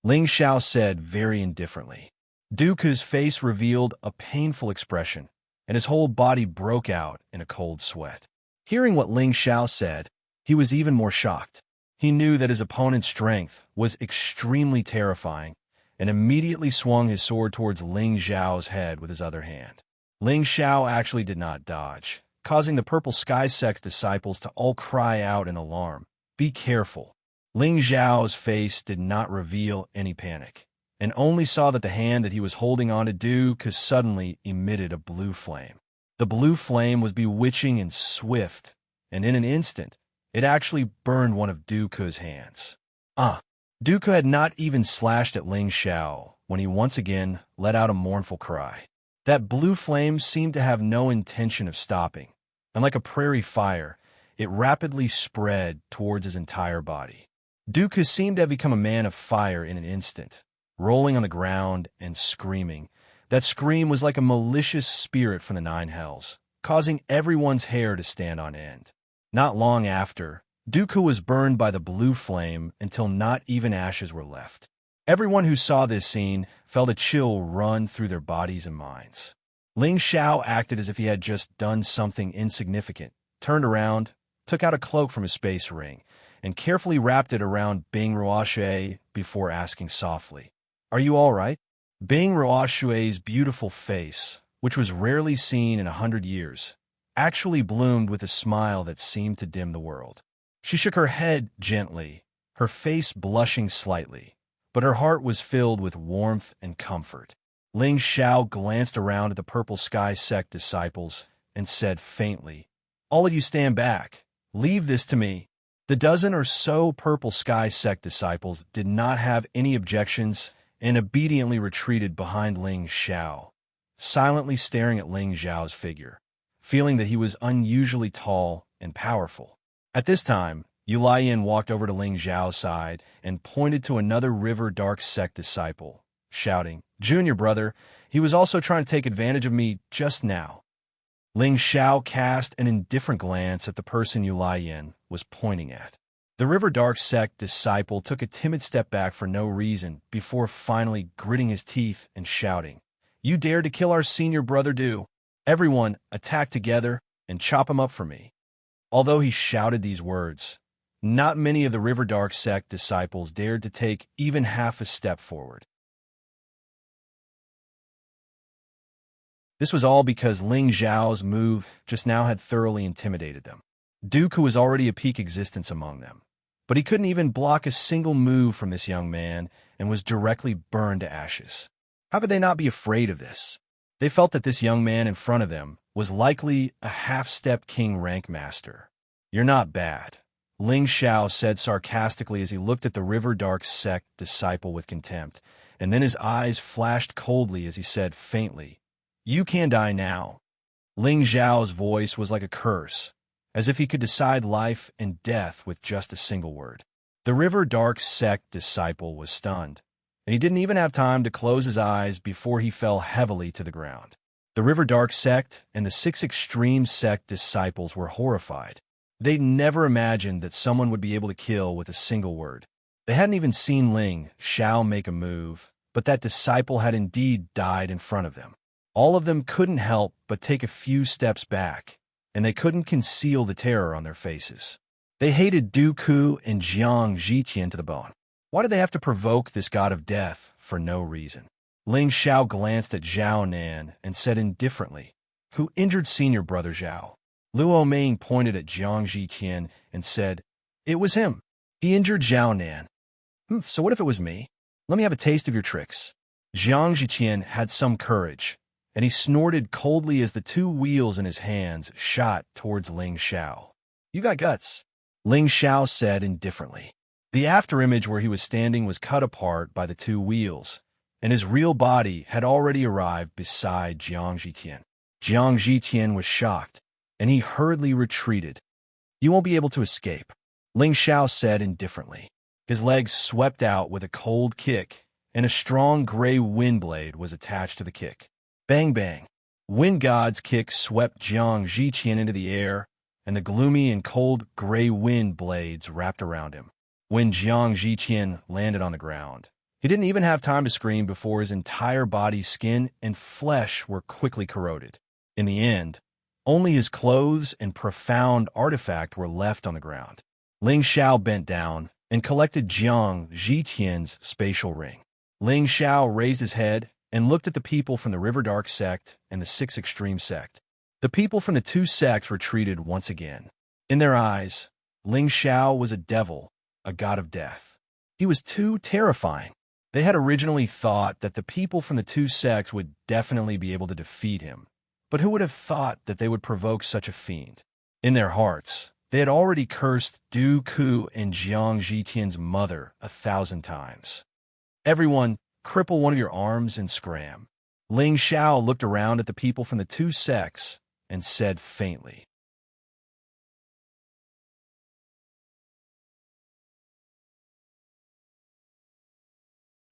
Ling Xiao said very indifferently. Dooku's face revealed a painful expression, and his whole body broke out in a cold sweat. Hearing what Ling Xiao said, he was even more shocked. He knew that his opponent's strength was extremely terrifying, and immediately swung his sword towards Ling Xiao's head with his other hand. Ling Xiao actually did not dodge, causing the purple sky sect's disciples to all cry out in alarm. Be careful. Ling Xiao's face did not reveal any panic, and only saw that the hand that he was holding onto Dooku suddenly emitted a blue flame. The blue flame was bewitching and swift, and in an instant, it actually burned one of Dooku's hands. Dooku had not even slashed at Ling Xiao when he once again let out a mournful cry. That blue flame seemed to have no intention of stopping, and like a prairie fire, it rapidly spread towards his entire body. Dooku seemed to have become a man of fire in an instant, rolling on the ground and screaming. That scream was like a malicious spirit from the 9 hells, causing everyone's hair to stand on end. Not long after, Dooku was burned by the blue flame until not even ashes were left. Everyone who saw this scene felt a chill run through their bodies and minds. Ling Xiao acted as if he had just done something insignificant, turned around, took out a cloak from his space ring, and carefully wrapped it around Bing Ruoshui before asking softly, "Are you all right?" Bing Ruoshui's beautiful face, which was rarely seen in 100 years, actually bloomed with a smile that seemed to dim the world. She shook her head gently, her face blushing slightly, but her heart was filled with warmth and comfort. Ling Xiao glanced around at the purple sky sect disciples and said faintly, "All of you stand back. Leave this to me." The dozen or so purple sky sect disciples did not have any objections and obediently retreated behind Ling Xiao, silently staring at Ling Xiao's figure, feeling that he was unusually tall and powerful. At this time, Yulian walked over to Ling Zhao's side and pointed to another River Dark Sect disciple, shouting, "Junior brother, he was also trying to take advantage of me just now." Ling Xiao cast an indifferent glance at the person Yulian was pointing at. The River Dark Sect disciple took a timid step back for no reason before finally gritting his teeth and shouting, "You dare to kill our senior brother, do? Everyone, attack together and chop him up for me." Although he shouted these words, not many of the River Dark Sect disciples dared to take even half a step forward. This was all because Ling Zhao's move just now had thoroughly intimidated them. Dooku was already a peak existence among them, but he couldn't even block a single move from this young man and was directly burned to ashes. How could they not be afraid of this? They felt that this young man in front of them was likely a half-step king rank master. "You're not bad," Ling Xiao said sarcastically as he looked at the River Dark Sect disciple with contempt, and then his eyes flashed coldly as he said faintly, "You can die now." Ling Zhao's voice was like a curse, as if he could decide life and death with just a single word. The River Dark Sect disciple was stunned, and he didn't even have time to close his eyes before he fell heavily to the ground. The River Dark Sect and the 6 Extreme Sect disciples were horrified. They'd never imagined that someone would be able to kill with a single word. They hadn't even seen Ling Xiao make a move, but that disciple had indeed died in front of them. All of them couldn't help but take a few steps back, and they couldn't conceal the terror on their faces. They hated Dooku and Xianxia to the bone. Why did they have to provoke this god of death for no reason? Ling Xiao glanced at Zhao Nan and said indifferently, "Who injured senior brother Zhao?" Luo Ming pointed at Jiang Zhiqian and said, "It was him. He injured Zhao Nan." So what if it was me? Let me have a taste of your tricks." Jiang Zhiqian had some courage, and he snorted coldly as the 2 wheels in his hands shot towards Ling Xiao. "You got guts," Ling Xiao said indifferently. The afterimage where he was standing was cut apart by the 2 wheels, and his real body had already arrived beside Jiang Zhiqian. Jiang Zhiqian was shocked, and he hurriedly retreated. "You won't be able to escape," Ling Xiao said indifferently. His legs swept out with a cold kick, and a strong gray wind blade was attached to the kick. Bang bang! Wind God's kick swept Jiang Zhiqian into the air, and the gloomy and cold gray wind blades wrapped around him. When Jiang Zhiqian landed on the ground, he didn't even have time to scream before his entire body's skin and flesh were quickly corroded. In the end, only his clothes and profound artifact were left on the ground. Ling Xiao bent down and collected Jiang Zhiqian's spatial ring. Ling Xiao raised his head and looked at the people from the River Dark Sect and the 6 Extreme Sect. The people from the 2 sects retreated once again. In their eyes, Ling Xiao was a devil, a god of death. He was too terrifying. They had originally thought that the people from the 2 sects would definitely be able to defeat him, but who would have thought that they would provoke such a fiend? In their hearts, they had already cursed Dooku and Jiang Zhiqian's mother 1,000 times. "Everyone, cripple one of your arms and scram." Ling Xiao looked around at the people from the 2 sects and said faintly.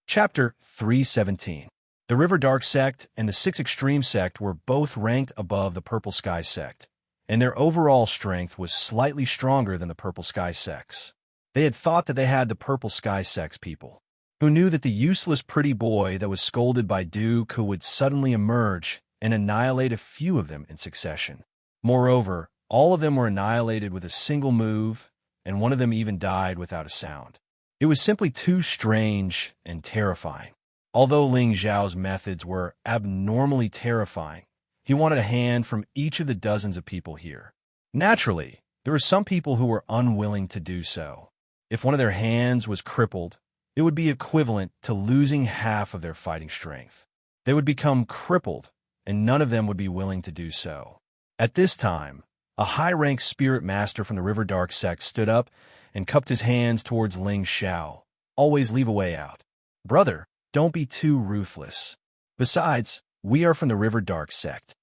Chapter 317. The River Dark Sect and the 6 Extreme Sect were both ranked above the Purple Sky Sect, and their overall strength was slightly stronger than the Purple Sky Sects. They had thought that they had the Purple Sky Sects people, who knew that the useless pretty boy that was scolded by Dooku would suddenly emerge and annihilate a few of them in succession. Moreover, all of them were annihilated with a single move, and one of them even died without a sound. It was simply too strange and terrifying. Although Ling Zhao's methods were abnormally terrifying, he wanted a hand from each of the dozens of people here. Naturally, there were some people who were unwilling to do so. If one of their hands was crippled, it would be equivalent to losing half of their fighting strength. They would become crippled, and none of them would be willing to do so. At this time, a high-ranked spirit master from the River Dark Sect stood up and cupped his hands towards Ling Xiao. "Always leave a way out. Brother, don't be too ruthless. Besides, we are from the River Dark Sect."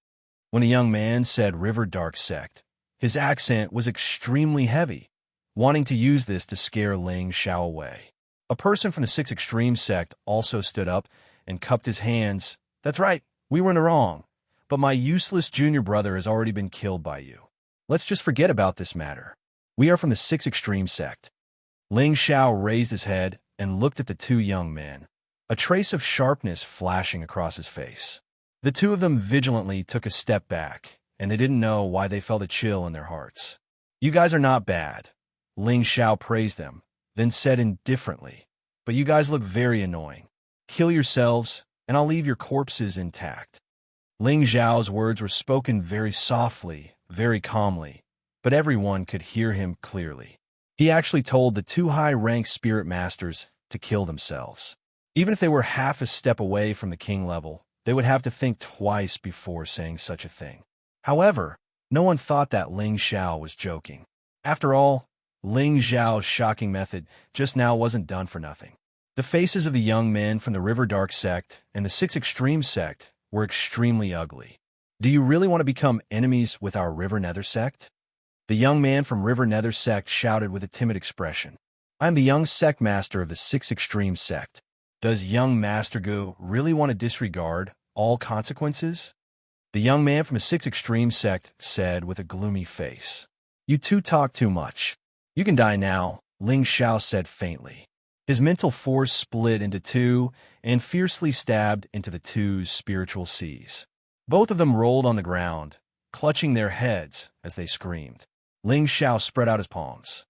When a young man said River Dark Sect, his accent was extremely heavy, wanting to use this to scare Ling Xiao away. A person from the Six Extreme sect also stood up and cupped his hands. That's right, we were in the wrong, but my useless junior brother has already been killed by you. Let's just forget about this matter. We are from the Six Extreme sect. Ling Xiao raised his head and looked at the two young men, a trace of sharpness flashing across his face. The two of them vigilantly took a step back, and they didn't know why they felt a chill in their hearts. You guys are not bad. Ling Xiao praised them, then said indifferently, but you guys look very annoying. Kill yourselves, and I'll leave your corpses intact. Ling Xiao's words were spoken very softly, very calmly, but everyone could hear him clearly. He actually told the two high-ranked spirit masters to kill themselves. Even if they were half a step away from the king level, they would have to think twice before saying such a thing. However, no one thought that Ling Xiao was joking. After all, Ling Xiao's shocking method just now wasn't done for nothing. The faces of the young men from the River Dark sect and the Six Extreme sect were extremely ugly. Do you really want to become enemies with our River Nether sect? The young man from River Nether sect shouted with a timid expression. I am the young sect master of the Six Extreme sect. Does young Master Gu really want to disregard all consequences? The young man from the Six Extreme sect said with a gloomy face. You two talk too much. You can die now, Ling Xiao said faintly. His mental force split into two and fiercely stabbed into the two's spiritual seas. Both of them rolled on the ground, clutching their heads as they screamed. Ling Xiao spread out his palms.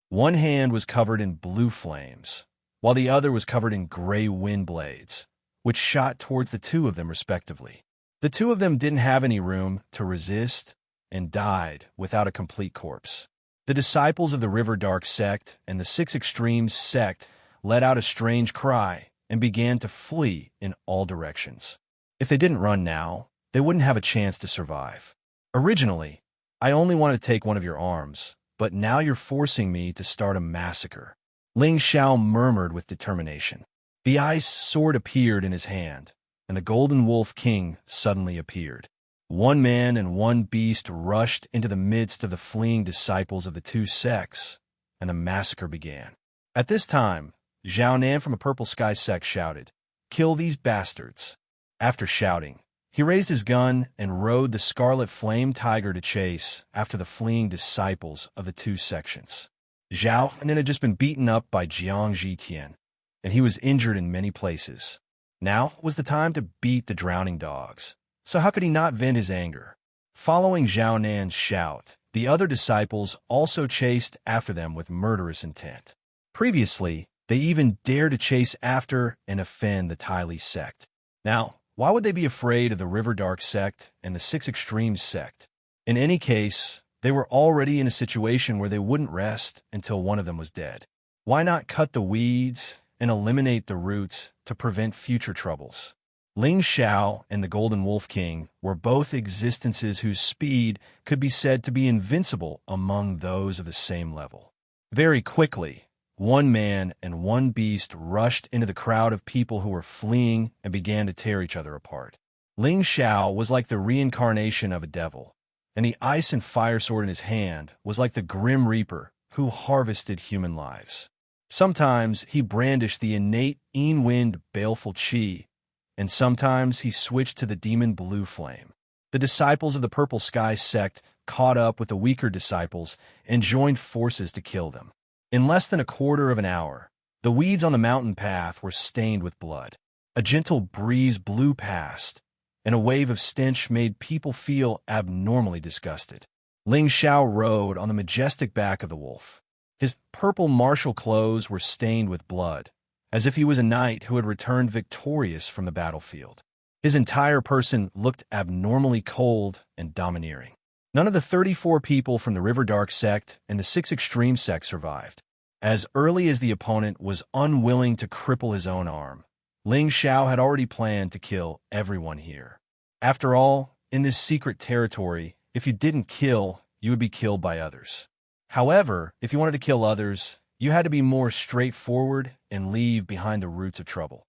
One hand was covered in blue flames, while the other was covered in gray wind blades, which shot towards the two of them respectively. The two of them didn't have any room to resist and died without a complete corpse. The disciples of the River Dark sect and the Six Extremes sect let out a strange cry and began to flee in all directions. If they didn't run now, they wouldn't have a chance to survive. Originally, I only wanted to take one of your arms, but now you're forcing me to start a massacre. Ling Xiao murmured with determination. The ice sword appeared in his hand, and the Golden Wolf King suddenly appeared. One man and one beast rushed into the midst of the fleeing disciples of the two sects, and the massacre began. At this time, Xiaonan from the Purple Sky sect shouted, "Kill these bastards." After shouting, he raised his gun and rode the Scarlet Flame Tiger to chase after the fleeing disciples of the two sections. Xiaonan had just been beaten up by Xianxia, and he was injured in many places. Now was the time to beat the drowning dogs. So how could he not vent his anger? Following Xiaonan's shout, the other disciples also chased after them with murderous intent. Previously, they even dared to chase after and offend the Tylee sect. Now, why would they be afraid of the River Dark sect and the Six Extremes sect? In any case, they were already in a situation where they wouldn't rest until one of them was dead. Why not cut the weeds and eliminate the roots to prevent future troubles? Ling Xiao and the Golden Wolf King were both existences whose speed could be said to be invincible among those of the same level. Very quickly, one man and one beast rushed into the crowd of people who were fleeing and began to tear each other apart. Ling Xiao was like the reincarnation of a devil, and the ice and fire sword in his hand was like the Grim Reaper who harvested human lives. Sometimes he brandished the innate Yin-Wind baleful qi, and sometimes he switched to the demon blue flame. The disciples of the Purple Sky sect caught up with the weaker disciples and joined forces to kill them. In less than a quarter of an hour, the weeds on the mountain path were stained with blood. A gentle breeze blew past, and a wave of stench made people feel abnormally disgusted. Ling Xiao rode on the majestic back of the wolf. His purple martial clothes were stained with blood, as if he was a knight who had returned victorious from the battlefield. His entire person looked abnormally cold and domineering. None of the 34 people from the River Dark sect and the Six Extreme sect survived. As early as the opponent was unwilling to cripple his own arm, Ling Xiao had already planned to kill everyone here. After all, in this secret territory, if you didn't kill, you would be killed by others. However, if you wanted to kill others, you had to be more straightforward and leave behind the roots of trouble.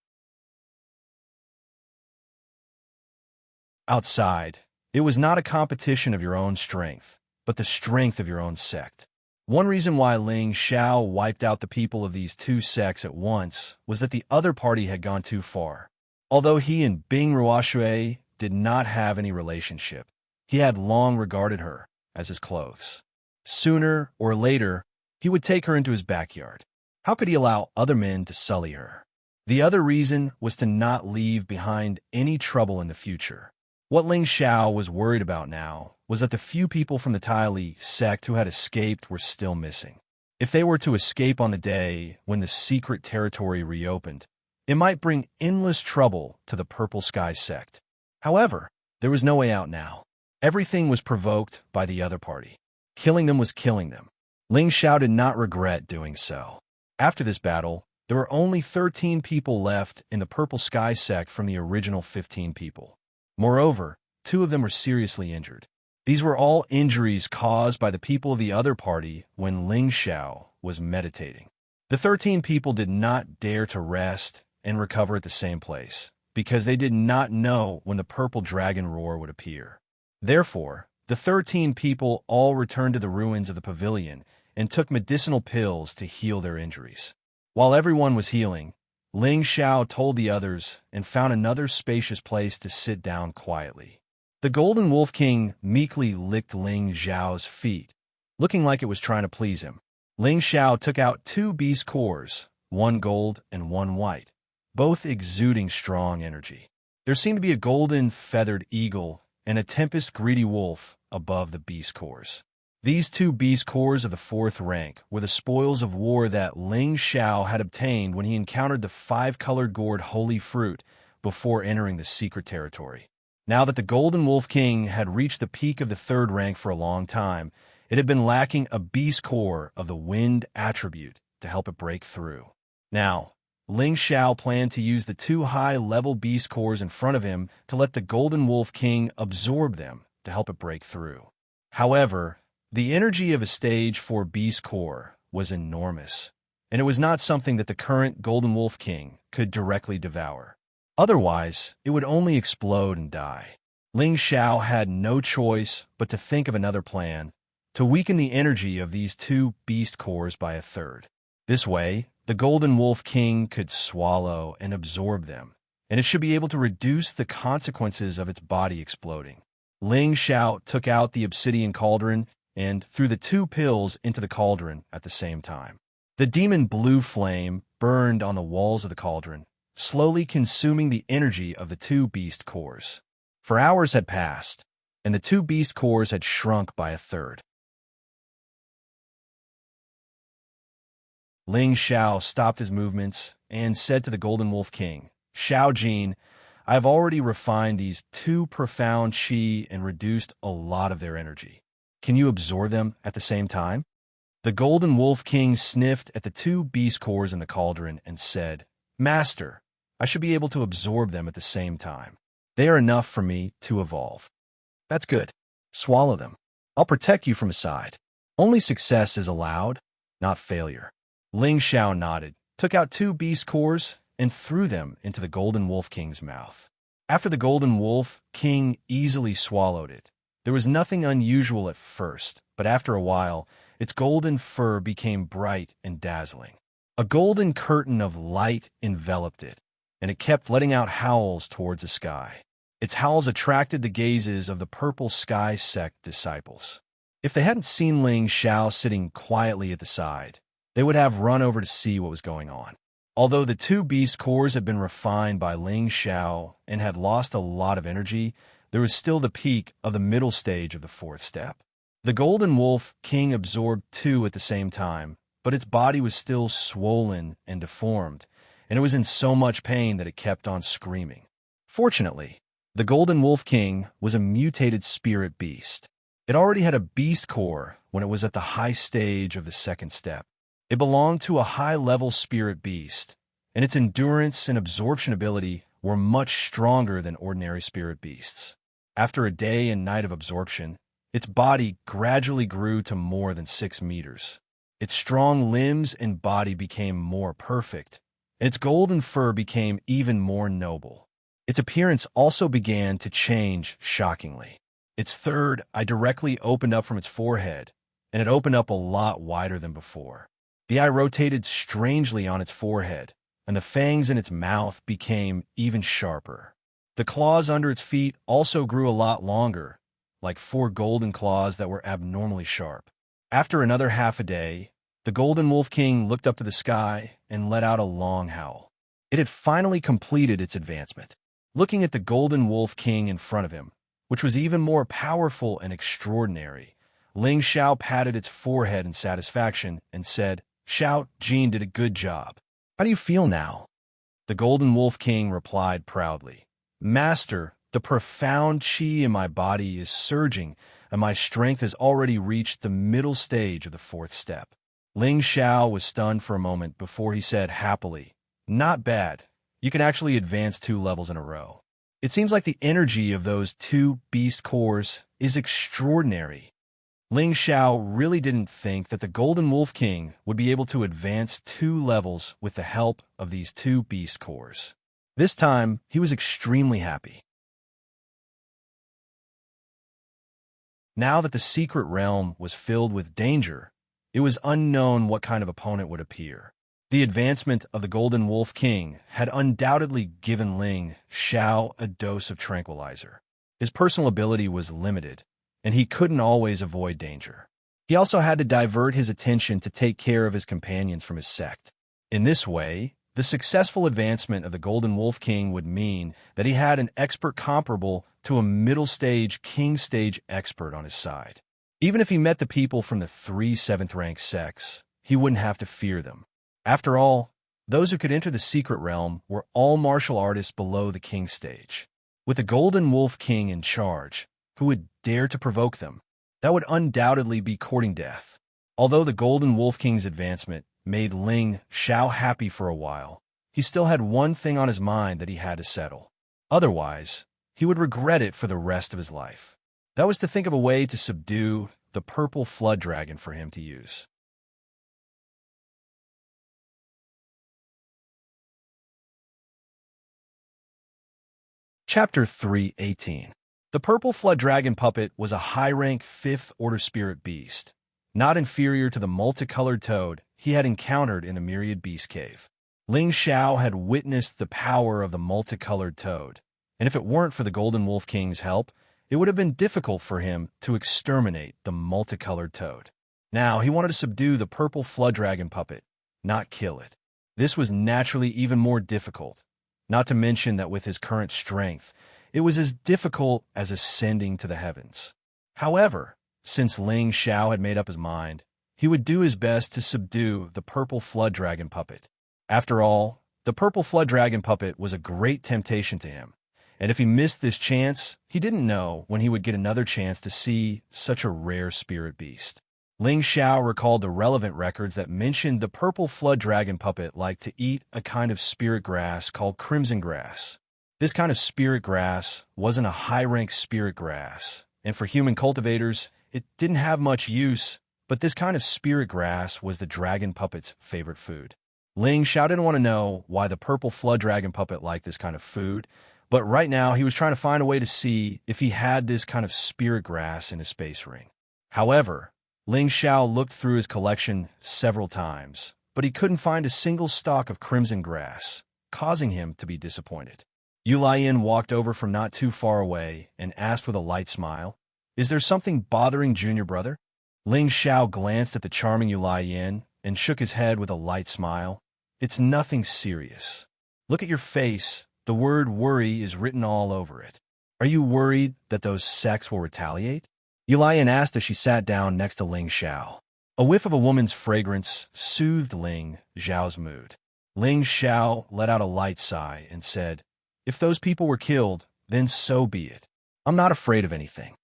Outside, It was not a competition of your own strength, but the strength of your own sect. One reason why Ling Xiao wiped out the people of these two sects at once was that the other party had gone too far. Although he and Bing Ruoshui did not have any relationship, he had long regarded her as his clothes. Sooner or later, he would take her into his backyard. How could he allow other men to sully her? The other reason was to not leave behind any trouble in the future. What Ling Xiao was worried about now was that the few people from the Tyli sect who had escaped were still missing. If they were to escape on the day when the secret territory reopened, it might bring endless trouble to the Purple Sky sect. However, there was no way out now. Everything was provoked by the other party. Killing them was killing them. Ling Xiao did not regret doing so. After this battle, there were only 13 people left in the Purple Sky sect from the original 15 people. Moreover, 2 of them were seriously injured. These were all injuries caused by the people of the other party when Ling Xiao was meditating. The 13 people did not dare to rest and recover at the same place, because they did not know when the purple dragon roar would appear. Therefore, the 13 people all returned to the ruins of the pavilion and took medicinal pills to heal their injuries. While everyone was healing, Ling Xiao told the others and found another spacious place to sit down quietly. The Golden Wolf King meekly licked Ling Xiao's feet, looking like it was trying to please him. Ling Xiao took out 2 beast cores, 1 gold and 1 white, both exuding strong energy. There seemed to be a golden feathered eagle and a tempest greedy wolf above the beast cores. These 2 beast cores of the 4th rank were the spoils of war that Ling Xiao had obtained when he encountered the 5-colored gourd holy fruit before entering the secret territory. Now that the Golden Wolf King had reached the peak of the 3rd rank for a long time, it had been lacking a beast core of the wind attribute to help it break through. Now, Ling Xiao planned to use the 2 high-level beast cores in front of him to let the Golden Wolf King absorb them to help it break through. However, the energy of a stage 4 beast core was enormous, and it was not something that the current Golden Wolf King could directly devour. Otherwise, it would only explode and die. Ling Xiao had no choice but to think of another plan to weaken the energy of these 2 beast cores by a third. This way, the Golden Wolf King could swallow and absorb them, and it should be able to reduce the consequences of its body exploding. Ling Xiao took out the obsidian cauldron and threw the 2 pills into the cauldron at the same time. The demon blue flame burned on the walls of the cauldron, slowly consuming the energy of the 2 beast cores. For hours had passed, and the 2 beast cores had shrunk by a third. Ling Xiao stopped his movements and said to the Golden Wolf King, "Xiao Jin, I have already refined these 2 profound qi and reduced a lot of their energy. Can you absorb them at the same time?" The Golden Wolf King sniffed at the 2 beast cores in the cauldron and said, "Master, I should be able to absorb them at the same time. They are enough for me to evolve." "That's good. Swallow them. I'll protect you from a side. Only success is allowed, not failure." Ling Xiao nodded, took out 2 beast cores, and threw them into the Golden Wolf King's mouth. After the Golden Wolf King easily swallowed it, there was nothing unusual at first, but after a while, its golden fur became bright and dazzling. A golden curtain of light enveloped it, and it kept letting out howls towards the sky. Its howls attracted the gazes of the Purple Sky sect disciples. If they hadn't seen Ling Xiao sitting quietly at the side, they would have run over to see what was going on. Although the 2 beast cores had been refined by Ling Xiao and had lost a lot of energy, there was still the peak of the middle stage of the 4th step. The Golden Wolf King absorbed 2 at the same time, but its body was still swollen and deformed, and it was in so much pain that it kept on screaming. Fortunately, the Golden Wolf King was a mutated spirit beast. It already had a beast core when it was at the high stage of the 2nd step. It belonged to a high-level spirit beast, and its endurance and absorption ability were much stronger than ordinary spirit beasts. After a day and night of absorption, its body gradually grew to more than 6 meters. Its strong limbs and body became more perfect, and its golden fur became even more noble. Its appearance also began to change shockingly. Its third eye directly opened up from its forehead, and it opened up a lot wider than before. The eye rotated strangely on its forehead, and the fangs in its mouth became even sharper. The claws under its feet also grew a lot longer, like 4 golden claws that were abnormally sharp. After another half a day, the Golden Wolf King looked up to the sky and let out a long howl. It had finally completed its advancement. Looking at the Golden Wolf King in front of him, which was even more powerful and extraordinary, Ling Xiao patted its forehead in satisfaction and said, "Xiao Jin did a good job. How do you feel now?" The Golden Wolf King replied proudly, "Master, the profound qi in my body is surging, and my strength has already reached the middle stage of the 4th step." Ling Xiao was stunned for a moment before he said happily, "Not bad. You can actually advance 2 levels in a row. It seems like the energy of those 2 beast cores is extraordinary." Ling Xiao really didn't think that the Golden Wolf King would be able to advance 2 levels with the help of these 2 beast cores. This time, he was extremely happy. Now that the secret realm was filled with danger, it was unknown what kind of opponent would appear. The advancement of the Golden Wolf King had undoubtedly given Ling Xiao a dose of tranquilizer. His personal ability was limited, and he couldn't always avoid danger. He also had to divert his attention to take care of his companions from his sect. In this way, the successful advancement of the Golden Wolf King would mean that he had an expert comparable to a middle-stage king-stage expert on his side. Even if he met the people from the 3 7th-rank sects, he wouldn't have to fear them. After all, those who could enter the secret realm were all martial artists below the king stage. With the Golden Wolf King in charge, who would dare to provoke them? That would undoubtedly be courting death. Although the Golden Wolf King's advancement made Ling Xiao happy for a while, he still had one thing on his mind that he had to settle. Otherwise, he would regret it for the rest of his life. That was to think of a way to subdue the purple flood dragon for him to use. Chapter 3:18. The purple flood dragon puppet was a high-rank 5th-order spirit beast, not inferior to the multicolored toad he had encountered in the Myriad Beast Cave. Ling Xiao had witnessed the power of the multicolored toad, and if it weren't for the Golden Wolf King's help, it would have been difficult for him to exterminate the multicolored toad. Now, he wanted to subdue the purple flood dragon puppet, not kill it. This was naturally even more difficult, not to mention that with his current strength, it was as difficult as ascending to the heavens. However, since Ling Xiao had made up his mind, he would do his best to subdue the purple flood dragon puppet. After all, the purple flood dragon puppet was a great temptation to him, and if he missed this chance, he didn't know when he would get another chance to see such a rare spirit beast. Ling Xiao recalled the relevant records that mentioned the purple flood dragon puppet liked to eat a kind of spirit grass called crimson grass. This kind of spirit grass wasn't a high-rank spirit grass, and for human cultivators, it didn't have much use, but this kind of spirit grass was the dragon puppet's favorite food. Ling Xiao didn't want to know why the purple flood dragon puppet liked this kind of food, but right now he was trying to find a way to see if he had this kind of spirit grass in his space ring. However, Ling Xiao looked through his collection several times, but he couldn't find a single stalk of crimson grass, causing him to be disappointed. Yu Laiyan walked over from not too far away and asked with a light smile, "Is there something bothering Junior Brother?" Ling Xiao glanced at the charming Yu Laiyan and shook his head with a light smile. "It's nothing serious. Look at your face. The word worry is written all over it. Are you worried that those sects will retaliate?" Yu Laiyan asked as she sat down next to Ling Xiao. A whiff of a woman's fragrance soothed Ling Xiao's mood. Ling Xiao let out a light sigh and said, "If those people were killed, then so be it. I'm not afraid of anything."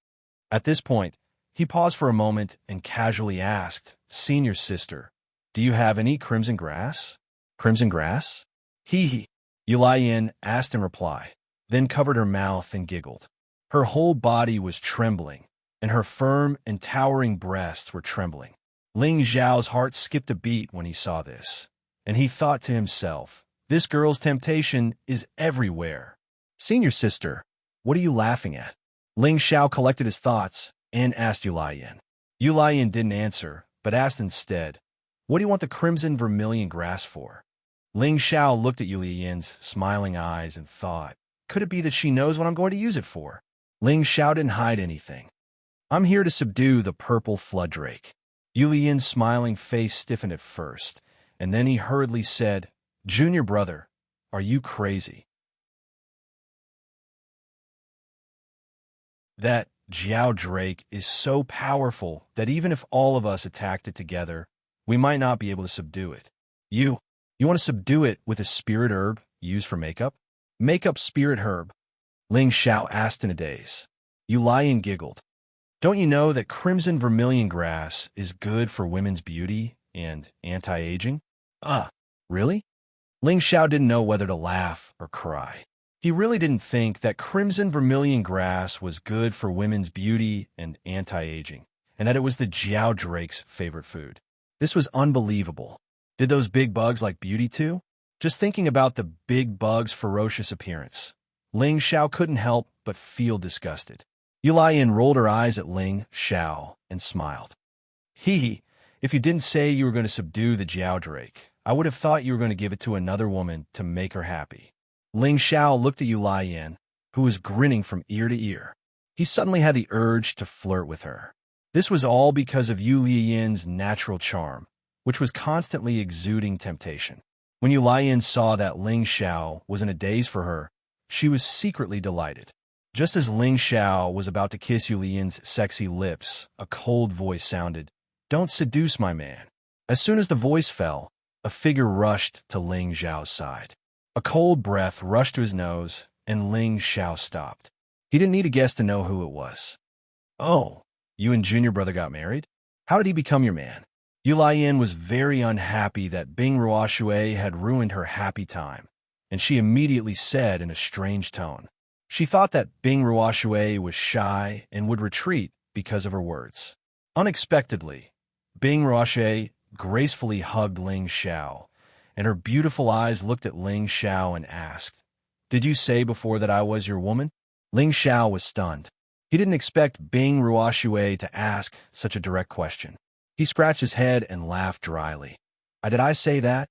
At this point, he paused for a moment and casually asked, "Senior sister, do you have any crimson grass?" "Crimson grass?" He, Yu Laiyan asked in reply, then covered her mouth and giggled. Her whole body was trembling, and her firm and towering breasts were trembling. Ling Xiao's heart skipped a beat when he saw this, and he thought to himself, "This girl's temptation is everywhere." "Senior sister, what are you laughing at?" Ling Xiao collected his thoughts and asked Yulayan. Yulayan didn't answer, but asked instead, "What do you want the crimson vermilion grass for?" Ling Xiao looked at Yulayan's smiling eyes and thought, "Could it be that she knows what I'm going to use it for?" Ling Xiao didn't hide anything. "I'm here to subdue the purple flood drake." Yulian's smiling face stiffened at first, and then he hurriedly said, "Junior brother, are you crazy? That Jiao Drake is so powerful that even if all of us attacked it together, we might not be able to subdue it. You want to subdue it with a spirit herb used for makeup? Makeup spirit herb?" Ling Xiao asked in a daze. Yulian giggled. "Don't you know that crimson vermilion grass is good for women's beauty and anti-aging?" "Ah, really?" Ling Xiao didn't know whether to laugh or cry. He really didn't think that crimson vermilion grass was good for women's beauty and anti-aging, and that it was the Jiao Drake's favorite food. This was unbelievable. Did those big bugs like beauty too? Just thinking about the big bug's ferocious appearance, Ling Xiao couldn't help but feel disgusted. Yulian rolled her eyes at Ling Xiao and smiled. "Hee, if you didn't say you were going to subdue the Jiao Drake, I would have thought you were going to give it to another woman to make her happy." Ling Xiao looked at Yulian, who was grinning from ear to ear. He suddenly had the urge to flirt with her. This was all because of Yulian's natural charm, which was constantly exuding temptation. When Yulian saw that Ling Xiao was in a daze for her, she was secretly delighted. Just as Ling Xiao was about to kiss Yulian's sexy lips, a cold voice sounded, "Don't seduce my man." As soon as the voice fell, a figure rushed to Ling Xiao's side. A cold breath rushed to his nose, and Ling Xiao stopped. He didn't need a guess to know who it was. "Oh, you and Junior Brother got married? How did he become your man?" Yulian was very unhappy that Bing Ruoshui had ruined her happy time, and she immediately said in a strange tone. She thought that Bing Ruoshui was shy and would retreat because of her words. Unexpectedly, Bing Ruoshui gracefully hugged Ling Xiao, and her beautiful eyes looked at Ling Xiao and asked, "Did you say before that I was your woman?" Ling Xiao was stunned. He didn't expect Bing Ruoshui to ask such a direct question. He scratched his head and laughed dryly. Did I say that?"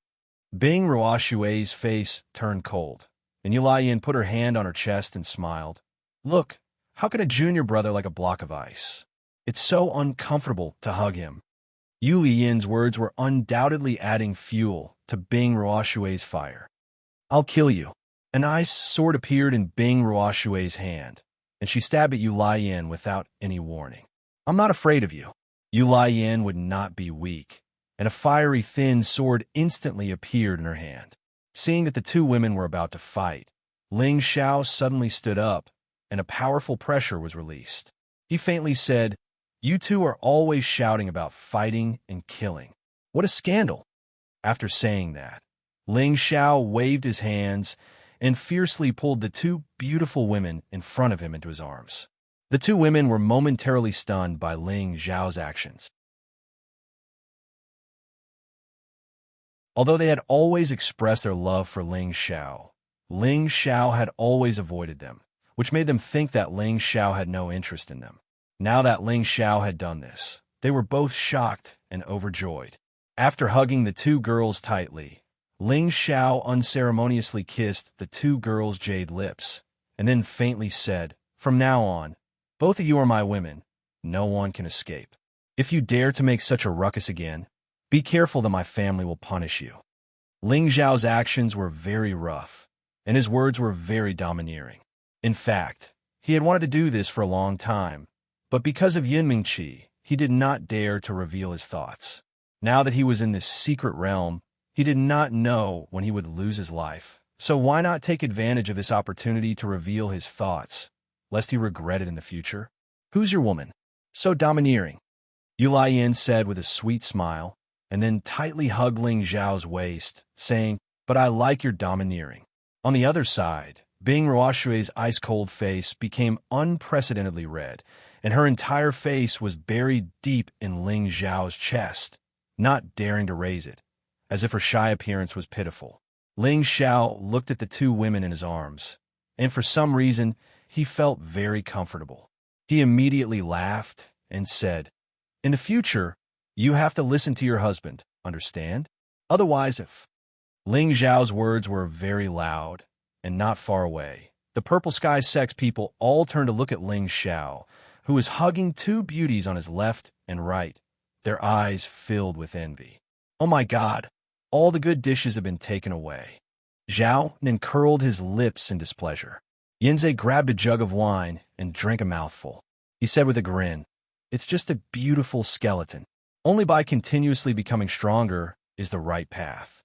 Bing Ruoshui's face turned cold, and Yulian put her hand on her chest and smiled. "Look, how can a junior brother like a block of ice? It's so uncomfortable to hug him." Yulian's words were undoubtedly adding fuel to Bing Ruoshui's fire. "I'll kill you." An ice sword appeared in Bing Ruoshui's hand, and she stabbed at Yulian without any warning. "I'm not afraid of you." Yulian would not be weak, and a fiery thin sword instantly appeared in her hand. Seeing that the two women were about to fight, Ling Xiao suddenly stood up, and a powerful pressure was released. He faintly said, "You two are always shouting about fighting and killing. What a scandal!" After saying that, Ling Xiao waved his hands and fiercely pulled the two beautiful women in front of him into his arms. The two women were momentarily stunned by Ling Xiao's actions. Although they had always expressed their love for Ling Xiao had always avoided them, which made them think that Ling Xiao had no interest in them. Now that Ling Xiao had done this, they were both shocked and overjoyed. After hugging the two girls tightly, Ling Xiao unceremoniously kissed the two girls' jade lips, and then faintly said, "From now on, both of you are my women. No one can escape. If you dare to make such a ruckus again, be careful that my family will punish you." Ling Xiao's actions were very rough, and his words were very domineering. In fact, he had wanted to do this for a long time, but because of Yinming Qi, he did not dare to reveal his thoughts. Now that he was in this secret realm, he did not know when he would lose his life, so why not take advantage of this opportunity to reveal his thoughts, lest he regret it in the future? "Who's your woman? So domineering?" Yulian said with a sweet smile, and then tightly hugged Ling Xiao's waist, saying, "But I like your domineering." On the other side, Bing Ruoshui's ice-cold face became unprecedentedly red, and her entire face was buried deep in Ling Xiao's chest, not daring to raise it, as if her shy appearance was pitiful. Ling Xiao looked at the two women in his arms, and for some reason, he felt very comfortable. He immediately laughed and said, "In the future, you have to listen to your husband, understand? Otherwise, if—" Ling Zhao's words were very loud, and not far away. The Purple Sky Sex people all turned to look at Ling Xiao, who was hugging two beauties on his left and right, their eyes filled with envy. "Oh my God, all the good dishes have been taken away." Zhao then curled his lips in displeasure. Yanzhe grabbed a jug of wine and drank a mouthful. He said with a grin, "It's just a beautiful skeleton. Only by continuously becoming stronger is the right path.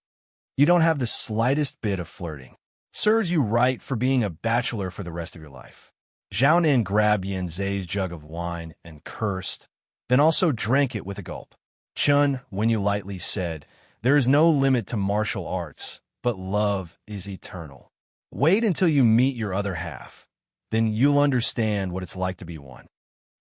You don't have the slightest bit of flirting. Serves you right for being a bachelor for the rest of your life." Zhao Nan grabbed Yanzhe's jug of wine and cursed, then also drank it with a gulp. Chun Wenyu lightly said, "There is no limit to martial arts, but love is eternal. Wait until you meet your other half. Then you'll understand what it's like to be one."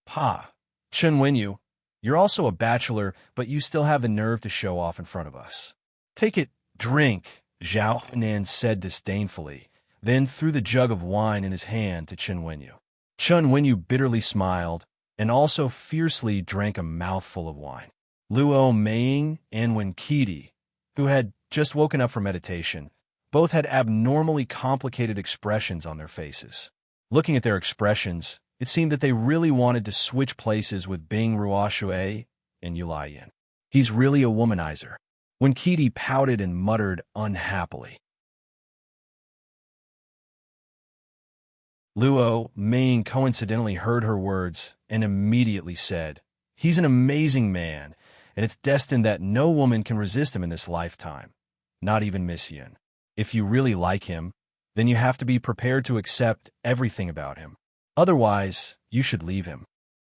"Pa, Chun Wenyu, you're also a bachelor, but you still have the nerve to show off in front of us. Take it, drink," Zhao Nan said disdainfully, then threw the jug of wine in his hand to Chun Wenyu. Chun Wenyu bitterly smiled and also fiercely drank a mouthful of wine. Luo Meiying and Wen Qidi, who had just woken up from meditation, both had abnormally complicated expressions on their faces. Looking at their expressions, it seemed that they really wanted to switch places with Bing Ruoshui and Yulayan. "He's really a womanizer." Wen Qidi pouted and muttered unhappily. Luo Meiying coincidentally heard her words and immediately said, "He's an amazing man, and it's destined that no woman can resist him in this lifetime, not even Miss Yin. If you really like him, then you have to be prepared to accept everything about him. Otherwise, you should leave him."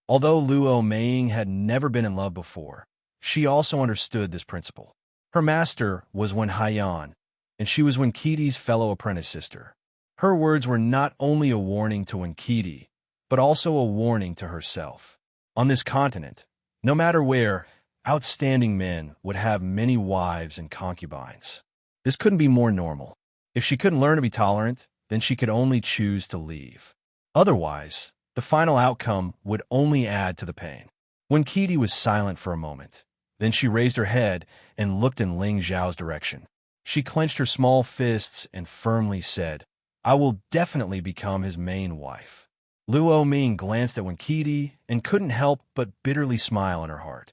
Although Luo Meiying had never been in love before, she also understood this principle. Her master was Wen Haiyan, and she was Wen Qidi's fellow apprentice sister. Her words were not only a warning to Wen Qidi, but also a warning to herself. On this continent, no matter where, outstanding men would have many wives and concubines. This couldn't be more normal. If she couldn't learn to be tolerant, then she could only choose to leave. Otherwise, the final outcome would only add to the pain. Wen Qidi was silent for a moment. Then she raised her head and looked in Ling Zhao's direction. She clenched her small fists and firmly said, "I will definitely become his main wife." Luo Ming glanced at Wen Qidi and couldn't help but bitterly smile in her heart.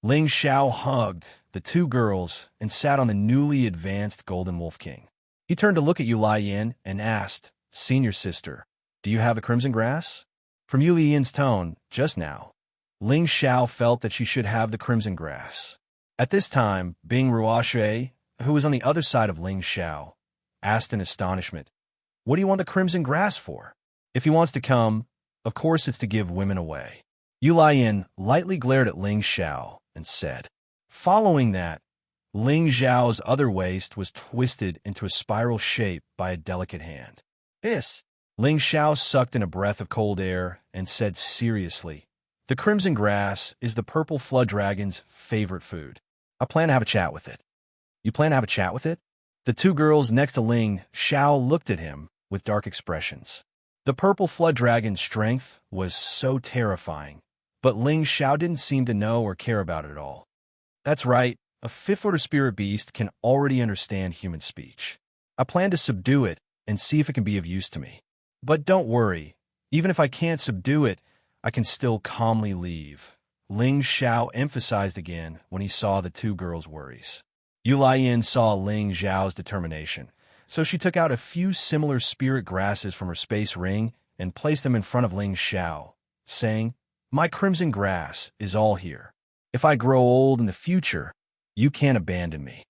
Ling Xiao hugged the two girls and sat on the newly advanced Golden Wolf King. He turned to look at Yu Laiyan and asked, "Senior sister, do you have the crimson grass?" From Yu Laiyan's tone just now, Ling Xiao felt that she should have the crimson grass. At this time, Bing Ruoshui, who was on the other side of Ling Xiao, asked in astonishment, "What do you want the crimson grass for?" "If he wants to come, of course it's to give women away." Yu Laiyan lightly glared at Ling Xiao and said. Following that, Ling Zhao's other waist was twisted into a spiral shape by a delicate hand. "This." Ling Xiao sucked in a breath of cold air and said seriously, "The crimson grass is the purple flood dragon's favorite food. I plan to have a chat with it." "You plan to have a chat with it?" The two girls next to Ling Xiao looked at him with dark expressions. The purple flood dragon's strength was so terrifying, but Ling Xiao didn't seem to know or care about it at all. "That's right, a fifth-order spirit beast can already understand human speech. I plan to subdue it and see if it can be of use to me. But don't worry, even if I can't subdue it, I can still calmly leave," Ling Xiao emphasized again when he saw the two girls' worries. Yu Laiyan saw Ling Zhao's determination, so she took out a few similar spirit grasses from her space ring and placed them in front of Ling Xiao, saying, "My crimson grass is all here. If I grow old in the future, you can't abandon me."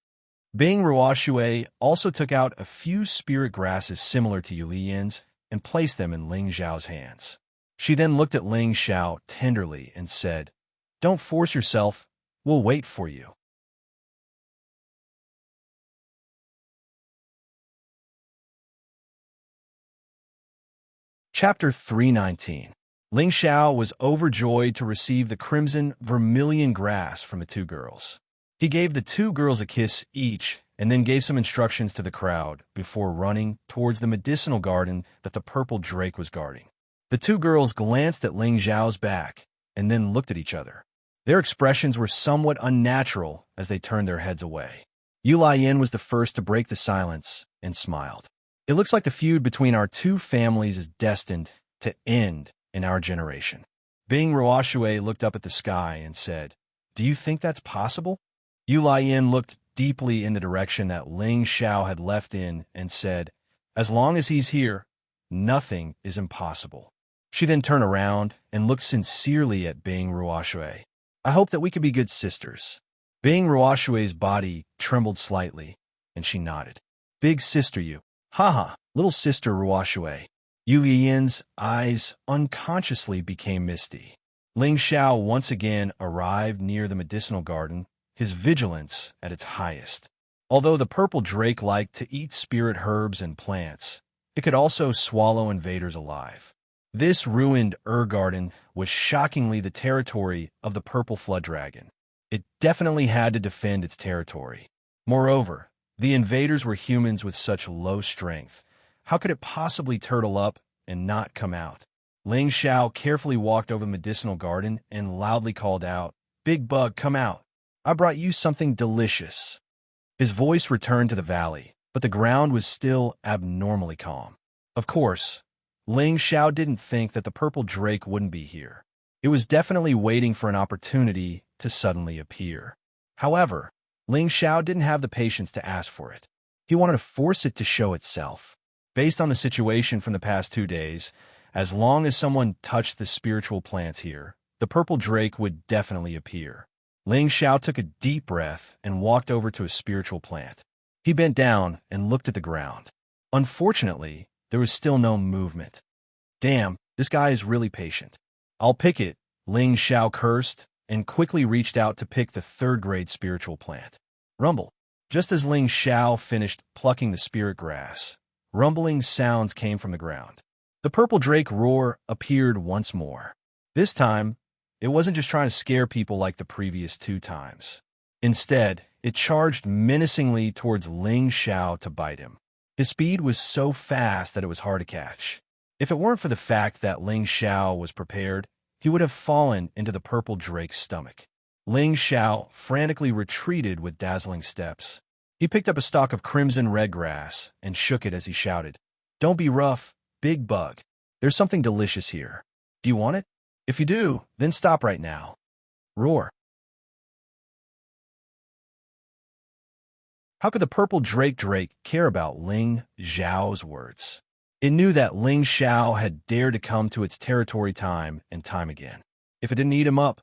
Bing Ruoshui also took out a few spirit grasses similar to Yu Laiyan's and placed them in Ling Zhao's hands. She then looked at Ling Xiao tenderly and said, "Don't force yourself. We'll wait for you." Chapter 319. Ling Xiao was overjoyed to receive the crimson vermilion grass from the two girls. He gave the two girls a kiss each and then gave some instructions to the crowd before running towards the medicinal garden that the purple drake was guarding. The two girls glanced at Ling Xiao's back and then looked at each other. Their expressions were somewhat unnatural as they turned their heads away. Yu Lian was the first to break the silence and smiled. It looks like the feud between our two families is destined to end in our generation. Bing Ruoxue looked up at the sky and said, "Do you think that's possible?" Yu Lian looked deeply in the direction that Ling Xiao had left in and said, "As long as he's here, nothing is impossible." She then turned around and looked sincerely at Bing Ruoxue. "I hope that we can be good sisters." Bing Ruoxue's body trembled slightly, and she nodded. "Big sister you. Haha, little sister Ruoxue." Yu Lian's eyes unconsciously became misty. Ling Xiao once again arrived near the medicinal garden, his vigilance at its highest. Although the purple drake liked to eat spirit herbs and plants, it could also swallow invaders alive. This ruined garden was shockingly the territory of the purple flood dragon. It definitely had to defend its territory. Moreover, the invaders were humans with such low strength. How could it possibly turtle up and not come out? Ling Xiao carefully walked over the medicinal garden and loudly called out, "Big Bug, come out. I brought you something delicious." His voice returned to the valley, but the ground was still abnormally calm. Of course, Ling Xiao didn't think that the purple drake wouldn't be here. It was definitely waiting for an opportunity to suddenly appear. However, Ling Xiao didn't have the patience to ask for it. He wanted to force it to show itself. Based on the situation from the past 2 days, as long as someone touched the spiritual plants here, the purple drake would definitely appear. Ling Xiao took a deep breath and walked over to a spiritual plant. He bent down and looked at the ground. Unfortunately, there was still no movement. "Damn, this guy is really patient. I'll pick it," Ling Xiao cursed, and quickly reached out to pick the third-grade spiritual plant. Rumble. Just as Ling Xiao finished plucking the spirit grass, rumbling sounds came from the ground. The purple drake roar appeared once more. This time, it wasn't just trying to scare people like the previous 2 times. Instead, it charged menacingly towards Ling Xiao to bite him. His speed was so fast that it was hard to catch. If it weren't for the fact that Ling Xiao was prepared, he would have fallen into the purple drake's stomach. Ling Xiao frantically retreated with dazzling steps. He picked up a stalk of crimson red grass and shook it as he shouted, "Don't be rough, Big Bug. There's something delicious here. Do you want it? If you do, then stop right now." Roar. How could the purple drake care about Ling Xiao's words? It knew that Ling Xiao had dared to come to its territory time and time again. If it didn't eat him up,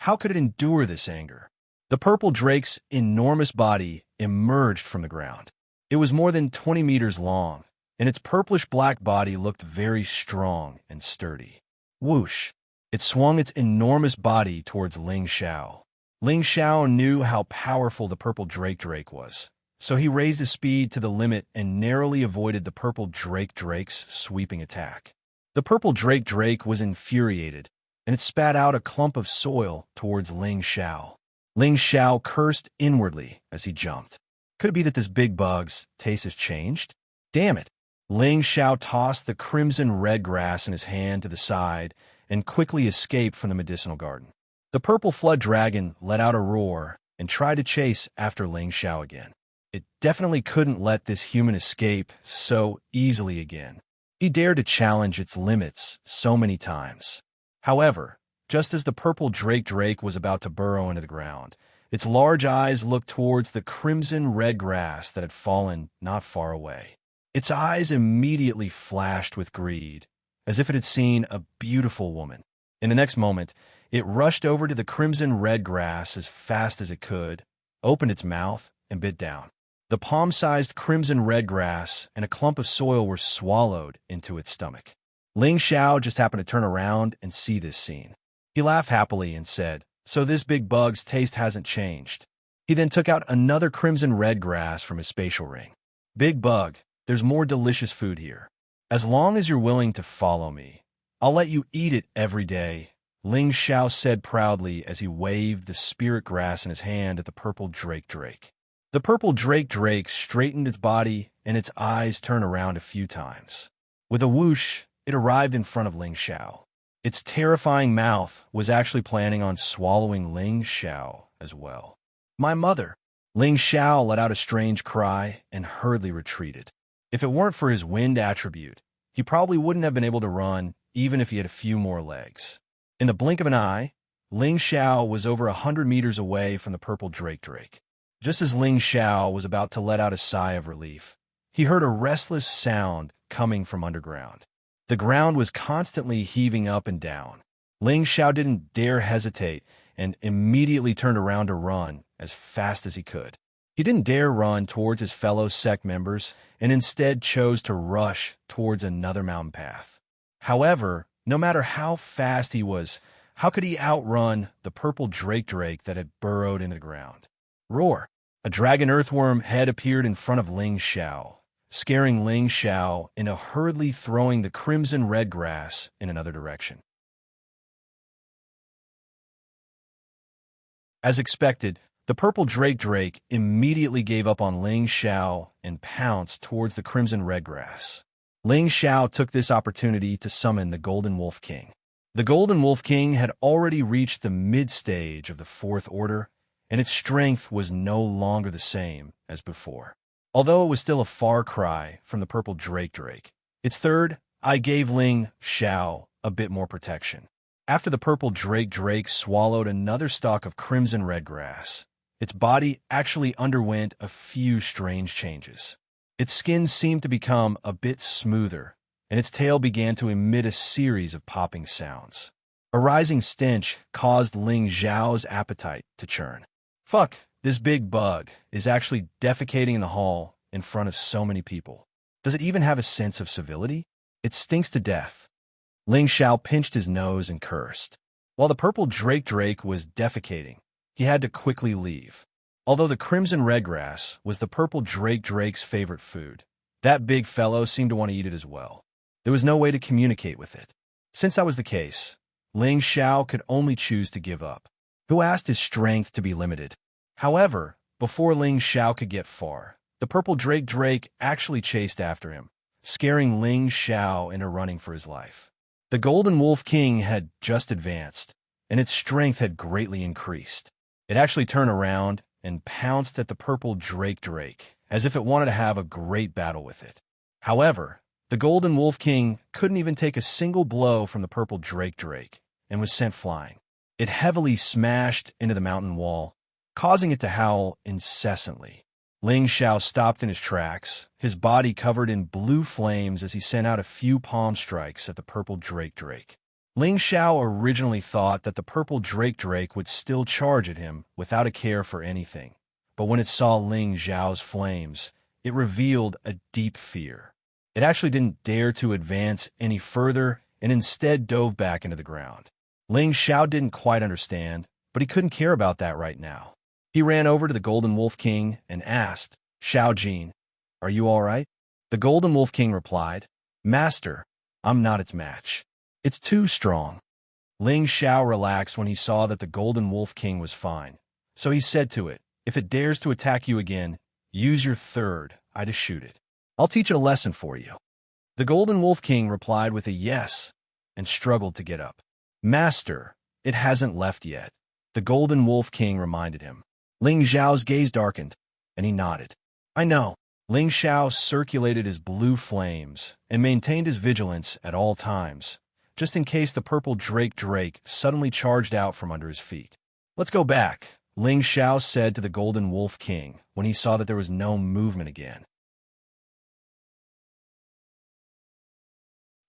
how could it endure this anger? The purple drake's enormous body emerged from the ground. It was more than 20 meters long, and its purplish-black body looked very strong and sturdy. Whoosh! It swung its enormous body towards Ling Xiao. Ling Xiao knew how powerful the purple drake was, so he raised his speed to the limit and narrowly avoided the purple drake's sweeping attack. The purple drake was infuriated, and it spat out a clump of soil towards Ling Xiao. Ling Xiao cursed inwardly as he jumped. Could it be that this big bug's taste has changed? Damn it! Ling Xiao tossed the crimson red grass in his hand to the side and quickly escaped from the medicinal garden. The purple flood dragon let out a roar and tried to chase after Ling Xiao again. It definitely couldn't let this human escape so easily again. He dared to challenge its limits so many times. However, just as the purple drake was about to burrow into the ground, its large eyes looked towards the crimson red grass that had fallen not far away. Its eyes immediately flashed with greed, as if it had seen a beautiful woman. In the next moment, it rushed over to the crimson red grass as fast as it could, opened its mouth, and bit down. The palm-sized crimson red grass and a clump of soil were swallowed into its stomach. Ling Xiao just happened to turn around and see this scene. He laughed happily and said, "So this big bug's taste hasn't changed." He then took out another crimson red grass from his spatial ring. "Big bug, there's more delicious food here. As long as you're willing to follow me, I'll let you eat it every day," Ling Xiao said proudly as he waved the spirit grass in his hand at the purple drake. The purple drake straightened its body and its eyes turned around a few times. With a whoosh, it arrived in front of Ling Xiao. Its terrifying mouth was actually planning on swallowing Ling Xiao as well. "My mother!" Ling Xiao let out a strange cry and hurriedly retreated. If it weren't for his wind attribute, he probably wouldn't have been able to run even if he had a few more legs. In the blink of an eye, Ling Xiao was over 100 meters away from the purple drake. Just as Ling Xiao was about to let out a sigh of relief, he heard a restless sound coming from underground. The ground was constantly heaving up and down. Ling Xiao didn't dare hesitate and immediately turned around to run as fast as he could. He didn't dare run towards his fellow sect members and instead chose to rush towards another mountain path. However, no matter how fast he was, how could he outrun the purple drake that had burrowed into the ground? Roar! A dragon earthworm head appeared in front of Ling Xiao, scaring Ling Xiao into hurriedly throwing the crimson red grass in another direction. As expected, the purple drake immediately gave up on Ling Xiao and pounced towards the crimson red grass. Ling Xiao took this opportunity to summon the Golden Wolf King. The Golden Wolf King had already reached the mid-stage of the Fourth Order, and its strength was no longer the same as before. Although it was still a far cry from the purple drake, its third eye gave Ling Xiao a bit more protection. After the purple drake swallowed another stalk of crimson red grass, its body actually underwent a few strange changes. Its skin seemed to become a bit smoother, and its tail began to emit a series of popping sounds. A rising stench caused Ling Xiao's appetite to churn. Fuck, this big bug is actually defecating in the hall in front of so many people. Does it even have a sense of civility? It stinks to death. Ling Xiao pinched his nose and cursed. While the purple drake was defecating, he had to quickly leave. Although the crimson red grass was the purple drake's favorite food, that big fellow seemed to want to eat it as well. There was no way to communicate with it. Since that was the case, Ling Xiao could only choose to give up. Who asked his strength to be limited? However, before Ling Xiao could get far, the purple drake actually chased after him, scaring Ling Xiao into running for his life. The Golden Wolf King had just advanced, and its strength had greatly increased. It actually turned around and pounced at the purple drake, as if it wanted to have a great battle with it. However, the Golden Wolf King couldn't even take a single blow from the purple drake and was sent flying. It heavily smashed into the mountain wall, causing it to howl incessantly. Ling Xiao stopped in his tracks, his body covered in blue flames as he sent out a few palm strikes at the purple drake. Ling Xiao originally thought that the purple drake would still charge at him without a care for anything, but when it saw Ling Xiao's flames, it revealed a deep fear. It actually didn't dare to advance any further and instead dove back into the ground. Ling Xiao didn't quite understand, but he couldn't care about that right now. He ran over to the Golden Wolf King and asked, "Xiao Jin, are you all right?" The Golden Wolf King replied, "Master, I'm not its match. It's too strong." Ling Xiao relaxed when he saw that the Golden Wolf King was fine, so he said to it, "If it dares to attack you again, use your third eye to shoot it. I'll teach it a lesson for you." The Golden Wolf King replied with a yes and struggled to get up. "Master, it hasn't left yet," the Golden Wolf King reminded him. Ling Xiao's gaze darkened, and he nodded. "I know." Ling Xiao circulated his blue flames and maintained his vigilance at all times, just in case the purple drake suddenly charged out from under his feet. "Let's go back," Ling Xiao said to the Golden Wolf King when he saw that there was no movement again.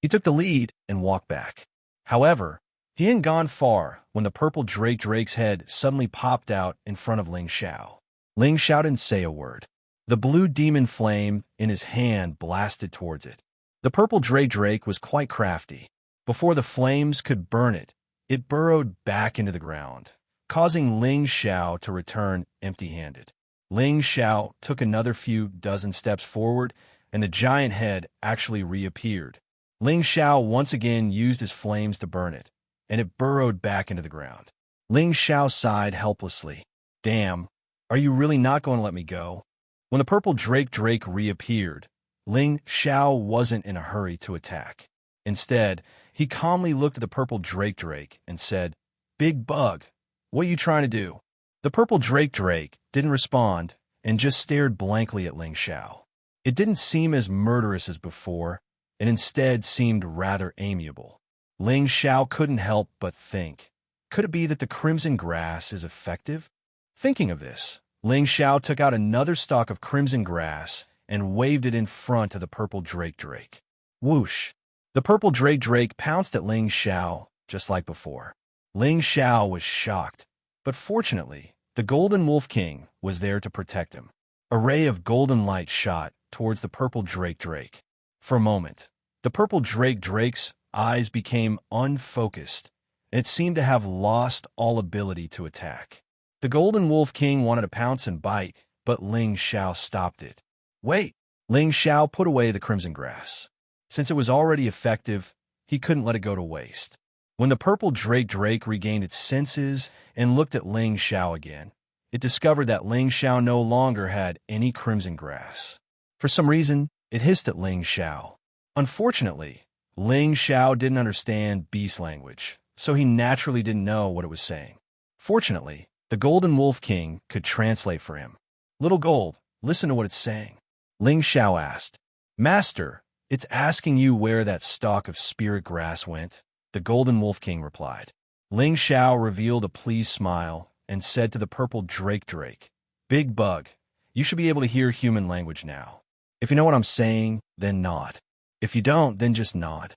He took the lead and walked back. However, he hadn't gone far when the purple drake's head suddenly popped out in front of Ling Xiao. Ling Xiao didn't say a word. The blue demon flame in his hand blasted towards it. The purple drake was quite crafty. Before the flames could burn it, it burrowed back into the ground, causing Ling Xiao to return empty-handed. Ling Xiao took another few dozen steps forward, and the giant head actually reappeared. Ling Xiao once again used his flames to burn it, and it burrowed back into the ground. Ling Xiao sighed helplessly. "Damn, are you really not going to let me go?" When the purple drake reappeared, Ling Xiao wasn't in a hurry to attack. Instead, he calmly looked at the purple drake and said, "Big bug, what are you trying to do?" The purple drake didn't respond and just stared blankly at Ling Xiao. It didn't seem as murderous as before, and instead seemed rather amiable. Ling Xiao couldn't help but think, could it be that the crimson grass is effective? Thinking of this, Ling Xiao took out another stalk of crimson grass and waved it in front of the purple drake. Whoosh! The purple drake pounced at Ling Xiao, just like before. Ling Xiao was shocked, but fortunately, the Golden Wolf King was there to protect him. A ray of golden light shot towards the purple drake. For a moment, the purple drake's eyes became unfocused, and it seemed to have lost all ability to attack. The Golden Wolf King wanted to pounce and bite, but Ling Xiao stopped it. Wait! Ling Xiao put away the crimson grass. Since it was already effective, he couldn't let it go to waste. When the purple drake regained its senses and looked at Ling Xiao again, it discovered that Ling Xiao no longer had any crimson grass. For some reason, it hissed at Ling Xiao. Unfortunately, Ling Xiao didn't understand beast language, so he naturally didn't know what it was saying. Fortunately, the Golden Wolf King could translate for him. "Little Gold, listen to what it's saying." Ling Xiao asked. "Master, it's asking you where that stalk of spirit grass went," the Golden Wolf King replied. Ling Xiao revealed a pleased smile and said to the purple drake, "Big bug, you should be able to hear human language now. If you know what I'm saying, then nod. If you don't, then just nod."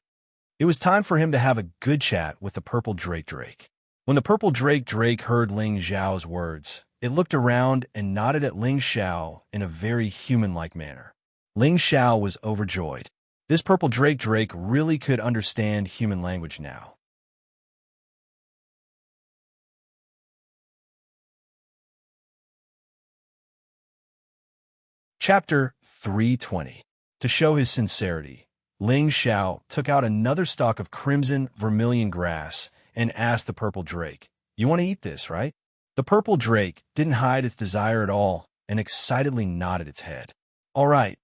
It was time for him to have a good chat with the purple drake. When the purple drake heard Ling Xiao's words, it looked around and nodded at Ling Xiao in a very human-like manner. Ling Xiao was overjoyed. This purple drake really could understand human language now. Chapter 320. To show his sincerity, Ling Xiao took out another stalk of crimson vermilion grass and asked the purple drake, "You want to eat this, right?" The purple drake didn't hide its desire at all and excitedly nodded its head. "All right,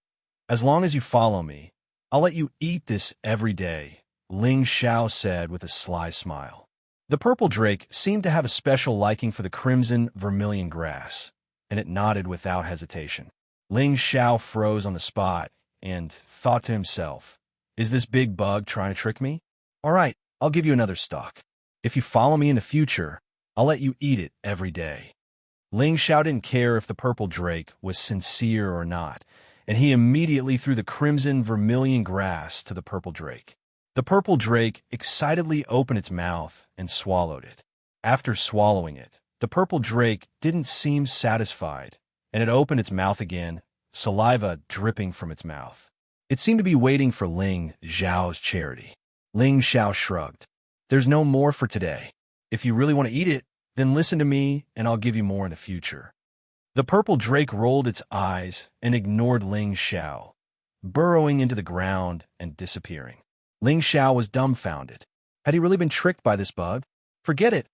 as long as you follow me, I'll let you eat this every day," Ling Xiao said with a sly smile. The purple drake seemed to have a special liking for the crimson vermilion grass, and it nodded without hesitation. Ling Xiao froze on the spot and thought to himself, "Is this big bug trying to trick me? All right, I'll give you another stalk. If you follow me in the future, I'll let you eat it every day." Ling Xiao didn't care if the purple drake was sincere or not, and he immediately threw the crimson vermilion grass to the purple drake. The purple drake excitedly opened its mouth and swallowed it. After swallowing it, the purple drake didn't seem satisfied, and it opened its mouth again, saliva dripping from its mouth. It seemed to be waiting for Ling Xiao's charity. Ling Xiao shrugged. "There's no more for today. If you really want to eat it, then listen to me and I'll give you more in the future." The purple drake rolled its eyes and ignored Ling Xiao, burrowing into the ground and disappearing. Ling Xiao was dumbfounded. Had he really been tricked by this bug? Forget it.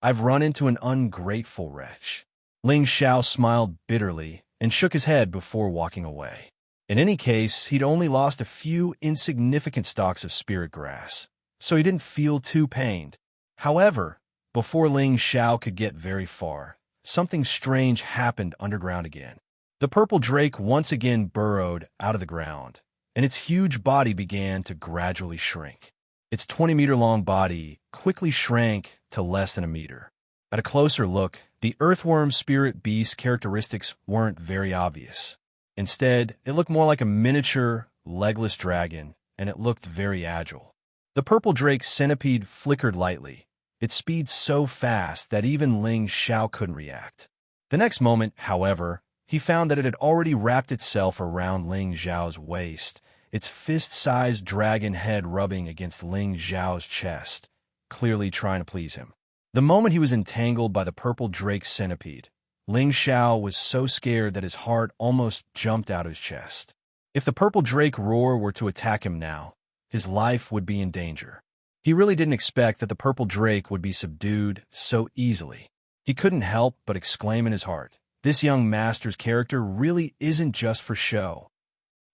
I've run into an ungrateful wretch. Ling Xiao smiled bitterly and shook his head before walking away. In any case, he'd only lost a few insignificant stalks of spirit grass, so he didn't feel too pained. However, before Ling Xiao could get very far, something strange happened underground again. The purple drake once again burrowed out of the ground, and its huge body began to gradually shrink. Its 20-meter-long body quickly shrank to less than a meter. At a closer look, the earthworm spirit beast characteristics weren't very obvious. Instead, it looked more like a miniature, legless dragon, and it looked very agile. The purple drake's centipede flickered lightly, its speed so fast that even Ling Xiao couldn't react. The next moment, however, he found that it had already wrapped itself around Ling Xiao's waist, its fist-sized dragon head rubbing against Ling Xiao's chest, clearly trying to please him. The moment he was entangled by the purple drake's centipede, Ling Xiao was so scared that his heart almost jumped out of his chest. If the purple drake roar were to attack him now, his life would be in danger. He really didn't expect that the purple drake would be subdued so easily. He couldn't help but exclaim in his heart, "This young master's character really isn't just for show."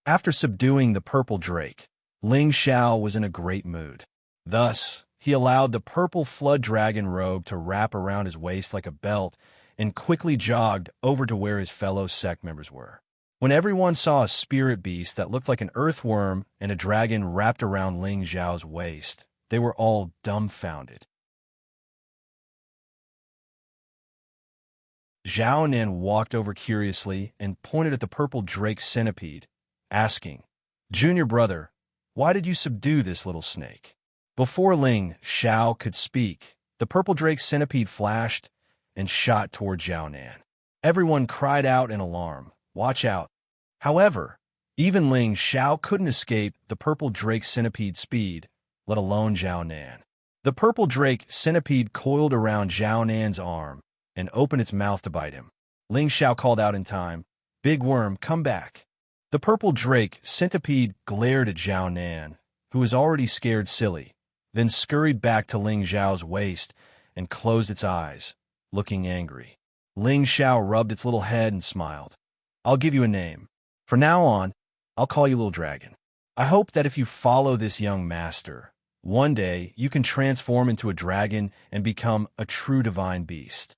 After subduing the purple drake, Ling Xiao was in a great mood. Thus, he allowed the purple flood dragon robe to wrap around his waist like a belt and quickly jogged over to where his fellow sect members were. When everyone saw a spirit beast that looked like an earthworm and a dragon wrapped around Ling Xiao's waist, they were all dumbfounded. Zhao Nan walked over curiously and pointed at the purple drake centipede, asking, "Junior brother, why did you subdue this little snake?" Before Ling Xiao could speak, the purple drake centipede flashed and shot toward Zhao Nan. Everyone cried out in alarm, "Watch out!" However, even Ling Xiao couldn't escape the purple drake centipede speed, let alone Zhao Nan. The purple drake centipede coiled around Zhao Nan's arm and opened its mouth to bite him. Ling Xiao called out in time, "Big worm, come back." The purple drake centipede glared at Zhao Nan, who was already scared silly, then scurried back to Ling Xiao's waist and closed its eyes, looking angry. Ling Xiao rubbed its little head and smiled. "I'll give you a name. From now on, I'll call you Little Dragon. I hope that if you follow this young master, one day you can transform into a dragon and become a true divine beast."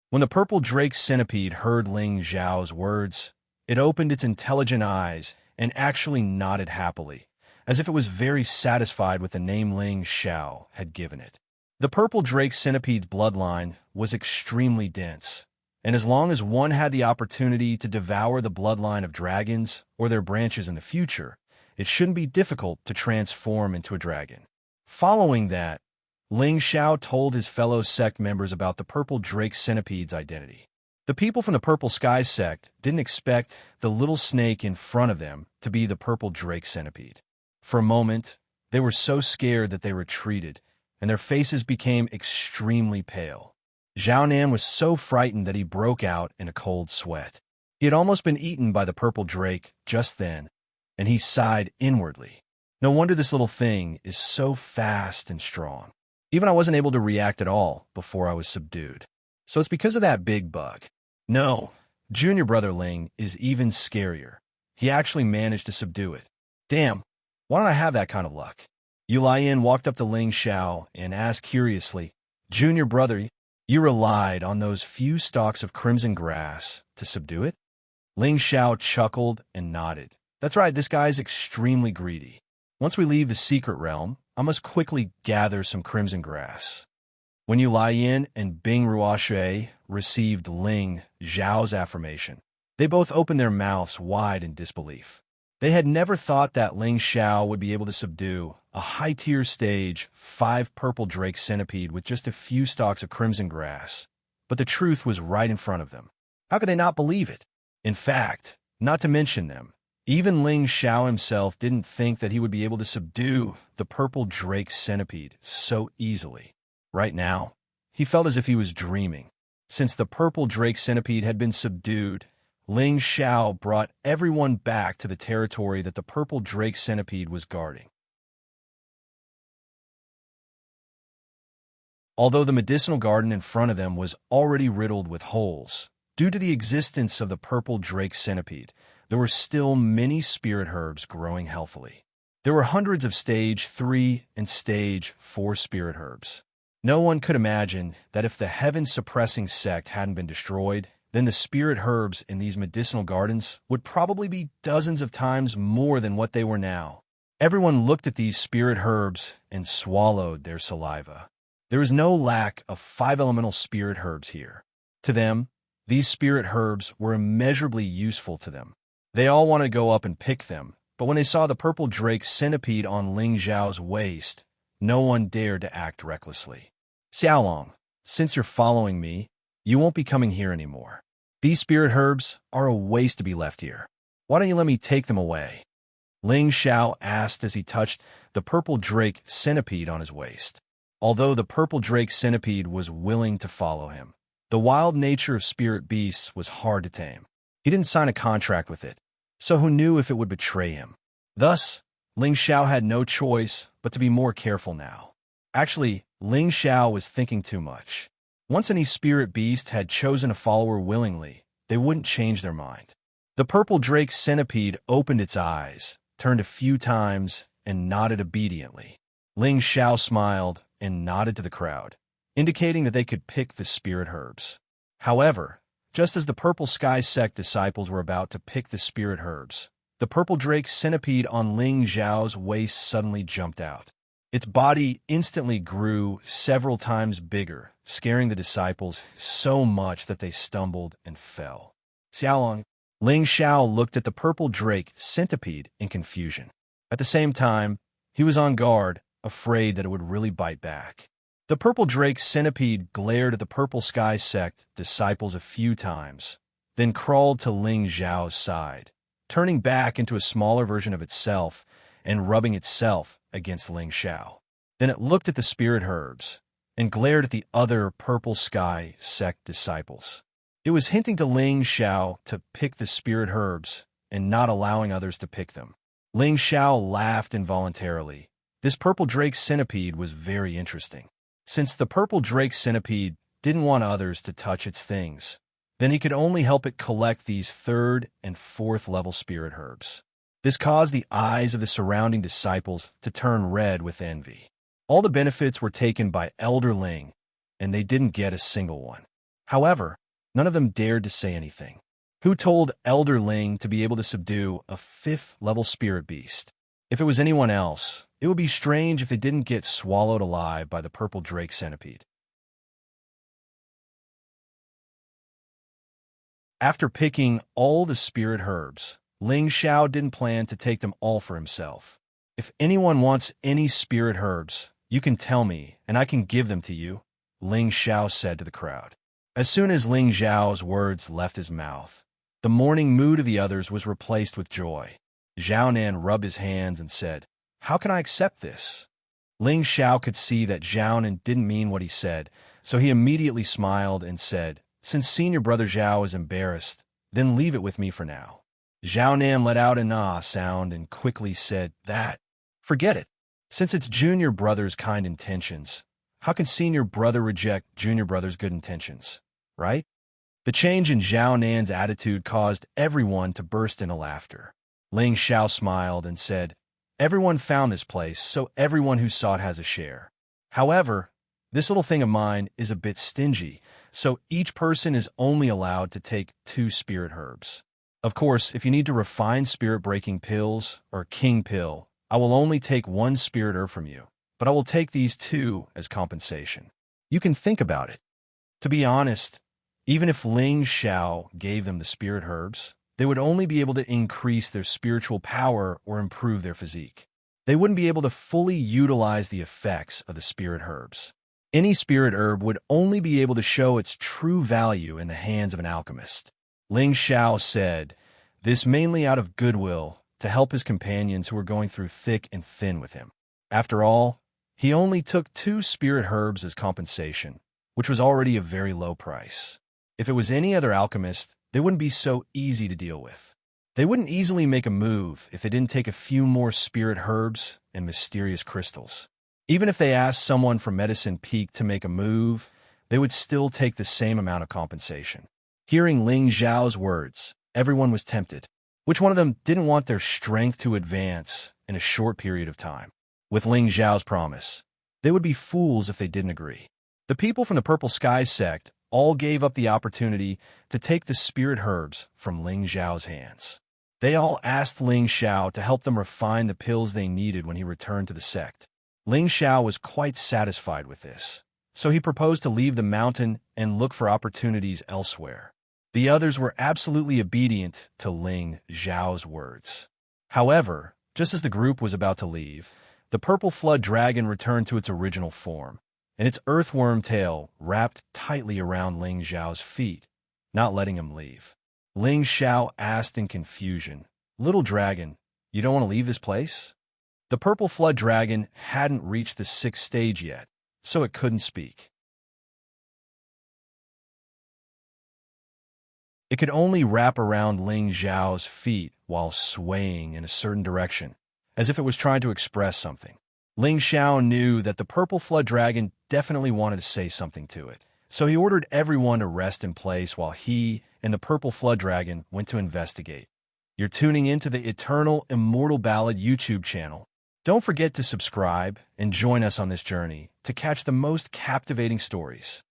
When the purple drake centipede heard Ling Xiao's words, it opened its intelligent eyes and actually nodded happily, as if it was very satisfied with the name Ling Xiao had given it. The purple drake centipede's bloodline was extremely dense, and as long as one had the opportunity to devour the bloodline of dragons or their branches in the future, it shouldn't be difficult to transform into a dragon. Following that, Ling Xiao told his fellow sect members about the purple drake centipede's identity. The people from the Purple Sky sect didn't expect the little snake in front of them to be the purple drake centipede. For a moment, they were so scared that they retreated, and their faces became extremely pale. Zhao Nan was so frightened that he broke out in a cold sweat. He had almost been eaten by the purple drake just then, and he sighed inwardly. No wonder this little thing is so fast and strong. Even I wasn't able to react at all before I was subdued. So it's because of that big bug. No, junior brother Ling is even scarier. He actually managed to subdue it. Damn, why don't I have that kind of luck? Yu Lian walked up to Ling Xiao and asked curiously, "Junior brother, you relied on those few stalks of crimson grass to subdue it?" Ling Xiao chuckled and nodded. "That's right, this guy's extremely greedy. Once we leave the secret realm, I must quickly gather some crimson grass." When Yu Lian and Bing Ruoshui received Ling Xiao's affirmation, they both opened their mouths wide in disbelief. They had never thought that Ling Xiao would be able to subdue a high-tier stage 5 purple drake centipede with just a few stalks of crimson grass. But the truth was right in front of them. How could they not believe it? In fact, not to mention them, even Ling Xiao himself didn't think that he would be able to subdue the purple drake centipede so easily. Right now, he felt as if he was dreaming. Since the purple drake centipede had been subdued, Ling Xiao brought everyone back to the territory that the purple drake centipede was guarding. Although the medicinal garden in front of them was already riddled with holes, due to the existence of the purple drake centipede, there were still many spirit herbs growing healthily. There were hundreds of stage 3 and stage 4 spirit herbs. No one could imagine that if the heaven-suppressing sect hadn't been destroyed, then the spirit herbs in these medicinal gardens would probably be dozens of times more than what they were now. Everyone looked at these spirit herbs and swallowed their saliva. There was no lack of 5 elemental spirit herbs here. To them, these spirit herbs were immeasurably useful to them. They all wanted to go up and pick them, but when they saw the purple drake centipede on Ling Xiao's waist, no one dared to act recklessly. "Xiaolong, since you're following me, you won't be coming here anymore. These spirit herbs are a waste to be left here. Why don't you let me take them away?" Ling Xiao asked as he touched the purple drake centipede on his waist. Although the purple drake centipede was willing to follow him, the wild nature of spirit beasts was hard to tame. He didn't sign a contract with it, so who knew if it would betray him? Thus, Ling Xiao had no choice but to be more careful now. Actually, Ling Xiao was thinking too much. Once any spirit beast had chosen a follower willingly, they wouldn't change their mind. The purple drake centipede opened its eyes, turned a few times, and nodded obediently. Ling Xiao smiled and nodded to the crowd, indicating that they could pick the spirit herbs. However, just as the Purple Sky Sect disciples were about to pick the spirit herbs, the purple drake centipede on Ling Xiao's waist suddenly jumped out. Its body instantly grew several times bigger, scaring the disciples so much that they stumbled and fell. Xiaolong, Ling Xiao looked at the purple drake centipede in confusion. At the same time, he was on guard, afraid that it would really bite back. The purple drake centipede glared at the Purple Sky Sect disciples a few times, then crawled to Ling Xiao's side, turning back into a smaller version of itself and rubbing itself against Ling Xiao. Then it looked at the spirit herbs and glared at the other Purple Sky Sect disciples. It was hinting to Ling Xiao to pick the spirit herbs and not allowing others to pick them. Ling Xiao laughed involuntarily. This purple drake centipede was very interesting. Since the purple drake centipede didn't want others to touch its things, then he could only help it collect these 3rd and 4th level spirit herbs. This caused the eyes of the surrounding disciples to turn red with envy. All the benefits were taken by Elder Ling, and they didn't get a single one. However, none of them dared to say anything. Who told Elder Ling to be able to subdue a 5th level spirit beast? If it was anyone else, it would be strange if they didn't get swallowed alive by the purple drake centipede. After picking all the spirit herbs, Ling Xiao didn't plan to take them all for himself. If anyone wants any spirit herbs, you can tell me, and I can give them to you, Ling Xiao said to the crowd. As soon as Ling Xiao's words left his mouth, the morning mood of the others was replaced with joy. Xiaonan rubbed his hands and said, "How can I accept this?" Ling Xiao could see that Xiaonan didn't mean what he said, so he immediately smiled and said, "Since senior brother Xiao is embarrassed, then leave it with me for now." Xiaonan let out an ah sound and quickly said, "Forget it. Since it's junior brother's kind intentions, how can senior brother reject junior brother's good intentions, right?" The change in Xiaonan's attitude caused everyone to burst into laughter. Ling Xiao smiled and said, "Everyone found this place, so everyone who saw it has a share. However, this little thing of mine is a bit stingy, so each person is only allowed to take 2 spirit herbs. Of course, if you need to refine spirit-breaking pills or king pill, I will only take 1 spirit herb from you, but I will take these 2 as compensation. You can think about it." To be honest, even if Ling Xiao gave them the spirit herbs, they would only be able to increase their spiritual power or improve their physique. They wouldn't be able to fully utilize the effects of the spirit herbs. Any spirit herb would only be able to show its true value in the hands of an alchemist. Ling Xiao said, this mainly out of goodwill to help his companions who were going through thick and thin with him. After all, he only took 2 spirit herbs as compensation, which was already a very low price. If it was any other alchemist, they wouldn't be so easy to deal with. They wouldn't easily make a move if they didn't take a few more spirit herbs and mysterious crystals. Even if they asked someone from Medicine Peak to make a move, they would still take the same amount of compensation. Hearing Ling Xiao's words, everyone was tempted. Which one of them didn't want their strength to advance in a short period of time? With Ling Xiao's promise, they would be fools if they didn't agree. The people from the Purple Sky Sect all gave up the opportunity to take the spirit herbs from Ling Xiao's hands. They all asked Ling Xiao to help them refine the pills they needed when he returned to the sect. Ling Xiao was quite satisfied with this, so he proposed to leave the mountain and look for opportunities elsewhere. The others were absolutely obedient to Ling Xiao's words. However, just as the group was about to leave, the purple flood dragon returned to its original form, and its earthworm tail wrapped tightly around Ling Xiao's feet, not letting him leave. Ling Xiao asked in confusion, "Little dragon, you don't want to leave this place?" The purple flood dragon hadn't reached the 6th stage yet, so it couldn't speak. It could only wrap around Ling Xiao's feet while swaying in a certain direction, as if it was trying to express something. Ling Xiao knew that the purple flood dragon definitely wanted to say something to it, so he ordered everyone to rest in place while he and the purple flood dragon went to investigate. You're tuning into the Immortal Ballad YouTube channel. Don't forget to subscribe and join us on this journey to catch the most captivating stories.